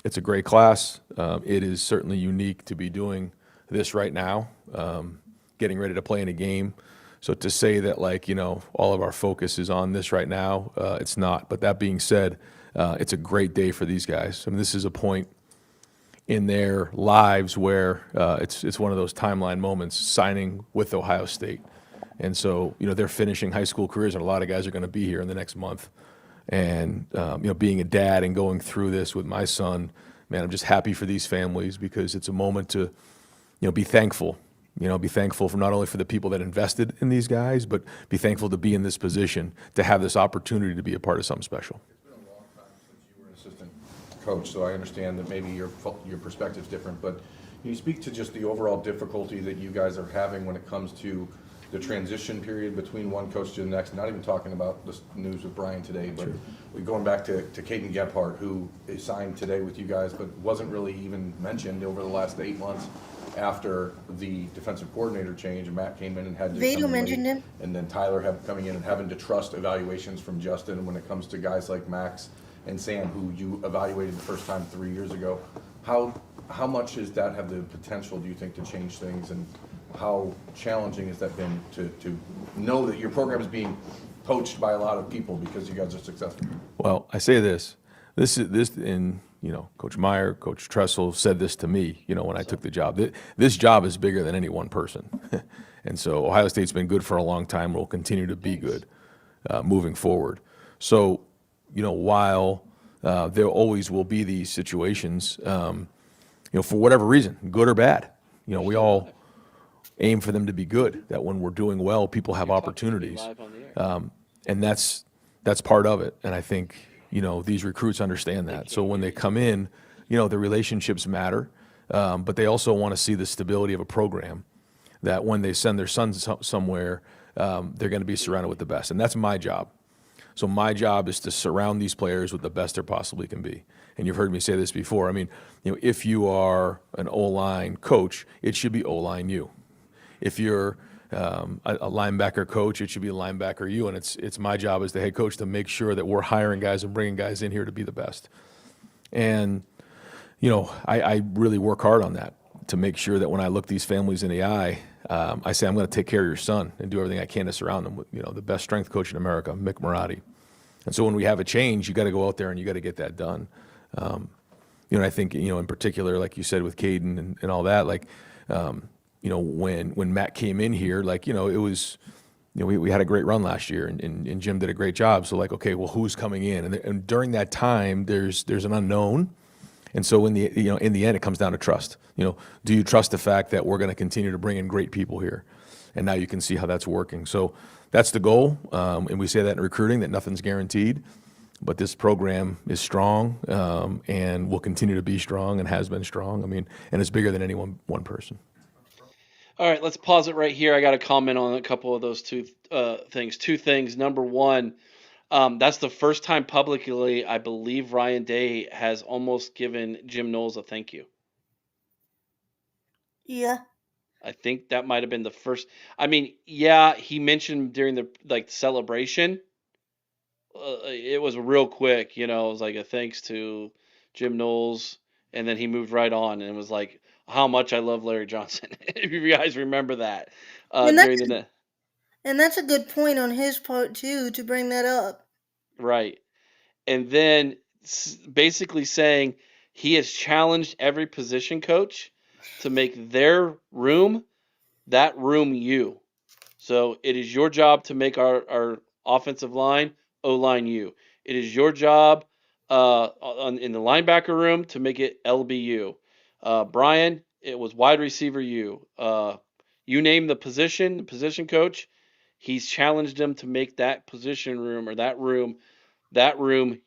it's a great class. It is certainly unique to be doing this right now, getting ready to play in a game. So to say that all of our focus is on this right now, it's not. But that being said, it's a great day for these guys. I mean, this is a point in their lives where it's one of those timeline moments, signing with Ohio State. And so, they're finishing high school careers, and a lot of guys are going to be here in the next month. And, being a dad and going through this with my son, man, I'm just happy for these families because it's a moment to, be thankful. Be thankful for not only for the people that invested in these guys, but be thankful to be in this position, to have this opportunity to be a part of something special. Assistant coach, so I understand that maybe your perspective's different, but can you speak to just the overall difficulty that you guys are having when it comes to the transition period between one coach to the next? Not even talking about this news with Brian today, but we're going back to Caden Gephardt, who is signed today with you guys, but wasn't really even mentioned over the last 8 months after the defensive coordinator change. And Matt came in and had to Vado come in mentioned late, him. and then Tyler coming in and having to trust evaluations from Justin when it comes to guys like Max and Sam, who you evaluated the first time 3 years ago. How much does that have the potential, do you think, to change things, and how challenging has that been to know that your program is being poached by a lot of people because you guys are successful? Well, I say this, and Coach Meyer, Coach Tressel said this to me, when I took the job. This job is bigger than any one person, and so Ohio State's been good for a long time. Will continue to be good moving forward. So, while there always will be these situations, for whatever reason, good or bad, we all aim for them to be good. That when we're doing well, people have opportunities, and that's part of it. And I think these recruits understand that. So when they come in, the relationships matter, but they also want to see the stability of a program. That when they send their sons somewhere, they're going to be surrounded with the best, and that's my job. So my job is to surround these players with the best there possibly can be. And you've heard me say this before. I mean, if you are an O-line coach, it should be O-line you. If you're a linebacker coach, it should be a linebacker you. And it's my job as the head coach to make sure that we're hiring guys and bringing guys in here to be the best. And, I really work hard on that to make sure that when I look these families in the eye, I say I'm going to take care of your son and do everything I can to surround them with, the best strength coach in America, Mick Marotti. And so when we have a change, you got to go out there and you got to get that done. I think, in particular, like you said with Caden and all that, when Matt came in here, it was, we had a great run last year and Jim did a great job. So okay, well, who's coming in? And during that time, there's an unknown. And so in the end, it comes down to trust. Do you trust the fact that we're going to continue to bring in great people here? And now you can see how that's working. So that's the goal. And we say that in recruiting, that nothing's guaranteed. But this program is strong and will continue to be strong and has been strong. I mean, and it's bigger than any one person. All right, let's pause it right here. I got to comment on a couple of those things. Two things. Number one, that's the first time publicly I believe Ryan Day has almost given Jim Knowles a thank you. Yeah. I think that might have been the first. I mean, yeah, he mentioned during the celebration. It was real quick, it was like a thanks to Jim Knowles, and then he moved right on, and it was like how much I love Larry Johnson. If you guys remember that And during that's the and that's a good point on his part too to bring that up. right, and then basically saying he has challenged every position coach to make their room that room you. So it is your job to make our offensive line, O-line you. It is your job in the linebacker room to make it LBU. Brian, it was wide receiver you. You name the position coach, he's challenged them to make that position room or that room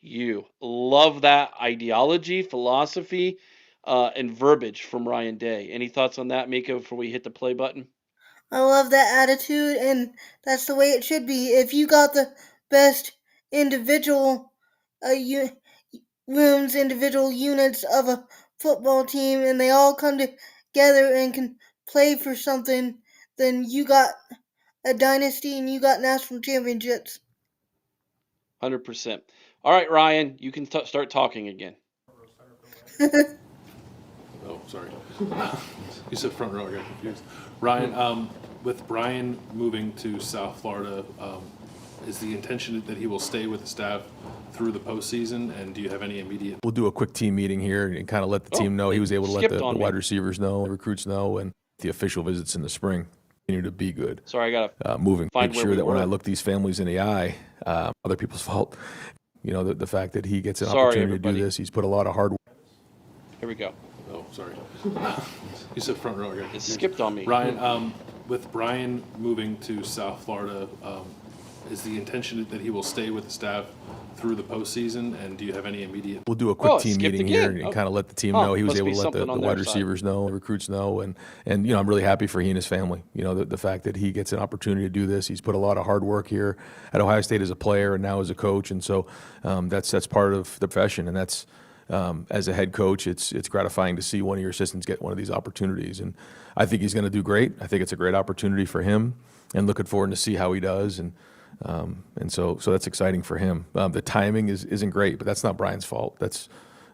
you. Love that ideology, philosophy, and verbiage from Ryan Day. Any thoughts on that, Mika, before we hit the play button? I love that attitude, and that's the way it should be. If you got the best individual rooms, individual units of a football team, and they all come together and can play for something, then you got a dynasty and you got national championships. 100%. All right, Ryan, you can start talking again. Oh, sorry. You said front row, I got confused. Ryan, with Brian moving to South Florida, is the intention that he will stay with the staff through the postseason? And do you have any immediate? We'll do a quick team meeting here and kind of let the team know. He was able to let the wide receivers know, the recruits know, and the official visits in the spring continue to be good. Sorry, I got to moving. find Make sure that when I look these families in the eye, other people's fault. The fact that he gets an opportunity to do this, he's put a lot of hard work. Here we go. Oh, sorry. You said front row, I got It confused. skipped on me. Ryan, with Brian moving to South Florida, is the intention that he will stay with the staff through the postseason? And do you have any immediate? We'll do a quick team skipped meeting again. here and kind of let the team know. He was Must able be to let the something on their wide side. receivers know, the recruits know, and I'm really happy for he and his family. The fact that he gets an opportunity to do this, he's put a lot of hard work here at Ohio State as a player and now as a coach, and so that's part of the profession, and that's. As a head coach, it's gratifying to see one of your assistants get one of these opportunities, and I think he's going to do great. I think it's a great opportunity for him, and looking forward to see how he does, and so that's exciting for him. The timing isn't great, but that's not Brian's fault. That's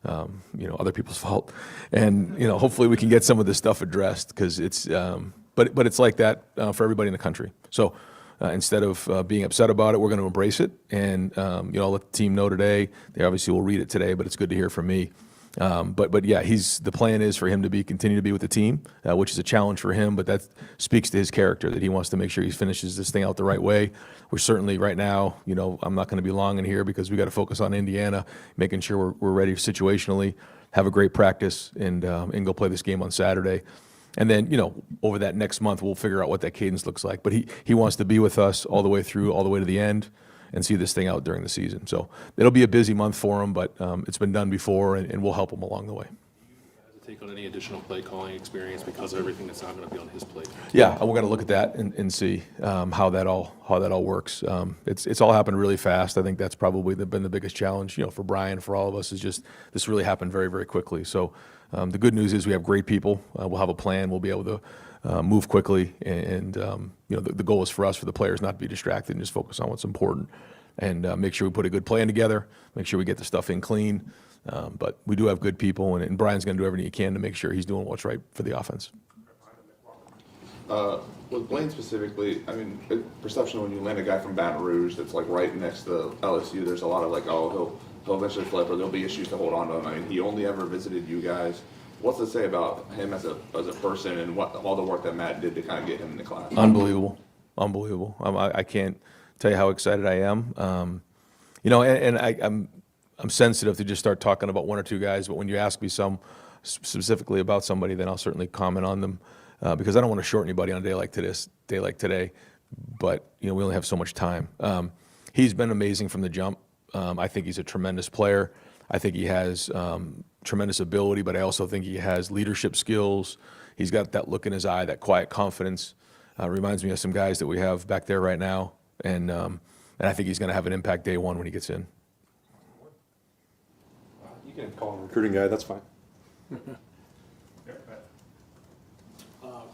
other people's fault, and hopefully we can get some of this stuff addressed because it's but it's like that for everybody in the country. So. Instead of being upset about it, we're going to embrace it, and I'll let the team know today. They obviously will read it today, but it's good to hear from me. But yeah, the plan is for him to continue to be with the team, which is a challenge for him. But that speaks to his character that he wants to make sure he finishes this thing out the right way. We're certainly right now, I'm not going to be long in here because we got to focus on Indiana, making sure we're ready situationally, have a great practice, and go play this game on Saturday. And then, over that next month, we'll figure out what that cadence looks like. But he wants to be with us all the way through, all the way to the end, and see this thing out during the season. So it'll be a busy month for him, but it's been done before, and we'll help him along the way. To take on any additional play calling experience because of everything that's not going to be on his plate? Yeah, we're going to look at that and see how that all works. It's all happened really fast. I think that's probably been the biggest challenge, for Brian, for all of us, is just this really happened very, very quickly. So the good news is we have great people. We'll have a plan. We'll be able to move quickly, and the goal is for us, for the players, not to be distracted and just focus on what's important, and make sure we put a good plan together, make sure we get the stuff in clean. But we do have good people, and Brian's going to do everything he can to make sure he's doing what's right for the offense. With Blaine specifically, I mean, perception when you land a guy from Baton Rouge that's like right next to LSU, there's a lot of he'll eventually flip, or there'll be issues to hold on to him. I mean, he only ever visited you guys. What's to say about him as a person and what all the work that Matt did to kind of get him in the class? Unbelievable. I can't tell you how excited I am. I'm sensitive to just start talking about one or two guys, but when you ask me specifically about somebody, then I'll certainly comment on them because I don't want to short anybody on a day like today. but we only have so much time. He's been amazing from the jump. I think he's a tremendous player. I think he has tremendous ability, but I also think he has leadership skills. He's got that look in his eye, that quiet confidence. Reminds me of some guys that we have back there right now, and I think he's going to have an impact day one when he gets in. You can call him a recruiting guy, that's fine.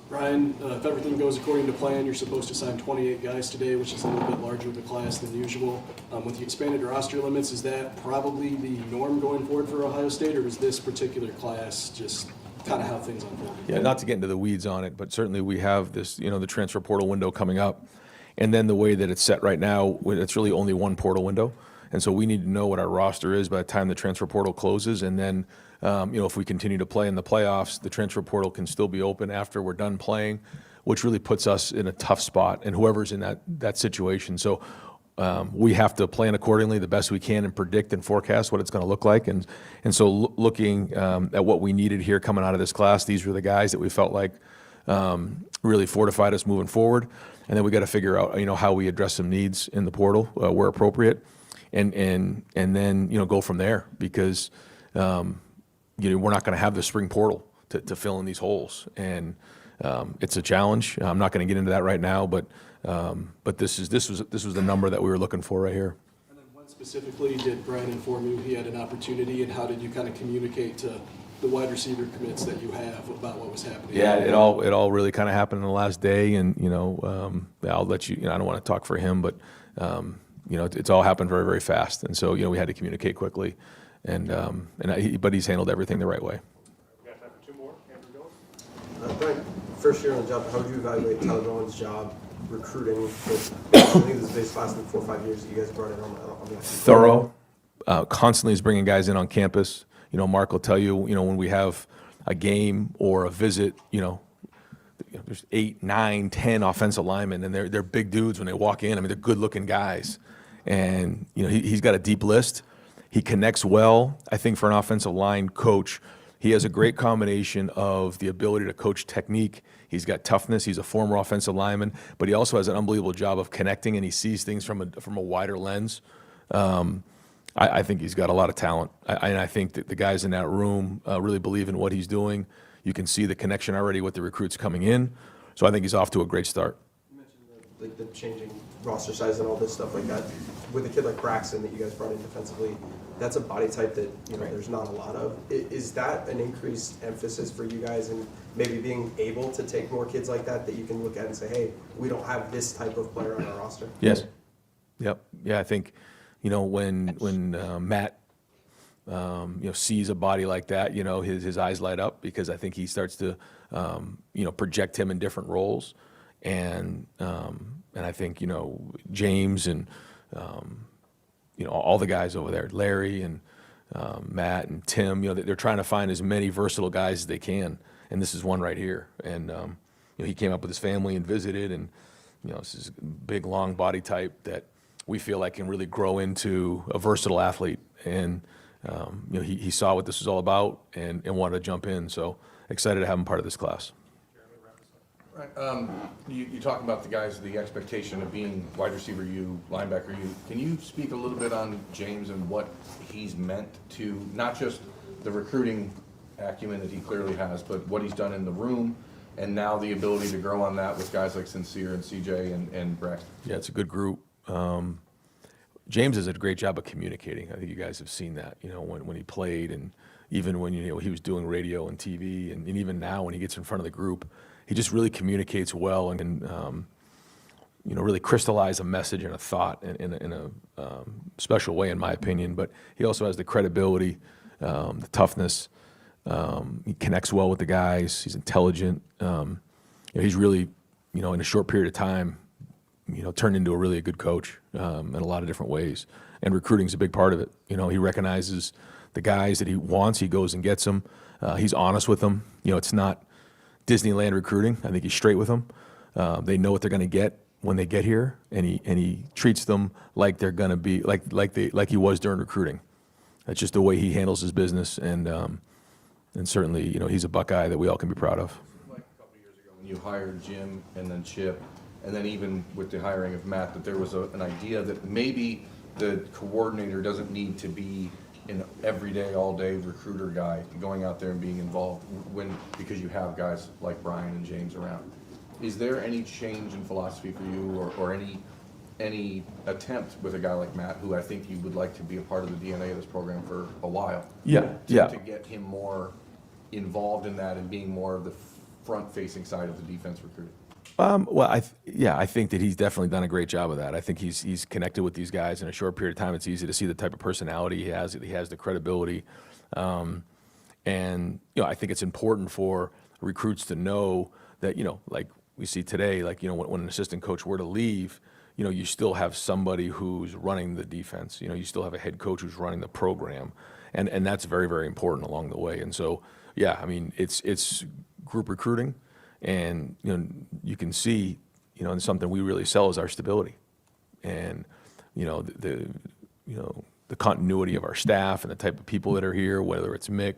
Brian, if everything goes according to plan, you're supposed to sign 28 guys today, which is a little bit larger of a class than usual. With the expanded roster limits, is that probably the norm going forward for Ohio State, or is this particular class just kind of how things unfold? Yeah, not to get into the weeds on it, but certainly we have this, the transfer portal window coming up. And then the way that it's set right now, it's really only one portal window. And so we need to know what our roster is by the time the transfer portal closes. And then, if we continue to play in the playoffs, the transfer portal can still be open after we're done playing, which really puts us in a tough spot, and whoever's in that situation. So we have to plan accordingly the best we can and predict and forecast what it's going to look like. And so looking at what we needed here coming out of this class, these were the guys that we felt like really fortified us moving forward. And then we got to figure out, how we address some needs in the portal where appropriate, and then go from there, because we're not going to have the spring portal to fill in these holes, and it's a challenge. I'm not going to get into that right now, but this was the number that we were looking for right here. And then when specifically did Brian inform you he had an opportunity, and how did you kind of communicate to the wide receiver commits that you have about what was happening? Yeah, it all really kind of happened in the last day, and I'll let you. I don't want to talk for him, but it's all happened very, very fast, and so we had to communicate quickly, but he's handled everything the right way. We got time for two more. Andrew Gillis. Brian, first year on the job, how would you evaluate Tyler Bowen's job recruiting? I think this is the biggest class in the 4 or 5 years that you guys brought in on the Thorough, constantly is bringing guys in on campus. Mark will tell you, when we have a game or a visit, there's 8, 9, 10 offensive linemen, and they're big dudes when they walk in. I mean, they're good-looking guys, and he's got a deep list. He connects well. I think for an offensive line coach, he has a great combination of the ability to coach technique. He's got toughness. He's a former offensive lineman, but he also has an unbelievable job of connecting, and he sees things from a wider lens. I think he's got a lot of talent, and I think that the guys in that room really believe in what he's doing. You can see the connection already with the recruits coming in, so I think he's off to a great start. You mentioned the changing roster size and all this stuff like that. With a kid like Braxton that you guys brought in defensively, that's a body type that there's not a lot of. Is that an increased emphasis for you guys, and maybe being able to take more kids like that you can look at and say, hey, we don't have this type of player on our roster? Yes. Yep. Yeah, I think when Matt sees a body like that, his eyes light up, because I think he starts to project him in different roles, and I think James and all the guys over there, Larry and Matt and Tim, they're trying to find as many versatile guys as they can, and this is one right here. And he came up with his family and visited, and this is a big, long body type that we feel like can really grow into a versatile athlete. And he saw what this was all about and wanted to jump in. So excited to have him part of this class. Right. You talk about the guys, the expectation of being wide receiver you, linebacker you. Can you speak a little bit on James and what he's meant to, not just the recruiting acumen that he clearly has, but what he's done in the room, and now the ability to grow on that with guys like Sincere and CJ and Braxton? Yeah, it's a good group. James does a great job of communicating. I think you guys have seen that, when he played, and even when he was doing radio and TV, and even now when he gets in front of the group, he just really communicates well and can, really crystallize a message and a thought in a special way, in my opinion. But he also has the credibility, the toughness. He connects well with the guys. He's intelligent. He's really, in a short period of time, turned into a good coach in a lot of different ways. And recruiting's a big part of it. He recognizes the guys that he wants. He goes and gets them. He's honest with them. It's not Disneyland recruiting. I think he's straight with them. They know what they're going to get when they get here, and he treats them like they're going to be like he was during recruiting. That's just the way he handles his business, and certainly he's a Buckeye that we all can be proud of. Like a couple of years ago when you hired Jim and then Chip, and then even with the hiring of Matt, that there was an idea that maybe the coordinator doesn't need to be an everyday, all-day recruiter guy going out there and being involved because you have guys like Brian and James around. Is there any change in philosophy for you, or any attempt with a guy like Matt, who I think you would like to be a part of the DNA of this program for a while? To get him more involved in that and being more of the front-facing side of the defense recruiting. Well, I think that he's definitely done a great job of that. I think he's connected with these guys in a short period of time. It's easy to see the type of personality he has. He has the credibility, and I think it's important for recruits to know that like we see today, like when an assistant coach were to leave, you still have somebody who's running the defense. You still have a head coach who's running the program, and that's very, very important along the way. And so, yeah, I mean, it's group recruiting. And you can see, and something we really sell is our stability, and the continuity of our staff and the type of people that are here, whether it's Mick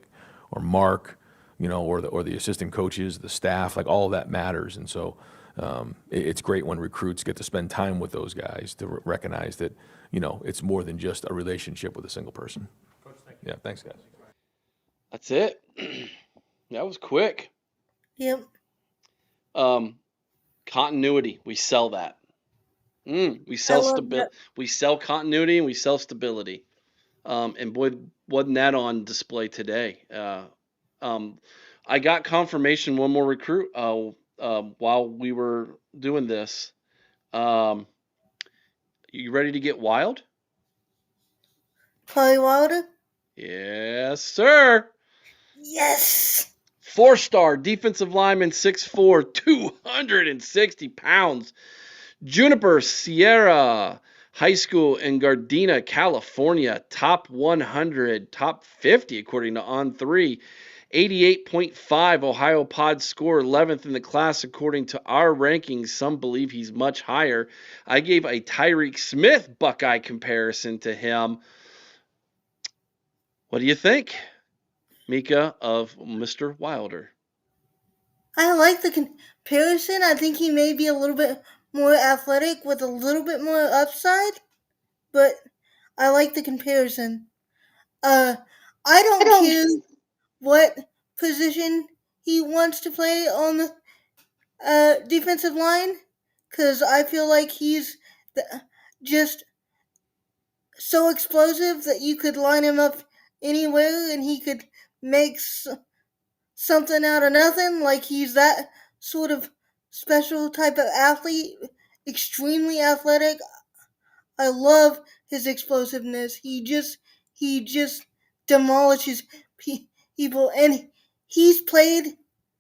or Mark, or the assistant coaches, the staff, like all of that matters. And so it's great when recruits get to spend time with those guys to recognize that it's more than just a relationship with a single person. Coach, thank you. Yeah, thanks, guys. That's it. That was quick. Yep. Continuity. We sell that. We I sell love stability. that. We sell continuity and we sell stability. And boy, wasn't that on display today? I got confirmation one more recruit while we were doing this. You ready to get wild? Polly Wilder? Yes, sir. Yes. 4-star defensive lineman, 6'4", 260 pounds. Juniper Sierra High School in Gardena, California. Top 100, top 50 according to On3. 88.5 Ohio Pod score, 11th in the class according to our rankings. Some believe he's much higher. I gave a Tyreek Smith Buckeye comparison to him. What do you think, Mika, of Mr. Wilder? I like the comparison. I think he may be a little bit more athletic with a little bit more upside, but I like the comparison. I don't care what position he wants to play on the defensive line, because I feel like he's just so explosive that you could line him up anywhere and he could make something out of nothing. Like, he's that sort of special type of athlete, extremely athletic. I love his explosiveness. He just demolishes people, and he's played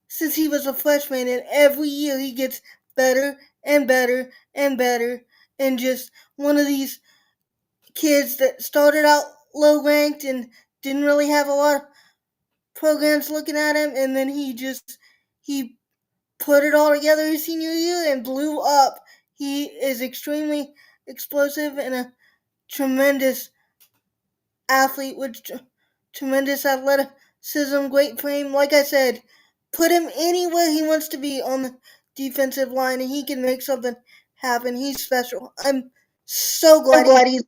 since he was a freshman, and every year he gets better and better and better, and just one of these kids that started out low ranked and didn't really have a lot of programs looking at him, and then he put it all together his senior year and blew up. He is extremely explosive and a tremendous athlete with tremendous athleticism, great frame. Like I said, put him anywhere he wants to be on the defensive line, and he can make something happen. He's special. I'm so glad he's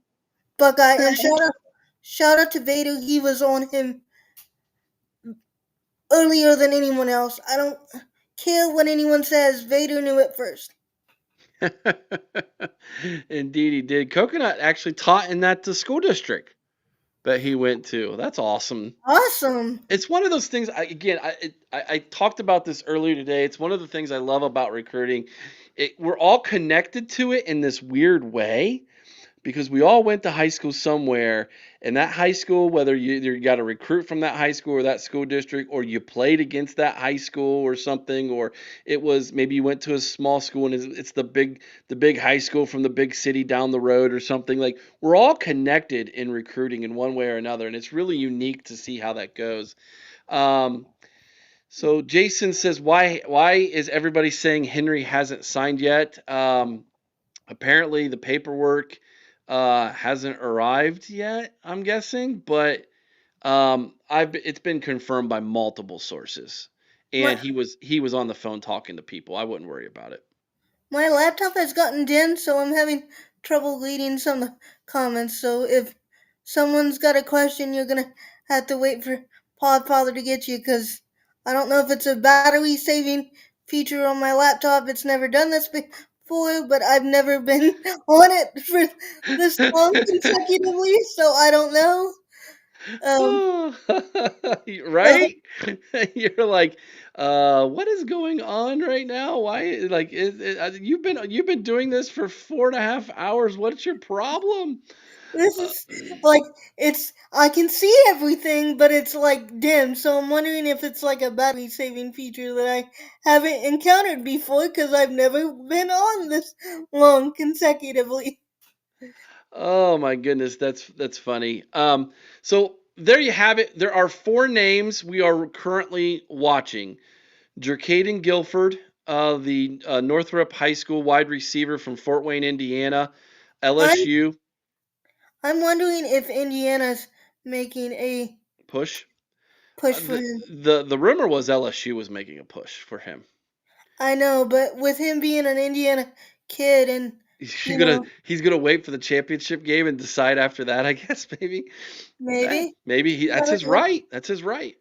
Buckeye. And shout out to Vader. He was on him earlier than anyone else. I don't care what anyone says. Vader knew it first. Indeed, he did. Coconut actually taught in that school district that he went to. That's awesome. Awesome. It's one of those things. I talked about this earlier today. It's one of the things I love about recruiting. We're all connected to it in this weird way, because we all went to high school somewhere, and that high school, whether you got a recruit from that high school or that school district, or you played against that high school or something, or it was maybe you went to a small school and it's the big high school from the big city down the road or something. Like, we're all connected in recruiting in one way or another, and it's really unique to see how that goes. So Jason says, why is everybody saying Henry hasn't signed yet? Apparently the paperwork hasn't arrived yet, I'm guessing, but it's been confirmed by multiple sources, and What? he was on the phone talking to people. I wouldn't worry about it. My laptop has gotten dim, so I'm having trouble reading some of the comments. So if someone's got a question, you're gonna have to wait for Podfather to get you, because I don't know if it's a battery saving feature on my laptop. It's never done this before, but I've never been on it for this long consecutively, so I don't know. Um, Oh, so right? You're like, what is going on right now? Why, like, you've been doing this for 4.5 hours. What's your problem? this Uh, is like I can see everything, but it's like dim. So I'm wondering if it's like a battery saving feature that I haven't encountered before because I've never been on this long consecutively. oh my goodness, that's funny. So there you have it. There are four names we are currently watching. Jerkaden Guilford, the Northrop High School wide receiver from Fort Wayne, Indiana, I'm LSU I'm wondering if Indiana's making a push. push for The him. the rumor was LSU was making a push for him. I know, but with him being an Indiana kid and He's you gonna know, he's gonna wait for the championship game and decide after that. I guess maybe. maybe Maybe that's never his know. right. That's his right.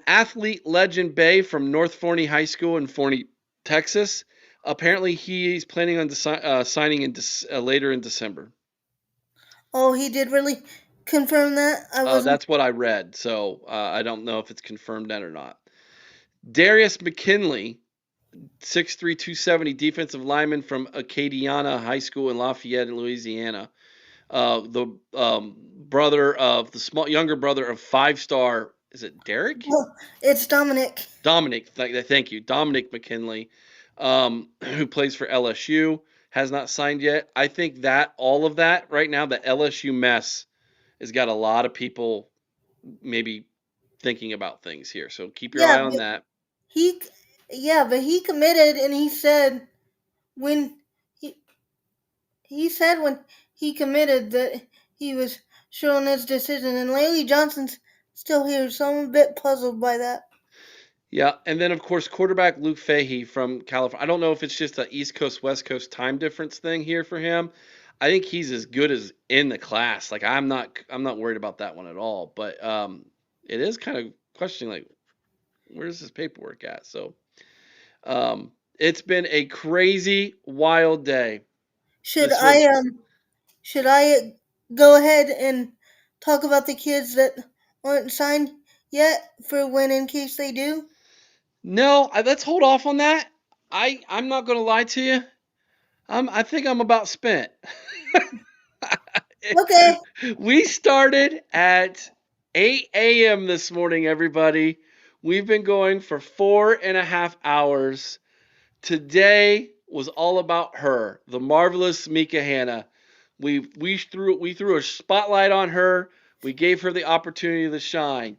Athlete legend Bay from North Forney High School in Forney, Texas. Apparently, he's planning on signing later in December. Oh, he did really confirm that. I wasn't. That's what I read, so I don't know if it's confirmed then or not. Darius McKinley, 6'3", 270 defensive lineman from Acadiana High School in Lafayette, in Louisiana. The younger brother of five-star. Is it Derek? Oh, it's Dominic. Dominic, thank you, Dominic McKinley, who plays for LSU, has not signed yet. I think that all of that right now, the LSU mess, has got a lot of people maybe thinking about things here. So keep your Yeah, eye on but that. he, yeah, but he committed, and he said when he he said when he committed that he was sure on his decision, and Larry Johnson's still here, so I'm a bit puzzled by that. Yeah, and then of course quarterback Luke Fahey from California. I don't know if it's just a East Coast West Coast time difference thing here for him. I think he's as good as in the class. Like I'm not worried about that one at all. But it is kind of questioning like where's his paperwork at? So it's been a crazy, wild day. Should This was should I go ahead and talk about the kids that aren't signed yet for when in case they do? no. Let's hold off on that. I'm not gonna lie to you. I think I'm about spent. Okay, We started at 8 a.m. this morning, everybody. We've been going for 4.5 hours. Today was all about her, the marvelous Mika Hanna. We threw a spotlight on her. We gave her the opportunity to shine.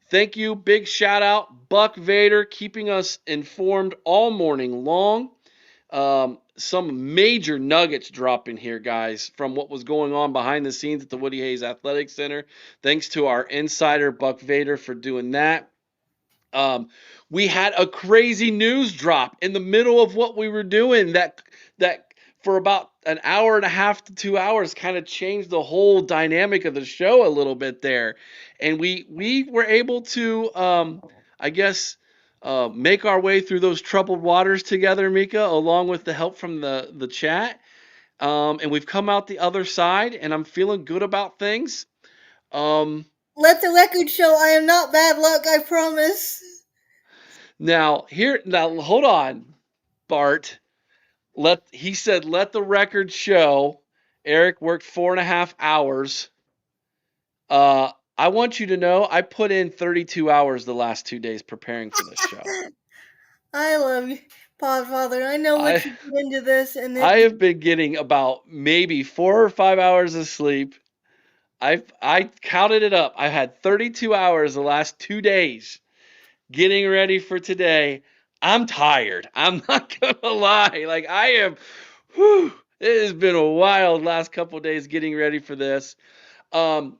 Thank you. Big shout out, Buck Vader, keeping us informed all morning long. Some major nuggets dropping here, guys, from what was going on behind the scenes at the Woody Hayes Athletic Center. Thanks to our insider, Buck Vader, for doing that. Um, we had a crazy news drop in the middle of what we were doing that for about an hour and a half to 2 hours kind of changed the whole dynamic of the show a little bit there, and we were able to I guess make our way through those troubled waters together, Mika, along with the help from the chat. And we've come out the other side, and I'm feeling good about things. Um, let the record show I am not bad luck. I promise. now hold on, Bart. He said let the record show. Eric worked 4.5 hours. I want you to know I put in 32 hours the last 2 days preparing for this show. I love you, Podfather. I know what I you put into this, and I it have been getting about maybe 4 or 5 hours of sleep. I counted it up. I've had 32 hours the last 2 days getting ready for today. I'm tired. I'm not gonna lie. Like I am. Whew, it has been a wild last couple of days getting ready for this.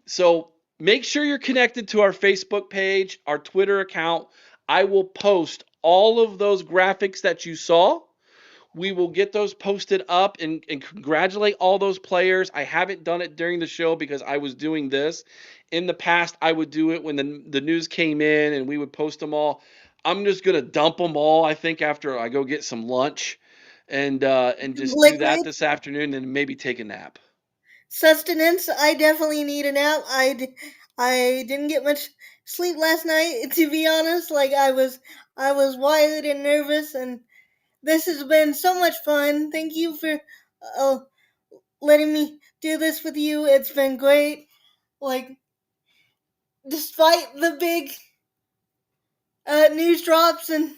So make sure you're connected to our Facebook page, our Twitter account. I will post all of those graphics that you saw We will get those posted up and congratulate all those players. I haven't done it during the show because I was doing this. In the past, I would do it when the news came in and we would post them all. I'm just gonna dump them all, I think, after I go get some lunch and just do that Liquid this afternoon and maybe take a nap. sustenance. I definitely need a nap. I didn't get much sleep last night, to be honest. Like I was wired and nervous, and this has been so much fun. Thank you for uh, letting me do this with you. It's been great. Like, despite the big news drops and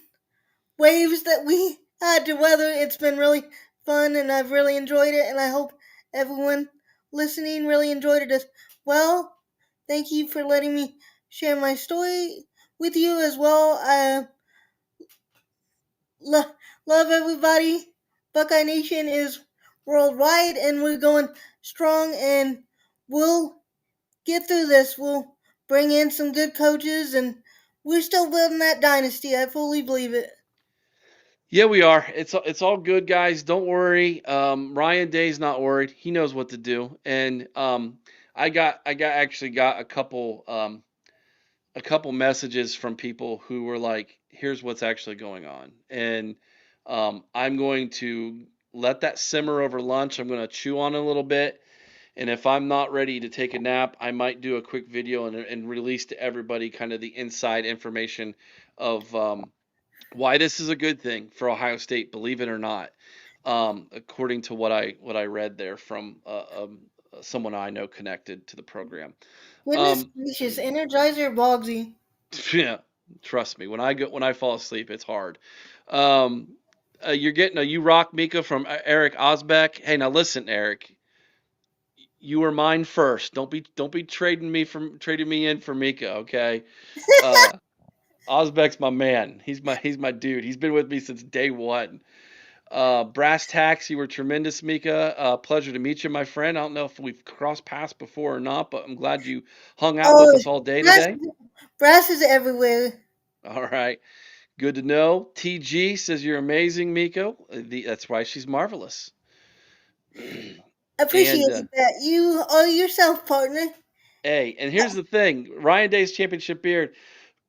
waves that we had to weather, it's been really fun, and I've really enjoyed it, and I hope everyone listening really enjoyed it as well. Thank you for letting me share my story with you as well. I love everybody. Buckeye Nation is worldwide, and we're going strong, and we'll get through this. We'll bring in some good coaches, and we're still building that dynasty. I fully believe it. Yeah, we are. It's all good, guys. Don't worry. Ryan Day's not worried. He knows what to do. And I got a couple messages from people who were like, "Here's what's actually going on," and I'm going to let that simmer over lunch. I'm going to chew on it a little bit, and if I'm not ready to take a nap, I might do a quick video and release to everybody kind of the inside information of why this is a good thing for Ohio State, believe it or not, according to what I read there from someone I know connected to the program. Goodness Um, gracious, Energizer Bogsy. yeah, trust me, when I fall asleep, it's hard. Um, you're getting a "You Rock Mika" from Eric Osbeck. Hey, now listen, Eric, you were mine first. Don't be trading me in for Mika, okay? Uh, Osbeck's my man. He's my dude. He's been with me since day one. Brass Tacks, you were tremendous, Mika. Pleasure to meet you, my friend. I don't know if we've crossed paths before or not, but I'm glad you hung out with Oh, us all day brass, today. brass is everywhere. All right. Good to know. TG says you're amazing, Miko. That's why she's marvelous. And Appreciate that. You are yourself, partner. hey, and here's the thing: Ryan Day's championship beard.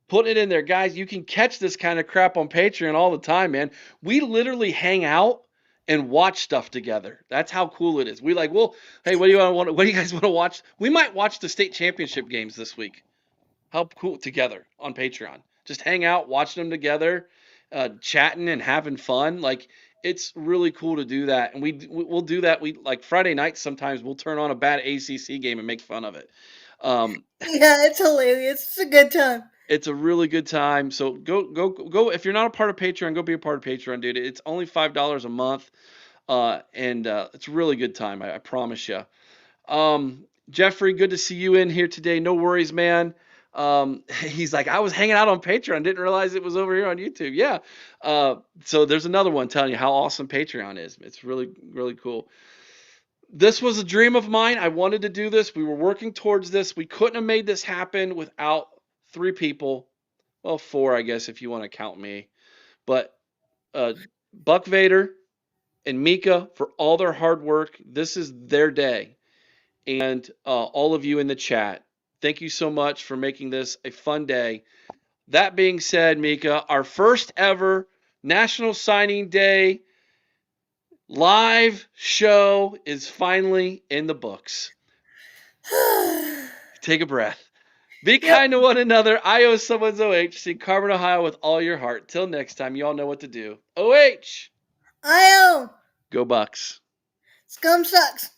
Putting it in there, guys. You can catch this kind of crap on Patreon all the time, man. We literally hang out and watch stuff together. That's how cool it is. We like, well, hey, what do you guys want to watch? We might watch the state championship games this week. How cool together on Patreon. Just hang out, watching them together, chatting and having fun. Like it's really cool to do that, and we'll do that. We like Friday nights sometimes we'll turn on a bad ACC game and make fun of it. Um, Yeah, it's hilarious. It's a good time. it's a really good time. So go. If you're not a part of Patreon, go be a part of Patreon, dude. It's only $5 a month, and it's a really good time. I promise you. Jeffrey, good to see you in here today. No worries, man. He's like, I was hanging out on Patreon, didn't realize it was over here on YouTube. Yeah. So there's another one telling you how awesome Patreon is. It's really, really cool. This was a dream of mine. I wanted to do this. We were working towards this. We couldn't have made this happen without three people. Well, four, I guess, if you want to count me. But uh, Buck Vader and Mika for all their hard work. This is their day. And all of you in the chat, thank you so much for making this a fun day. That being said, Mika, our first ever National Signing Day live show is finally in the books. Take a breath. Be Yep. kind to one another. I owe someone's OH. See Carmen, Ohio with all your heart. Till next time, you all know what to do. OH! I own Go Bucks. Scum Sucks.